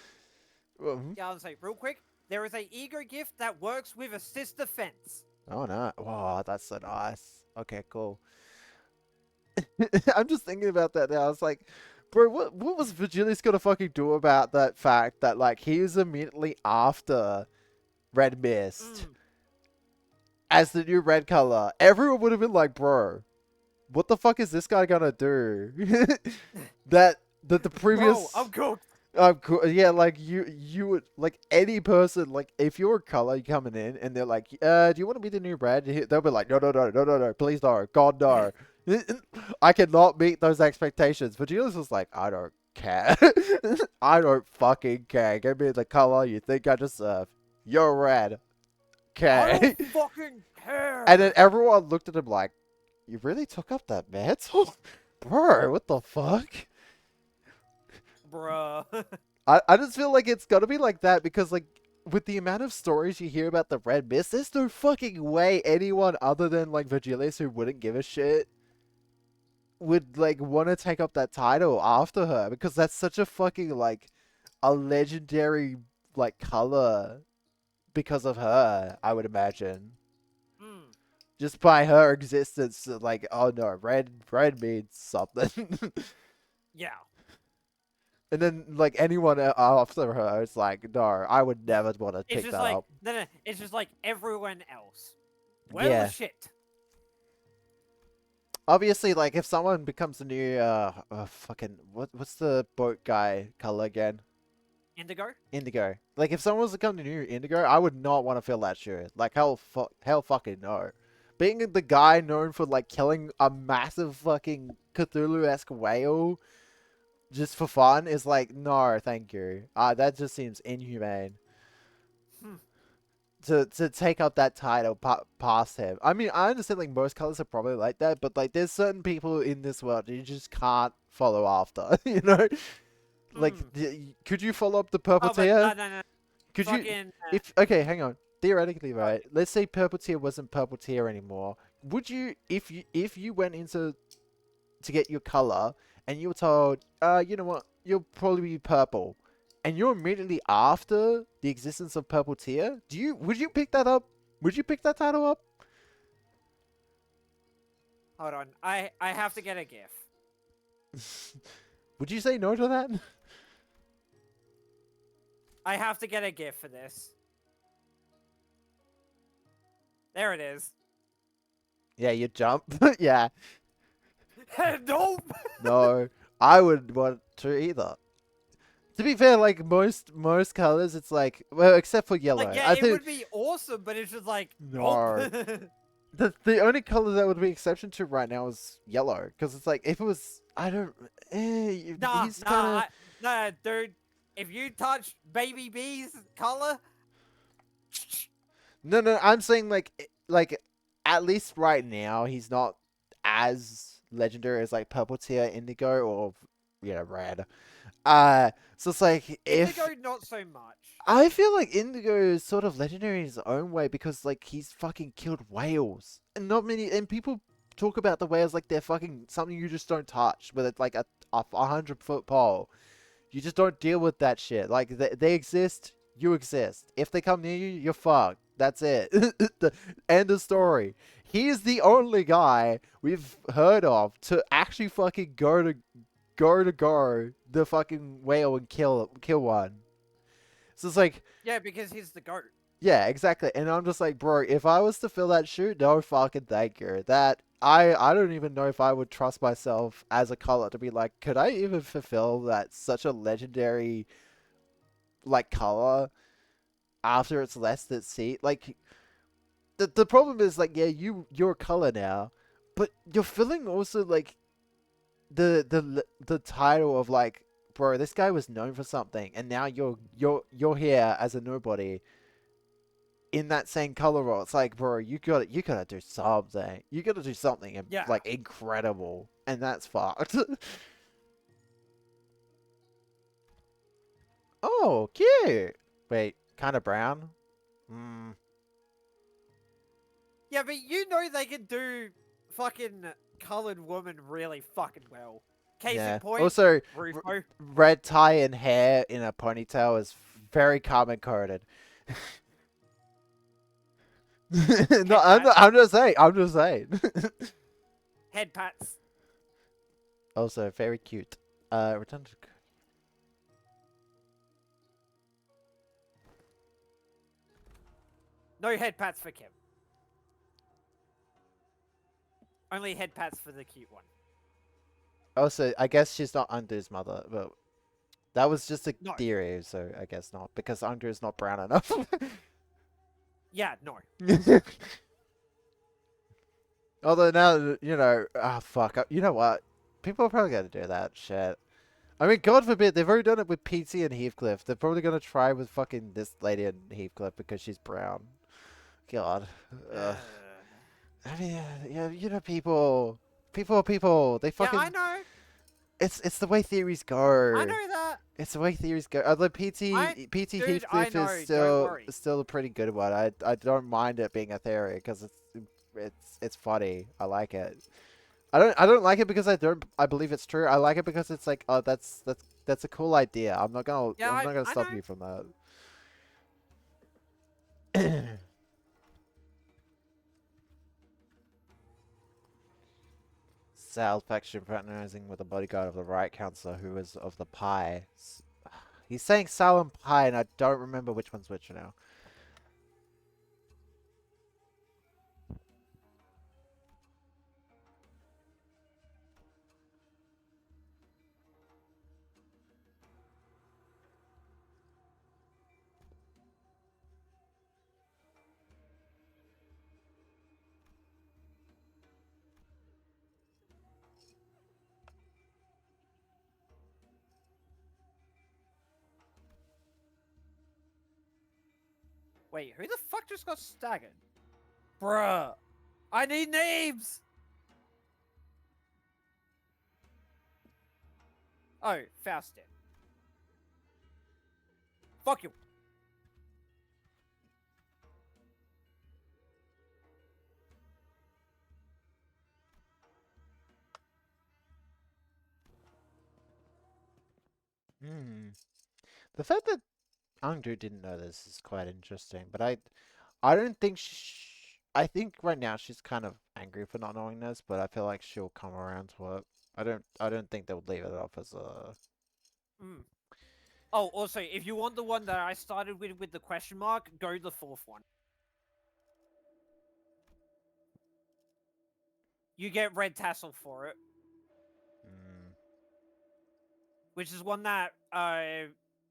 Yeah, I'll say real quick. There is a ego gift that works with assist defense. Oh no! Wow, that's so nice. Okay, cool. I'm just thinking about that now. I was like, bro, what was Virgilius gonna fucking do about that fact that like he was immediately after Red Mist as the new red color? Everyone would have been like, bro, what the fuck is this guy gonna do? that the previous. Bro, I'm cooked. Yeah, like you would like any person like if you're a color coming in and they're like, do you want to be the new red? They'll be like, no, please no, God no. I cannot meet those expectations. But Julius was like, I don't care. I don't fucking care. Give me the color you think I deserve. You're red. I Okay. don't fucking care. And then everyone looked at him like, you really took up that mantle? Bro, what the fuck? Bruh. I just feel like it's gotta be like that because, like, with the amount of stories you hear about the Red Mist, there's no fucking way anyone other than, like, Virgilius who wouldn't give a shit would, like, want to take up that title after her because that's such a fucking, like, a legendary, like, color because of her, I would imagine. Just by her existence, like, oh no, red means something. Yeah. And then, like, anyone after her, it's like, no, I would never want to pick It's just that like up. no, it's just like everyone else. Well, Yeah. shit. Obviously, like, if someone becomes the new, fucking, what's the boat guy color again? Indigo. Indigo. Like, if someone was to become the new Indigo, I would not want to feel that shit. Like, hell fucking no. Being the guy known for, like, killing a massive fucking Cthulhu-esque whale just for fun is like, no, thank you. That just seems inhumane. To take up that title past him. I mean, I understand like most colors are probably like that, but like there's certain people in this world you just can't follow after, you know? Like, could you follow up the purple tier? No. Could you? Fucking, Okay, hang on. Theoretically, right? Let's say purple tier wasn't purple tier anymore. Would you, if you went into to get your color and you were told, you know what, you'll probably be purple, and you're immediately after the existence of purple tier, would you pick that up? Would you pick that title up? Hold on. I have to get a GIF. Would you say no to that? I have to get a GIF for this. There it is. Yeah, you jump. Yeah. Nope. No, I wouldn't want to either. To be fair, like most colors, it's like, well, except for yellow. Like, yeah, I it think would be awesome, but it's just like No. nope. the only color that would be exception to right now is yellow, because it's like if it was, I don't, Nah, he's kind of. nah, dude. If you touch Baby B's color, No, I'm saying like at least right now he's not as legendary as like purple tier, indigo, or red. So it's like if Indigo not so much. I feel like Indigo is sort of legendary in his own way because like he's fucking killed whales and not many and people talk about the whales like they're fucking something you just don't touch with it like a 100-foot pole. You just don't deal with that shit. Like they exist, you exist. If they come near you, you're fucked. That's it. The end of story. He is the only guy we've heard of to actually fucking go the fucking whale and kill one. So it's like, Yeah, because he's the goat. yeah, exactly. And I'm just like, bro, if I was to fill that shoe, no fucking thank you. That I don't even know if I would trust myself as a color to be like, could I even fulfill that such a legendary like color after it's less than sea? Like the problem is like, yeah, you're a color now, but you're filling also like the title of like, bro, this guy was known for something, and now you're here as a nobody in that same color role. It's like, bro, you gotta do something. You gotta do something Yeah. like incredible, and that's fucked. Oh, cute. Wait, kind of brown. Hmm. Yeah, but you know they can do fucking colored woman really fucking well. Case Yeah. in point, Also, Rufo. red tie and hair in a ponytail is very common coded. No, I'm just saying. I'm just saying. Head pats. Also, very cute. Return to. No head pats for Kim. Only head pats for the cute one. Also, I guess she's not Under's mother, but that was just a No. theory, so I guess not, because Under is not brown enough. Yeah, no. Although now, fuck. You know what? People are probably going to do that shit. I mean, God forbid, they've already done it with PT and Heathcliff. They're probably going to try with fucking this lady and Heathcliff because she's brown. God. Ugh. I mean, yeah, people. They Yeah, fucking. I know. It's the way theories go. I know that. It's the way theories go. Although PT Dude, Heathcliff I know, is don't worry. still a pretty good one. I don't mind it being a theory because it's funny. I like it. I don't like it because I believe it's true. I like it because it's like, oh, that's a cool idea. I'm not gonna I stop know. you from that. Sal faction fraternizing with a bodyguard of the right counselor who is of the pie. He's saying Sal and pie, and I don't remember which one's which now. Wait, who the fuck just got staggered? Bruh. I need names! Oh, Faustin. Fuck you. Hmm. The fact that Angdu didn't know this is quite interesting, but I don't think I think right now she's kind of angry for not knowing this, but I feel like she'll come around to it. I don't think they'll leave it off as a. Mm. Oh, also, if you want the one that I started with the question mark, go the fourth one. You get red tassel for it, Mm, which is one that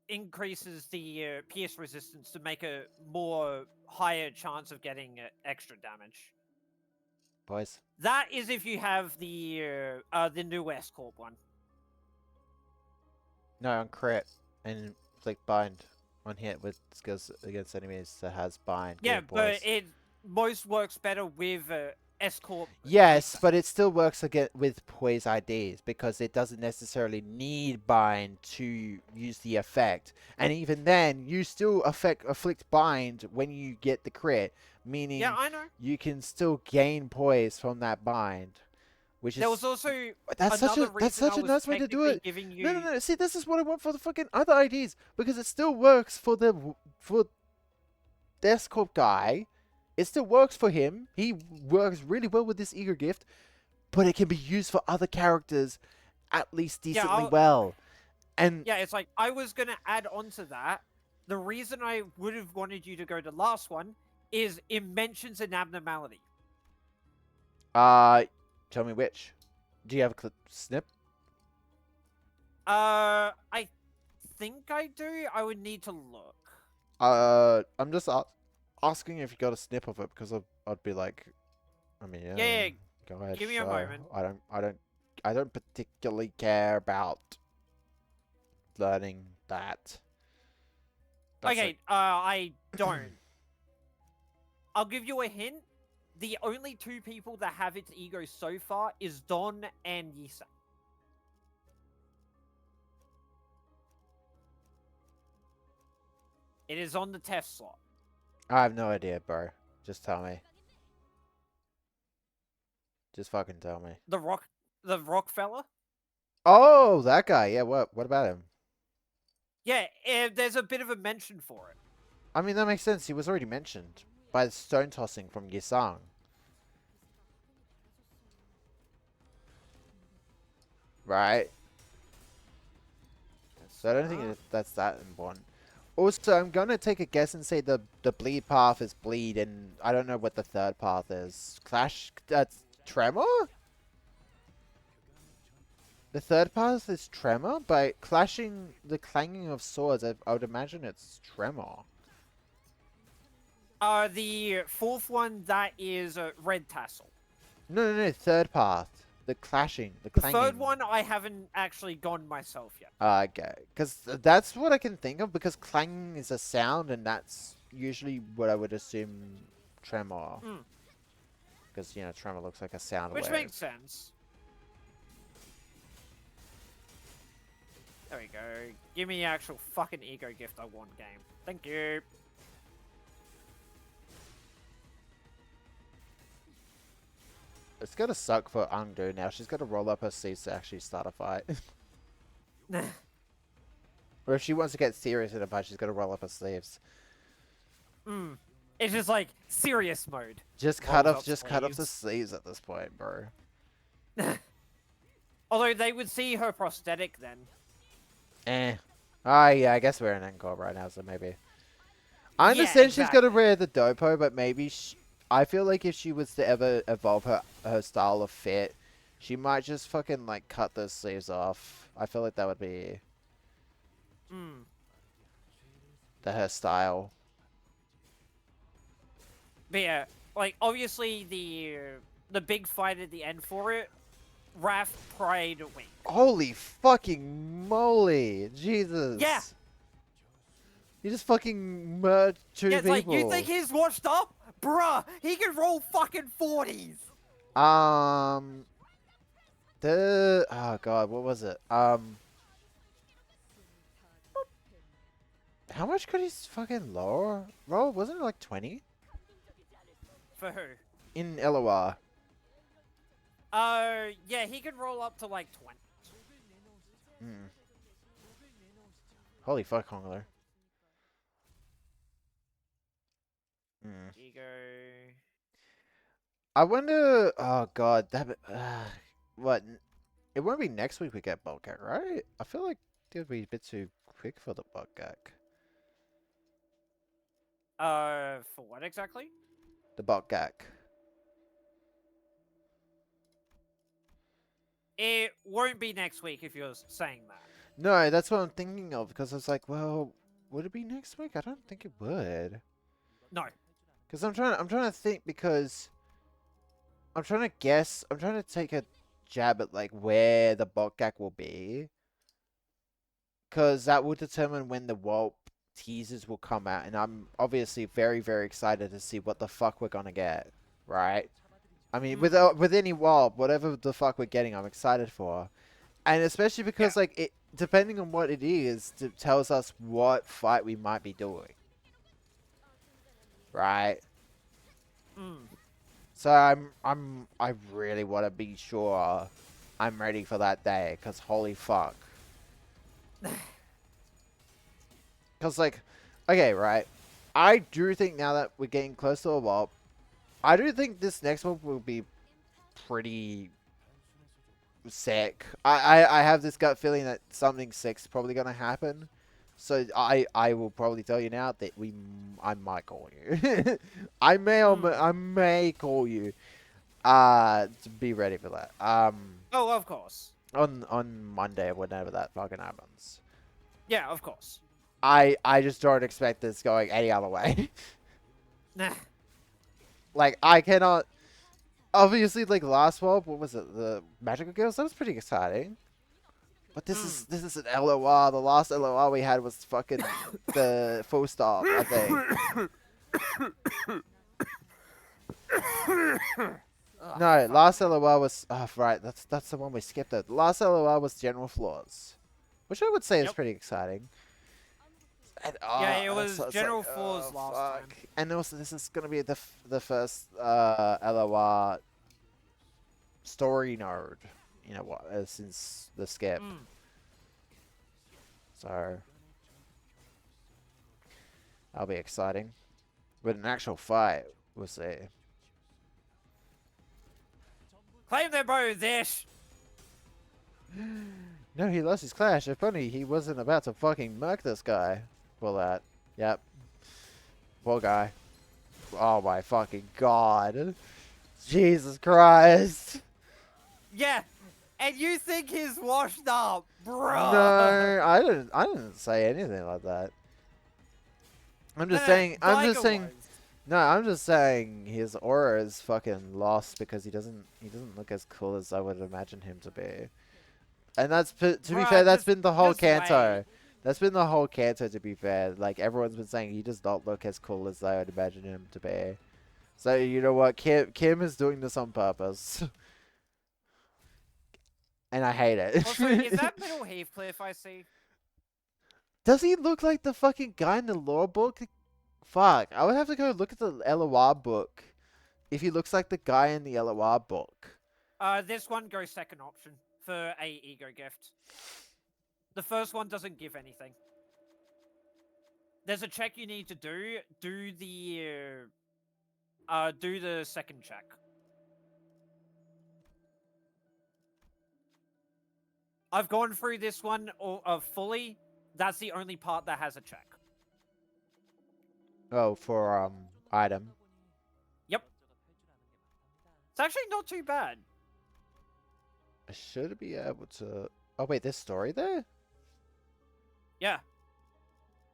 increases the pierce resistance to make a more higher chance of getting extra damage. boys. That is if you have the new S Corp one. No, on crit and inflict bind on hit with skills against enemies that has bind. Yeah, Good but boys. it most works better with escort. Yes, but it still works again with poise IDs because it doesn't necessarily need bind to use the effect. And even then, you still afflict bind when you get the crit, meaning Yeah, I know. you can still gain poise from that bind, which There was is also that's such another a that's reason I such a was nice way to do technically it. giving you. No, no, no. See, this is what I want for the fucking other IDs because it still works for the Desktop guy. It still works for him. He works really well with this eager gift, but it can be used for other characters at least Yeah, decently well. And Yeah, it's like I was gonna add on to that. The reason I would have wanted you to go to last one is it mentions an abnormality. tell me which. Do you have a snip? I think I do. I would need to look. I'm just asking if you got a snip of it because I'd be like, I mean, yeah, Yeah, go ahead. give me a sure. moment. I don't particularly care about learning that. That's Okay, it. I don't. I'll give you a hint. The only two people that have its ego so far is Don and Yisa. It is on the test slot. I have no idea, bro. Just tell me. Just fucking tell me. The rock fella? Oh, that guy. Yeah, what about him? Yeah, there's a bit of a mention for it. I mean, that makes sense. He was already mentioned by the stone tossing from Yisang. Right? So I don't think that's that important. Also, I'm gonna take a guess and say the bleed path is bleed, and I don't know what the third path is. Clash? That's tremor? The third path is tremor, but clashing, the clanging of swords, I would imagine it's tremor. The fourth one, that is red tassel. No, third path. The clashing, the The clanging. third one, I haven't actually gone myself yet. Okay, because that's what I can think of, because clanging is a sound, and that's usually what I would assume tremor. Because, you know, tremor looks like a sound Which wave. makes sense. There we go. Give me the actual fucking ego gift I want, game. Thank you. It's gonna suck for Angdu now. She's gonna roll up her sleeves to actually start a fight. Or if she wants to get serious in a fight, she's gonna roll up her sleeves. It's just like serious mode. Just cut Rolls off, up just cut off the sleeves. sleeves at this point, bro. Although they would see her prosthetic then. Ah, yeah, I guess we're in Encore right now, so maybe. I Yeah, understand she's gonna exactly. wear the dopo, but maybe I feel like if she was to ever evolve her style of fit, she might just fucking like cut those sleeves off. I feel like that would be her style. But yeah, like obviously the big fight at the end for it, Raph Pride Wing. Holy fucking moly, Jesus! Yeah. You just fucking murdered two Yeah, it's people. like, you think he's washed up? Bruh, he can roll fucking 40s! Oh god, what was it? How much could he fucking lower roll? Wasn't it like 20? For who? In LOR. Yeah, he can roll up to like 20. Holy fuck, Hongler. Ego. I wonder. Oh god, that. What? It won't be next week we get Bulkak, right? I feel like it would be a bit too quick for the Bulkak. For what exactly? The Bulkak. It won't be next week if you're saying that. No, that's what I'm thinking of because I was like, well, would it be next week? I don't think it would. No. Because I'm trying to think because I'm trying to guess. I'm trying to take a jab at like where the Bulkak will be. because that will determine when the Warp teasers will come out, and I'm obviously very, very excited to see what the fuck we're gonna get, right? I mean, with any Warp, whatever the fuck we're getting, I'm excited for, and especially because like it, depending on what it is, it tells us what fight we might be doing, right? Mm. So I really want to be sure I'm ready for that day, cause holy fuck. Cause like, okay, right. I do think now that we're getting close to a Warp, I do think this next one will be pretty sick. I have this gut feeling that something sick's probably gonna happen. So I will probably tell you now that I might call you. I may call you. To be ready for that. Oh, of course. On Monday, whenever that fucking happens. Yeah, of course. I just don't expect this going any other way. Nah. Like I cannot. Obviously, like last Warp, what was it? The Magical Girls. That was pretty exciting. But this is an LOR. The last LOR we had was fucking the full stop, I think. No, last LOR was right. That's the one we skipped. It. Last LOR was General Flaws, which I would say is pretty exciting. And, Yeah, it so was it's General like, Flaws last time. And also, this is gonna be the first LOR story node. You know what? Since the skip. So that'll be exciting. But an actual fight, we'll see. Claim their bow, Zish! No, he lost his clash. If only he wasn't about to fucking murk this guy. For that. Yep. Poor guy. Oh my fucking god. Jesus Christ. Yeah, and you think he's washed up, bro? No, I didn't say anything like that. I'm just saying no, I'm just saying his aura is fucking lost because he doesn't look as cool as I would imagine him to be. And that's to be fair, that's been the whole Kanto. wait. That's been the whole Kanto, to be fair. Like everyone's been saying he does not look as cool as I would imagine him to be. So you know what, Kim is doing this on purpose. And I hate it. Also, is that Middle Heathcliff I see? Does he look like the fucking guy in the lore book? Fuck, I would have to go look at the LOR book if he looks like the guy in the LOR book. This one goes second option for a ego gift. The first one doesn't give anything. There's a check you need to do. Do the second check. I've gone through this one fully. That's the only part that has a check. Oh, for item. Yep. It's actually not too bad. I should be able to. Oh wait, there's story there. Yeah.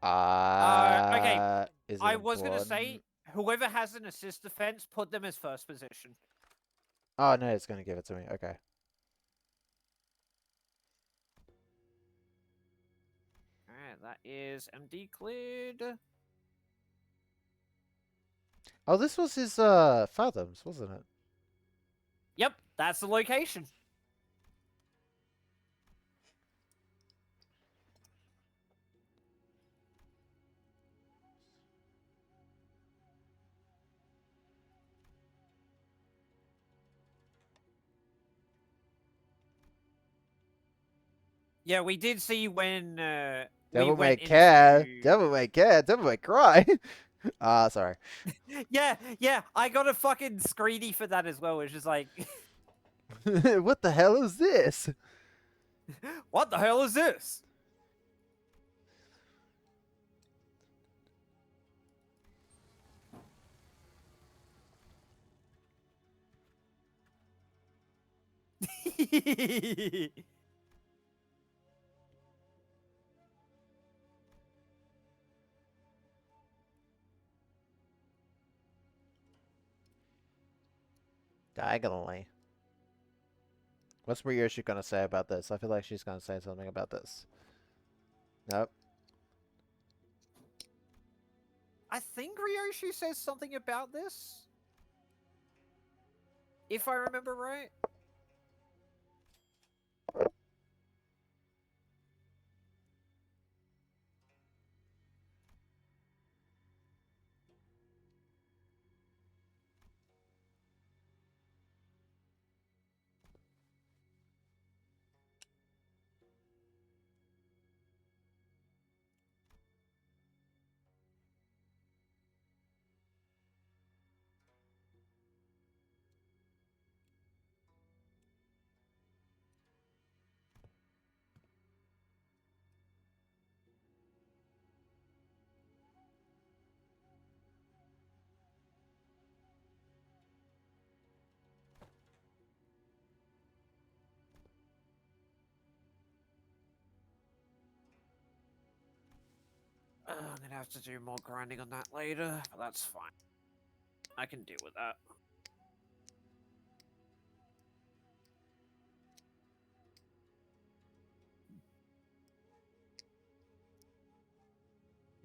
Okay. Is it I was gonna important? say, whoever has an assist defense, put them as first position. Oh no, it's gonna give it to me. Okay. Alright, that is MD cleared. Oh, this was his fathoms, wasn't it? Yep, that's the location. Yeah, we did see when Devil we may went care. into... Devil may care. Devil may cry. Sorry. Yeah, I got a fucking screedy for that as well. It's just like, What the hell is this? what the hell is this? Diagonally. What's Ryoshi gonna say about this? I feel like she's gonna say something about this. Nope. I think Ryoshi says something about this. If I remember right. I'm gonna have to do more grinding on that later, but that's fine. I can deal with that.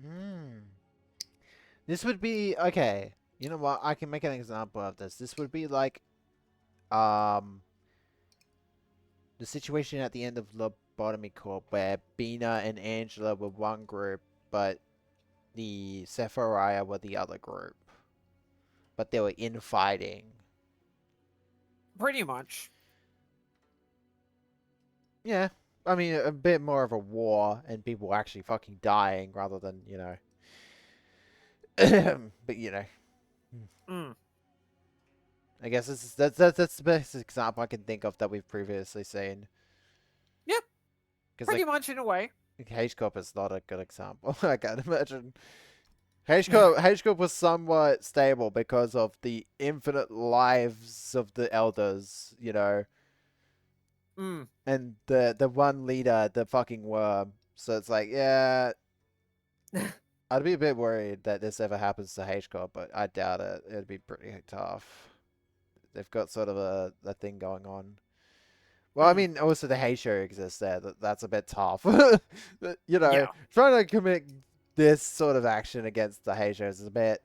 Hmm. This would be okay. You know what? I can make an example of this. This would be like, um, the situation at the end of Lobotomy Corp, where Bina and Angela were one group, but the Sephiroth were the other group. But they were infighting. Pretty much. Yeah. I mean, a bit more of a war, and people actually fucking dying rather than, you know. But, you know. Mm. I guess that's the best example I can think of that we've previously seen. Yep. Because Pretty like much in a way. H-Corp is not a good example. I can't imagine. H-Corp was somewhat stable because of the infinite lives of the elders, you know, Mm. and the one leader, the fucking worm. So it's like, yeah, I'd be a bit worried that this ever happens to H-Corp, but I doubt it. It'd be pretty tough. They've got sort of a thing going on. Well, I mean, also the Heisho exists there. That's a bit tough. You know, Yeah. trying to commit this sort of action against the Heishos is a bit,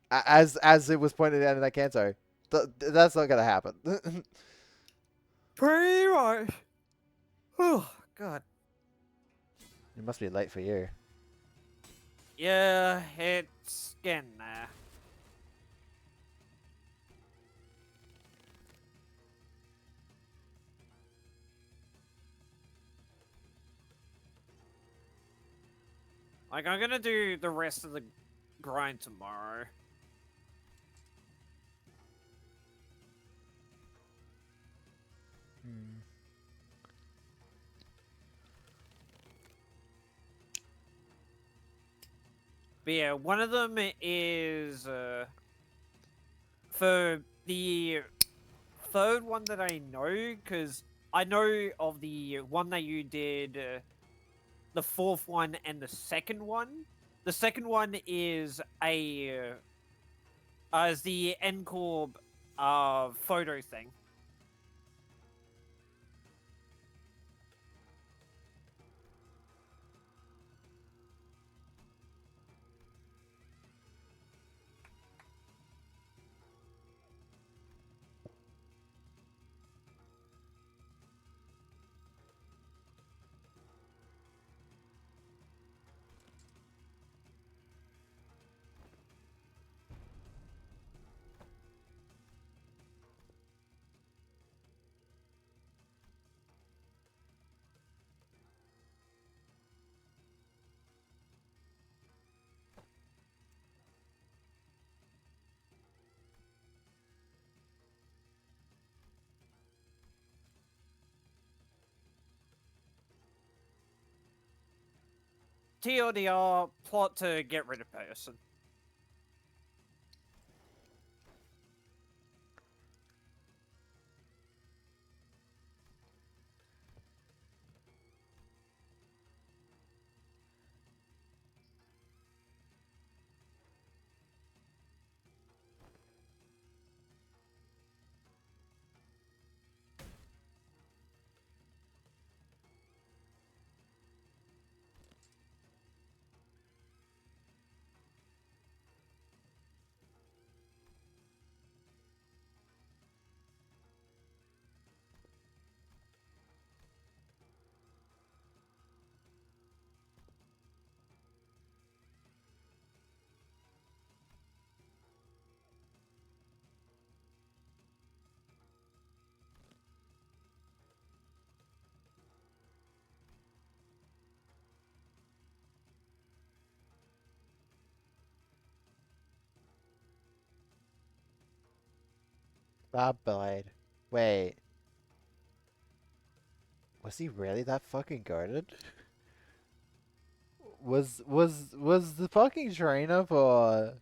as it was pointed out in that Kanto, that's not gonna happen. Pretty much. Oh, God. It must be late for you. Yeah, it's getting there. Like, I'm gonna do the rest of the grind tomorrow. Hmm. But yeah, one of them is for the third one that I know, because I know of the one that you did, the fourth one and the second one. The second one is is the NCorp photo thing. TLDR, plot to get rid of person. Bob Blade. Wait. Was he really that fucking goated? Was the fucking trainer for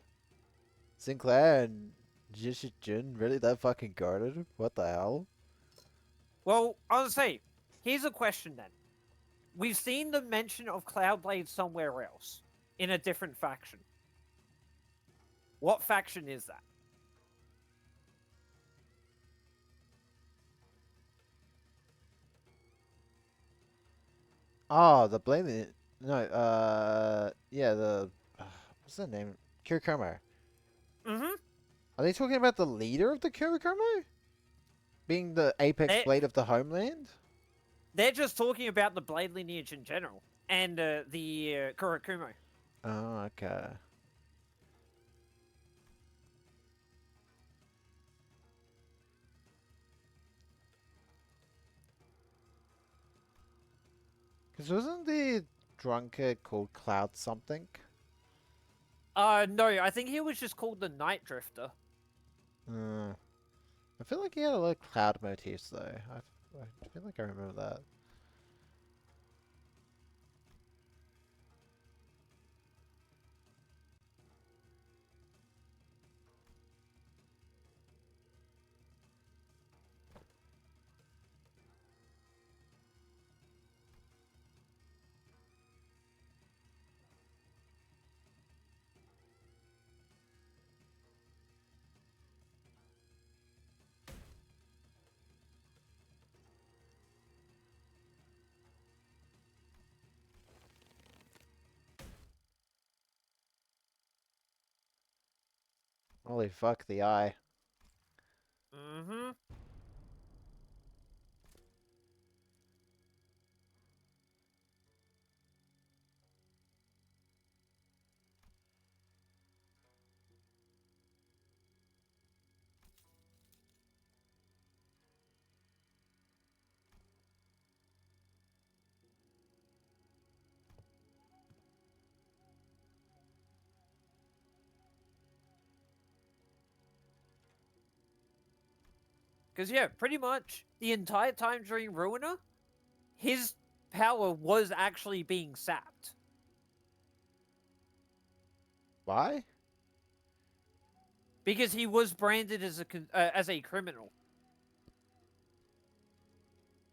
Sinclair and Jishi Jun really that fucking goated? What the hell? Well, I'll say, here's a question then. We've seen the mention of Cloudblade somewhere else, in a different faction. What faction is that? Oh, the Blade. No, yeah, the what's the name? Kirikomo. Mm-hmm. Are they talking about the leader of the Kirikomo? Being the apex They- blade of the homeland? They're just talking about the Blade lineage in general, and the Kurakumo. Oh, okay. Because wasn't the drunkard called Cloud something? No, I think he was just called the Night Drifter. Uh, I feel like he had a lot of cloud motifs though. I feel like I remember that. Holy fuck, the eye. Mm-hmm. Because, yeah, pretty much the entire time during Ruiner, his power was actually being sapped. Why? Because he was branded as a criminal.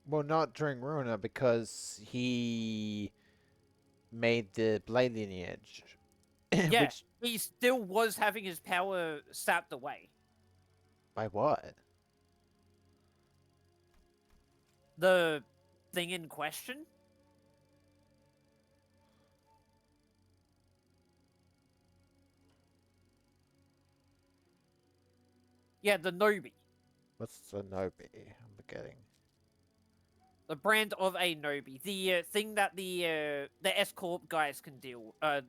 Well, not during Ruiner because he made the blade lineage. Yeah, Which, he still was having his power sapped away. by what? The thing in question? Yeah, the Nobi. What's the Nobi? I'm forgetting. The brand of a Nobi. The thing that the S-Corp guys can deal, that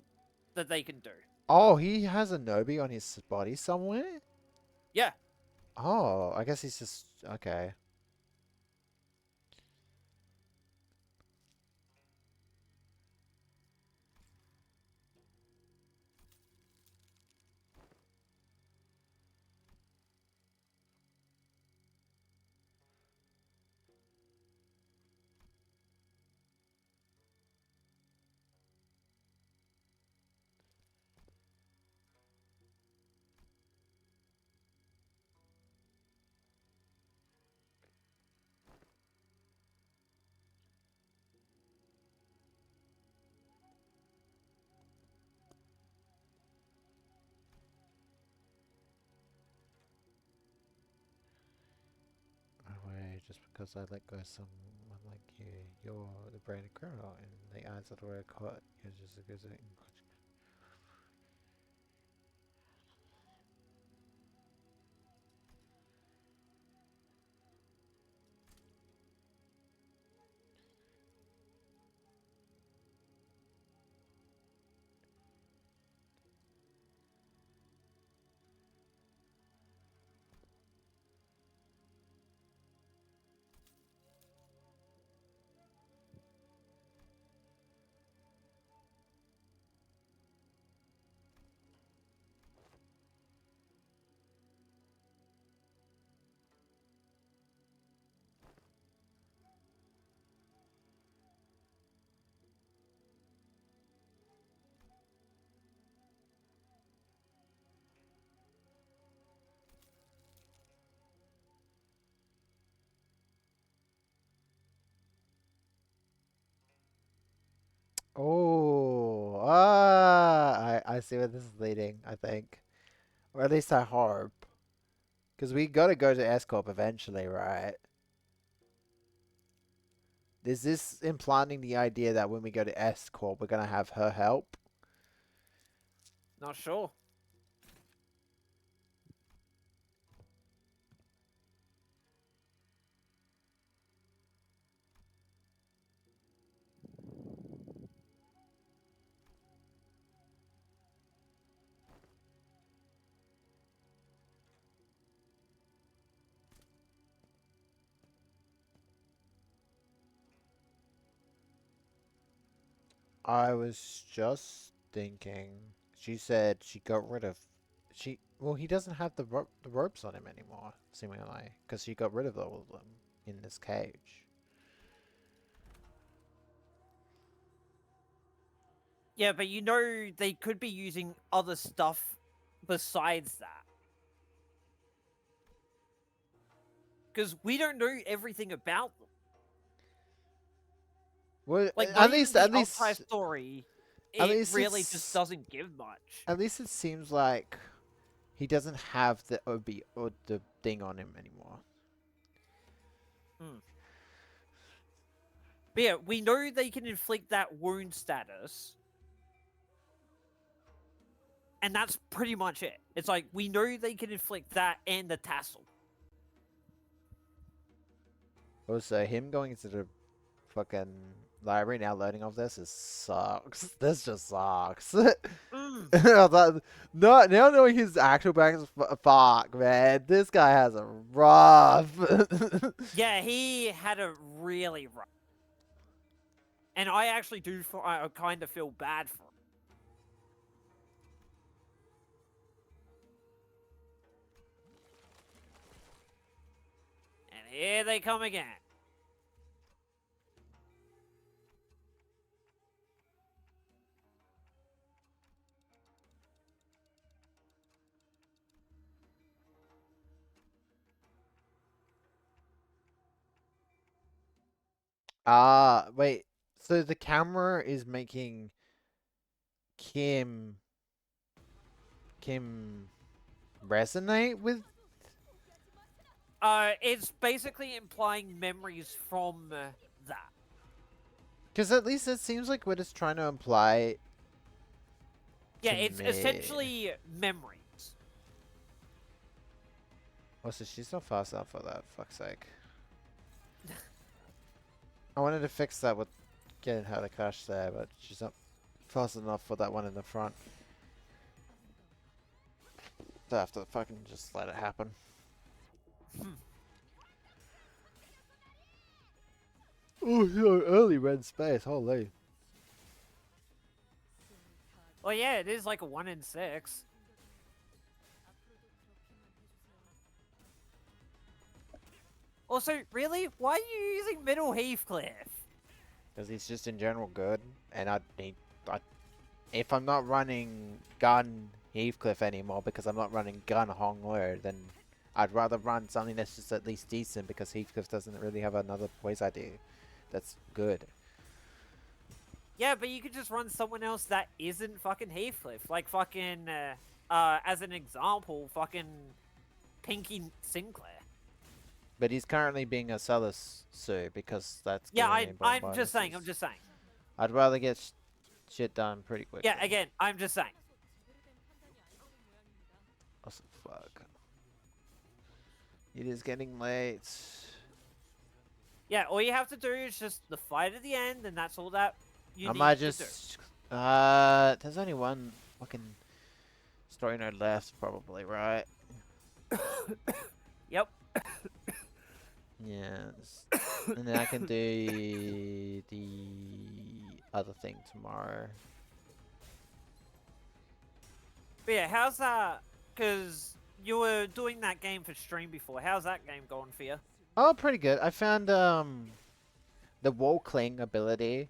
they can do. Oh, he has a Nobi on his body somewhere? Yeah. Oh, I guess he's just okay. Away just because I let go of someone like you. You're the brain criminal in the eyes of the royal court. You're just a good Oh, I see where this is leading, I think. Or at least I hope. Because we gotta go to S Corp eventually, right? Is this implanting the idea that when we go to S Corp, we're gonna have her help? Not sure. I was just thinking. She said she got rid of. Well, he doesn't have the ropes on him anymore, seemingly, because she got rid of all of them in this cage. Yeah, but you know they could be using other stuff besides that. Because we don't know everything about them. Well, Like, at not even least, the at least, entire story. at It least really just it's, doesn't give much. at least it seems like he doesn't have the OB or the thing on him anymore. But yeah, we know they can inflict that wound status. And that's pretty much it. It's like, we know they can inflict that and the tassel. Also, him going into the fucking library now learning of this is sucks. This just sucks. No, now knowing his actual background, fuck, man. This guy has a rough. Yeah, he had a really rough. And I actually do kind of feel bad for him. And here they come again. Wait. So the camera is making Kim resonate with. It's basically implying memories from that. Because at least it seems like what it's trying to imply. Yeah, to it's me. essentially memories. Also, she's not fast enough for that. Fuck's sake. I wanted to fix that with getting her to crash there, but she's not fast enough for that one in the front. So I have to fucking just let it happen. Oh, so early red space, holy. Well, yeah, it is like a 1 in 6. Also, really? Why are you using Middle Heathcliff? Because he's just in general good, and if I'm not running gun Heathcliff anymore because I'm not running gun Hong Lu, then I'd rather run something that's just at least decent because Heathcliff doesn't really have another voice ID that's good. Yeah, but you could just run someone else that isn't fucking Heathcliff. Like fucking, as an example, fucking Pinky Sinclair. But he's currently being a Celis Sue because that's Yeah, giving me I'm bonuses. just saying, I'm just saying. I'd rather get shit done pretty quickly. Yeah, again, I'm just saying. Oh, fuck. It is getting late. Yeah, all you have to do is just the fight at the end, and that's all that you I need might to just. There's only one fucking story node left, probably, right? do. Yep. Yes. And then I can do the other thing tomorrow. But yeah, how's that? Because you were doing that game for stream before. How's that game going for you? Oh, pretty good. I found the wall cling ability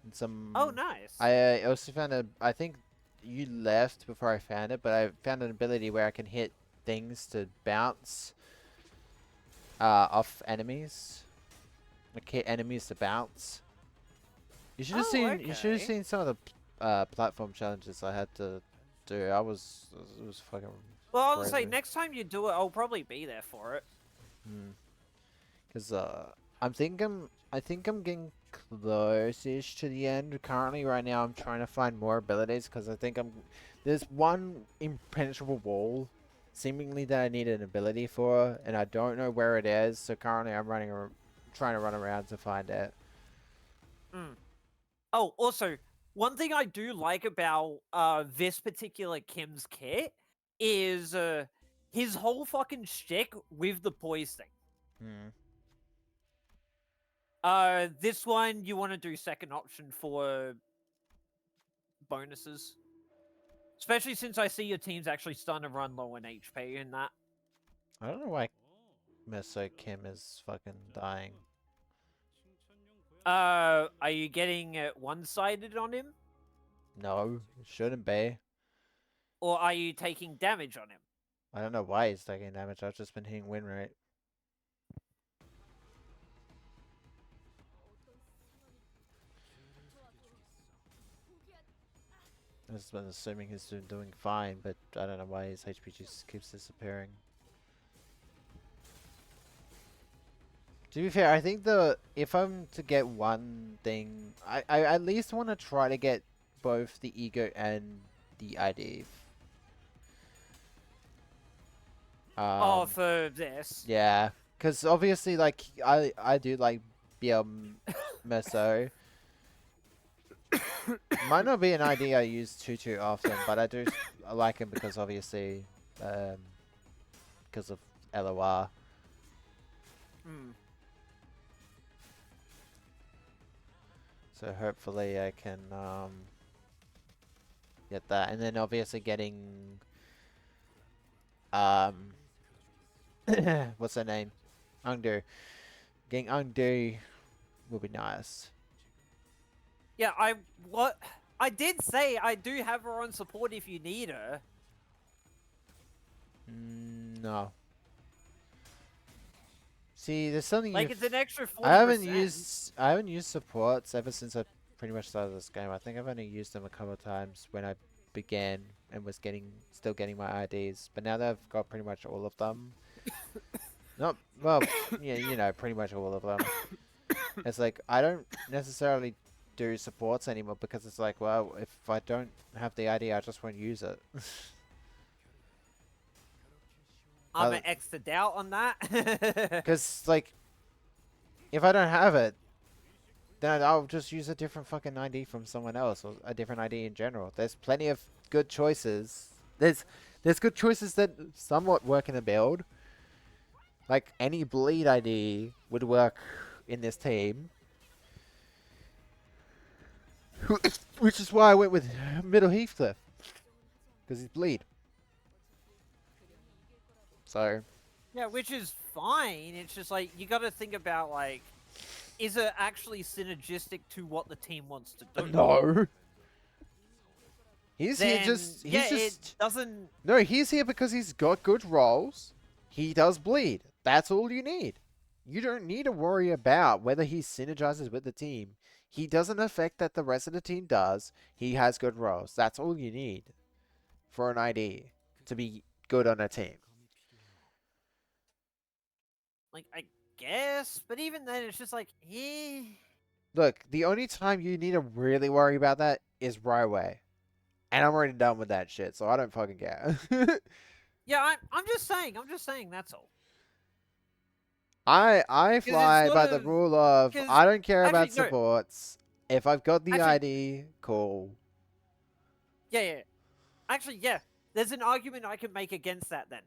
and some. Oh, nice. I also found I think you left before I found it, but I found an ability where I can hit things to bounce off enemies. Like hit enemies to bounce. You should have Oh, seen. You should have okay. seen some of the platform challenges I had to do. It was fucking Well, I'll say crazy. next time you do it, I'll probably be there for it. Because I think I'm getting close-ish to the end. Currently, right now, I'm trying to find more abilities because I think there's one impenetrable wall, seemingly that I need an ability for, and I don't know where it is. So currently, I'm trying to run around to find it. Oh, also, one thing I do like about this particular Kim's kit is his whole fucking shtick with the poise thing. Hmm. This one you want to do second option for bonuses. Especially since I see your team's actually starting to run low on HP in that. I don't know why Meso Kim is fucking dying. Are you getting one-sided on him? No, it shouldn't be. Or are you taking damage on him? I don't know why he's taking damage. I've just been hitting win rate. I've just been assuming he's doing fine, but I don't know why his HP just keeps disappearing. To be fair, I think if I'm to get one thing, I at least want to try to get both the ego and the ID. Oh, for this. Yeah, because obviously, like I do like Meso. Might not be an ID I use too often, but I do like him because obviously, because of LOR. So hopefully I can get that, and then obviously getting what's her name? Undo. Getting Undo will be nice. Yeah, I did say I do have her on support if you need her. No. See, there's something Like it's an extra 40%. I haven't used supports ever since I pretty much started this game. I think I've only used them a couple of times when I began and was still getting my IDs. But now that I've got pretty much all of them. Not well, yeah, you know, pretty much all of them. It's like I don't necessarily do supports anymore because it's like, well, if I don't have the ID, I just won't use it. I'm an extra doubt on that. Because, like, if I don't have it, then I'll just use a different fucking ID from someone else, or a different ID in general. There's plenty of good choices. There's good choices that somewhat work in the build. Like, any bleed ID would work in this team. Which is why I went with Middle Heathcliff. Because he's bleed. So... yeah, which is fine. It's just like you got to think about like, is it actually synergistic to what the team wants to do? No. He's Then, here just. He's yeah, just. it doesn't. No, he's here because he's got good rolls. He does bleed. That's all you need. You don't need to worry about whether he synergizes with the team. He doesn't affect that the rest of the team does. He has good rolls. That's all you need for an ID to be good on a team. Like, I guess, but even then, it's just like, Look, the only time you need to really worry about that is right away. And I'm already done with that shit, so I don't fucking care. yeah, I'm just saying, that's all. I fly by the rule of I don't care about actually, no. supports. If I've got the Actually- ID, cool. Yeah. Actually, yeah, there's an argument I can make against that then.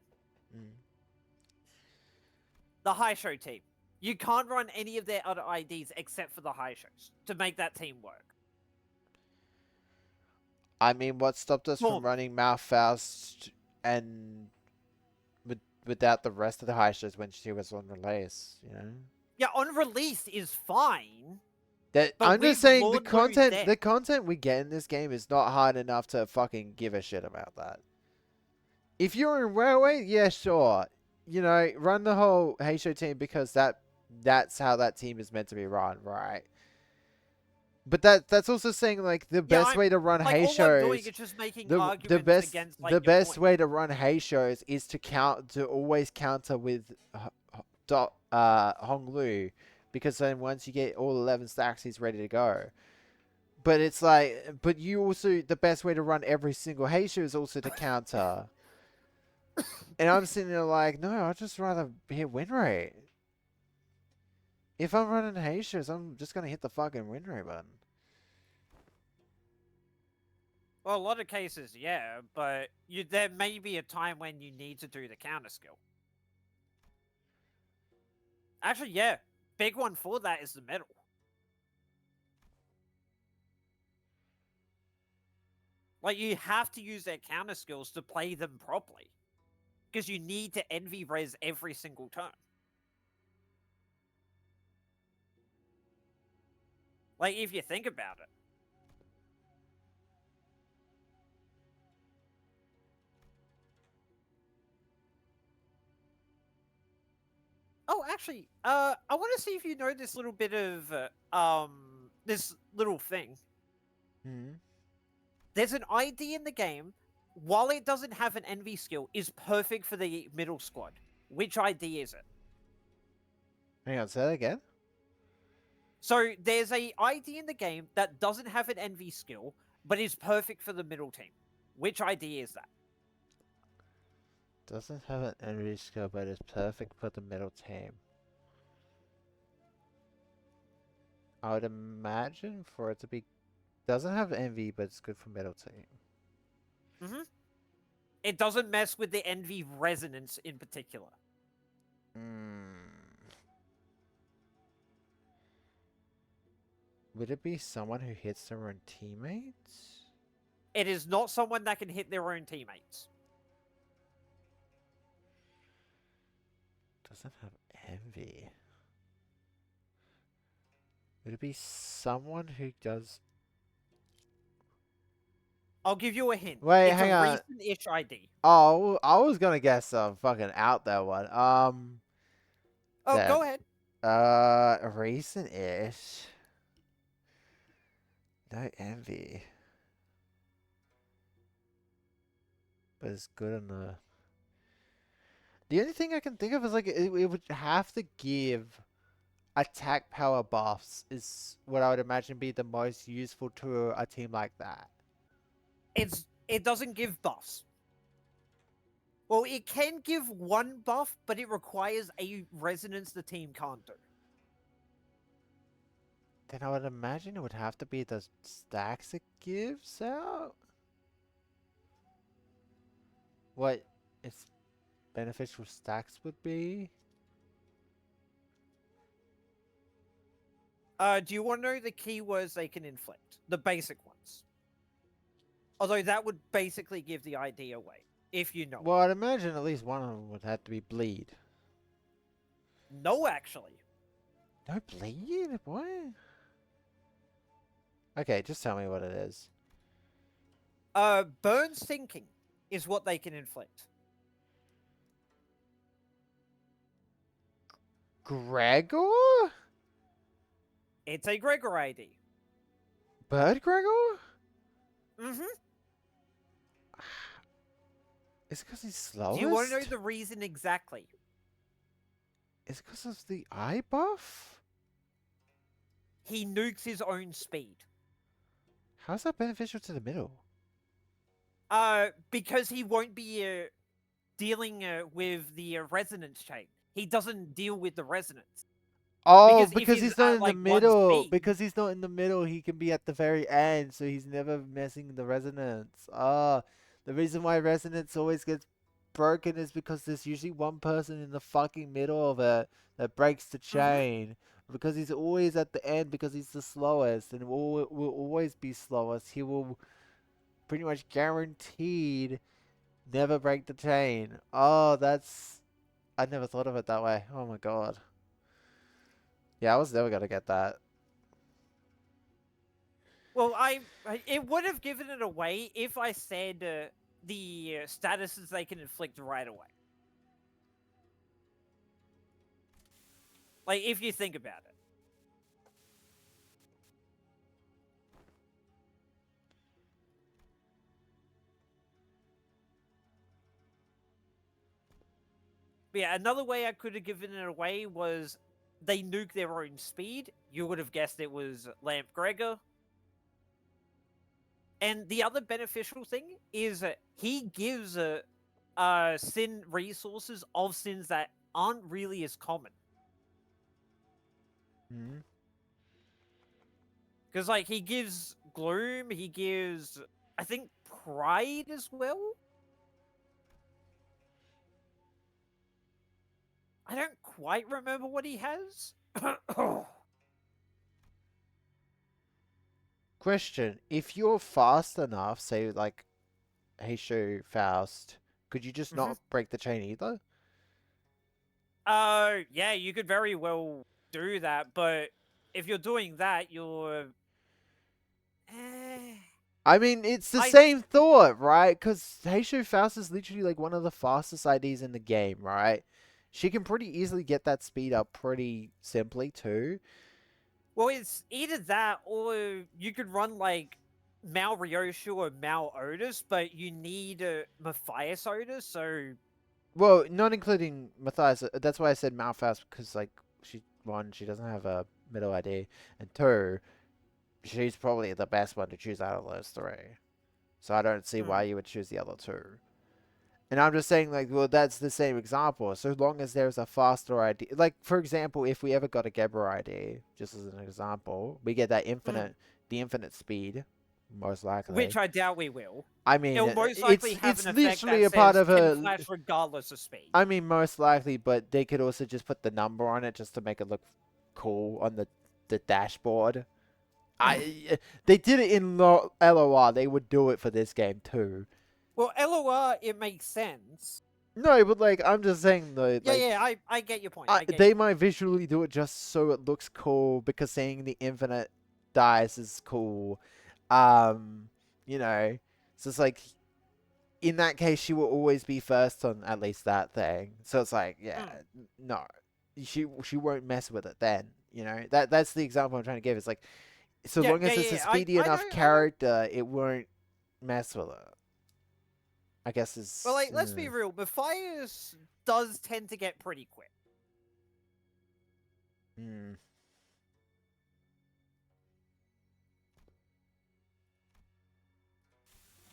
The high show team. You can't run any of their other IDs except for the high shows to make that team work. I mean, what stopped us Well- from running Malfaust and without the rest of the high shows when she was on release, you know? Yeah, on release is fine. That But I'm just with saying Lord the content we get in this game is not hard enough to fucking give a shit about that. If you're in Railway, yeah, sure. You know, run the whole Heisho team because that's how that team is meant to be run, right? But that's also saying like the Yeah, best way to run like hay all I'm doing shows. is just making The arguments against like the your best point. way to run hay shows is to always counter with Hong Lu, because then once you get all 11 stacks, he's ready to go. But it's like, but you also, the best way to run every single hay show is also to counter. And I'm sitting there like, no, I'd just rather hit win rate. If I'm running hay shows, I'm just gonna hit the fucking win rate button. Well, a lot of cases, yeah, but there may be a time when you need to do the counter skill. Actually, yeah, big one for that is the medal. Like, you have to use their counter skills to play them properly. Because you need to envy res every single turn. Like, if you think about it. Oh, actually, I want to see if you know this little bit of, this little thing. Hmm. There's an ID in the game, while it doesn't have an envy skill, is perfect for the middle squad. Which ID is it? Hang on, say that again. So there's a ID in the game that doesn't have an envy skill, but is perfect for the middle team. Which ID is that? Doesn't have an envy skill, but is perfect for the middle team. I would imagine for it to be, doesn't have envy, but it's good for middle team. Mm-hmm. It doesn't mess with the envy resonance in particular. Would it be someone who hits their own teammates? It is not someone that can hit their own teammates. Doesn't have envy. Would it be someone who does... I'll give you a hint. Wait, it's hang a on. recent-ish ID. Oh, I was gonna guess some fucking out there one. Oh, Damn. go ahead. Recent-ish. No envy. But it's good on the... The only thing I can think of is like it would have to give attack power buffs is what I would imagine be the most useful to a team like that. It doesn't give buffs. Well, it can give one buff, but it requires a resonance the team can't do. Then I would imagine it would have to be the stacks it gives out. What its beneficial stacks would be? Do you want to know the keywords they can inflict? The basic ones. Although that would basically give the idea away, if you know. Well, I'd imagine at least one of them would have to be bleed. No, actually. No bleed? What? Okay, just tell me what it is. Burn sinking is what they can inflict. Gregor? It's a Gregor ID. Bird Gregor? Mm-hmm. Is it because he's slowest? Do you want to know the reason exactly? Is it because of the eye buff? He nukes his own speed. How's that beneficial to the middle? Because he won't be dealing with the resonance chain. He doesn't deal with the resonance. Oh, Because if because he's he's not at, in like, the one middle. speed- Because he's not in the middle, he can be at the very end, so he's never messing the resonance. Ah, the reason why resonance always gets broken is because there's usually one person in the fucking middle of it that breaks the chain. Because he's always at the end because he's the slowest and will always be slowest. He will pretty much guaranteed never break the chain. Oh, that's... I never thought of it that way. Oh my god. Yeah, I was never gonna get that. Well, it would have given it away if I said the statuses they can inflict right away. Like, if you think about it. Yeah, another way I could have given it away was they nuke their own speed. You would have guessed it was Lamp Gregor. And the other beneficial thing is that he gives sin resources of sins that aren't really as common. Hmm. Because, like, he gives Gloom, he gives, I think, Pride as well? I don't quite remember what he has. Question: if you're fast enough, say like Heishu Faust, could you just not break the chain either? Yeah, you could very well do that, but if you're doing that, you're... Eh, I mean, it's the I- same thought, right? Because Heishu Faust is literally like one of the fastest IDs in the game, right? She can pretty easily get that speed up pretty simply too. Well, it's either that or you could run, like, Mal Ryoshu or Mal Otis, but you need Matthias Otis, so... Well, not including Matthias. That's why I said Malfaust because, like, she doesn't have a middle ID, and two, she's probably the best one to choose out of those three. So I don't see why you would choose the other two. And I'm just saying, like, well, that's the same example. So long as there's a faster ID, like, for example, if we ever got a Gebra ID, just as an example, we get that the infinite speed, most likely. Which I doubt we will. I mean, It'll most likely have it's an effect literally that a part says of can a. flash regardless of speed. I mean, most likely, but they could also just put the number on it just to make it look cool on the dashboard. They did it in LOR. They would do it for this game too. Well, LOR, it makes sense. No, but like I'm just saying though. Yeah, like, yeah, I get your point. they might visually do it just so it looks cool because seeing the infinite dice is cool. You know, so it's like in that case she will always be first on at least that thing. So it's like, yeah, no, she won't mess with it then. You know, that's the example I'm trying to give. It's like so long as it's a speedy enough character, it won't mess with it. I guess is. Well, like, let's be real. Matthias does tend to get pretty quick. Hmm.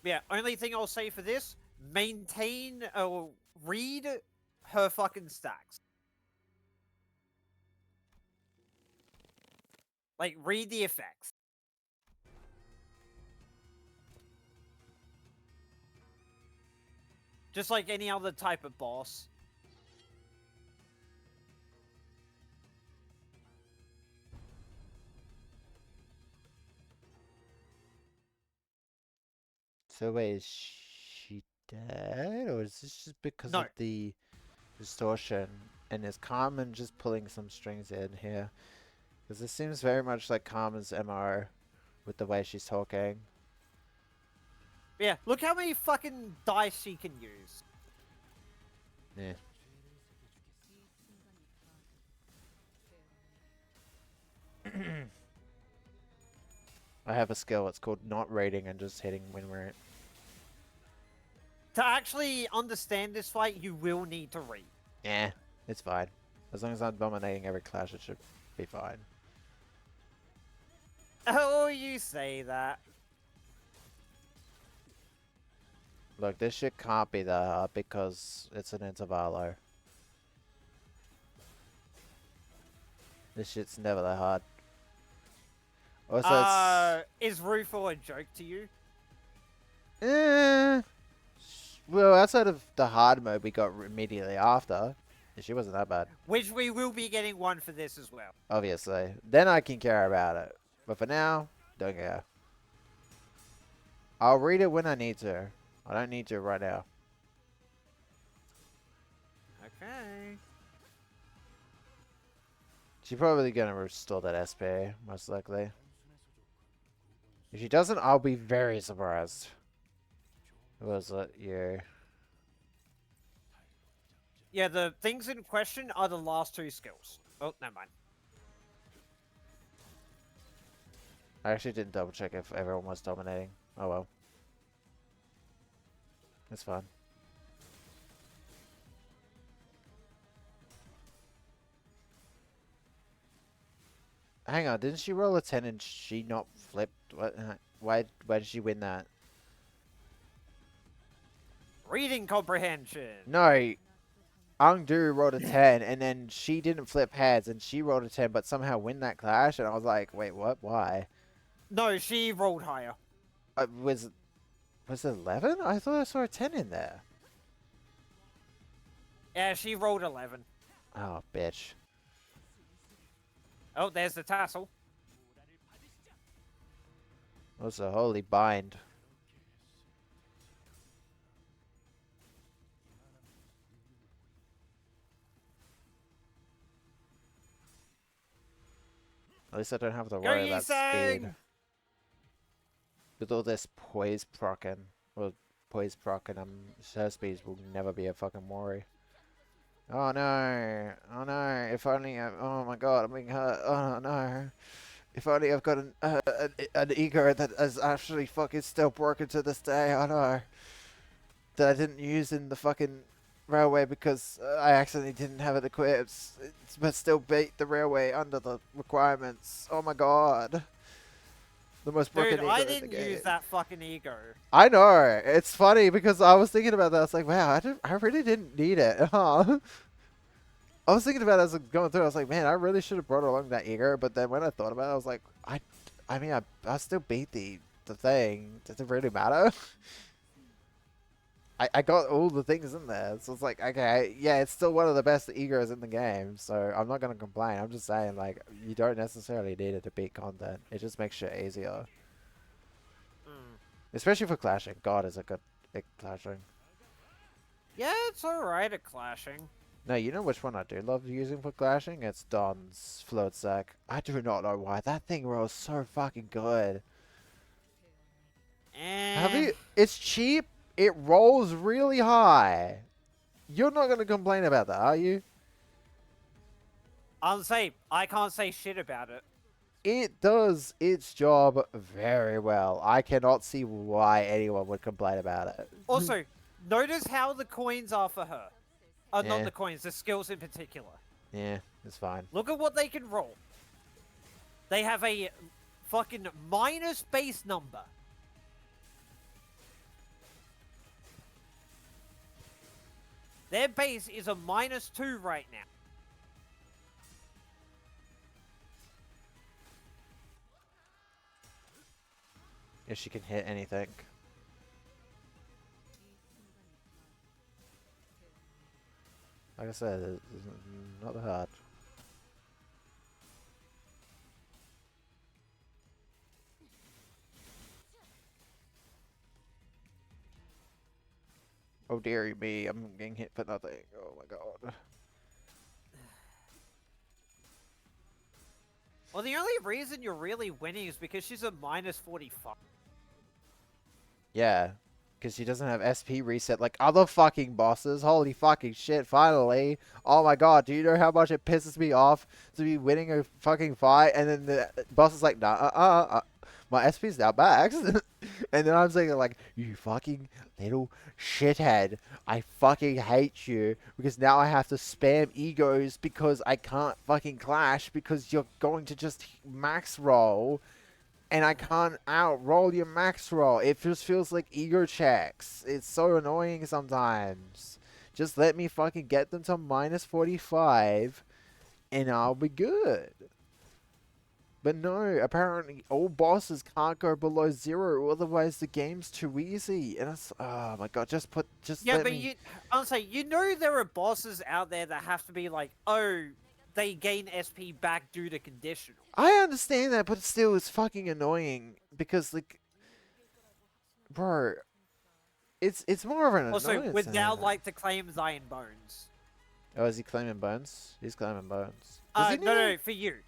Yeah, only thing I'll say for this, maintain or read her fucking stacks. Like, read the effects. Just like any other type of boss. So wait, is she dead, or is this just because No. of the distortion? And is Carmen just pulling some strings in here? Because this seems very much like Carmen's MO with the way she's talking. Yeah, look how many fucking dice she can use. Yeah. I have a skill, it's called not raiding and just hitting when we're... To actually understand this fight, you will need to read. Yeah, it's fine. As long as I'm dominating every clash, it should be fine. Oh, you say that. Look, this shit can't be that hard because it's an intervallo. This shit's never that hard. Also, is Rufo a joke to you? well, outside of the hard mode we got immediately after, she wasn't that bad. Which we will be getting one for this as well. Obviously. Then I can care about it. But for now, don't care. I'll read it when I need to. I don't need to right now. Okay. She's probably gonna restore that SP, most likely. If she doesn't, I'll be very surprised. Who was it? You. Yeah, the things in question are the last two skills. Oh, never mind. I actually didn't double check if everyone was dominating. Oh well. It's fine. hang on, didn't she roll a 10 and she not flipped? What? Why did she win that? Reading comprehension. No, Angdu rolled a 10 and then she didn't flip heads and she rolled a 10 but somehow win that clash and I was like, wait, what? Why? No, she rolled higher. Was it 11? I thought I saw a 10 in there. Yeah, she rolled 11. Oh, bitch. Oh, there's the tassel. What's a holy bind? At least I don't have to Go worry about speed. Yisang! With all this poise procking, or poise procking, her speeds will never be a fucking worry. Oh no! Oh no! If only oh my god, I'm being hurt. Oh no! If only I've got an ego that is actually fucking still broken to this day. Oh no! That I didn't use in the fucking railway because I accidentally didn't have it equipped, but still beat the railway under the requirements. Oh my god! The most broken Dude, ego I in the didn't game. use that fucking ego. I know. It's funny because I was thinking about that. I was like, wow, I really didn't need it, huh? I was thinking about it as I was going through. I was like, man, I really should have brought along that ego. But then when I thought about it, I was like, I mean, I still beat the thing. Does it really matter? I got all the things in there, so it's like, okay, yeah, it's still one of the best egos in the game. So I'm not gonna complain. I'm just saying, like, you don't necessarily need it to beat content. It just makes shit easier. Especially for clashing. God, is it good at clashing. Yeah, it's alright at clashing. No, you know which one I do love using for clashing? It's Don's float sack. I do not know why. That thing rolls so fucking good. Have you? It's cheap. It rolls really high. You're not going to complain about that, are you? I'll say, I can't say shit about it. It does its job very well. I cannot see why anyone would complain about it. Also, notice how the coins are for her. Yeah. Not the coins, the skills in particular. Yeah, it's fine. Look at what they can roll. They have a fucking minus base number. Their base is a -2 right now. If she can hit anything. Like I said, it's not that hard. Oh dearie me, I'm getting hit for nothing. Oh my god. Well, the only reason you're really winning is because she's a -45. Yeah, because she doesn't have SP reset like other fucking bosses. Holy fucking shit, finally. Oh my god, do you know how much it pisses me off to be winning a fucking fight and then the boss is like, nah, my SP's now maxed. And then I'm saying like, you fucking little shithead. I fucking hate you because now I have to spam egos because I can't fucking clash because you're going to just max roll. And I can't out-roll your max roll. It just feels like ego checks. It's so annoying sometimes. Just let me fucking get them to -45 and I'll be good. But no, apparently all bosses can't go below 0, otherwise the game's too easy. And it's, oh my god, just Yeah, let but me... I'll say, you know there are bosses out there that have to be like, oh, they gain SP back due to conditional. I understand that, but still, it's fucking annoying because, like, bro, it's more of an Also, annoyance. would than thou anything. like to claim Zion Bones? Oh, is he claiming bones? He's claiming bones. No, for you.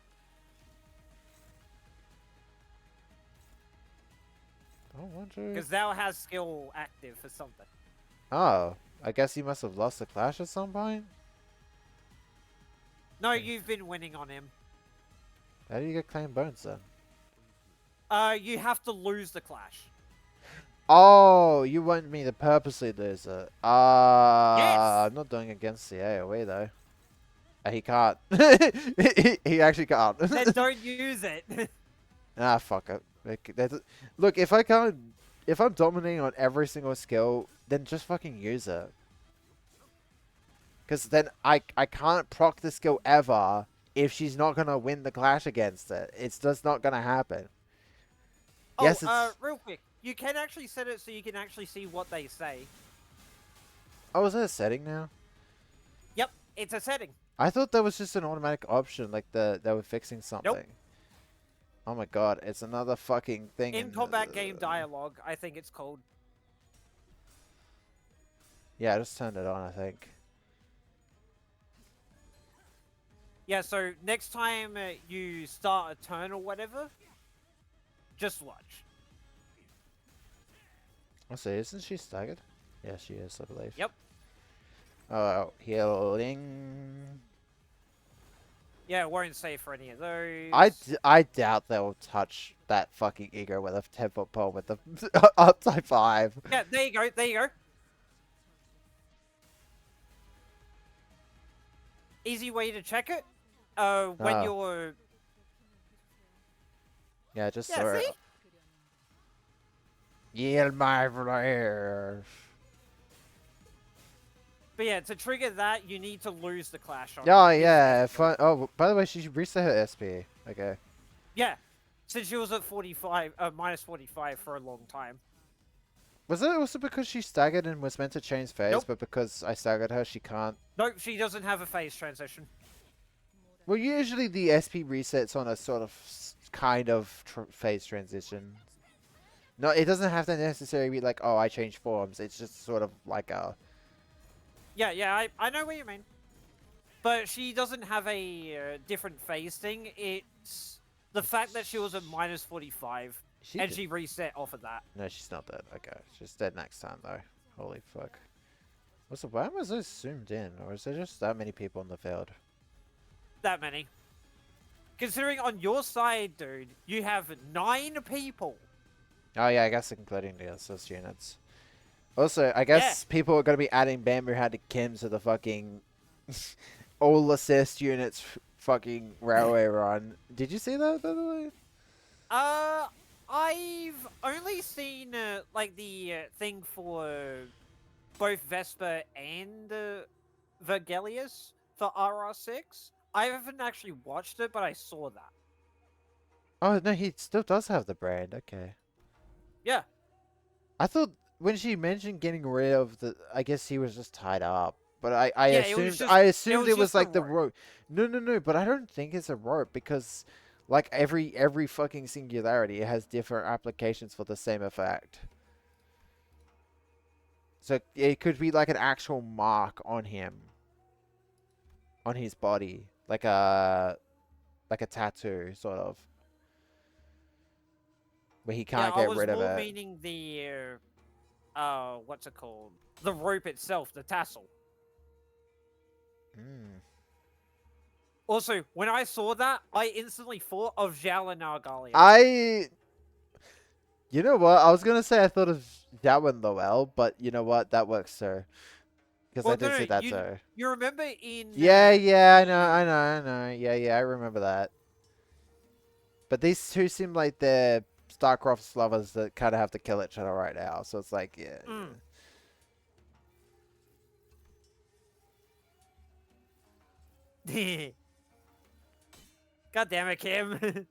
I want to. Because thou has skill active for something. Oh, I guess he must have lost the clash at some point. No, you've been winning on him. How do you get claim bones then? You have to lose the clash. Oh, you want me to purposely lose it? Yes! I'm not doing against the AoE though. He can't. He actually can't. Then don't use it. Ah, fuck it. Look, if I can't, if I'm dominating on every single skill, then just fucking use it. Because then I can't proc the skill ever if she's not gonna win the clash against it. It's just not gonna happen. Oh, Yes, it's. real quick. You can actually set it so you can actually see what they say. Oh, is that a setting now? Yep, it's a setting. I thought that was just an automatic option, like they were fixing something. Oh my god, it's another fucking thing. In combat game dialogue, I think it's called. Yeah, I just turned it on, I think. Yeah, so next time you start a turn or whatever, just watch. I see, isn't she staggered? Yeah, she is, I believe. Yep. Oh, healing. Yeah, it won't save for any of those. I doubt they'll touch that fucking ego with a 10-foot pole with the upside 5. Yeah, there you go, there you go. Easy way to check it. When Oh. you're... Yeah, just Yeah, saw it. see? Yield my flares. But yeah, to trigger that, you need to lose the clash on Oh, his yeah. SP. Oh, by the way, she reset her SP. Okay. Yeah, since she was at 45, minus 45 for a long time. Was it also because she staggered and was meant to change phase, Nope. but because I staggered her, she can't? Nope, she doesn't have a phase transition. Well, usually the SP resets on a sort of kind of phase transition. No, it doesn't have to necessarily be like, oh, I changed forms. It's just sort of like a... Yeah, I know what you mean. But she doesn't have a different phase thing. It's the fact that she was at minus 45, and she reset off of that. No, she's not dead. Okay, she's dead next time, though. Holy fuck. What's the... Why was this zoomed in? Or is there just that many people in the field? That many. Considering on your side, dude, you have 9 people. Oh, yeah, I guess including the assist units. Also, I guess people are going to be adding Bamboo Hat to Kim to the fucking all assist units fucking railway run. Did you see that, by the way? I've only seen, like, the thing for both Vesper and Vergelius for RR6. I haven't actually watched it, but I saw that. Oh, no, he still does have the brand. Okay. Yeah. I thought when she mentioned getting rid of the... I guess he was just tied up. But I Yeah, it was assumed just- I assumed it was just a like the rope. rope. No, but I don't think it's a rope because like every fucking singularity has different applications for the same effect. So it could be like an actual mark on him. On his body. Like a tattoo, sort of. Where he can't Yeah, get rid I of was more it. meaning the, what's it called? The rope itself, the tassel. Mm. Also, when I saw that, I instantly thought of Zhao and Nargalia. You know what? I was gonna say I thought of that one Lowell, but you know what? That works too. Because Well, I did no, see that you, too. You remember in... Yeah, I know. Yeah, I remember that. But these two seem like they're StarCraft lovers that kind of have to kill each other right now. So it's like, yeah. Mm. God damn it, Kim.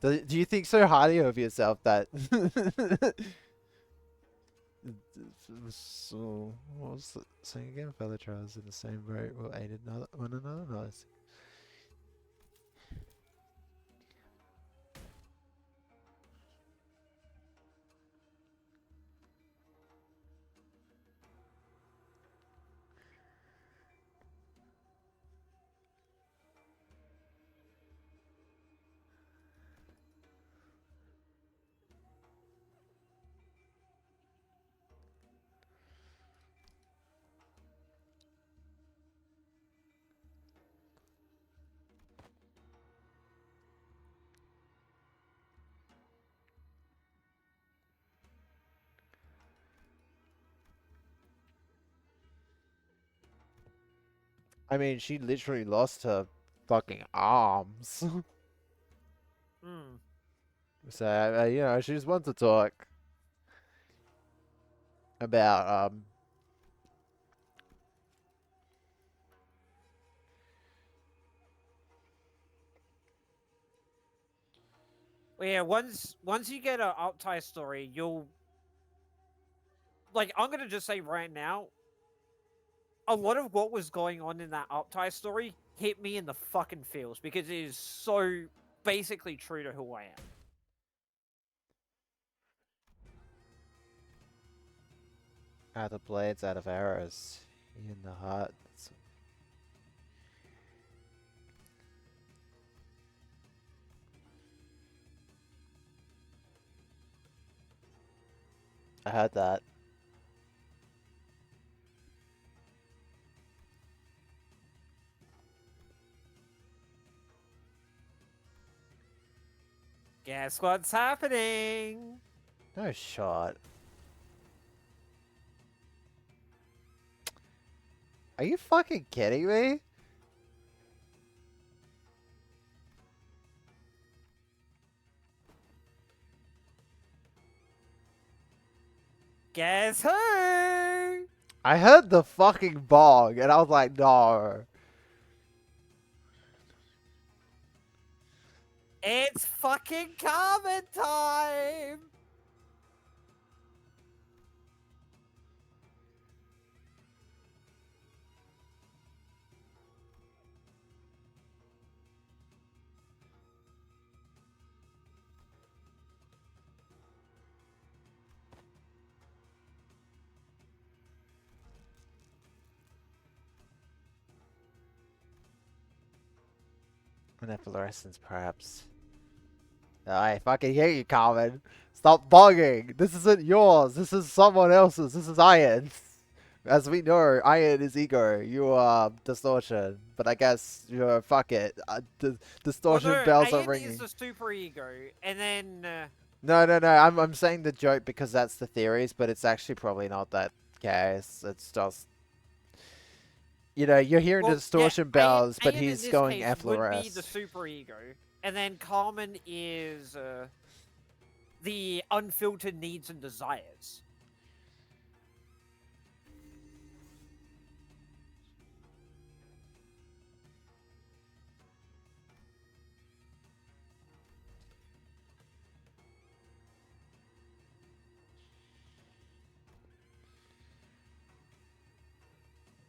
Do you think so highly of yourself that? So, what was the saying again? Fellow travelers in the same boat will aid one another. Nice. I mean, she literally lost her fucking arms. Hmm. So, you know, she just wants to talk about, Well, yeah, once you get an Uptie story, you'll like. I'm gonna just say right now, a lot of what was going on in that Uptie story hit me in the fucking feels because it is so basically true to who I am. out of blades, out of arrows, in the heart. I heard that. Guess what's happening? No shot. Are you fucking kidding me? Guess who? I heard the fucking bong, and I was like, no. It's fucking Carmen time! An efflorescence, perhaps. I fucking hear you, Carmen. Stop bogging. This isn't yours. This is someone else's. This is Iron. As we know, Iron is ego. You are distortion. But I guess you're fuck it. Distortion Well, no, bells are Aiden ringing. is the super ego, and then No, no, no. I'm saying the joke because that's the theories, but it's actually probably not that case. It's just, you know, you're hearing well, distortion yeah, bells, but Aiden in he's this going case would be the efflorescence. super ego, and then Carmen is the unfiltered needs and desires.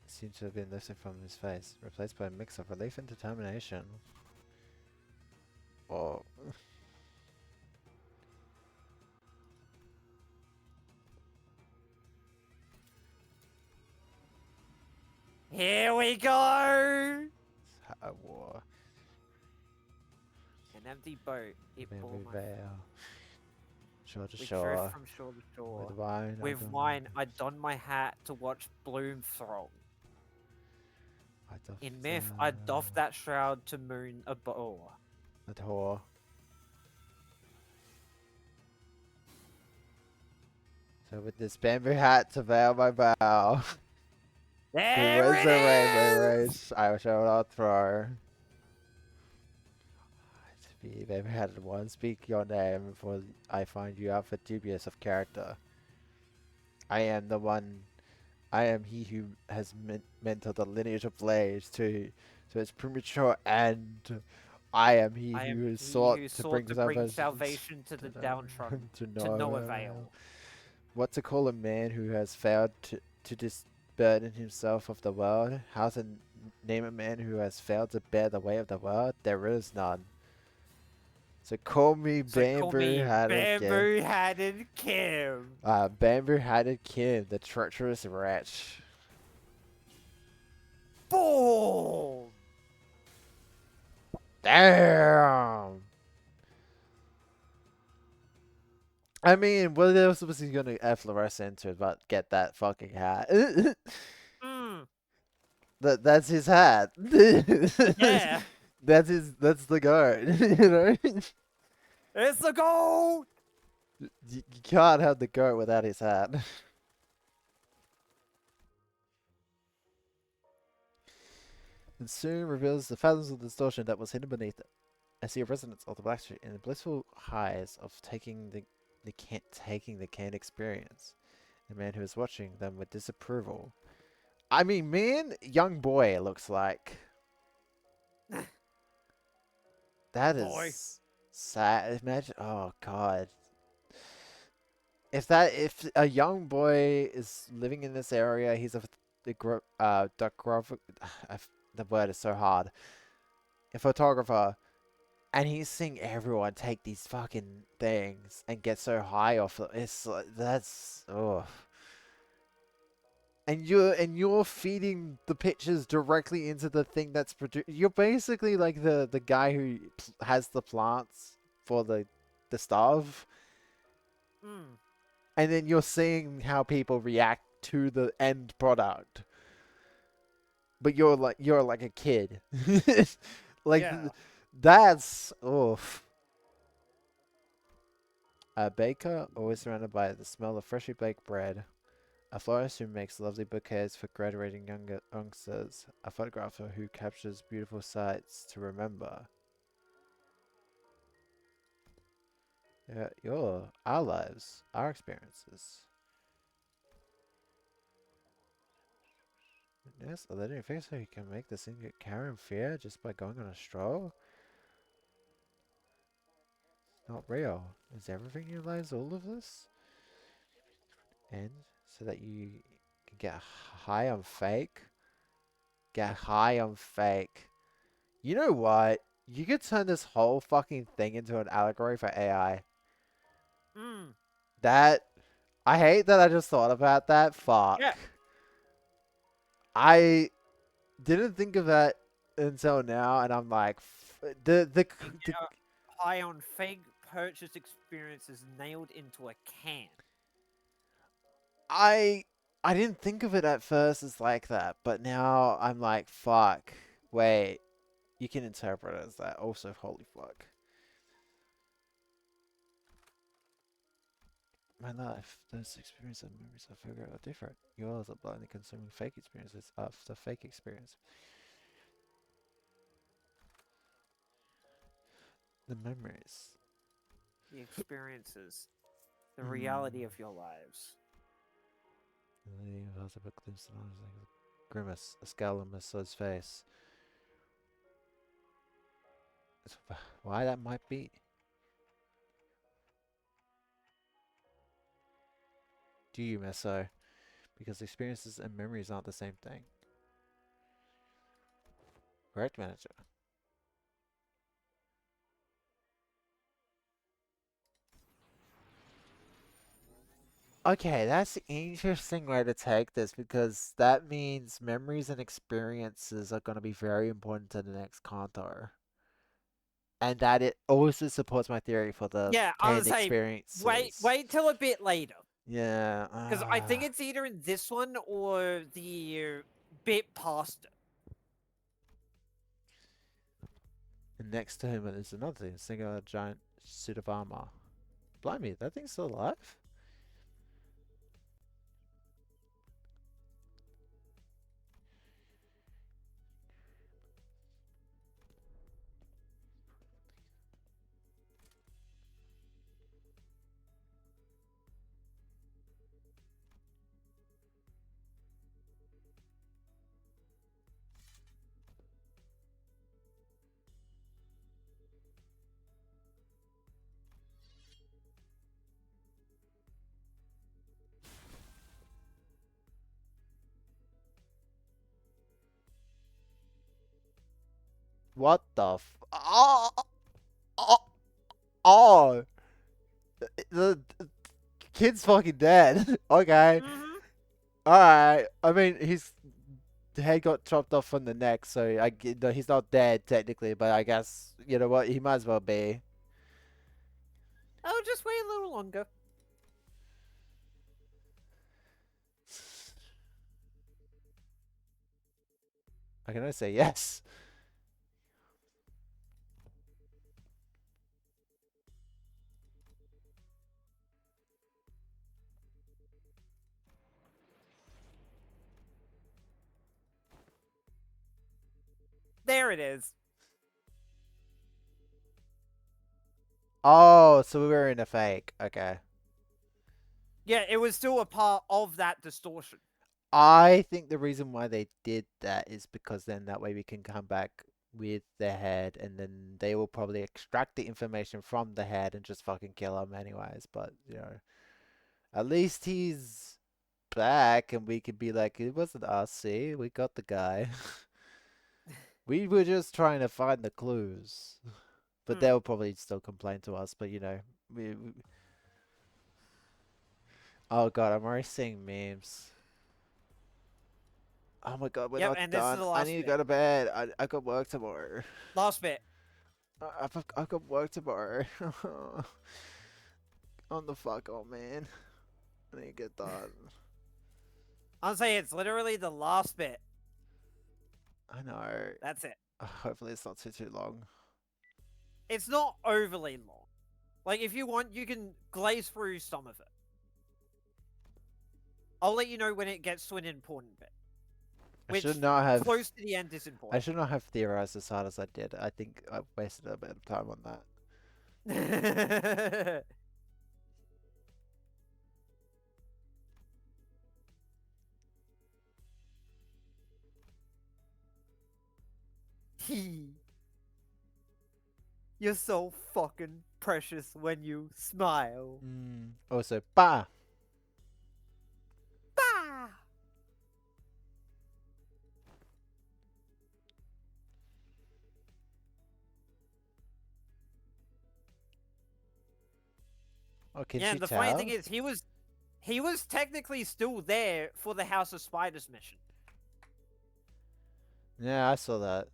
Seems to have been lifted from his face, replaced by a mix of relief and determination. Oh. Here we go! War. An empty boat. It Memory bore my veil. Shore to We drift shore. from shore to shore. With wine. With wine, I donned my hat to watch bloom throng. In myth, I doffed that shroud to moon a bow. A whore. So with this bamboo hat to veil my bow. There Towards it the rainbow is! race, I shall not throw. To be bamboo hatted one, speak your name, for I find you out for dubious of character. I am the one. I am he who has mentored the lineage of blades to its premature end. I am he I am who he sought who to sought bring to bring salvation to the downtrodden, to to no avail. What to call a man who has failed to disburden himself of the world? How to name a man who has failed to bear the weight of the world? There is none. So call me So call me Bamboo-Hatted Kim. Bamboo-Hatted Kim. Bamboo-Hatted Kim, the treacherous wretch. Boom! Damn! I mean, what else was he gonna effloresce into but get that fucking hat? Mm, That's his hat. yeah, That's the guard. You know? it's the gold! You can't have the goat without his hat. And soon reveals the fathoms of distortion that was hidden beneath it. I see a resonance of the black street in the blissful highs of taking the canned experience. The man who is watching them with disapproval. I mean, man, young boy it looks like. That Boy. is sad. Imagine, oh god. If a young boy is living in this area, he's the word is so hard. A photographer, and he's seeing everyone take these fucking things and get so high off it. It's like, that's and you're feeding the pictures directly into the thing that's produced. You're basically like the guy who has the plants for the stuff. Mm, And then you're seeing how people react to the end product. But you're like a kid. Like yeah. that's oof. A baker always surrounded by the smell of freshly baked bread. A florist who makes lovely bouquets for graduating youngsters. A photographer who captures beautiful sights to remember. Yeah, our lives, our experiences. Yes, a legendary fixer who can make the singer carry in fear just by going on a stroll? It's not real. Is everything in your lives all of this? And so that you can get high on fake? Get high on fake. You know what? You could turn this whole fucking thing into an allegory for AI. Mm, That... I hate that I just thought about that. Fuck. yeah. I didn't think of that until now, and I'm like... the High on fake purchase experiences nailed into a can. I didn't think of it at first as like that, but now I'm like, fuck. Wait, you can interpret it as that. Also, holy fuck. My life, those experiences and memories I figure are different. Yours are blindly consuming fake experiences after fake experience. The memories. The experiences. The reality of your lives. The other glimpse of a grimace, a scowl on Messiah's face. Why that might be? Do you, Meso? Because experiences and memories aren't the same thing. Correct, manager? Okay, that's an interesting way to take this because that means memories and experiences are going to be very important to the next Kanto. And that it also supports my theory for the Yeah, I canned would say experiences. wait till a bit later. Yeah. Because I think it's either in this one or the bit past it. And next to him is another thing, a singular giant suit of armor. Blimey, that thing's still alive? What the oh, oh, oh. The kid's fucking dead. Okay. Mm-hmm. Alright. I mean, his head got chopped off from the neck, so no, he's not dead technically, but I guess, you know what, he might as well be. Oh, just wait a little longer. I can only say yes. There it is. Oh, so we were in a fake. Okay. Yeah, it was still a part of that distortion. I think the reason why they did that is because then that way we can come back with the head, and then they will probably extract the information from the head and just fucking kill him anyways. But, you know, at least he's back and we could be like, it wasn't us, see? We got the guy. We were just trying to find the clues. But they'll probably still complain to us, but you know, we... Oh god, I'm already seeing memes. Oh my god, we're Yep, not and this is done. the I last need to bit. go to bed. I got work tomorrow. Last bit. I've got work tomorrow. On the fuck, oh man. I need to get done. I'm saying it's literally the last bit. I know. That's it. Hopefully it's not too long. It's not overly long. Like, if you want, you can glaze through some of it. I'll let you know when it gets to an important bit. I should not have... Close to the end is I important. should not have theorized as hard as I did. I think I wasted a bit of time on that. You're so fucking precious when you smile. Also, bah! Bah! Oh, can Yeah, she the tell? funny thing is, he was technically still there for the House of Spiders mission. Yeah, I saw that.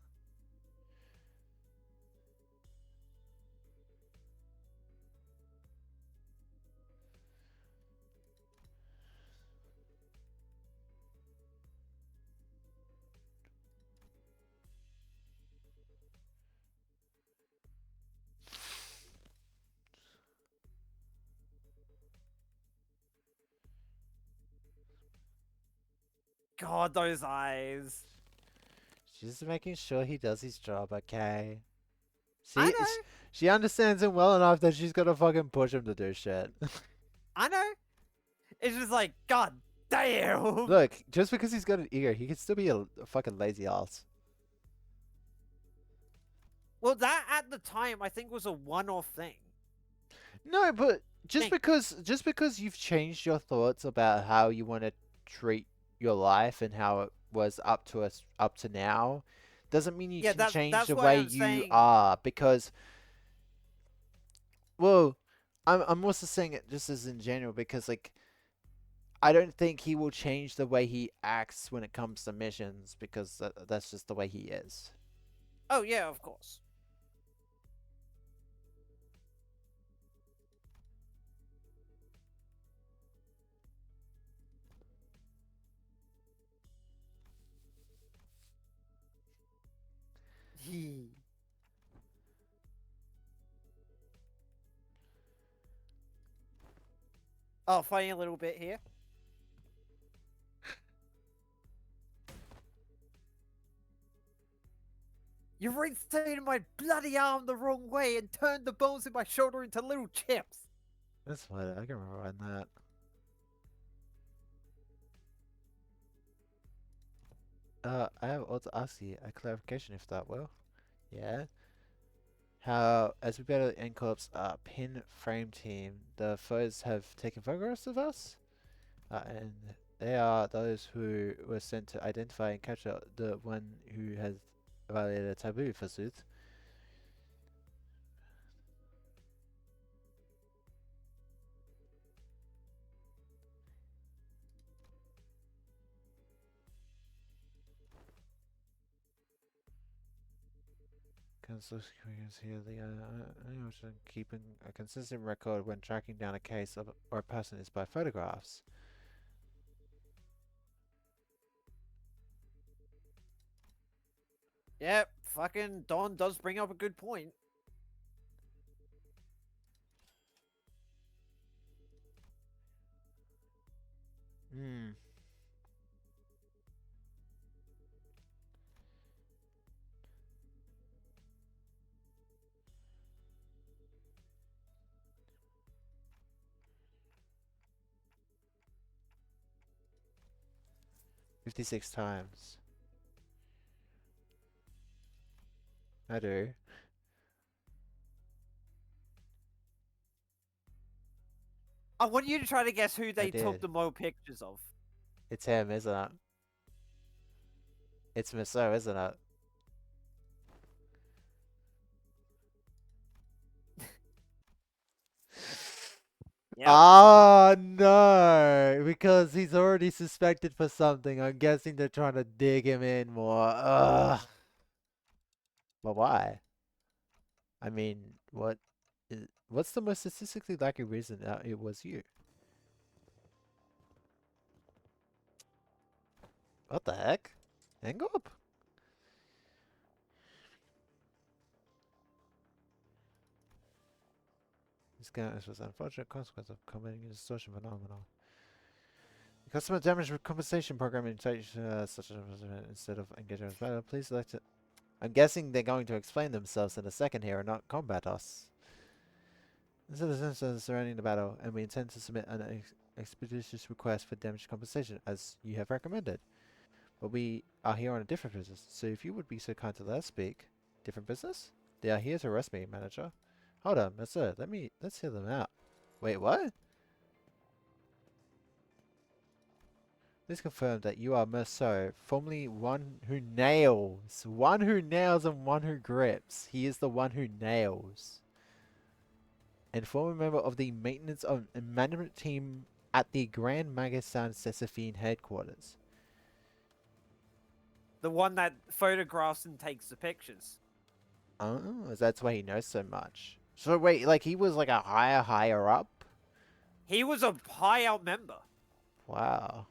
God, those eyes. She's just making sure he does his job, okay? I She, know. she understands him well enough that she's gonna fucking push him to do shit. I know. It's just like, God damn. Look, just because he's got an ego, he can still be a fucking lazy ass. Well, that at the time I think was a one-off thing. No, but just Think. because you've changed your thoughts about how you want to treat your life and how it was up to now, doesn't mean you Yeah, can change that's the why way I'm you saying. are. Because, well, I'm also saying it just as in general because like I don't think he will change the way he acts when it comes to missions because that's just the way he is. Oh yeah, of course. He. Oh, funny a little bit here. You rotated my bloody arm the wrong way and turned the bones in my shoulder into little chips. That's fine. I can rewind that. I have also asked you a clarification if that will. Yeah. How, as we battle the N-Corp's pin frame team, the foes have taken photographs of us, and they are those who were sent to identify and capture the one who has violated a taboo, forsooth. Council experience here. Keeping a consistent record when tracking down a case of or a person is by photographs. Yep, fucking Don does bring up a good point. Hmm. $56 times. I do. I want you to try to guess who they took did. the more pictures of. It's him, isn't it? It's Miso, isn't it? Yep. Ah, no! Because he's already suspected for something. I'm guessing they're trying to dig him in more. Ugh. But why? I mean, what's the most statistically likely reason that it was you? What the heck? Engop? This guy was an unfortunate consequence of committing a distortion phenomenon. The customer damage compensation program in such as instead of engaging with battle, please select it. I'm guessing they're going to explain themselves in a second here and not combat us. This is the instance surrounding the battle, and we intend to submit an expeditious request for damage compensation, as you have recommended. But we are here on a different business, so if you would be so kind to let us speak. Different business? They are here to arrest me, manager. Hold on, sir, let's hear them out. Wait, what? Please confirm that you are Merceau, formerly one who nails. One who nails and one who grips. He is the one who nails. And former member of the maintenance and management team at the Grand Magasin Sesephine headquarters. The one that photographs and takes the pictures. Oh, that's why he knows so much. So wait, like he was like a higher up? He was a high out member. Wow.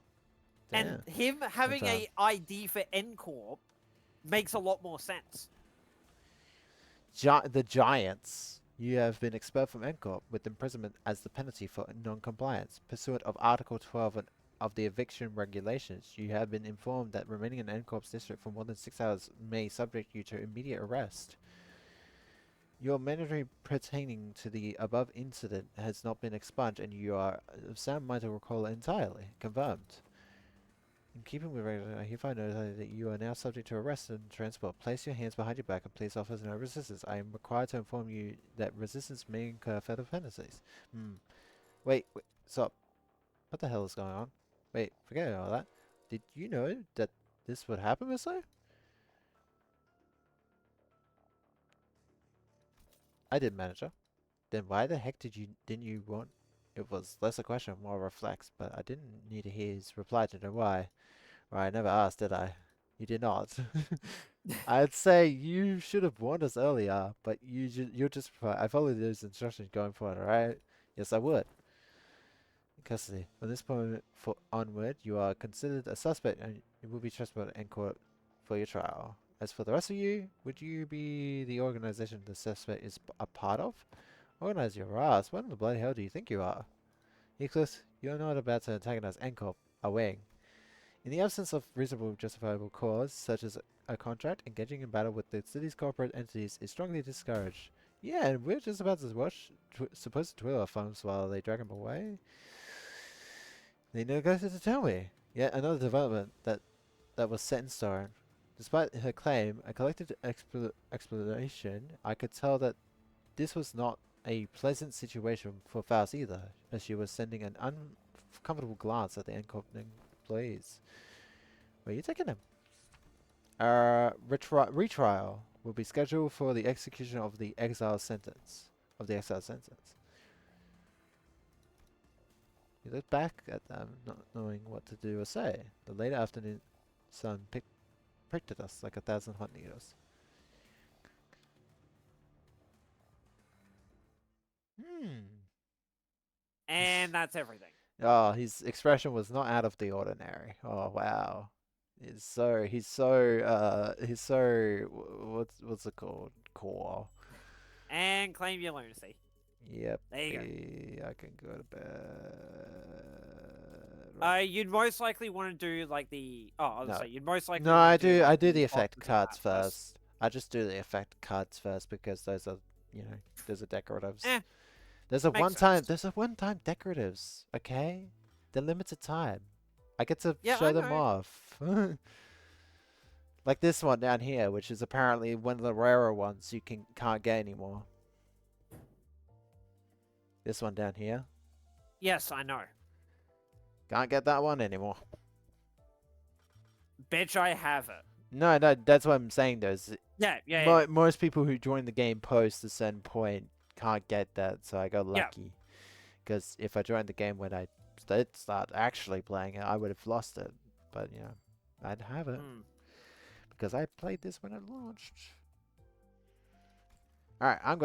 And Damn. him having Confirmed. a ID for N-Corp makes a lot more sense. The Giants. You have been expelled from NCORP with imprisonment as the penalty for non-compliance. Pursuant of Article 12 of the eviction regulations, you have been informed that remaining in NCORP's district for more than 6 hours may subject you to immediate arrest. Your mandatory pertaining to the above incident has not been expunged and you are of sound mind to recall it entirely. Confirmed. In keeping with regular, I hereby notify that you are now subject to arrest and transport. Place your hands behind your back and please offer no resistance. I am required to inform you that resistance may incur further penalties. Wait, stop. What the hell is going on? Wait, forget all that. Did you know that this would happen, Mister? I did, manager. Then why the heck didn't you want? It was less a question, more a reflex, but I didn't need to hear his reply to know why. Or I never asked, did I? You did not. I'd say you should have warned us earlier, but you're just. I followed those instructions going forward, alright? Yes, I would. In custody. From this point onward, you are considered a suspect and you will be transported in court for your trial. As for the rest of you, would you be the organization the suspect is a part of? Organize your ass. What in the bloody hell do you think you are? Heathcliff, you're not about to antagonize NCORP, a wing. In the absence of reasonable justifiable cause, such as a contract, engaging in battle with the city's corporate entities is strongly discouraged. Yeah, and we're just about to watch supposed to twiddle our thumbs while they drag him away. They neglected to tell me. Yet another development that was set in stone. Despite her claim, a collected explanation, I could tell that this was not a pleasant situation for Faust either, as she was sending an uncomfortable glance at the NCORP employees. Where are you taking him? Retrial will be scheduled for the execution of the exile sentence. He looked back at them, not knowing what to do or say. The late afternoon sun pricked at us like 1,000 hot needles. And that's everything. Oh, his expression was not out of the ordinary. Oh wow, he's so what's it called? Core. And claim your lunacy. Yep. There you go. I can go to bed. You'd most likely want to do like the. Oh, I was No. say you'd most likely. No, wanna I do. like, I do the effect opposite cards that first. I just do the effect cards first because those are, those are decoratives. Eh, There's a makes one-time. sense. There's a one-time decoratives. Okay, they're limited time. I get to Yeah, show I them know. off. Like this one down here, which is apparently one of the rarer ones you can't get anymore. This one down here, Yes, I know. can't get that one anymore. Bitch, I have it. No, that's what I'm saying. Though, is Yeah. most people who join the game post a certain point can't get that, so I got Yeah. lucky. Because if I joined the game when I did start actually playing it, I would have lost it. But I'd have it because I played this when it launched. All right, I'm gonna.